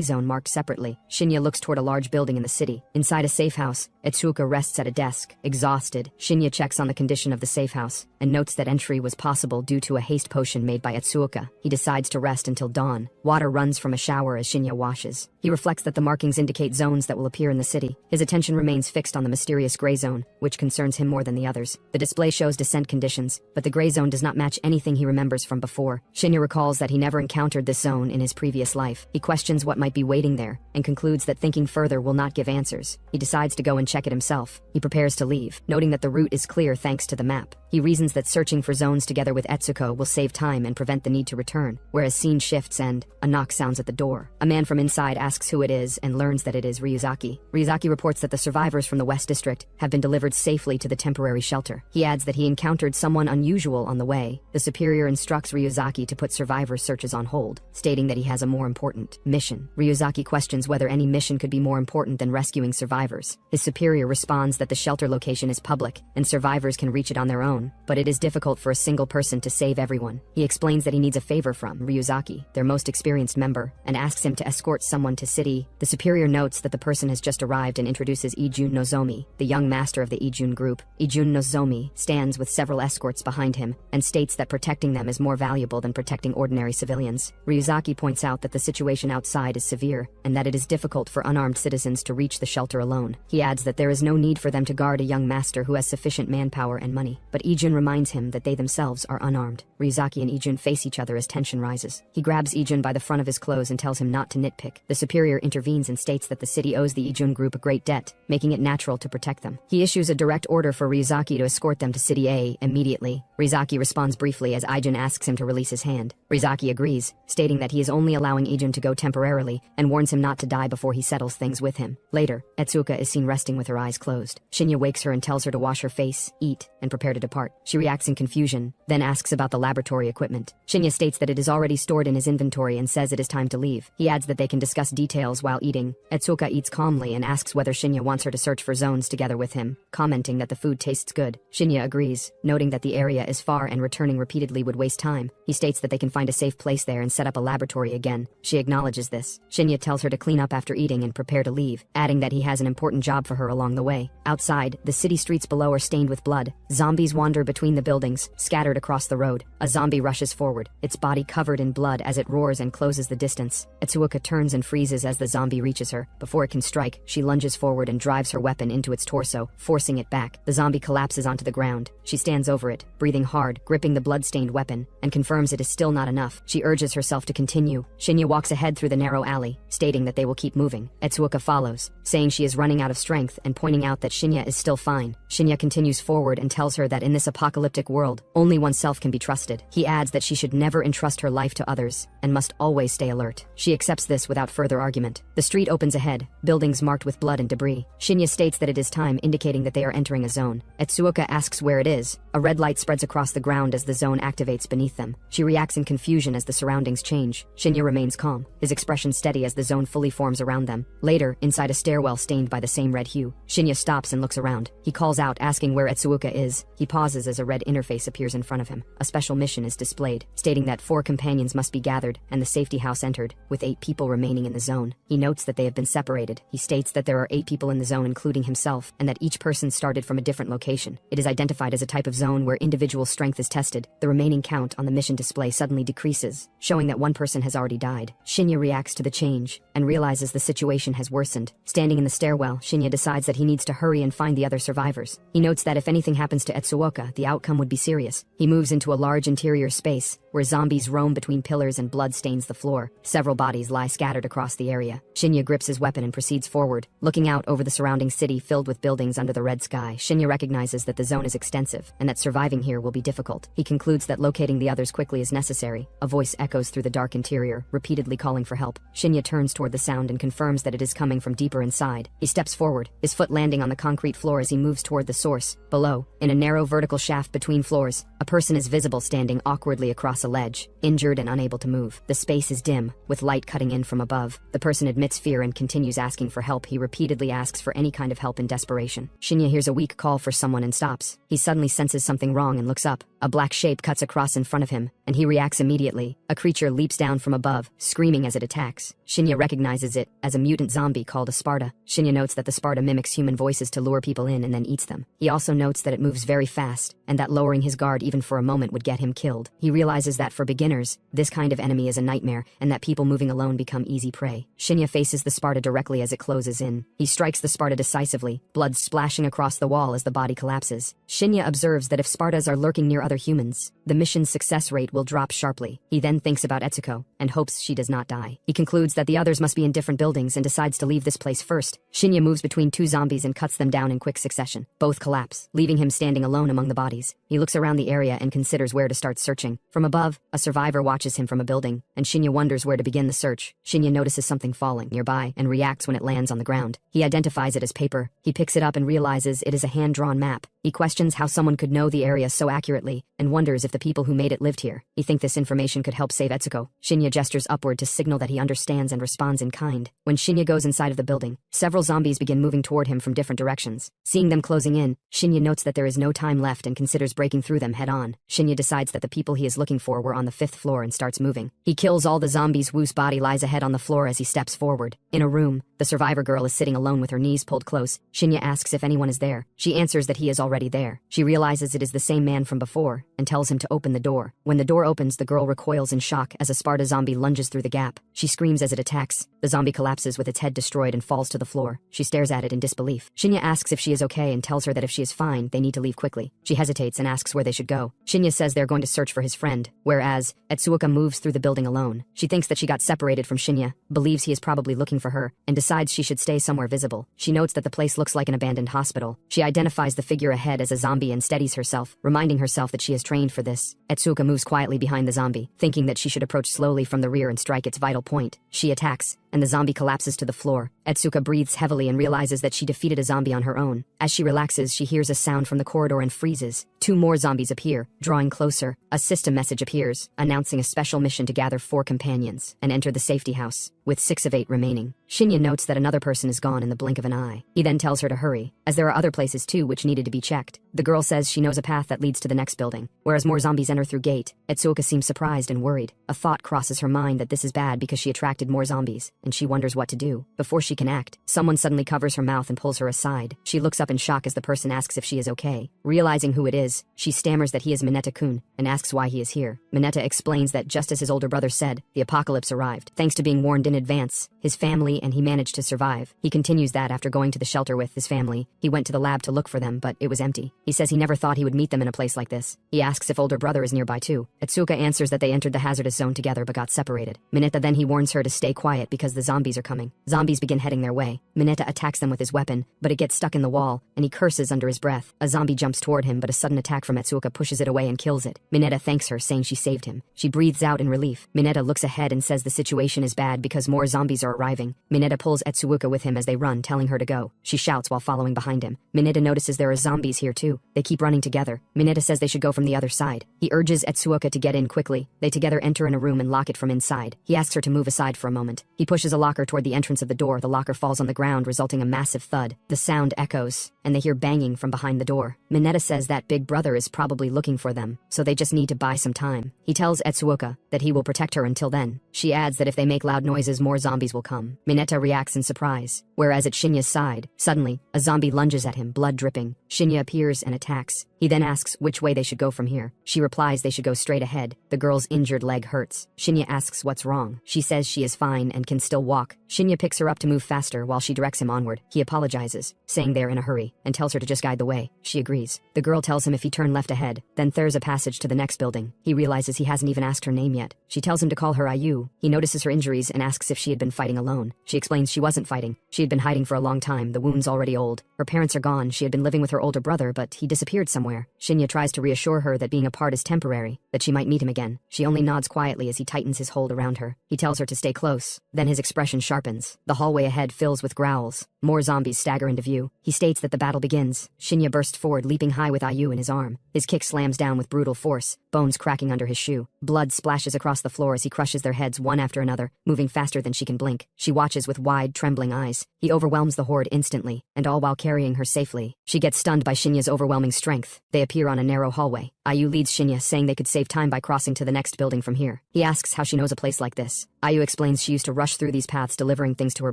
zone marked separately. Shinya looks toward a large building in the city. Inside a safe house, Etsuka rests at a desk, exhausted. Shinya checks on the condition of the safe house, and notes that entry was possible due to a haste potion made by Etsuka. He decides to rest until dawn. Water runs from a shower as Shinya washes. He reflects that the markings indicate zones that will appear in the city. His attention remains fixed on the mysterious gray zone, which concerns him more than the others. The display shows descent conditions, but the gray zone does not match anything he remembers from before. Shinya recalls that he never encountered this zone in his previous life. He questions what might be waiting there, and concludes that thinking further will not give answers. He decides to go and check it himself. He prepares to leave, noting that the route is clear thanks to the map. He reasons that searching for zones together with Etsuko will save time and prevent the need to return, whereas scene shifts and a knock sounds at the door. A man from inside asks who it is and learns that it is Ryuzaki. Ryuzaki reports that the survivors from the West District have been delivered safely to the temporary shelter. He adds that he encountered someone unusual on the way. The superior instructs Ryuzaki to put survivor searches on hold, stating that he has a more important mission. Ryuzaki questions whether any mission could be more important than rescuing survivors. His superior responds that the shelter location is public and survivors can reach it on their own, but it is difficult for a single person to save everyone. He explains that he needs a favor from Ryuzaki, their most experienced member, and asks him to escort someone to city. The superior notes that the person has just arrived and introduces Ijun Nozomi, the young master of the Ijun group. Ijun Nozomi stands with several escorts behind him and states that protecting them is more valuable than protecting ordinary civilians. Ryuzaki points out that the situation outside is severe and that it is difficult for unarmed citizens to reach the shelter alone. He adds that there is no need for them to guard a young master who has sufficient manpower and money, but Ijun reminds him that they themselves are unarmed. Ryuzaki and Ijun face each other as tension rises. He grabs Ijun by the front of his clothes and tells him not to nitpick. The superior intervenes and states that the city owes the Ijun group a great debt, making it natural to protect them. He issues a direct order for Ryuzaki to escort them to City A immediately. Ryuzaki responds briefly as Ijun asks him to release his hand. Ryuzaki agrees, stating that he is only allowing Ijun to go temporarily and warns him not to die before he settles things with him. Later, Etsuka is seen resting with her eyes closed. Shinya wakes her and tells her to wash her face, eat, and prepare to depart. apart. She reacts in confusion, then asks about the laboratory equipment. Shinya states that it is already stored in his inventory and says it is time to leave. He adds that they can discuss details while eating. Etsuoka eats calmly and asks whether Shinya wants her to search for zones together with him, commenting that the food tastes good. Shinya agrees, noting that the area is far and returning repeatedly would waste time. He states that they can find a safe place there and set up a laboratory again. She acknowledges this. Shinya tells her to clean up after eating and prepare to leave, adding that he has an important job for her along the way. Outside, the city streets below are stained with blood. Zombies wander between the buildings, scattered across the road. A zombie rushes forward, its body covered in blood as it roars and closes the distance. Etsuoka turns and freezes as the zombie reaches her. Before it can strike, she lunges forward and drives her weapon into its torso, forcing it back. The zombie collapses onto the ground. She stands over it, breathing hard, gripping the blood-stained weapon, and confirms it is still not enough. She urges herself to continue. Shinya walks ahead through the narrow alley, stating that they will keep moving. Etsuoka follows, saying she is running out of strength and pointing out that Shinya is still fine. Shinya continues forward and tells her that in this apocalyptic world, only oneself can be trusted. He adds that she should never entrust her life to others and must always stay alert. She accepts this without further argument. The street opens ahead, buildings marked with blood and debris. Shinya states that it is time, indicating that they are entering a zone. Etsuoka asks where it is. A red light spreads across the ground as the zone activates beneath them. She reacts in confusion as the surroundings change. Shinya remains calm, his expression steady as the zone fully forms around them. Later, inside a stairwell stained by the same red hue, Shinya stops and looks around. He calls out, asking where Etsuoka is. He pauses as a red interface appears in front of him. A special mission is displayed, stating that 4 companions must be gathered and the safety house entered, with 8 people remaining in the zone. He notes that they have been separated. He states that there are 8 people in the zone including himself, and that each person started from a different location. It is identified as a type of zone where individual strength is tested. The remaining count on the mission display suddenly decreases, showing that one person has already died. Shinya reacts to the change and realizes the situation has worsened. Standing in the stairwell, Shinya decides that he needs to hurry and find the other survivors. He notes that if anything happens to Etsuoka, the outcome would be serious. He moves into a large interior space where zombies roam between pillars and blood stains the floor. Several bodies lie scattered across the area. Shinya grips his weapon and proceeds forward, looking out over the surrounding city filled with buildings under the red sky. Shinya recognizes that the zone is extensive and that surviving here will be difficult. He concludes that locating the others quickly is necessary. A voice echoes through the dark interior, repeatedly calling for help. Shinya turns toward the sound and confirms that it is coming from deeper inside. He steps forward, his foot landing on the concrete floor as he moves toward the source. Below, in a narrow vertical shaft between floors, a person is visible standing awkwardly across a ledge, injured and unable to move. The space is dim, with light cutting in from above. The person admits fear and continues asking for help. He repeatedly asks for any kind of help in desperation. Shinya hears a weak call for someone and stops. He suddenly senses something wrong and looks up. A black shape cuts across in front of him, and he reacts immediately. A creature leaps down from above, screaming as it attacks. Shinya recognizes it as a mutant zombie called a Sparta. Shinya notes that the Sparta mimics human voices to lure people in and then eats them. He also notes that it moves very fast, and that lowering his guard even for a moment would get him killed. He realizes that for beginners, this kind of enemy is a nightmare, and that people moving alone become easy prey. Shinya faces the Sparta directly as it closes in. He strikes the Sparta decisively, blood splashing across the wall as the body collapses. Shinya observes that if Spartas are lurking near other humans, the mission's success rate will drop sharply. He then thinks about Etsuko, and hopes she does not die. He concludes that the others must be in different buildings and decides to leave this place first. Shinya moves between 2 zombies and cuts them down in quick succession. Both collapse, leaving him standing alone among the bodies. He looks around the area and considers where to start searching. From above, a survivor watches him from a building, and Shinya wonders where to begin the search. Shinya notices something falling nearby and reacts when it lands on the ground. He identifies it as paper. He picks it up and realizes it is a hand-drawn map. He questions how someone could know the area so accurately, and wonders if the people who made it lived here. He thinks this information could help save Etsuko. Shinya gestures upward to signal that he understands and responds in kind. When Shinya goes inside of the building, several zombies begin moving toward him from different directions. Seeing them closing in, Shinya notes that there is no time left and considers breaking through them head-on. Shinya decides that the people he is looking for were on the 5th floor and starts moving. He kills all the zombies. Wu's body lies ahead on the floor as he steps forward. In a room, the survivor girl is sitting alone with her knees pulled close. Shinya asks if anyone is there. She answers that he is already there. She realizes it is the same man from before and tells him to open the door. When the door opens, the girl recoils in shock as a Sparta zombie lunges through the gap. She screams as it attacks. The zombie collapses with its head destroyed and falls to the floor. She stares at it in disbelief. Shinya asks if she is okay and tells her that if she is fine, they need to leave quickly. She hesitates and asks where they should go. Shinya says they're going to search for his friend, whereas Etsuoka moves through the building alone. She thinks that she got separated from Shinya, believes he is probably looking for her, and decides she should stay somewhere visible. She notes that the place looks like an abandoned hospital. She identifies the figure ahead as a zombie and steadies herself, reminding herself that she is trained for this. Etsuoka moves quietly behind the zombie, thinking that she should approach slowly from the rear and strike its vital point. She attacks, and the zombie collapses to the floor. Etsuka breathes heavily and realizes that she defeated a zombie on her own. As she relaxes, she hears a sound from the corridor and freezes. 2 more zombies appear, drawing closer. A system message appears, announcing a special mission to gather 4 companions and enter the safety house, with 6 of 8 remaining. Shinya notes that another person is gone in the blink of an eye. He then tells her to hurry, as there are other places too which needed to be checked. The girl says she knows a path that leads to the next building, whereas more zombies enter through gate. Etsuka seems surprised and worried. A thought crosses her mind that this is bad because she attracted more zombies, and she wonders what to do. Before she can act, someone suddenly covers her mouth and pulls her aside. She looks up in shock as the person asks if she is okay. Realizing who it is, she stammers that he is Mineta-kun, and asks why he is here. Mineta explains that just as his older brother said, the apocalypse arrived. Thanks to being warned in advance, his family and he managed to survive. He continues that after going to the shelter with his family, he went to the lab to look for them, but it was empty. He says he never thought he would meet them in a place like this. He asks if older brother is nearby too. Etsuka answers that they entered the hazardous zone together but got separated. Mineta then he warns her to stay quiet because the zombies are coming. Zombies begin heading their way. Mineta attacks them with his weapon, but it gets stuck in the wall, and he curses under his breath. A zombie jumps toward him, but a sudden attack from Etsuka pushes it away and kills it. Mineta thanks her, saying she saved him. She breathes out in relief. Mineta looks ahead and says the situation is bad because more zombies are arriving. Mineta pulls Etsuka with him as they run, telling her to go. She shouts while following behind him. Mineta notices there are zombies here too. They keep running together. Mineta says they should go from the other side. He urges Etsuka to get in quickly. They together enter in a room and lock it from inside. He asks her to move aside for a moment. He pushes a locker toward the entrance of the door. The locker falls on the ground, resulting in a massive thud. The sound echoes, and they hear banging from behind the door. Mineta says that big brother is probably looking for them, so they just need to buy some time. He tells Etsuka that he will protect her until then. She adds that if they make loud noises, more zombies will come. Mineta reacts in surprise, whereas at Shinya's side, suddenly, a zombie lunges at him, blood dripping. Shinya appears and attacks. He then asks which way they should go from here. She replies they should go straight ahead. The girl's injured leg hurts. Shinya asks what's wrong. She says she is fine and can still walk. Shinya picks her up to move faster while she directs him onward. He apologizes, saying they're in a hurry, and tells her to just guide the way. She agrees. The girl tells him if he turn left ahead, then there's a passage to the next building. He realizes he hasn't even asked her name yet. She tells him to call her Ayu. He notices her injuries and asks if she had been fighting alone. She explains she wasn't fighting. She had been hiding for a long time, the wound's already old. Her parents are gone. She had been living with her older brother, but he disappeared somewhere. Shinya tries to reassure her that being apart is temporary, that she might meet him again. She only nods quietly as he tightens his hold around her. He tells her to stay close. Then his expression sharpens. The hallway ahead fills with growls. More zombies stagger into view. He states that the battle begins. Shinya bursts forward, leaping high with Ayu in his arm. His kick slams down with brutal force, bones cracking under his shoe. Blood splashes across the floor as he crushes their heads one after another, moving faster than she can blink. She watches with wide, trembling eyes. He overwhelms the horde instantly, and all while carrying her safely. She gets stunned by Shinya's overwhelming strength. They appear on a narrow hallway. Ayu leads Shinya, saying they could save time by crossing to the next building from here. He asks how she knows a place like this. Ayu explains she used to rush through these paths delivering things to her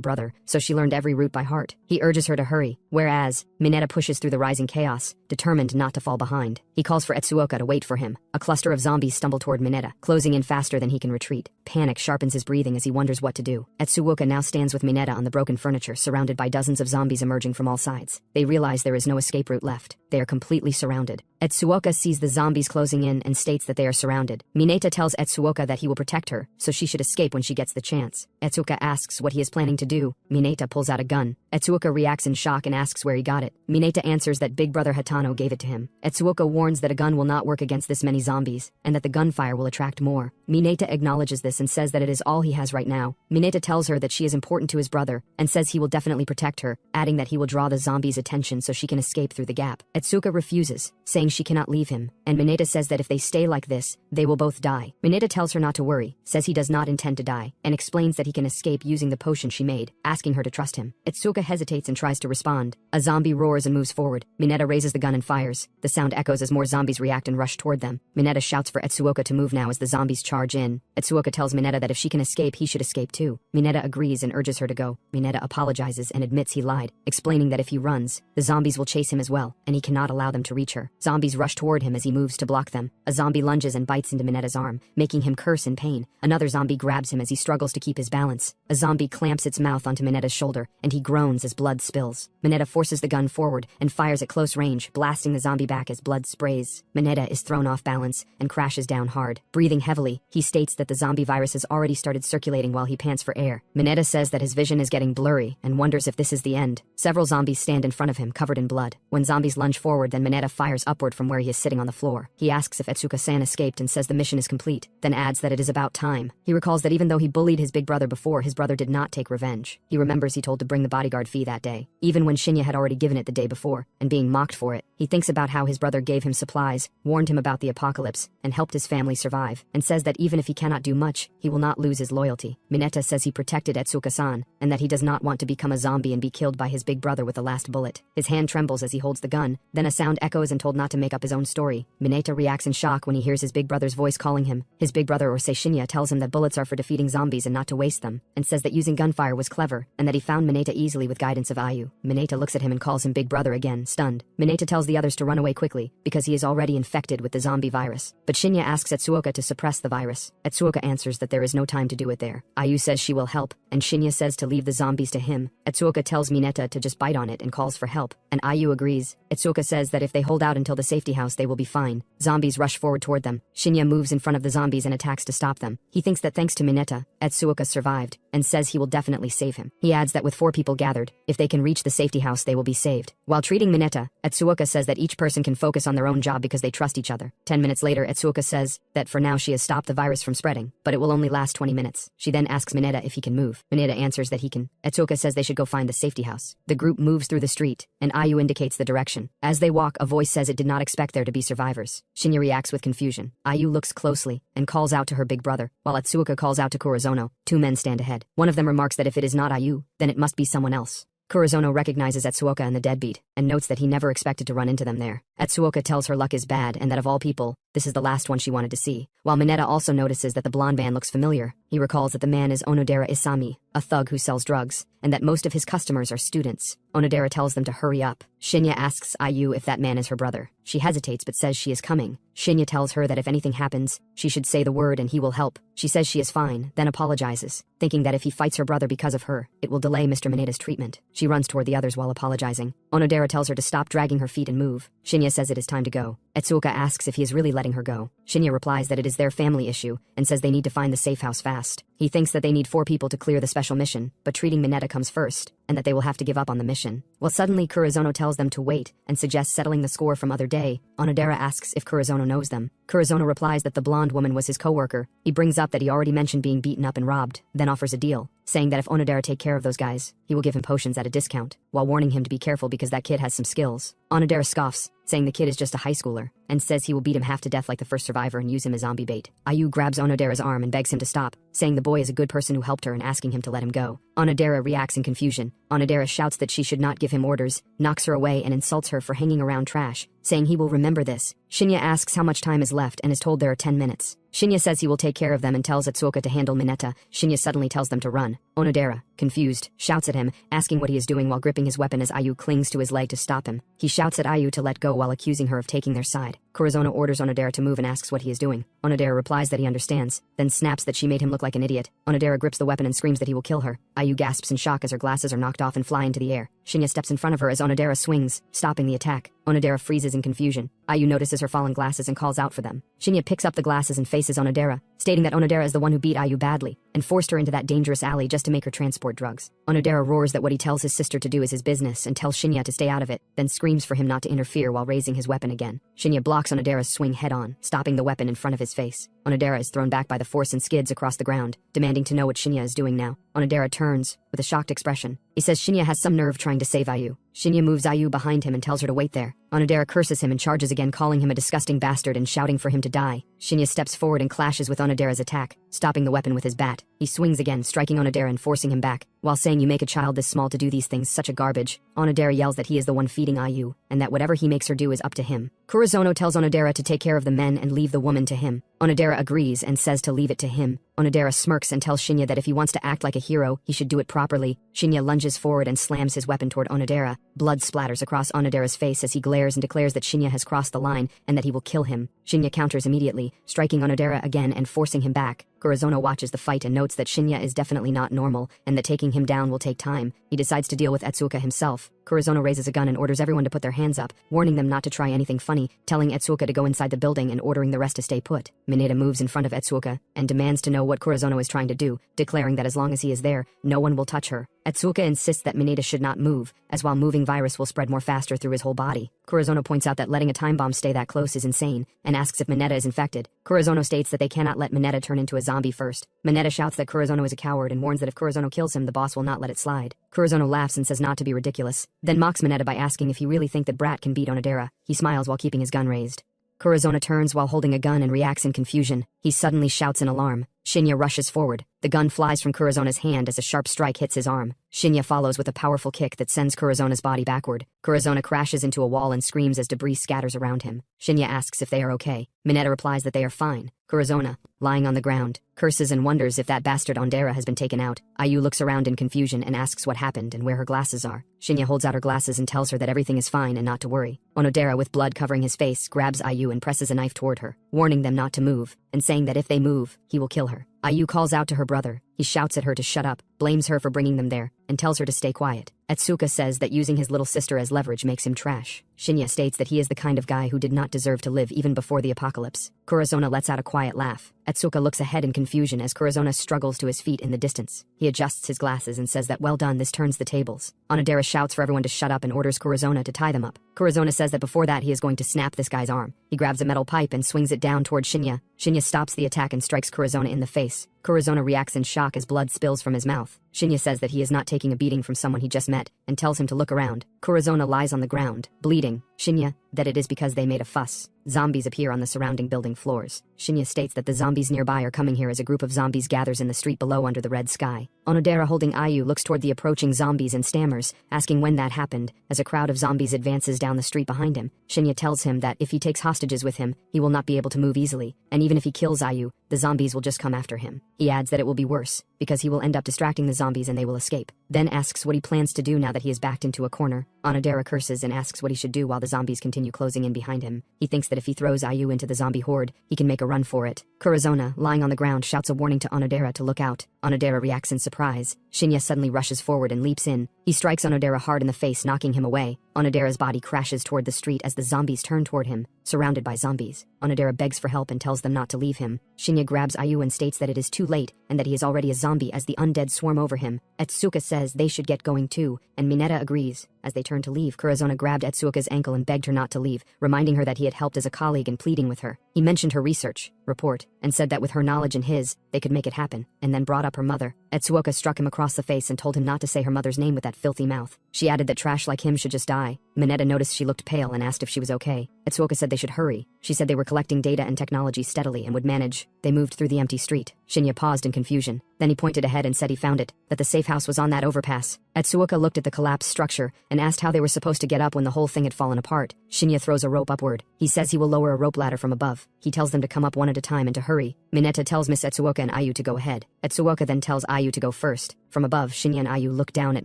brother, so she learned every route by heart. He urges her to hurry, whereas Mineta pushes through the rising chaos, determined not to fall behind. He calls for Etsuka to wait for him. A cluster of zombies stumble toward Mineta, closing in faster than he can retreat. Panic sharpens his breathing as he wonders what to do. Etsuka now stands with Mineta on the broken furniture, surrounded by dozens of zombies emerging from all sides. They realize there is no escape route left. They are completely surrounded. Etsuka sees the zombies closing in and states that they are surrounded. Mineta tells Etsuka that he will protect her, so she should escape when she gets the chance. Etsuka asks what he is planning to do. Mineta pulls out a gun. Etsuka reacts in shock and asks where he got it. Mineta answers that Big Brother Hatano gave it to him. Etsuka warns that a gun will not work against this many zombies, and that the gunfire will attract more. Mineta acknowledges this and says that it is all he has right now. Mineta tells her that she is important to his brother, and says he will definitely protect her, adding that he will draw the zombies' attention so she can escape through the gap. Etsuka refuses, saying she cannot leave him, and Mineta says that if they stay like this, they will both die. Mineta tells her not to worry, says he does not intend to die, and explains that he can escape using the potion she made, asking her to trust him. Etsuka hesitates and tries to respond. A zombie roars and moves forward. Mineta raises the gun and fires. The sound echoes as more zombies react and rush toward them. Mineta shouts for Etsuka to move now as the zombies charge in. Etsuka tells Mineta that if she can escape, he should escape too. Mineta agrees and urges her to go. Mineta apologizes and admits he lied, explaining that if he runs, the zombies will chase him as well, and he cannot allow them to reach her. Zombies rush toward him as he moves to block them. A zombie lunges and bites into Mineta's arm, making him curse in pain. Another zombie grabs him as he struggles to keep his balance. A zombie clamps its mouth onto Mineta's shoulder, and he groans as blood spills. Mineta forces the gun forward and fires at close range, blasting the zombie back as blood sprays. Mineta is thrown off balance and crashes down hard. Breathing heavily, He states that the zombie virus has already started circulating while he pants for air. Mineta says that his vision is getting blurry and wonders if this is the end. Several zombies stand in front of him, covered in blood. When zombies lunge forward, then Mineta fires upward from where he is sitting on the floor. He asks if Etsuka-san escaped and says the mission is complete, then adds that it is about time. He recalls that even though he bullied his big brother before, his brother did not take revenge. He remembers he told to bring the bodyguard fee that day, even when Shinya had already given it the day before, and being mocked for it. He thinks about how his brother gave him supplies, warned him about the apocalypse, and helped his family survive, and says that even if he cannot do much, he will not lose his loyalty. Mineta says he protected Etsuka-san, and that he does not want to become a zombie and be killed by his big brother with the last bullet. His hand trembles as he holds the gun, then a sound echoes and told not to make up his own story. Mineta reacts in shock when he hears his big brother's voice calling him. His big brother, or say Shinya, tells him that bullets are for defeating zombies and not to waste them, and says that using gunfire was clever, and that he found Mineta easily with guidance of Ayu. Mineta looks at him and calls him big brother again, stunned. Mineta tells the others to run away quickly, because he is already infected with the zombie virus. But Shinya asks Etsuoka to suppress the virus. Etsuoka answers that there is no time to do it there. Ayu says she will help, and Shinya says to leave the zombies to him. Etsuoka tells Mineta to just bite on it and calls for help, and Ayu agrees. Etsuoka says that if they hold out until the safety house, they will be fine. Zombies rush forward toward them. Shinya moves in front of the zombies and attacks to stop them. He thinks that thanks to Mineta, Etsuoka survived, and says he will definitely save him. He adds that with 4 people gathered, if they can reach the safety house, they will be saved. While treating Mineta, Etsuoka says that each person can focus on their own job because they trust each other. 10 minutes later, Etsuoka says that for now she has stopped the virus from spreading, but it will only last 20 minutes. She then asks Mineta if he can move. Mineta answers that he can. Etsuoka says they should go find the safety house. The group moves through the street, and Ayu indicates the direction. As they walk, a voice says it did not expect there to be survivors. Shinya reacts with confusion. Ayu looks closely and calls out to her big brother, while Etsuoka calls out to Kurozono. 2 men stand ahead. One of them remarks that if it is not Ayu, then it must be someone else. Kurozono recognizes Etsuoka and the deadbeat, and notes that he never expected to run into them there. Etsuoka tells her luck is bad and that of all people, this is the last one she wanted to see. While Mineta also notices that the blonde man looks familiar, he recalls that the man is Onodera Isami, a thug who sells drugs, and that most of his customers are students. Onodera tells them to hurry up. Shinya asks Ayu if that man is her brother. She hesitates but says she is coming. Shinya tells her that if anything happens, she should say the word and he will help. She says she is fine, then apologizes, thinking that if he fights her brother because of her, it will delay Mr. Mineta's treatment. She runs toward the others while apologizing. Onodera tells her to stop dragging her feet and move. Shinya says it is time to go. Etsuoka asks if he is really letting her go. Shinya replies that it is their family issue, and says they need to find the safe house fast. He thinks that they need 4 people to clear the special mission, but treating Mineta comes first, and that they will have to give up on the mission. Well, suddenly Kurozono tells them to wait, and suggests settling the score from other day. Onodera asks if Kurozono knows them. Kurozono replies that the blonde woman was his co-worker. He brings up that he already mentioned being beaten up and robbed, then offers a deal, saying that if Onodera take care of those guys, he will give him potions at a discount, while warning him to be careful because that kid has some skills. Onodera scoffs, saying the kid is just a high schooler, and says he will beat him half to death like the first survivor and use him as zombie bait. Ayu grabs Onodera's arm and begs him to stop, saying the boy is a good person who helped her and asking him to let him go. Onodera reacts in confusion. Onodera shouts that she should not give him orders, knocks her away and insults her for hanging around trash, saying he will remember this. Shinya asks how much time is left and is told there are 10 minutes. Shinya says he will take care of them and tells Etsuoka to handle Mineta. Shinya suddenly tells them to run. Onodera, confused, shouts at him, asking what he is doing while gripping his weapon as Ayu clings to his leg to stop him. He shouts at Ayu to let go while accusing her of taking their side. Kurozono orders Onodera to move and asks what he is doing. Onodera replies that he understands, then snaps that she made him look like an idiot. Onodera grips the weapon and screams that he will kill her. Ayu gasps in shock as her glasses are knocked off and fly into the air. Shinya steps in front of her as Onodera swings, stopping the attack. Onodera freezes in confusion. Ayu notices her fallen glasses and calls out for them. Shinya picks up the glasses and faces Onodera, stating that Onodera is the one who beat Ayu badly, and forced her into that dangerous alley just to make her transport drugs. Onodera roars that what he tells his sister to do is his business and tells Shinya to stay out of it, then screams for him not to interfere while raising his weapon again. Shinya blocks Onodera's swing head-on, stopping the weapon in front of his face. Onodera is thrown back by the force and skids across the ground, demanding to know what Shinya is doing now. Onodera turns, with a shocked expression. He says Shinya has some nerve trying to save Ayu. Shinya moves Ayu behind him and tells her to wait there. Onodera curses him and charges again, calling him a disgusting bastard and shouting for him to die. Shinya steps forward and clashes with Onodera's attack, stopping the weapon with his bat. He swings again, striking Onodera and forcing him back, while saying, "You make a child this small to do these things, such a garbage." Onodera yells that he is the one feeding Ayu, and that whatever he makes her do is up to him. Kurozono tells Onodera to take care of the men and leave the woman to him. Onodera agrees and says to leave it to him. Onodera smirks and tells Shinya that if he wants to act like a hero, he should do it properly. Shinya lunges forward and slams his weapon toward Onodera. Blood splatters across Onodera's face as he glares and declares that Shinya has crossed the line and that he will kill him. Shinya counters immediately, striking Onodera again and forcing him back. Kurozono watches the fight and notes that Shinya is definitely not normal and that taking him down will take time. He decides to deal with Etsuoka himself. Kurozono raises a gun and orders everyone to put their hands up, warning them not to try anything funny, telling Etsuoka to go inside the building and ordering the rest to stay put. Mineta moves in front of Etsuoka and demands to know what Kurozono is trying to do, declaring that as long as he is there, no one will touch her. Etsuoka insists that Mineta should not move, as while moving virus will spread more faster through his whole body. Kurozono points out that letting a time bomb stay that close is insane, and asks if Mineta is infected. Kurozono states that they cannot let Mineta turn into a zombie first. Mineta shouts that Kurozono is a coward and warns that if Kurozono kills him, the boss will not let it slide. Kurozono laughs and says not to be ridiculous, then mocks Mineta by asking if he really think that Brat can beat Onodera. He smiles while keeping his gun raised. Kurozono turns while holding a gun and reacts in confusion. He suddenly shouts in alarm. Shinya rushes forward. The gun flies from Kurozona's hand as a sharp strike hits his arm. Shinya follows with a powerful kick that sends Kurozona's body backward. Kurozona crashes into a wall and screams as debris scatters around him. Shinya asks if they are okay. Mineta replies that they are fine. Kurozona, lying on the ground, curses and wonders if that bastard Ondera has been taken out. Ayu looks around in confusion and asks what happened and where her glasses are. Shinya holds out her glasses and tells her that everything is fine and not to worry. Onodera, with blood covering his face, grabs Ayu and presses a knife toward her, warning them not to move, and saying that if they move, he will kill her. Ayu calls out to her brother. He shouts at her to shut up, blames her for bringing them there, and tells her to stay quiet. Etsuka says that using his little sister as leverage makes him trash. Shinya states that he is the kind of guy who did not deserve to live even before the apocalypse. Kurozona lets out a quiet laugh. Etsuka looks ahead in confusion as Kurozona struggles to his feet in the distance. He adjusts his glasses and says that well done, this turns the tables. Onodera shouts for everyone to shut up and orders Kurozona to tie them up. Kurozona says that before that he is going to snap this guy's arm. He grabs a metal pipe and swings it down toward Shinya. Shinya stops the attack and strikes Kurozona in the face. Kurozona reacts in shock as blood spills from his mouth. Shinya says that he is not taking a beating from someone he just met, and tells him to look around. Kurozona lies on the ground, bleeding. Shinya, that it is because they made a fuss. Zombies appear on the surrounding building floors. Shinya states that the zombies nearby are coming here as a group of zombies gathers in the street below under the red sky. Onodera, holding Ayu, looks toward the approaching zombies and stammers, asking when that happened, as a crowd of zombies advances down the street behind him. Shinya tells him that if he takes hostages with him, he will not be able to move easily, and even if he kills Ayu, the zombies will just come after him. He adds that it will be worse, because he will end up distracting the zombies and they will escape. Then asks what he plans to do now that he is backed into a corner. Onodera curses and asks what he should do while the zombies continue closing in behind him. He thinks that if he throws Ayu into the zombie horde, he can make a run for it. Kurozona, lying on the ground, shouts a warning to Onodera to look out. Onodera reacts in surprise. Shinya suddenly rushes forward and leaps in. He strikes Onodera hard in the face, knocking him away. Onodera's body crashes toward the street as the zombies turn toward him, surrounded by zombies. Onodera begs for help and tells them not to leave him. Shinya grabs Ayu and states that it is too late and that he is already a zombie as the undead swarm over him. Etsuka says they should get going too, and Mineta agrees. As they turn to leave, Kurozona grabbed Etsuka's ankle and begged her not to leave, reminding her that he had helped as a colleague and pleading with her. He mentioned her research report and said that with her knowledge and his, they could make it happen, and then brought up her mother. Etsuka struck him across the face and told him not to say her mother's name with that filthy mouth. She added that trash like him should just die. Mineta noticed she looked pale and asked if she was okay. Etsuka said they should hurry. She said they were collecting data and technology steadily and would manage. They moved through the empty street. Shinya paused in confusion. Then he pointed ahead and said he found it, that the safe house was on that overpass. Etsuka looked at the collapsed structure and asked how they were supposed to get up when the whole thing had fallen apart. Shinya throws a rope upward. He says he will lower a rope ladder from above. He tells them to come up one at a time and to hurry. Mineta tells Miss Etsuka and Ayu to go ahead. Etsuka then tells Ayu to go first. From above, Shinya and Ayu look down at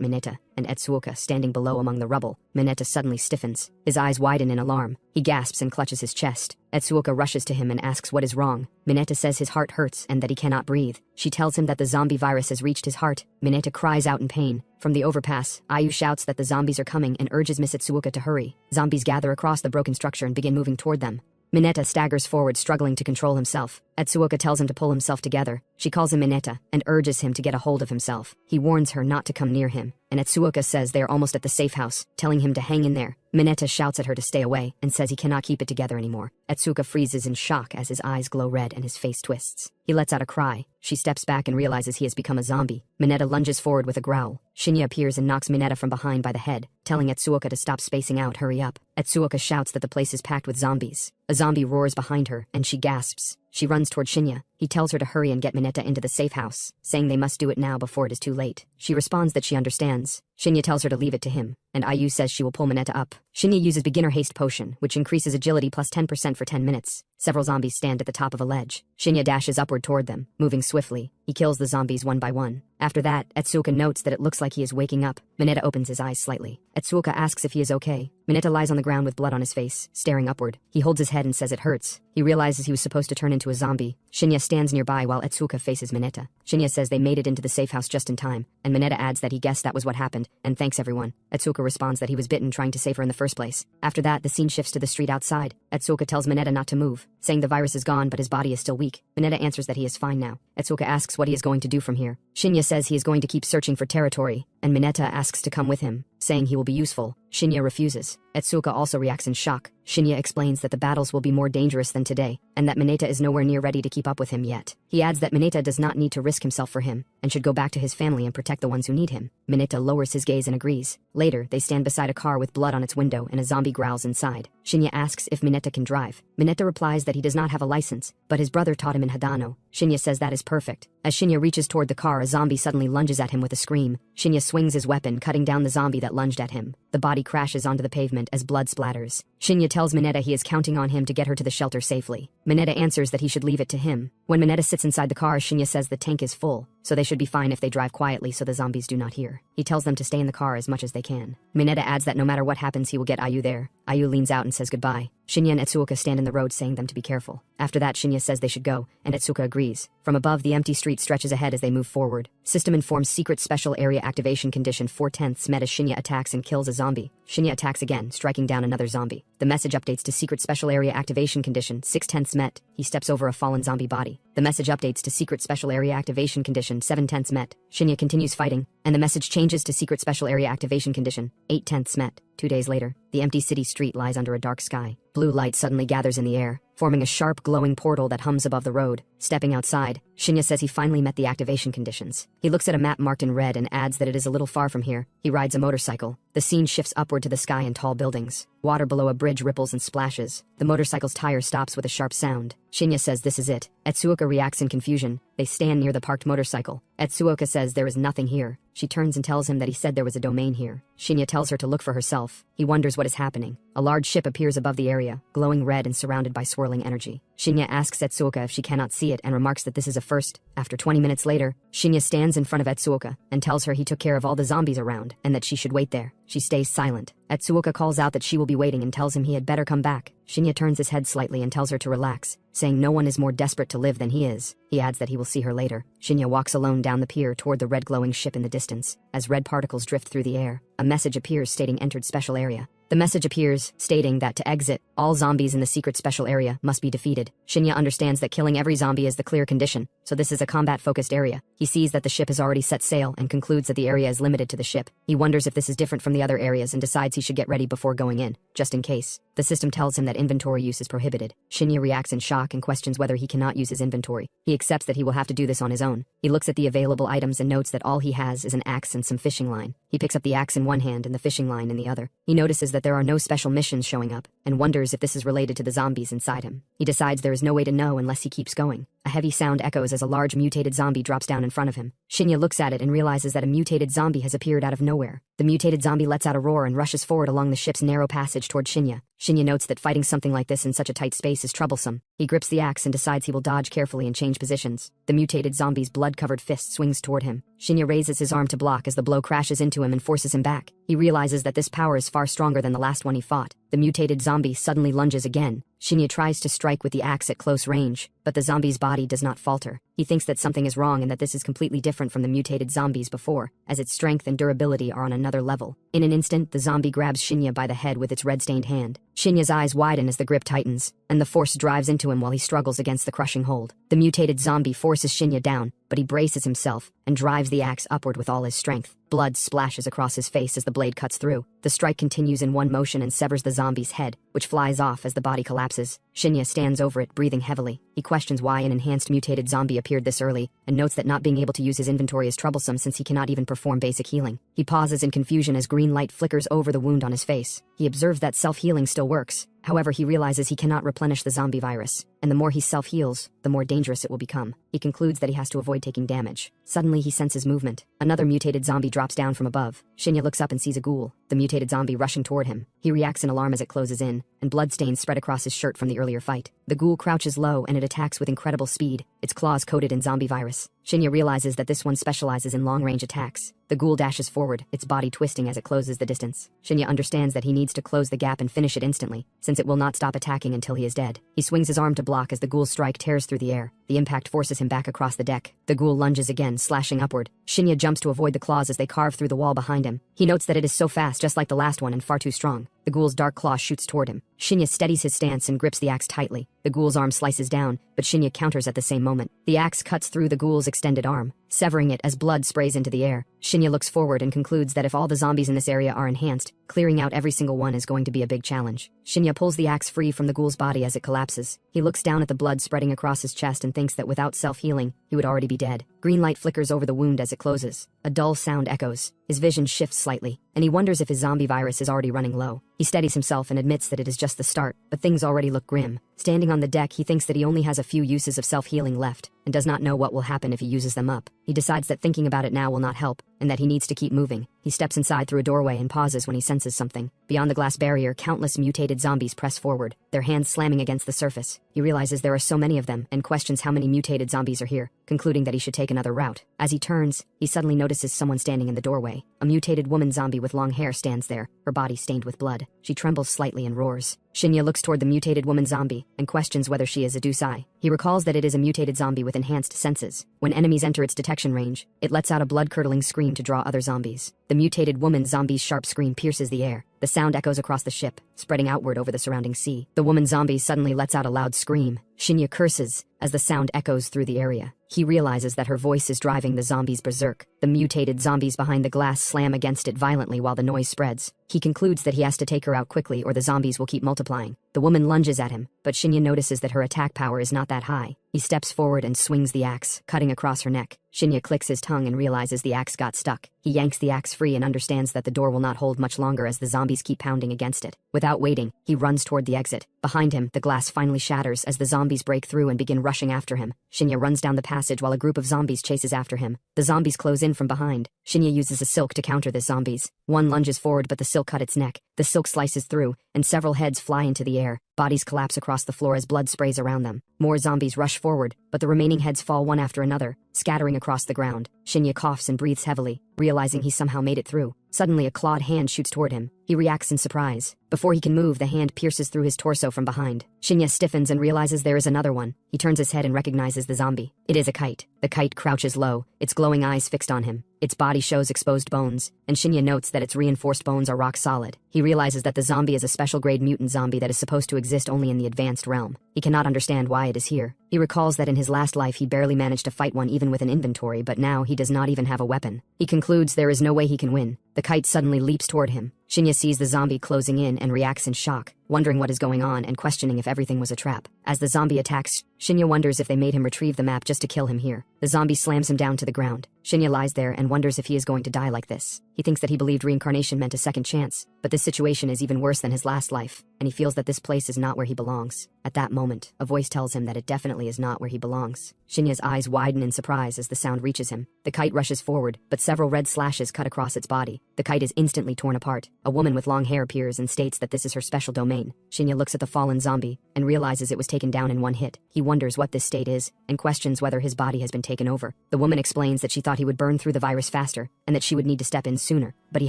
Mineta and Etsuka standing below among the rubble. Mineta suddenly stiffens. His eyes widen in alarm. He gasps and clutches his chest. Etsuka rushes to him and asks what is wrong. Mineta says his heart hurts and that he cannot breathe. She tells him that the zombie virus has reached his heart. Mineta cries out in pain. From the overpass, Ayu shouts that the zombies are coming and urges Miss Etsuka to hurry. Zombies gather across the broken structure and begin moving toward them. Mineta staggers forward, struggling to control himself. Etsuka tells him to pull himself together. She calls him Mineta and urges him to get a hold of himself. He warns her not to come near him, and Etsuka says they are almost at the safe house, telling him to hang in there. Mineta shouts at her to stay away and says he cannot keep it together anymore. Etsuka freezes in shock as his eyes glow red and his face twists. He lets out a cry. She steps back and realizes he has become a zombie. Mineta lunges forward with a growl. Shinya appears and knocks Mineta from behind by the head, telling Etsuka to stop spacing out, hurry up. Etsuka shouts that the place is packed with zombies. A zombie roars behind her, and she gasps. She runs toward Shinya. He tells her to hurry and get Mineta into the safe house, saying they must do it now before it is too late. She responds that she understands. Shinya tells her to leave it to him, and Ayu says she will pull Mineta up. Shinya uses beginner haste potion, which increases agility plus 10% for 10 minutes. Several zombies stand at the top of a ledge. Shinya dashes upward toward them, moving swiftly. He kills the zombies one by one. After that, Etsuka notes that it looks like he is waking up. Mineta opens his eyes slightly. Etsuka asks if he is okay. Mineta lies on the ground with blood on his face, staring upward. He holds his head and says it hurts. He realizes he was supposed to turn into a zombie, Shinya stands nearby while Etsuka faces Mineta. Shinya says they made it into the safe house just in time, and Mineta adds that he guessed that was what happened, and thanks everyone. Etsuka responds that he was bitten trying to save her in the first place. After that, the scene shifts to the street outside. Etsuka tells Mineta not to move, saying the virus is gone but his body is still weak. Mineta answers that he is fine now. Etsuka asks what he is going to do from here. Shinya says he is going to keep searching for territory, and Mineta asks to come with him, saying he will be useful. Shinya refuses. Etsuka also reacts in shock. Shinya explains that the battles will be more dangerous than today, and that Mineta is nowhere near ready to keep up with him yet. He adds that Mineta does not need to risk himself for him, and should go back to his family and protect the ones who need him. Mineta lowers his gaze and agrees. Later, they stand beside a car with blood on its window and a zombie growls inside. Shinya asks if Mineta can drive. Mineta replies that he does not have a license, but his brother taught him in Hadano. Shinya says that is perfect. As Shinya reaches toward the car, a zombie suddenly lunges at him with a scream. Shinya swings his weapon, cutting down the zombie that lunged at him. The body crashes onto the pavement as blood splatters. Shinya tells Mineta he is counting on him to get her to the shelter safely. Mineta answers that he should leave it to him. When Mineta sits inside the car, Shinya says the tank is full, so they should be fine if they drive quietly so the zombies do not hear. He tells them to stay in the car as much as they can. Mineta adds that no matter what happens, he will get Ayu there. Ayu leans out and says goodbye. Shinya and Etsuka stand in the road saying them to be careful. After that, Shinya says they should go, and Etsuka agrees. From above, the empty street stretches ahead as they move forward. System informs secret special area activation condition 4/10 met as Shinya attacks and kills a zombie. Shinya attacks again, striking down another zombie. The message updates to secret special area activation condition 6/10 met. He steps over a fallen zombie body. The message updates to secret special area activation condition 7/10 met. Shinya continues fighting, and the message changes to secret special area activation condition 8/10 met. 2 days later, the empty city street lies under a dark sky. Blue light suddenly gathers in the air, forming a sharp, glowing portal that hums above the road. Stepping outside, Shinya says he finally met the activation conditions. He looks at a map marked in red and adds that it is a little far from here. He rides a motorcycle. The scene shifts upward to the sky and tall buildings. Water below a bridge ripples and splashes. The motorcycle's tire stops with a sharp sound. Shinya says this is it. Etsuka reacts in confusion. They stand near the parked motorcycle. Etsuka says there is nothing here. She turns and tells him that he said there was a domain here. Shinya tells her to look for herself. He wonders what is happening. A large ship appears above the area, glowing red and surrounded by swirling energy. Shinya asks Etsuka if she cannot see it and remarks that this is a first. After 20 minutes later, Shinya stands in front of Etsuka and tells her he took care of all the zombies around and that she should wait there. She stays silent. Etsuka calls out that she will be waiting and tells him he had better come back. Shinya turns his head slightly and tells her to relax, saying no one is more desperate to live than he is. He adds that he will see her later. Shinya walks alone down the pier toward the red glowing ship in the distance. As red particles drift through the air, a message appears stating entered special area. The message appears, stating that to exit, all zombies in the secret special area must be defeated. Shinya understands that killing every zombie is the clear condition, so this is a combat-focused area. He sees that the ship has already set sail and concludes that the area is limited to the ship. He wonders if this is different from the other areas and decides he should get ready before going in, just in case. The system tells him that inventory use is prohibited. Shinya reacts in shock and questions whether he cannot use his inventory. He accepts that he will have to do this on his own. He looks at the available items and notes that all he has is an axe and some fishing line. He picks up the axe in one hand and the fishing line in the other. He notices that there are no special missions showing up, and wonders if this is related to the zombies inside him. He decides there is no way to know unless he keeps going. A heavy sound echoes as a large mutated zombie drops down in front of him. Shinya looks at it and realizes that a mutated zombie has appeared out of nowhere. The mutated zombie lets out a roar and rushes forward along the ship's narrow passage toward Shinya. Shinya notes that fighting something like this in such a tight space is troublesome. He grips the axe and decides he will dodge carefully and change positions. The mutated zombie's blood-covered fist swings toward him. Shinya raises his arm to block as the blow crashes into him and forces him back. He realizes that this power is far stronger than the last one he fought. The mutated zombie suddenly lunges again. Shinya tries to strike with the axe at close range, but the zombie's body does not falter. He thinks that something is wrong and that this is completely different from the mutated zombies before, as its strength and durability are on another level. In an instant, the zombie grabs Shinya by the head with its red-stained hand. Shinya's eyes widen as the grip tightens, and the force drives into him while he struggles against the crushing hold. The mutated zombie forces Shinya down, but he braces himself and drives the axe upward with all his strength. Blood splashes across his face as the blade cuts through. The strike continues in one motion and severs the zombie's head, which flies off as the body collapses. Shinya stands over it, breathing heavily. He questions why an enhanced mutated zombie appeared this early, and notes that not being able to use his inventory is troublesome since he cannot even perform basic healing. He pauses in confusion as green light flickers over the wound on his face. He observes that self-healing still works. However, he realizes he cannot replenish the zombie virus, and the more he self-heals, the more dangerous it will become. He concludes that he has to avoid taking damage. Suddenly, he senses movement. Another mutated zombie drops down from above. Shinya looks up and sees a ghoul, the mutated zombie rushing toward him. He reacts in alarm as it closes in, and bloodstains spread across his shirt from the earlier fight. The ghoul crouches low and it attacks with incredible speed. its claws coated in zombie virus. Shinya realizes that this one specializes in long-range attacks. The ghoul dashes forward, its body twisting as it closes the distance. Shinya understands that he needs to close the gap and finish it instantly, since it will not stop attacking until he is dead. He swings his arm to block as the ghoul's strike tears through the air. The impact forces him back across the deck. The ghoul lunges again, slashing upward. Shinya jumps to avoid the claws as they carve through the wall behind him. He notes that it is so fast, just like the last one, and far too strong. The ghoul's dark claw shoots toward him. Shinya steadies his stance and grips the axe tightly. The ghoul's arm slices down, but Shinya counters at the same moment. The axe cuts through the ghoul's extended arm, severing it as blood sprays into the air. Shinya looks forward and concludes that if all the zombies in this area are enhanced, clearing out every single one is going to be a big challenge. Shinya pulls the axe free from the ghoul's body as it collapses. He looks down at the blood spreading across his chest and thinks that without self-healing, he would already be dead. Green light flickers over the wound as it closes. A dull sound echoes. His vision shifts slightly, and he wonders if his zombie virus is already running low. He steadies himself and admits that it is just the start, but things already look grim. Standing on the deck, he thinks that he only has a few uses of self-healing left, and does not know what will happen if he uses them up. He decides that thinking about it now will not help, and that he needs to keep moving. He steps inside through a doorway and pauses when he senses something. Beyond the glass barrier, countless mutated zombies press forward, their hands slamming against the surface. He realizes there are so many of them, and questions how many mutated zombies are here, concluding that he should take another route. As he turns, he suddenly notices someone standing in the doorway. A mutated woman zombie with long hair stands there, her body stained with blood. She trembles slightly and roars. Shinya looks toward the mutated woman zombie and questions whether she is a Dusai. He recalls that it is a mutated zombie with enhanced senses. When enemies enter its detection range, it lets out a blood-curdling scream to draw other zombies. The mutated woman zombie's sharp scream pierces the air. The sound echoes across the ship, spreading outward over the surrounding sea. The woman zombie suddenly lets out a loud scream. Shinya curses as the sound echoes through the area. He realizes that her voice is driving the zombies berserk. The mutated zombies behind the glass slam against it violently while the noise spreads. He concludes that he has to take her out quickly or the zombies will keep multiplying. The woman lunges at him, but Shinya notices that her attack power is not that high. He steps forward and swings the axe, cutting across her neck. Shinya clicks his tongue and realizes the axe got stuck. He yanks the axe free and understands that the door will not hold much longer as the zombies keep pounding against it. Without waiting, he runs toward the exit. Behind him, the glass finally shatters as the zombies break through and begin rushing after him. Shinya runs down the passage while a group of zombies chases after him. The zombies close in from behind. Shinya uses a silk to counter the zombies. One lunges forward, but the silk cut its neck. The silk slices through, and several heads fly into the air. Bodies collapse across the floor as blood sprays around them. More zombies rush forward, but the remaining heads fall one after another, scattering across the ground. Shinya coughs and breathes heavily, realizing he somehow made it through. Suddenly, a clawed hand shoots toward him. He reacts in surprise. Before he can move, the hand pierces through his torso from behind. Shinya stiffens and realizes there is another one. He turns his head and recognizes the zombie. It is a kite. The kite crouches low, its glowing eyes fixed on him. Its body shows exposed bones, and Shinya notes that its reinforced bones are rock solid. He realizes that the zombie is a special grade mutant zombie that is supposed to exist only in the advanced realm. He cannot understand why it is here. He recalls that in his last life he barely managed to fight one even with an inventory, but now he does not even have a weapon. He concludes there is no way he can win. The kite suddenly leaps toward him. Shinya sees the zombie closing in and reacts in shock, wondering what is going on and questioning if everything was a trap. As the zombie attacks, Shinya wonders if they made him retrieve the map just to kill him here. The zombie slams him down to the ground. Shinya lies there and wonders if he is going to die like this. He thinks that he believed reincarnation meant a second chance, but this situation is even worse than his last life, and he feels that this place is not where he belongs. At that moment, a voice tells him that it definitely is not where he belongs. Shinya's eyes widen in surprise as the sound reaches him. The kite rushes forward, but several red slashes cut across its body. The kite is instantly torn apart. A woman with long hair appears and states that this is her special domain. Shinya looks at the fallen zombie and realizes it was taken down in one hit. He wonders what this state is and questions whether his body has been taken over. The woman explains that she thought he would burn through the virus faster and that she would need to step in sooner, but he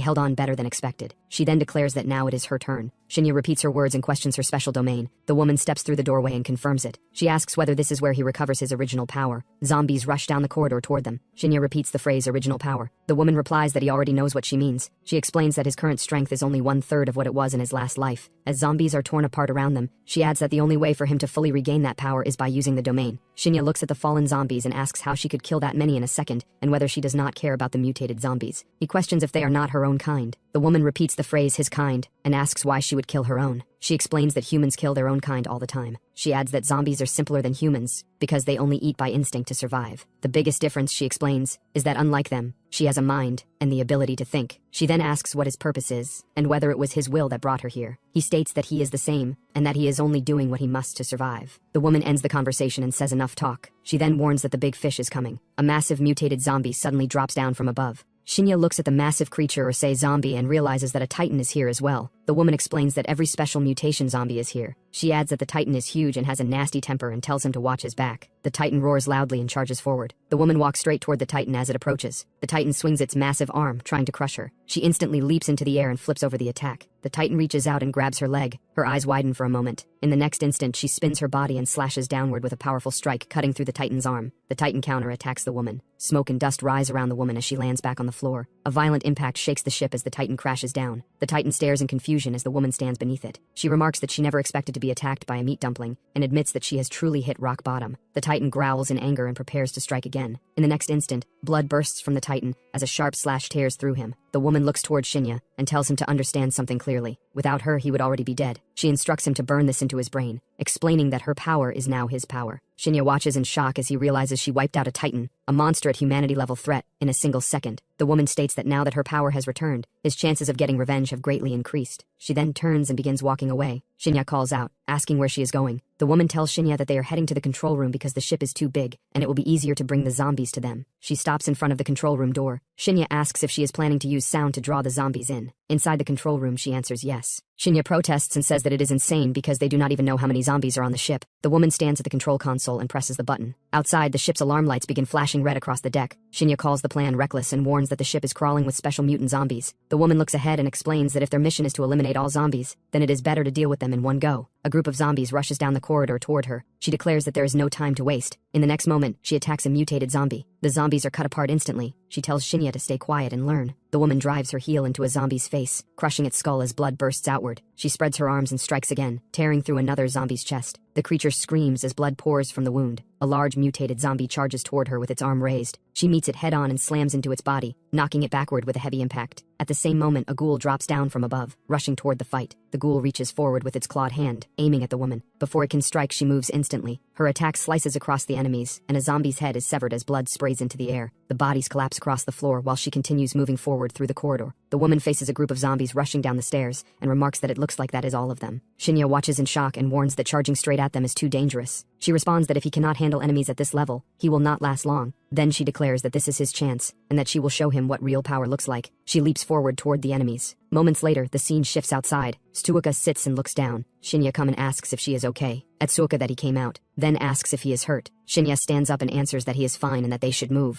held on better than expected. She then declares that now it is her turn. Shinya repeats her words and questions her special domain. The woman steps through the doorway and confirms it. She asks whether this is where he recovers his original power. Zombies rush down the corridor toward them. Shinya repeats the phrase original power. The woman replies that he already knows what she means. She explains that his current strength is only 1/3 of what it was in his last life. As zombies are torn apart around them, she adds that the only way for him to fully regain that power is by using the domain. Shinya looks at the fallen zombies and asks how she could kill that many in a second, and whether she does not care about the mutated zombies. He questions if they are not her own kind. The woman repeats the phrase his kind, and asks why she would kill her own. She explains that humans kill their own kind all the time. She adds that zombies are simpler than humans, because they only eat by instinct to survive. The biggest difference, she explains, is that unlike them, she has a mind and the ability to think. She then asks what his purpose is, and whether it was his will that brought her here. He states that he is the same, and that he is only doing what he must to survive. The woman ends the conversation and says enough talk. She then warns that the big fish is coming. A massive mutated zombie suddenly drops down from above. Shinya looks at the massive creature, or say zombie, and realizes that a titan is here as well. The The woman explains that every special mutation zombie is here. She adds that the Titan is huge and has a nasty temper and tells him to watch his back. The Titan roars loudly and charges forward. The woman walks straight toward the Titan as it approaches. The Titan swings its massive arm, trying to crush her. She instantly leaps into the air and flips over the attack. The Titan reaches out and grabs her leg. Her eyes widen for a moment. In the next instant, she spins her body and slashes downward with a powerful strike, cutting through the Titan's arm. The Titan counterattacks the woman. Smoke and dust rise around the woman as she lands back on the floor. A violent impact shakes the ship as the Titan crashes down. The Titan stares in confusion as the woman stands beneath it. She remarks that she never expected to be attacked by a meat dumpling, and admits that she has truly hit rock bottom. The Titan growls in anger and prepares to strike again. In the next instant, blood bursts from the Titan as a sharp slash tears through him. The woman looks toward Shinya and tells him to understand something clearly. Without her, he would already be dead. She instructs him to burn this into his brain, explaining that her power is now his power. Shinya watches in shock as he realizes she wiped out a Titan, a monster at humanity-level threat, in a single second. The woman states that now that her power has returned, his chances of getting revenge have greatly increased. She then turns and begins walking away. Shinya calls out, asking where she is going. The woman tells Shinya that they are heading to the control room because the ship is too big, and it will be easier to bring the zombies to them. She stops in front of the control room door. Shinya asks if she is planning to use sound to draw the zombies in. Inside the control room, she answers yes. Shinya protests and says that it is insane because they do not even know how many zombies are on the ship. The woman stands at the control console and presses the button. Outside, the ship's alarm lights begin flashing red across the deck. Shinya calls the plan reckless and warns that the ship is crawling with special mutant zombies. The woman looks ahead and explains that if their mission is to eliminate all zombies, then it is better to deal with them in one go. A group of zombies rushes down the corridor toward her. She declares that there is no time to waste. In the next moment, she attacks a mutated zombie. The zombies are cut apart instantly. She tells Shinya to stay quiet and learn. The woman drives her heel into a zombie's face, crushing its skull as blood bursts outward. She spreads her arms and strikes again, tearing through another zombie's chest. The creature screams as blood pours from the wound. A large mutated zombie charges toward her with its arm raised. She meets it head-on and slams into its body, knocking it backward with a heavy impact. At the same moment, a ghoul drops down from above, rushing toward the fight. The ghoul reaches forward with its clawed hand, aiming at the woman. Before it can strike, she moves instantly. Her attack slices across the enemies, and a zombie's head is severed as blood sprays into the air. The bodies collapse across the floor while she continues moving forward through the corridor. The woman faces a group of zombies rushing down the stairs, and remarks that it looks like that is all of them. Shinya watches in shock and warns that charging straight at them is too dangerous. She responds that if he cannot handle enemies at this level, he will not last long. Then she declares that this is his chance, and that she will show him what real power looks like. She leaps forward toward the enemies. Moments later, the scene shifts outside. Tsuuka sits and looks down. Shinya comes and asks if she is okay. Tsuuka that he came out, then asks if he is hurt. Shinya stands up and answers that he is fine and that they should move.